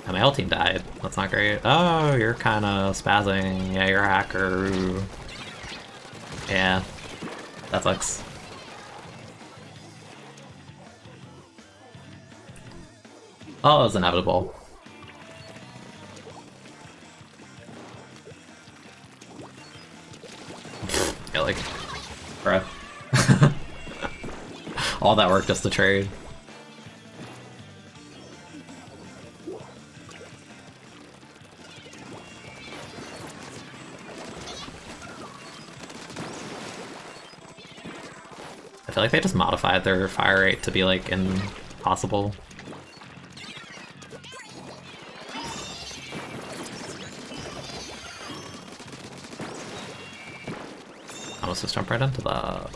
And my whole team died. That's not great. Oh, you're kind of spazzing. Yeah, you're a hacker. Ooh. Yeah, that sucks. Oh, it was inevitable. Yeah, like, bruh. All that work just to trade. I feel like they just modified their fire rate to be like impossible. Almost just jump right into that.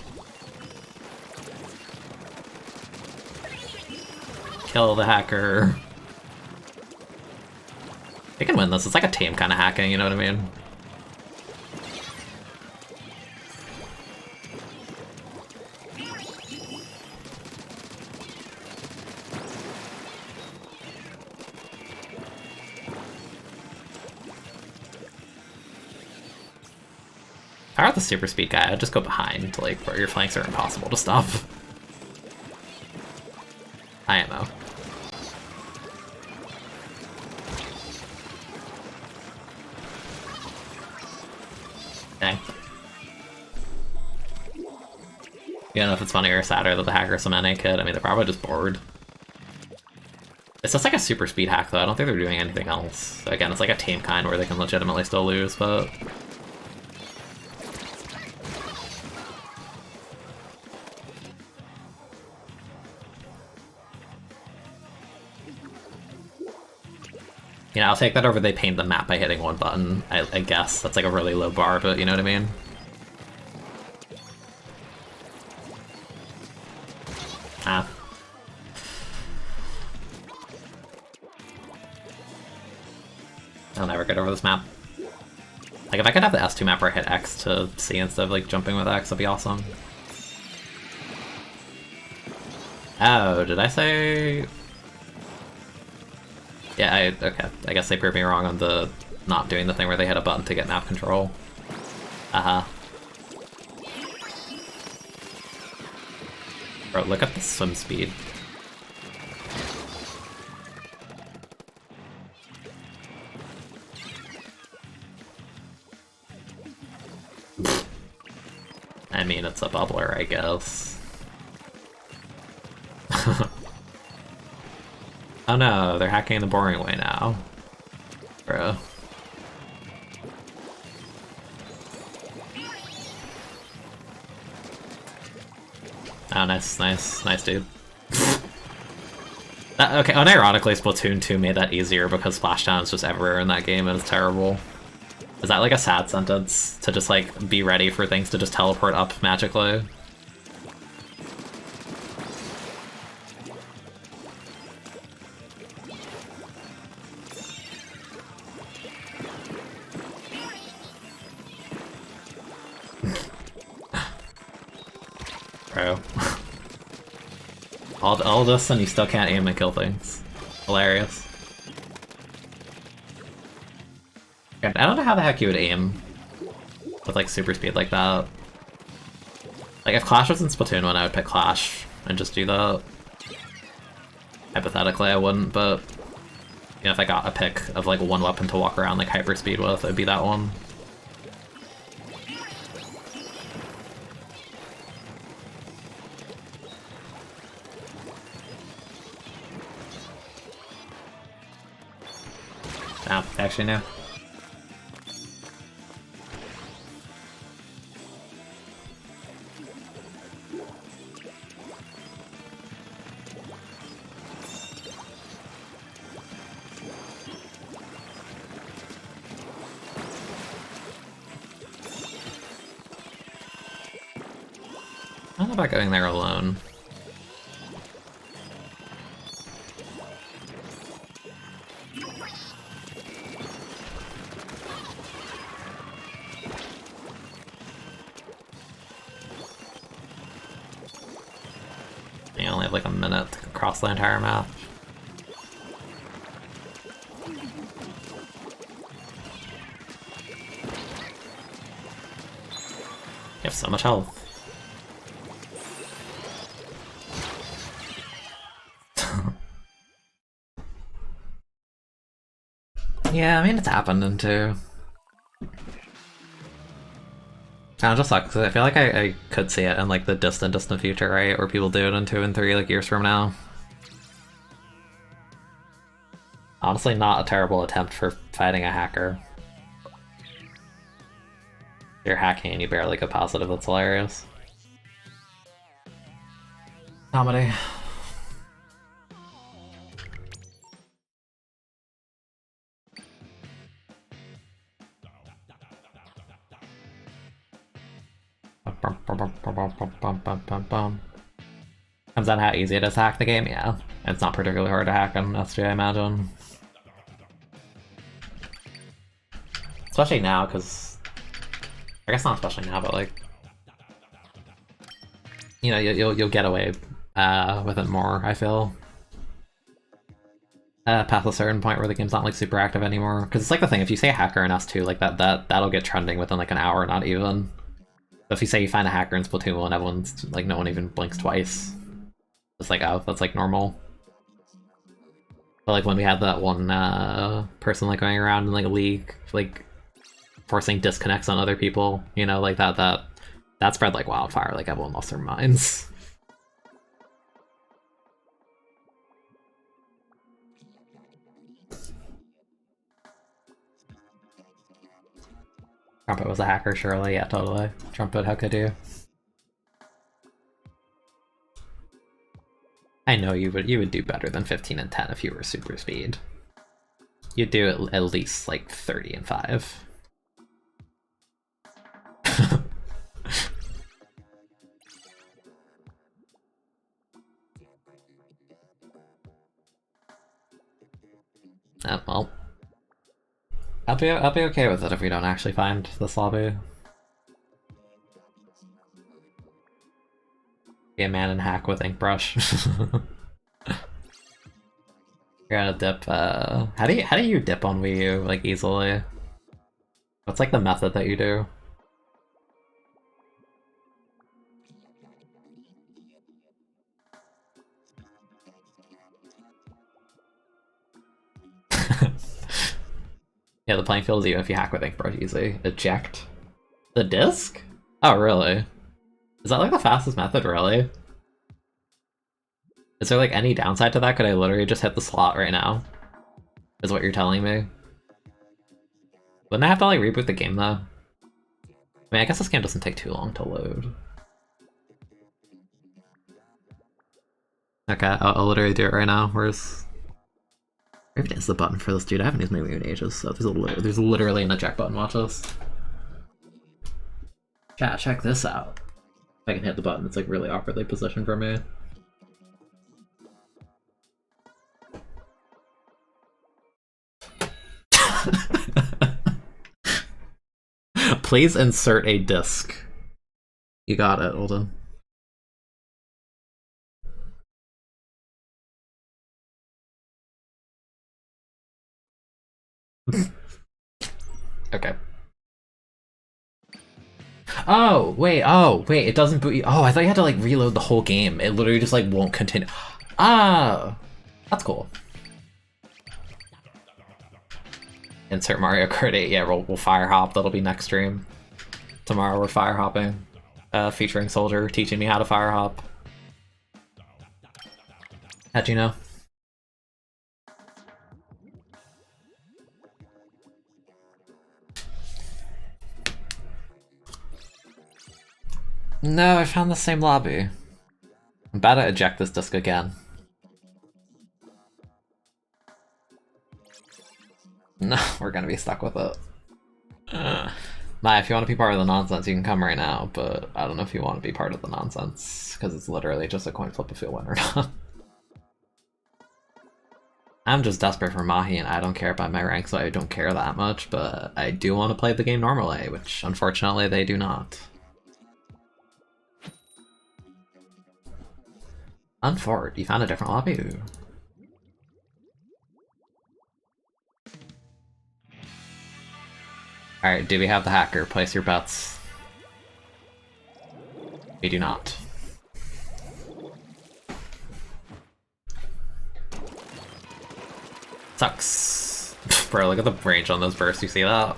Kill the hacker. They can win this. It's like a team kind of hacking, you know what I mean? If I were the super speed guy, I'd just go behind, like, where your flanks are impossible to stop. IMO. Dang. You don't know if it's funny or sadder that the hacker's some NA kid. I mean, they're probably just bored. It's just like a super speed hack, though. I don't think they're doing anything else. Again, it's like a team kind where they can legitimately still lose, but... You know, I'll take that over they paint the map by hitting one button, I guess. That's like a really low bar, but you know what I mean? Ah. I'll never get over this map. Like, if I could have the S2 map where I hit X to C instead of, like, jumping with X, that'd be awesome. Oh, did I say... Yeah, okay. I guess they proved me wrong on the not doing the thing where they hit a button to get map control. Bro, look at the swim speed. I mean, it's a bubbler, I guess. Oh no, they're hacking the boring way now. Bro. Oh, nice, dude. Okay, unironically, Splatoon 2 made that easier because splashdown is just everywhere in that game and it's terrible. Is that like a sad sentence? To just like be ready for things to just teleport up magically? Bro. All this and you still can't aim and kill things. Hilarious. I don't know how the heck you would aim with like super speed like that. Like if Clash was in Splatoon 1, I would pick Clash and just do that. Hypothetically, I wouldn't, but you know, if I got a pick of like one weapon to walk around like hyperspeed with, it'd be that one. Ah, actually no. I don't know about going there alone. You only have like a minute to cross the entire map. You have so much health. Yeah, I mean, it's happened in 2. Kinda just sucks, 'cause I feel like I could see it in like the distant future, right? Where people do it in 2 and 3 like years from now. Honestly, not a terrible attempt for fighting a hacker. You're hacking and you barely get positive, that's hilarious. Comedy. Comes down to how easy it is to hack the game, yeah. It's not particularly hard to hack on SG, I imagine. Especially now, because... I guess not especially now, but like... You know, you'll get away with it more, I feel. Past a certain point where the game's not like super active anymore. Because it's like the thing, if you say hacker in S2, like that'll get trending within like an hour, not even. But if you say you find a hacker in Splatoon 1, everyone's like, no one even blinks twice. It's like, oh, that's like normal. But like when we had that one person like going around in like a league, like forcing disconnects on other people, you know, like that spread like wildfire, like everyone lost their minds. Trumpet was a hacker, surely, yeah, totally. Trumpet, how could you? I know you would do better than 15 and 10 if you were super speed. You'd do at least like 30 and 5. Well, I'll be okay with it if we don't actually find this lobby. Be a man and hack with ink brush. You're gonna dip. How do you dip on Wii U like easily? What's like the method that you do? Yeah, the playing field is even if you hack with ink brush easy. Eject the disc? Oh, really? Is that like the fastest method, really? Is there like any downside to that? Could I literally just hit the slot right now? Is what you're telling me? Wouldn't I have to like reboot the game though? I mean, I guess this game doesn't take too long to load. Okay, I'll literally do it right now. Where's the button for this, dude? I haven't used my Wii in ages, so there's literally an eject button. Watch this. Chat, check this out. If I can hit the button, it's like really awkwardly positioned for me. Please insert a disc. You got it, hold on. Okay. Oh, wait, it doesn't boot you. Oh, I thought you had to, like, reload the whole game. It literally just, like, won't continue. Ah! That's cool. Insert Mario Kart 8. Yeah, we'll fire hop. That'll be next stream. Tomorrow we're fire hopping. Featuring Soldier teaching me how to fire hop. How'd you know? No, I found the same lobby. I'm about to eject this disc again. No, we're gonna be stuck with it. Maya, if you want to be part of the nonsense, you can come right now, but I don't know if you want to be part of the nonsense, because it's literally just a coin flip if you'll win or not. I'm just desperate for Mahi, and I don't care about my rank, so I don't care that much, but I do want to play the game normally, which unfortunately they do not. Unfort, you found a different lobby. Alright, do we have the hacker? Place your bets. We do not. Sucks. Bro, look at the range on those bursts, you see that?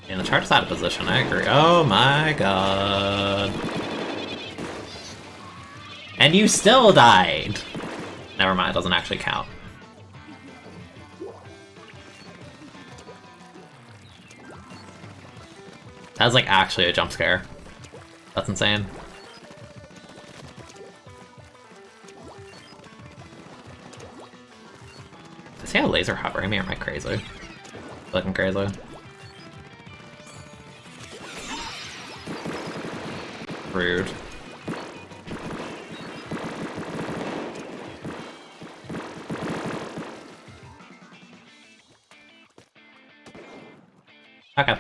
And the chart's out of position, I agree. Oh my god. And you still died! Never mind, it doesn't actually count. That's like actually a jump scare. That's insane. Is he a laser hovering me or am I crazy? Looking crazy. Rude. Okay.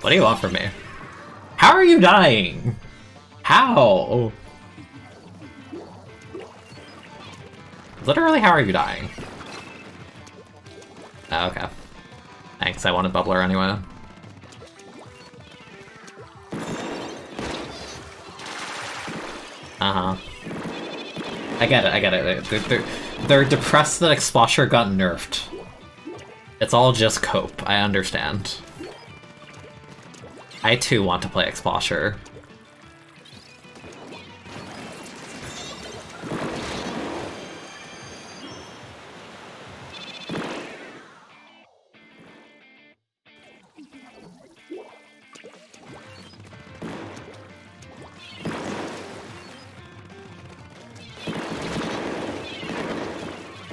What do you want from me? How are you dying? How? Literally, how are you dying? Oh, okay. Thanks, I wanted Bubbler anyway. Uh-huh. I get it. They're depressed that Exposure got nerfed. It's all just cope, I understand. I too want to play Exposure.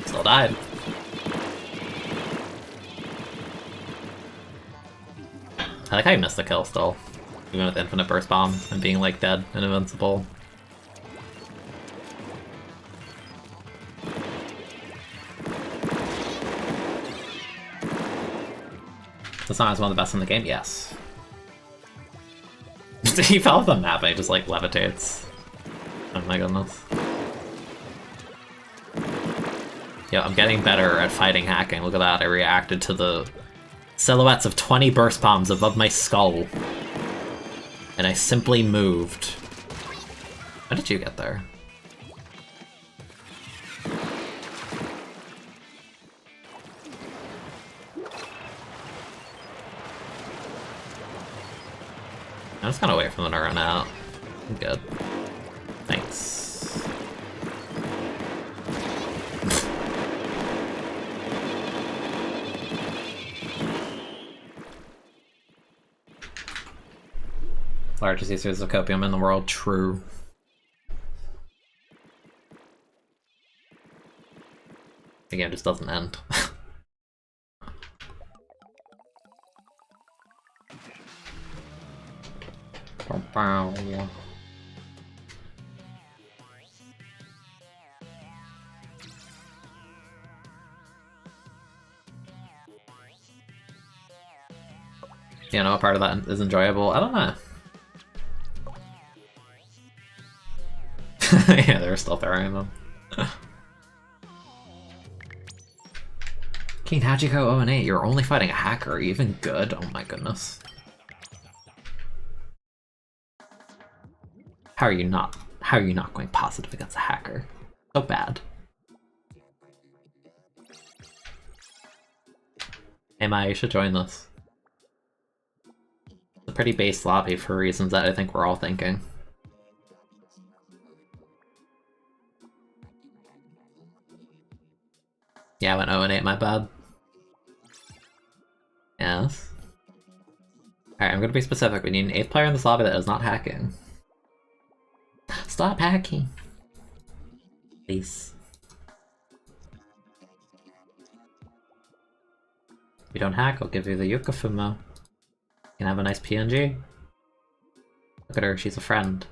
Still died. I like how you missed the kill still. Even with Infinite Burst Bomb and being like dead and invincible. The song is one of the best in the game? Yes. He fell off the map and he just like levitates. Oh my goodness. Yo, I'm getting better at fighting hacking. Look at that, I reacted to the silhouettes of 20 burst bombs above my skull. And I simply moved. How did you get there? I'm just gonna wait for them to run out. I'm good. Thanks. Largest uses of copium in the world, true. The game just doesn't end. Wow. You know, a part of that is enjoyable. I don't know. Yeah, they're still throwing them. King Hachiko 0-8, you're only fighting a hacker. Are you even good? Oh my goodness. How are you not going positive against a hacker? So bad. Hey Maya, you should join this. It's a pretty base lobby for reasons that I think we're all thinking. Yeah, I went 0-8, my bad. Yes. Alright, I'm gonna be specific. We need an 8th player in this lobby that is not hacking. Stop hacking! Please. If you don't hack, I'll give you the Yukafumo. You can have a nice PNG. Look at her, she's a friend.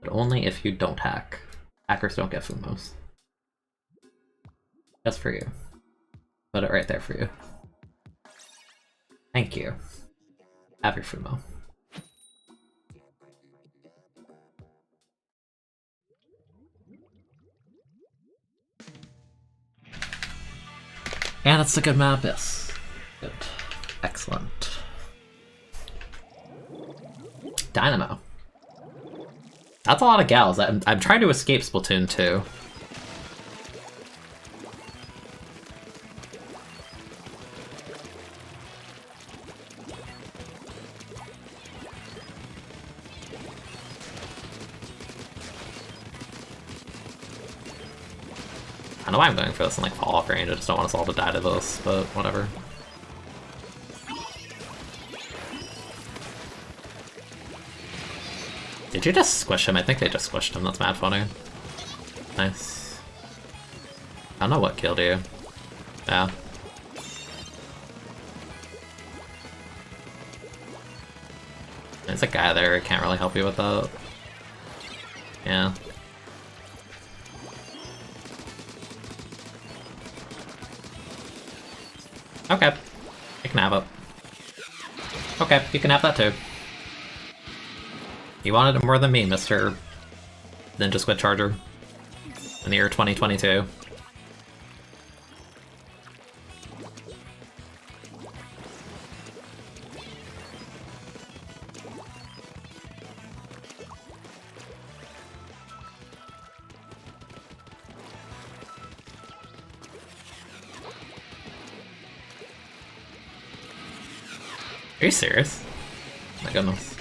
But only if you don't hack. Hackers don't get Fumos. Just for you. Put it right there for you. Thank you. Have your Fumo. And it's a good map, yes. Good. Excellent. Dynamo. That's a lot of gals. I'm trying to escape Splatoon 2. I know why I'm going for this in like fall off range, I just don't want us all to die to this, but whatever. Did you just squish him? I think they just squished him, that's mad funny. Nice. I don't know what killed you. Yeah. There's a guy there, I can't really help you with that. Yeah. Okay. You can have it. Okay, you can have that too. You wanted it more than me, Mr. Ninja Squid Charger. In the year 2022. Are you serious? My goodness.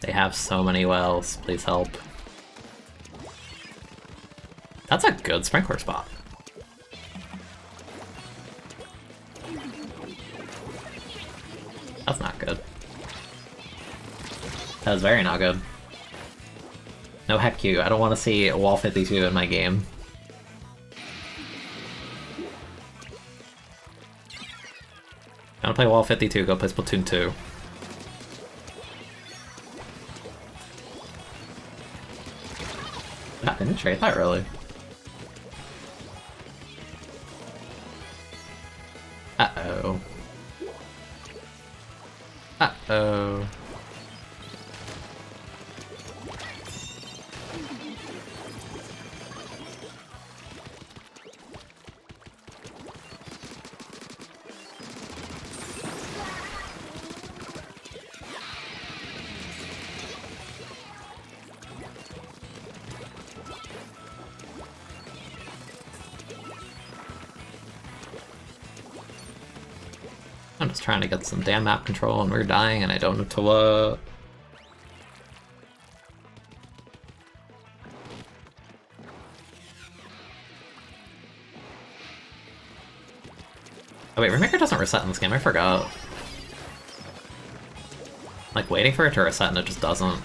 They have so many wells, please help. That's a good sprinkler spot. That's not good. That was very not good. No heck you, I don't want to see wall 52 in my game. I want to play wall 52, go play Splatoon 2. I didn't trade that really. Uh-oh. Uh-oh. I'm just trying to get some damn map control and we're dying and I don't know to what. Oh wait, Remaker doesn't reset in this game, I forgot. Like, waiting for it to reset and it just doesn't.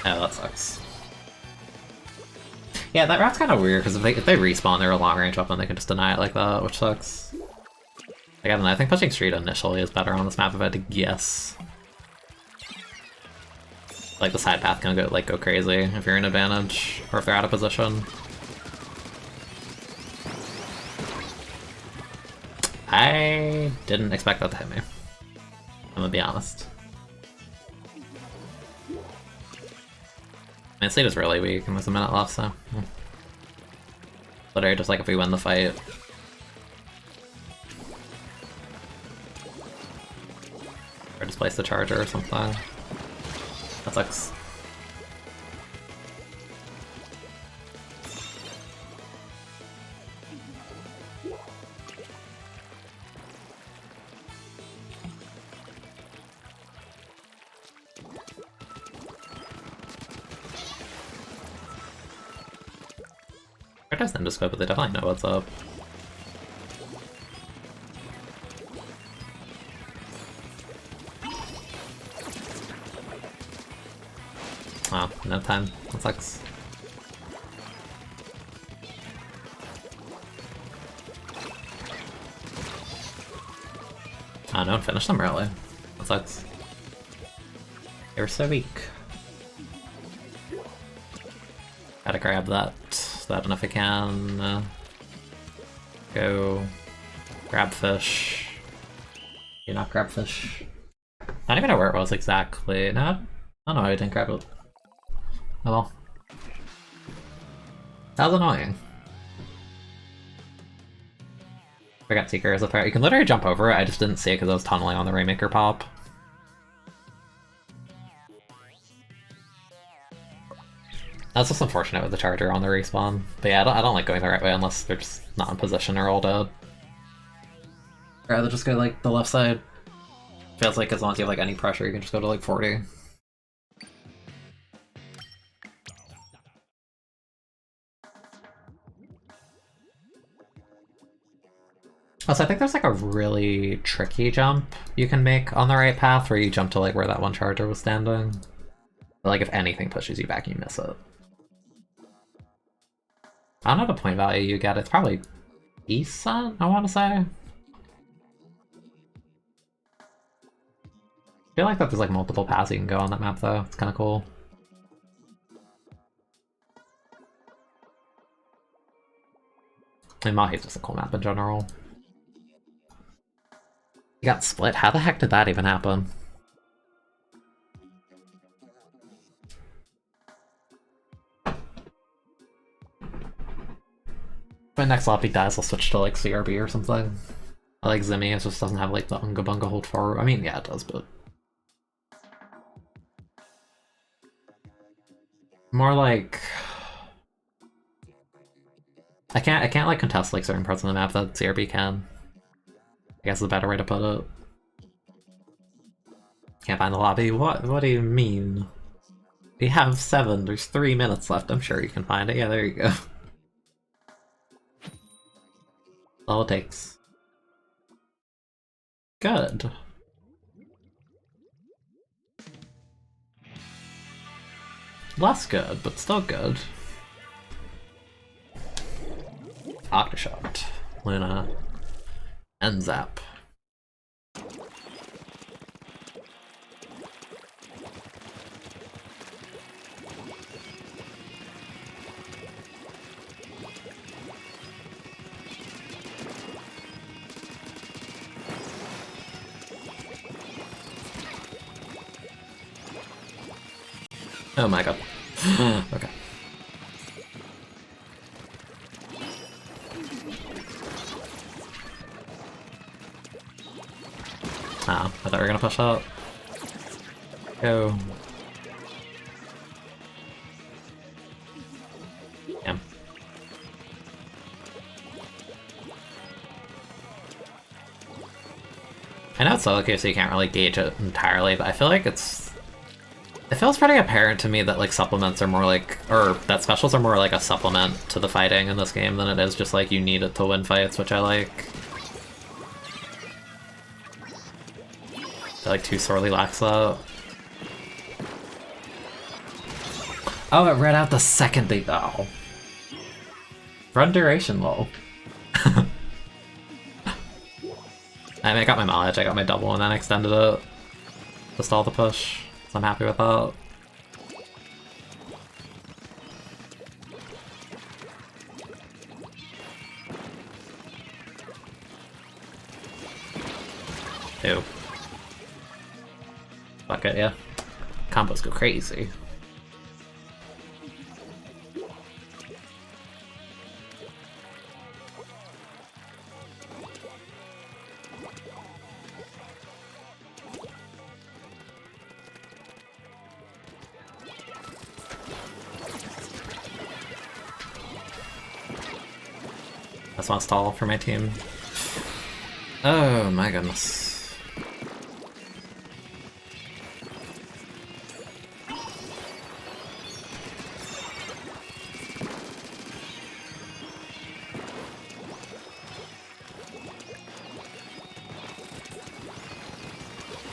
Oh, that sucks. Yeah, that rout's kind of weird, because if they respawn, they're a long-range weapon, they can just deny it like that, which sucks. Like, I don't know, I think pushing street initially is better on this map if I had to guess. Like, the side path can go crazy if you're in advantage, or if they're out of position. I didn't expect that to hit me. I'm gonna be honest. I mean, Sleet is really weak, and there's a minute left, so... Literally just like if we win the fight. Or just place the charger or something. That sucks. It does endoscope, but they definitely know what's up. Oh, no time. That sucks. Oh, no one finished them early. That sucks. They were so weak. Gotta grab that enough if I can. Go grab fish. You not grab fish. I don't even know where it was exactly. No, I don't know, I didn't grab it. Oh well. That was annoying. I got Seeker as a threat. You can literally jump over it, I just didn't see it because I was tunneling on the Rainmaker pop. That's just unfortunate with the charger on the respawn. But yeah, I don't like going the right way unless they're just not in position or all dead. I'd rather just go like the left side. Feels like as long as you have like any pressure, you can just go to like 40. Also, I think there's like a really tricky jump you can make on the right path where you jump to like where that one charger was standing. But like if anything pushes you back, you miss it. I don't know the point value you get, it's probably decent, I want to say. I feel like that there's like multiple paths you can go on that map though, it's kind of cool. And Mahi's just a cool map in general. You got split? How the heck did that even happen? My next lobby dies, I'll switch to like CRB or something. I like Zimmy, it just doesn't have like the Unga Bunga hold forward. I mean, yeah, it does, but... More like... I can't like contest like certain parts of the map that CRB can. I guess is a better way to put it. Can't find the lobby? What do you mean? We have 7, there's 3 minutes left, I'm sure you can find it. Yeah, there you go. All it takes. Good. Less good, but still good. Octashot, Luna, and Zap. Oh my god. Okay. Ah, I thought we were gonna push out. Go. Yeah. I know it's solo queue, so you can't really gauge it entirely, but I feel like it's It feels pretty apparent to me that like supplements are more like, or that specials are more like a supplement to the fighting in this game than it is just like you need it to win fights, which I like. I like too sorely lacks that. Oh, it read out the second they go. Run duration, lol. I mean, I got my mileage, I got my double, and then extended it to stall the push. So I'm happy with that. Ew. Fuck it, yeah. Combos go crazy. That's one stall for my team. Oh my goodness.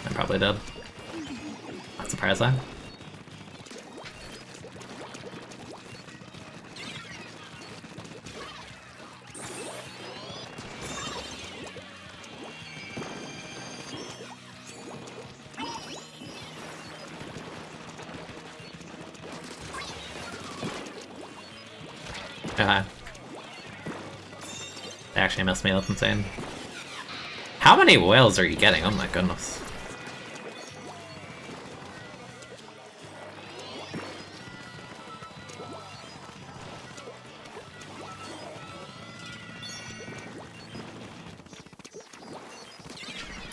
I probably did. Not surprising. Okay. They actually missed me, that's insane. How many whales are you getting? Oh my goodness.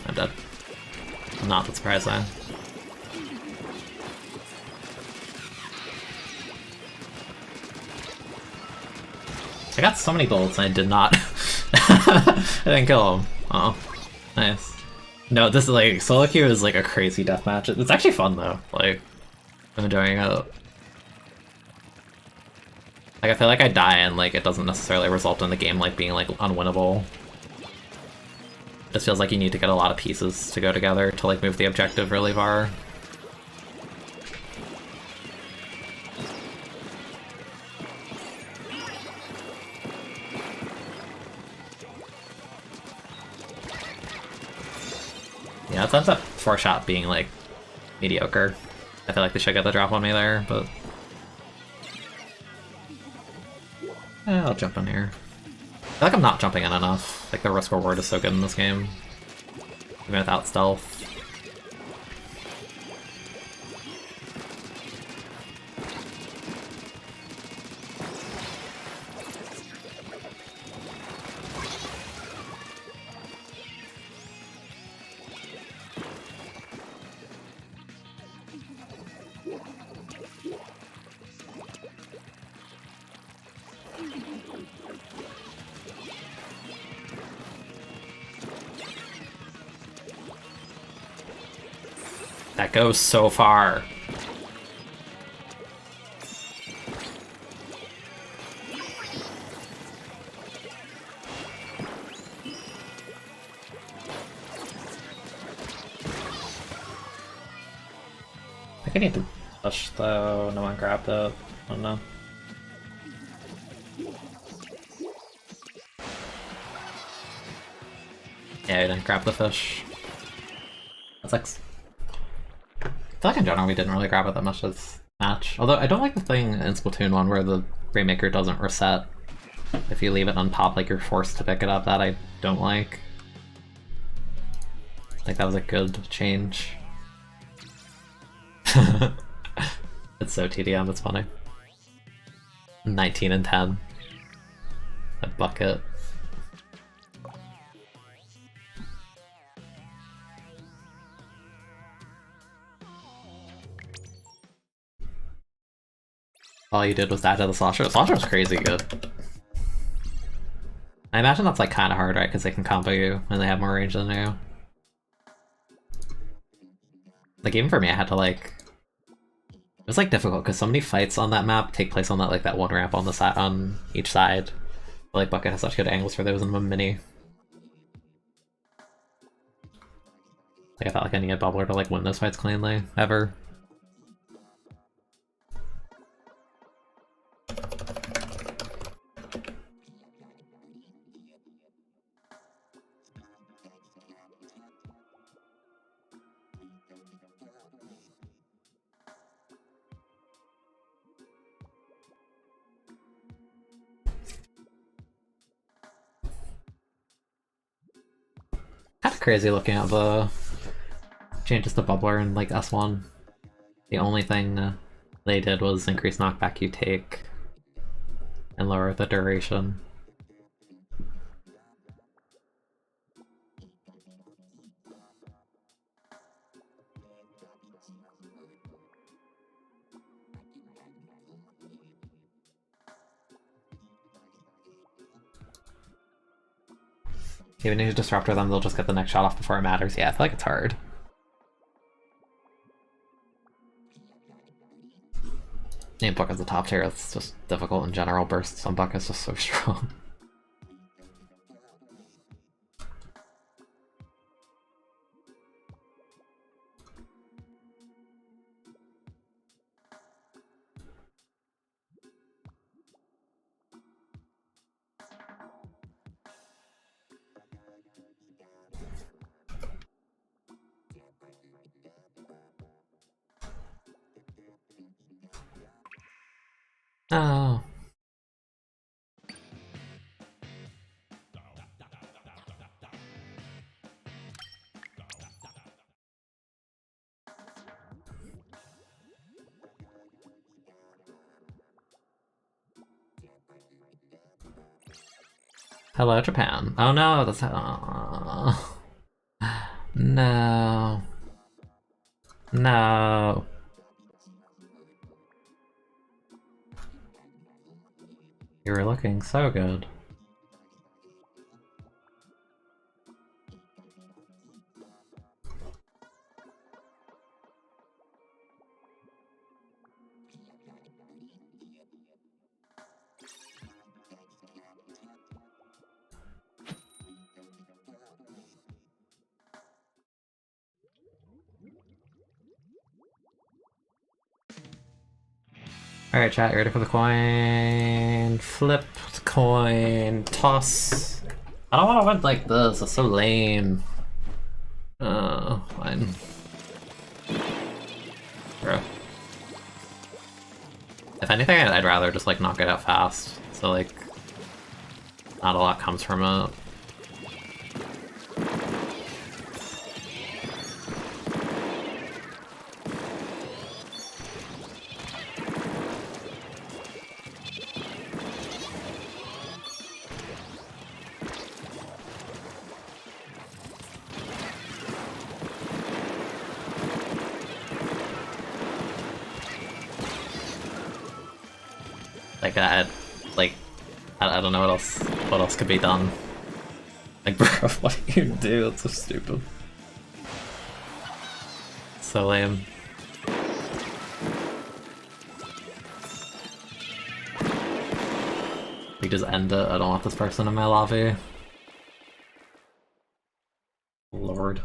I'm dead. I'm not that surprised though. I got so many golds and I did not. I didn't kill him. Oh, nice. No, this is like, solo queue is like a crazy deathmatch. It's actually fun though. Like, I'm enjoying it. Like, I feel like I die and like it doesn't necessarily result in the game like being like unwinnable. It just feels like you need to get a lot of pieces to go together to like move the objective really far. Yeah, it ends up 4-shot being like mediocre. I feel like they should get the drop on me there, but I'll jump in here. I feel like I'm not jumping in enough. Like the risk reward is so good in this game, even without stealth. That goes so far. I think I need to push though. No one grabbed it. I don't know. Yeah, I didn't grab the fish. That sucks. I feel like in general we didn't really grab it that much this match. Although I don't like the thing in Splatoon 1 where the Rainmaker doesn't reset. If you leave it unpopped, like you're forced to pick it up. That I don't like. Like that was a good change. It's so TDM, it's funny. 19 and 10. A bucket. All you did was die to the Slosher. The Slosher was crazy good. I imagine that's like kind of hard, right? Because they can combo you and they have more range than you. Like even for me, I had to like It's like difficult because so many fights on that map take place on that like that one ramp on the side on each side. But, like Bucket has such good angles for those in the mini. Like I felt like I needed Bubbler to like win those fights cleanly ever. Kind of crazy looking at the changes to Bubbler in like S1. The only thing they did was increase knockback you take and lower the duration. Even if you disruptor them, they'll just get the next shot off before it matters. Yeah, I feel like it's hard. Yeah, Bucket's the top tier, it's just difficult in general. Bursts on Bucket's just so strong. Oh. Hello, Japan. Oh no, that's oh. No. No. You were looking so good. Alright, chat, you ready for the coin? Flip, coin, toss. I don't want to win like this, it's so lame. Fine. Bro. If anything, I'd rather just like knock it out fast. So like, not a lot comes from it. Like I don't know what else could be done. Like bro, what do you do? It's so stupid. So lame. We just end it, I don't want this person in my lobby. Lord.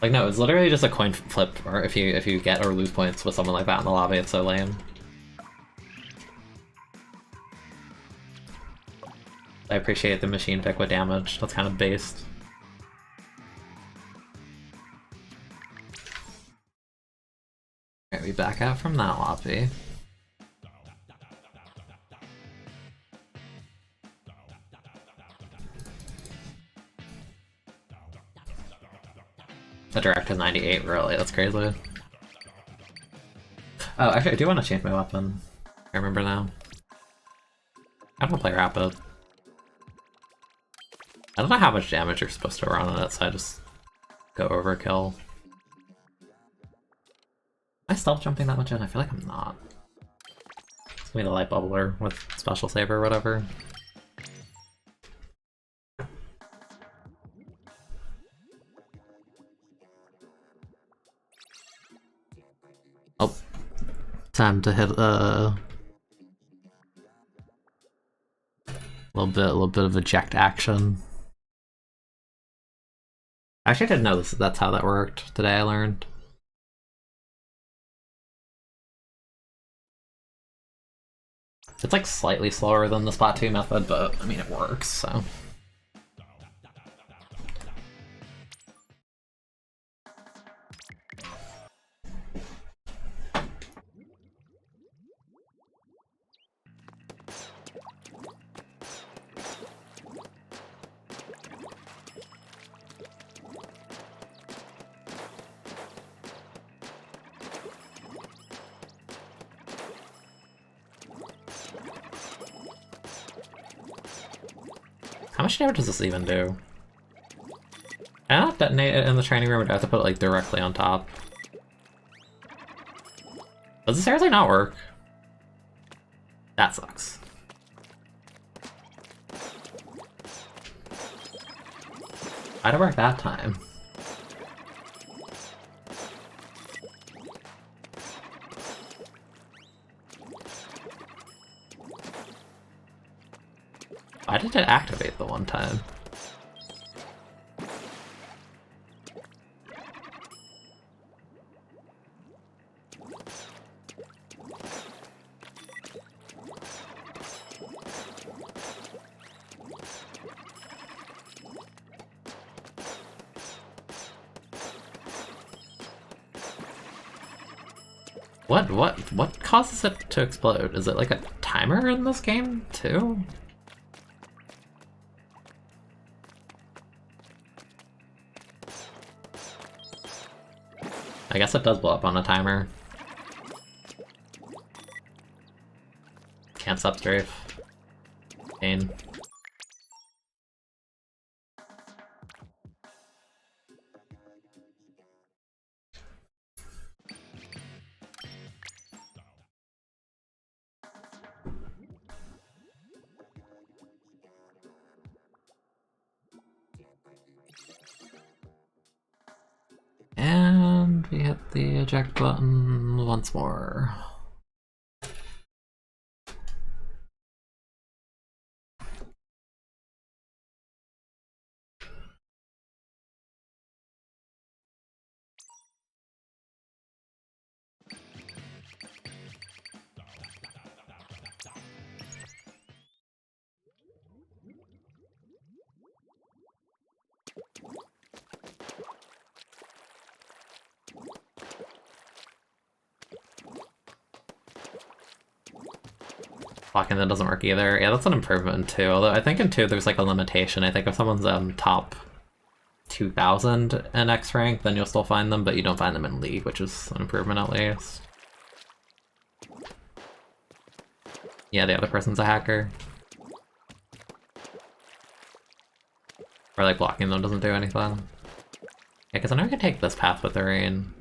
Like no, it's literally just a coin flip, or if you get or lose points with someone like that in the lobby, it's so lame. I appreciate the machine pick with damage, that's kind of based. Alright, we back out from that lobby. The direct is 98, really? That's crazy. Oh, actually, I do want to change my weapon. I remember now. I don't play Rapid. I don't know how much damage you're supposed to run on it, so I just go overkill. Am I stealth jumping that much in? I feel like I'm not. Give me the light bubbler with special save or whatever. Oh. Time to hit a little bit of eject action. Actually, I didn't know that's how that worked. Today I learned. It's like slightly slower than the Splatoon method, but I mean it works, so. How much damage does this even do? I don't detonate it in the training room, or do I have to put it like directly on top? Does it seriously not work? That sucks. Why'd it work that time? Why did it activate the one time? What causes it to explode? Is it like a timer in this game, too? I guess it does blow up on a timer. Can't stop strafe. Pain. And we hit the eject button once more. Blocking that doesn't work either. Yeah, that's an improvement in 2. Although I think in 2 there's like a limitation. I think if someone's top 2000 in X rank, then you'll still find them, but you don't find them in League, which is an improvement at least. Yeah, the other person's a hacker. Or like blocking them doesn't do anything. Yeah, because I know I can take this path with the rain.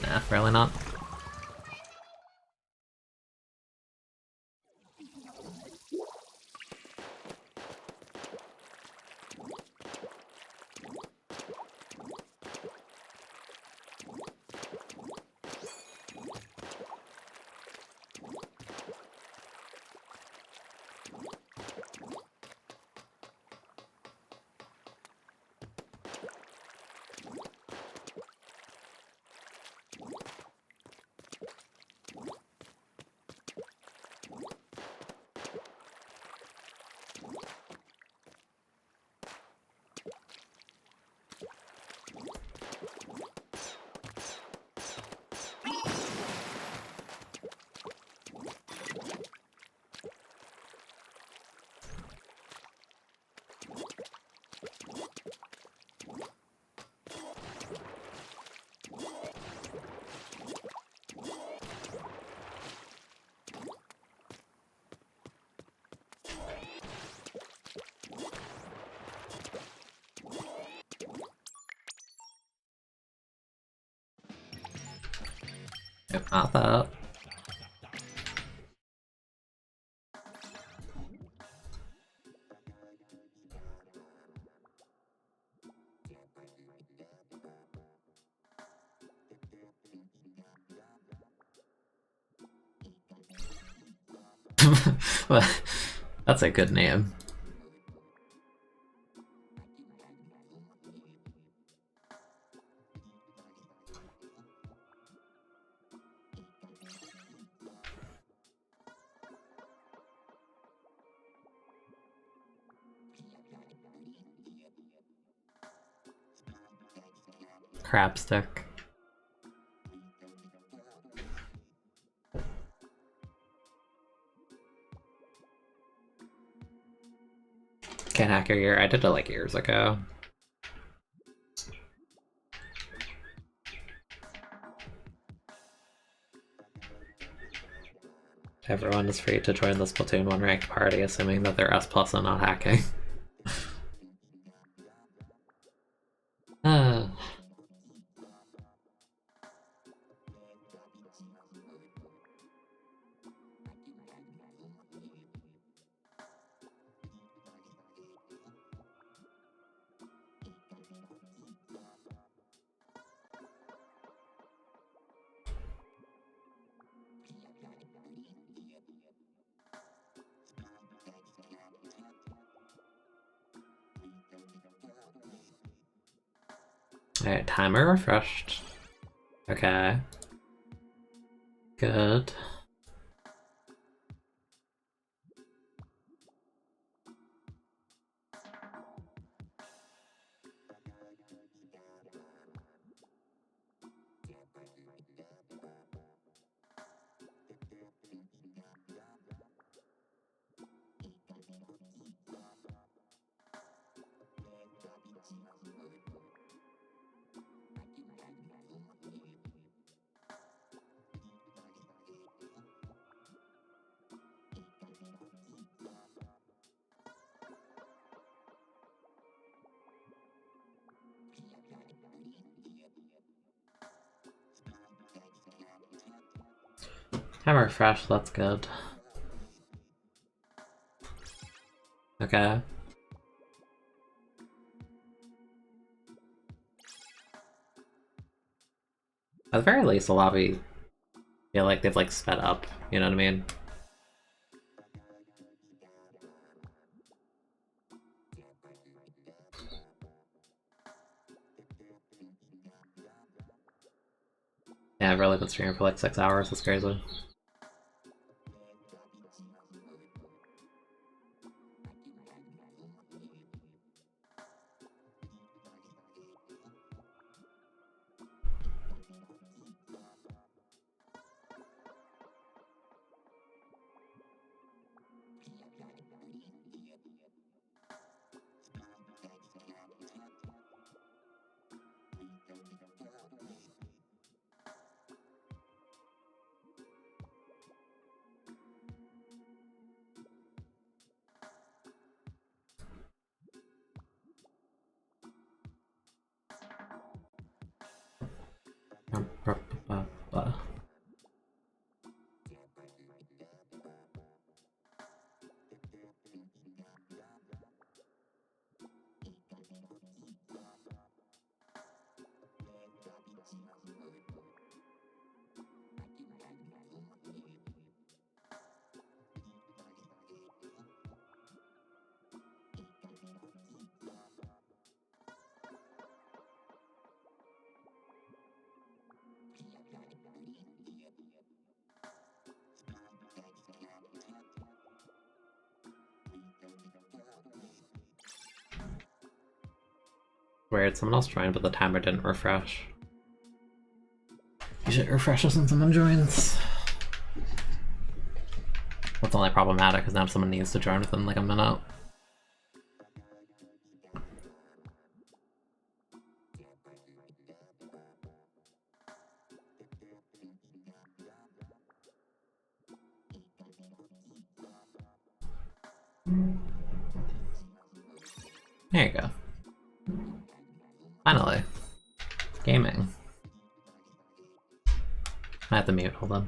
Nah, probably not. If not that. That's a good name. Crabstick. Can't hack your ear. I did it like years ago. Everyone is free to join the Splatoon 1 ranked party, assuming that they're S+ and not hacking. Alright, timer refreshed. Okay. Good. Timer refreshed, that's good. Okay. At the very least, the lobby feel like they've like sped up, you know what I mean? Yeah, I've really been streaming for like 6 hours, that's crazy. Weird, someone else joined, but the timer didn't refresh. You should refresh us when someone joins. That's only problematic, because now someone needs to join within like a minute. There you go. Finally. Gaming. My have to mute, hold on.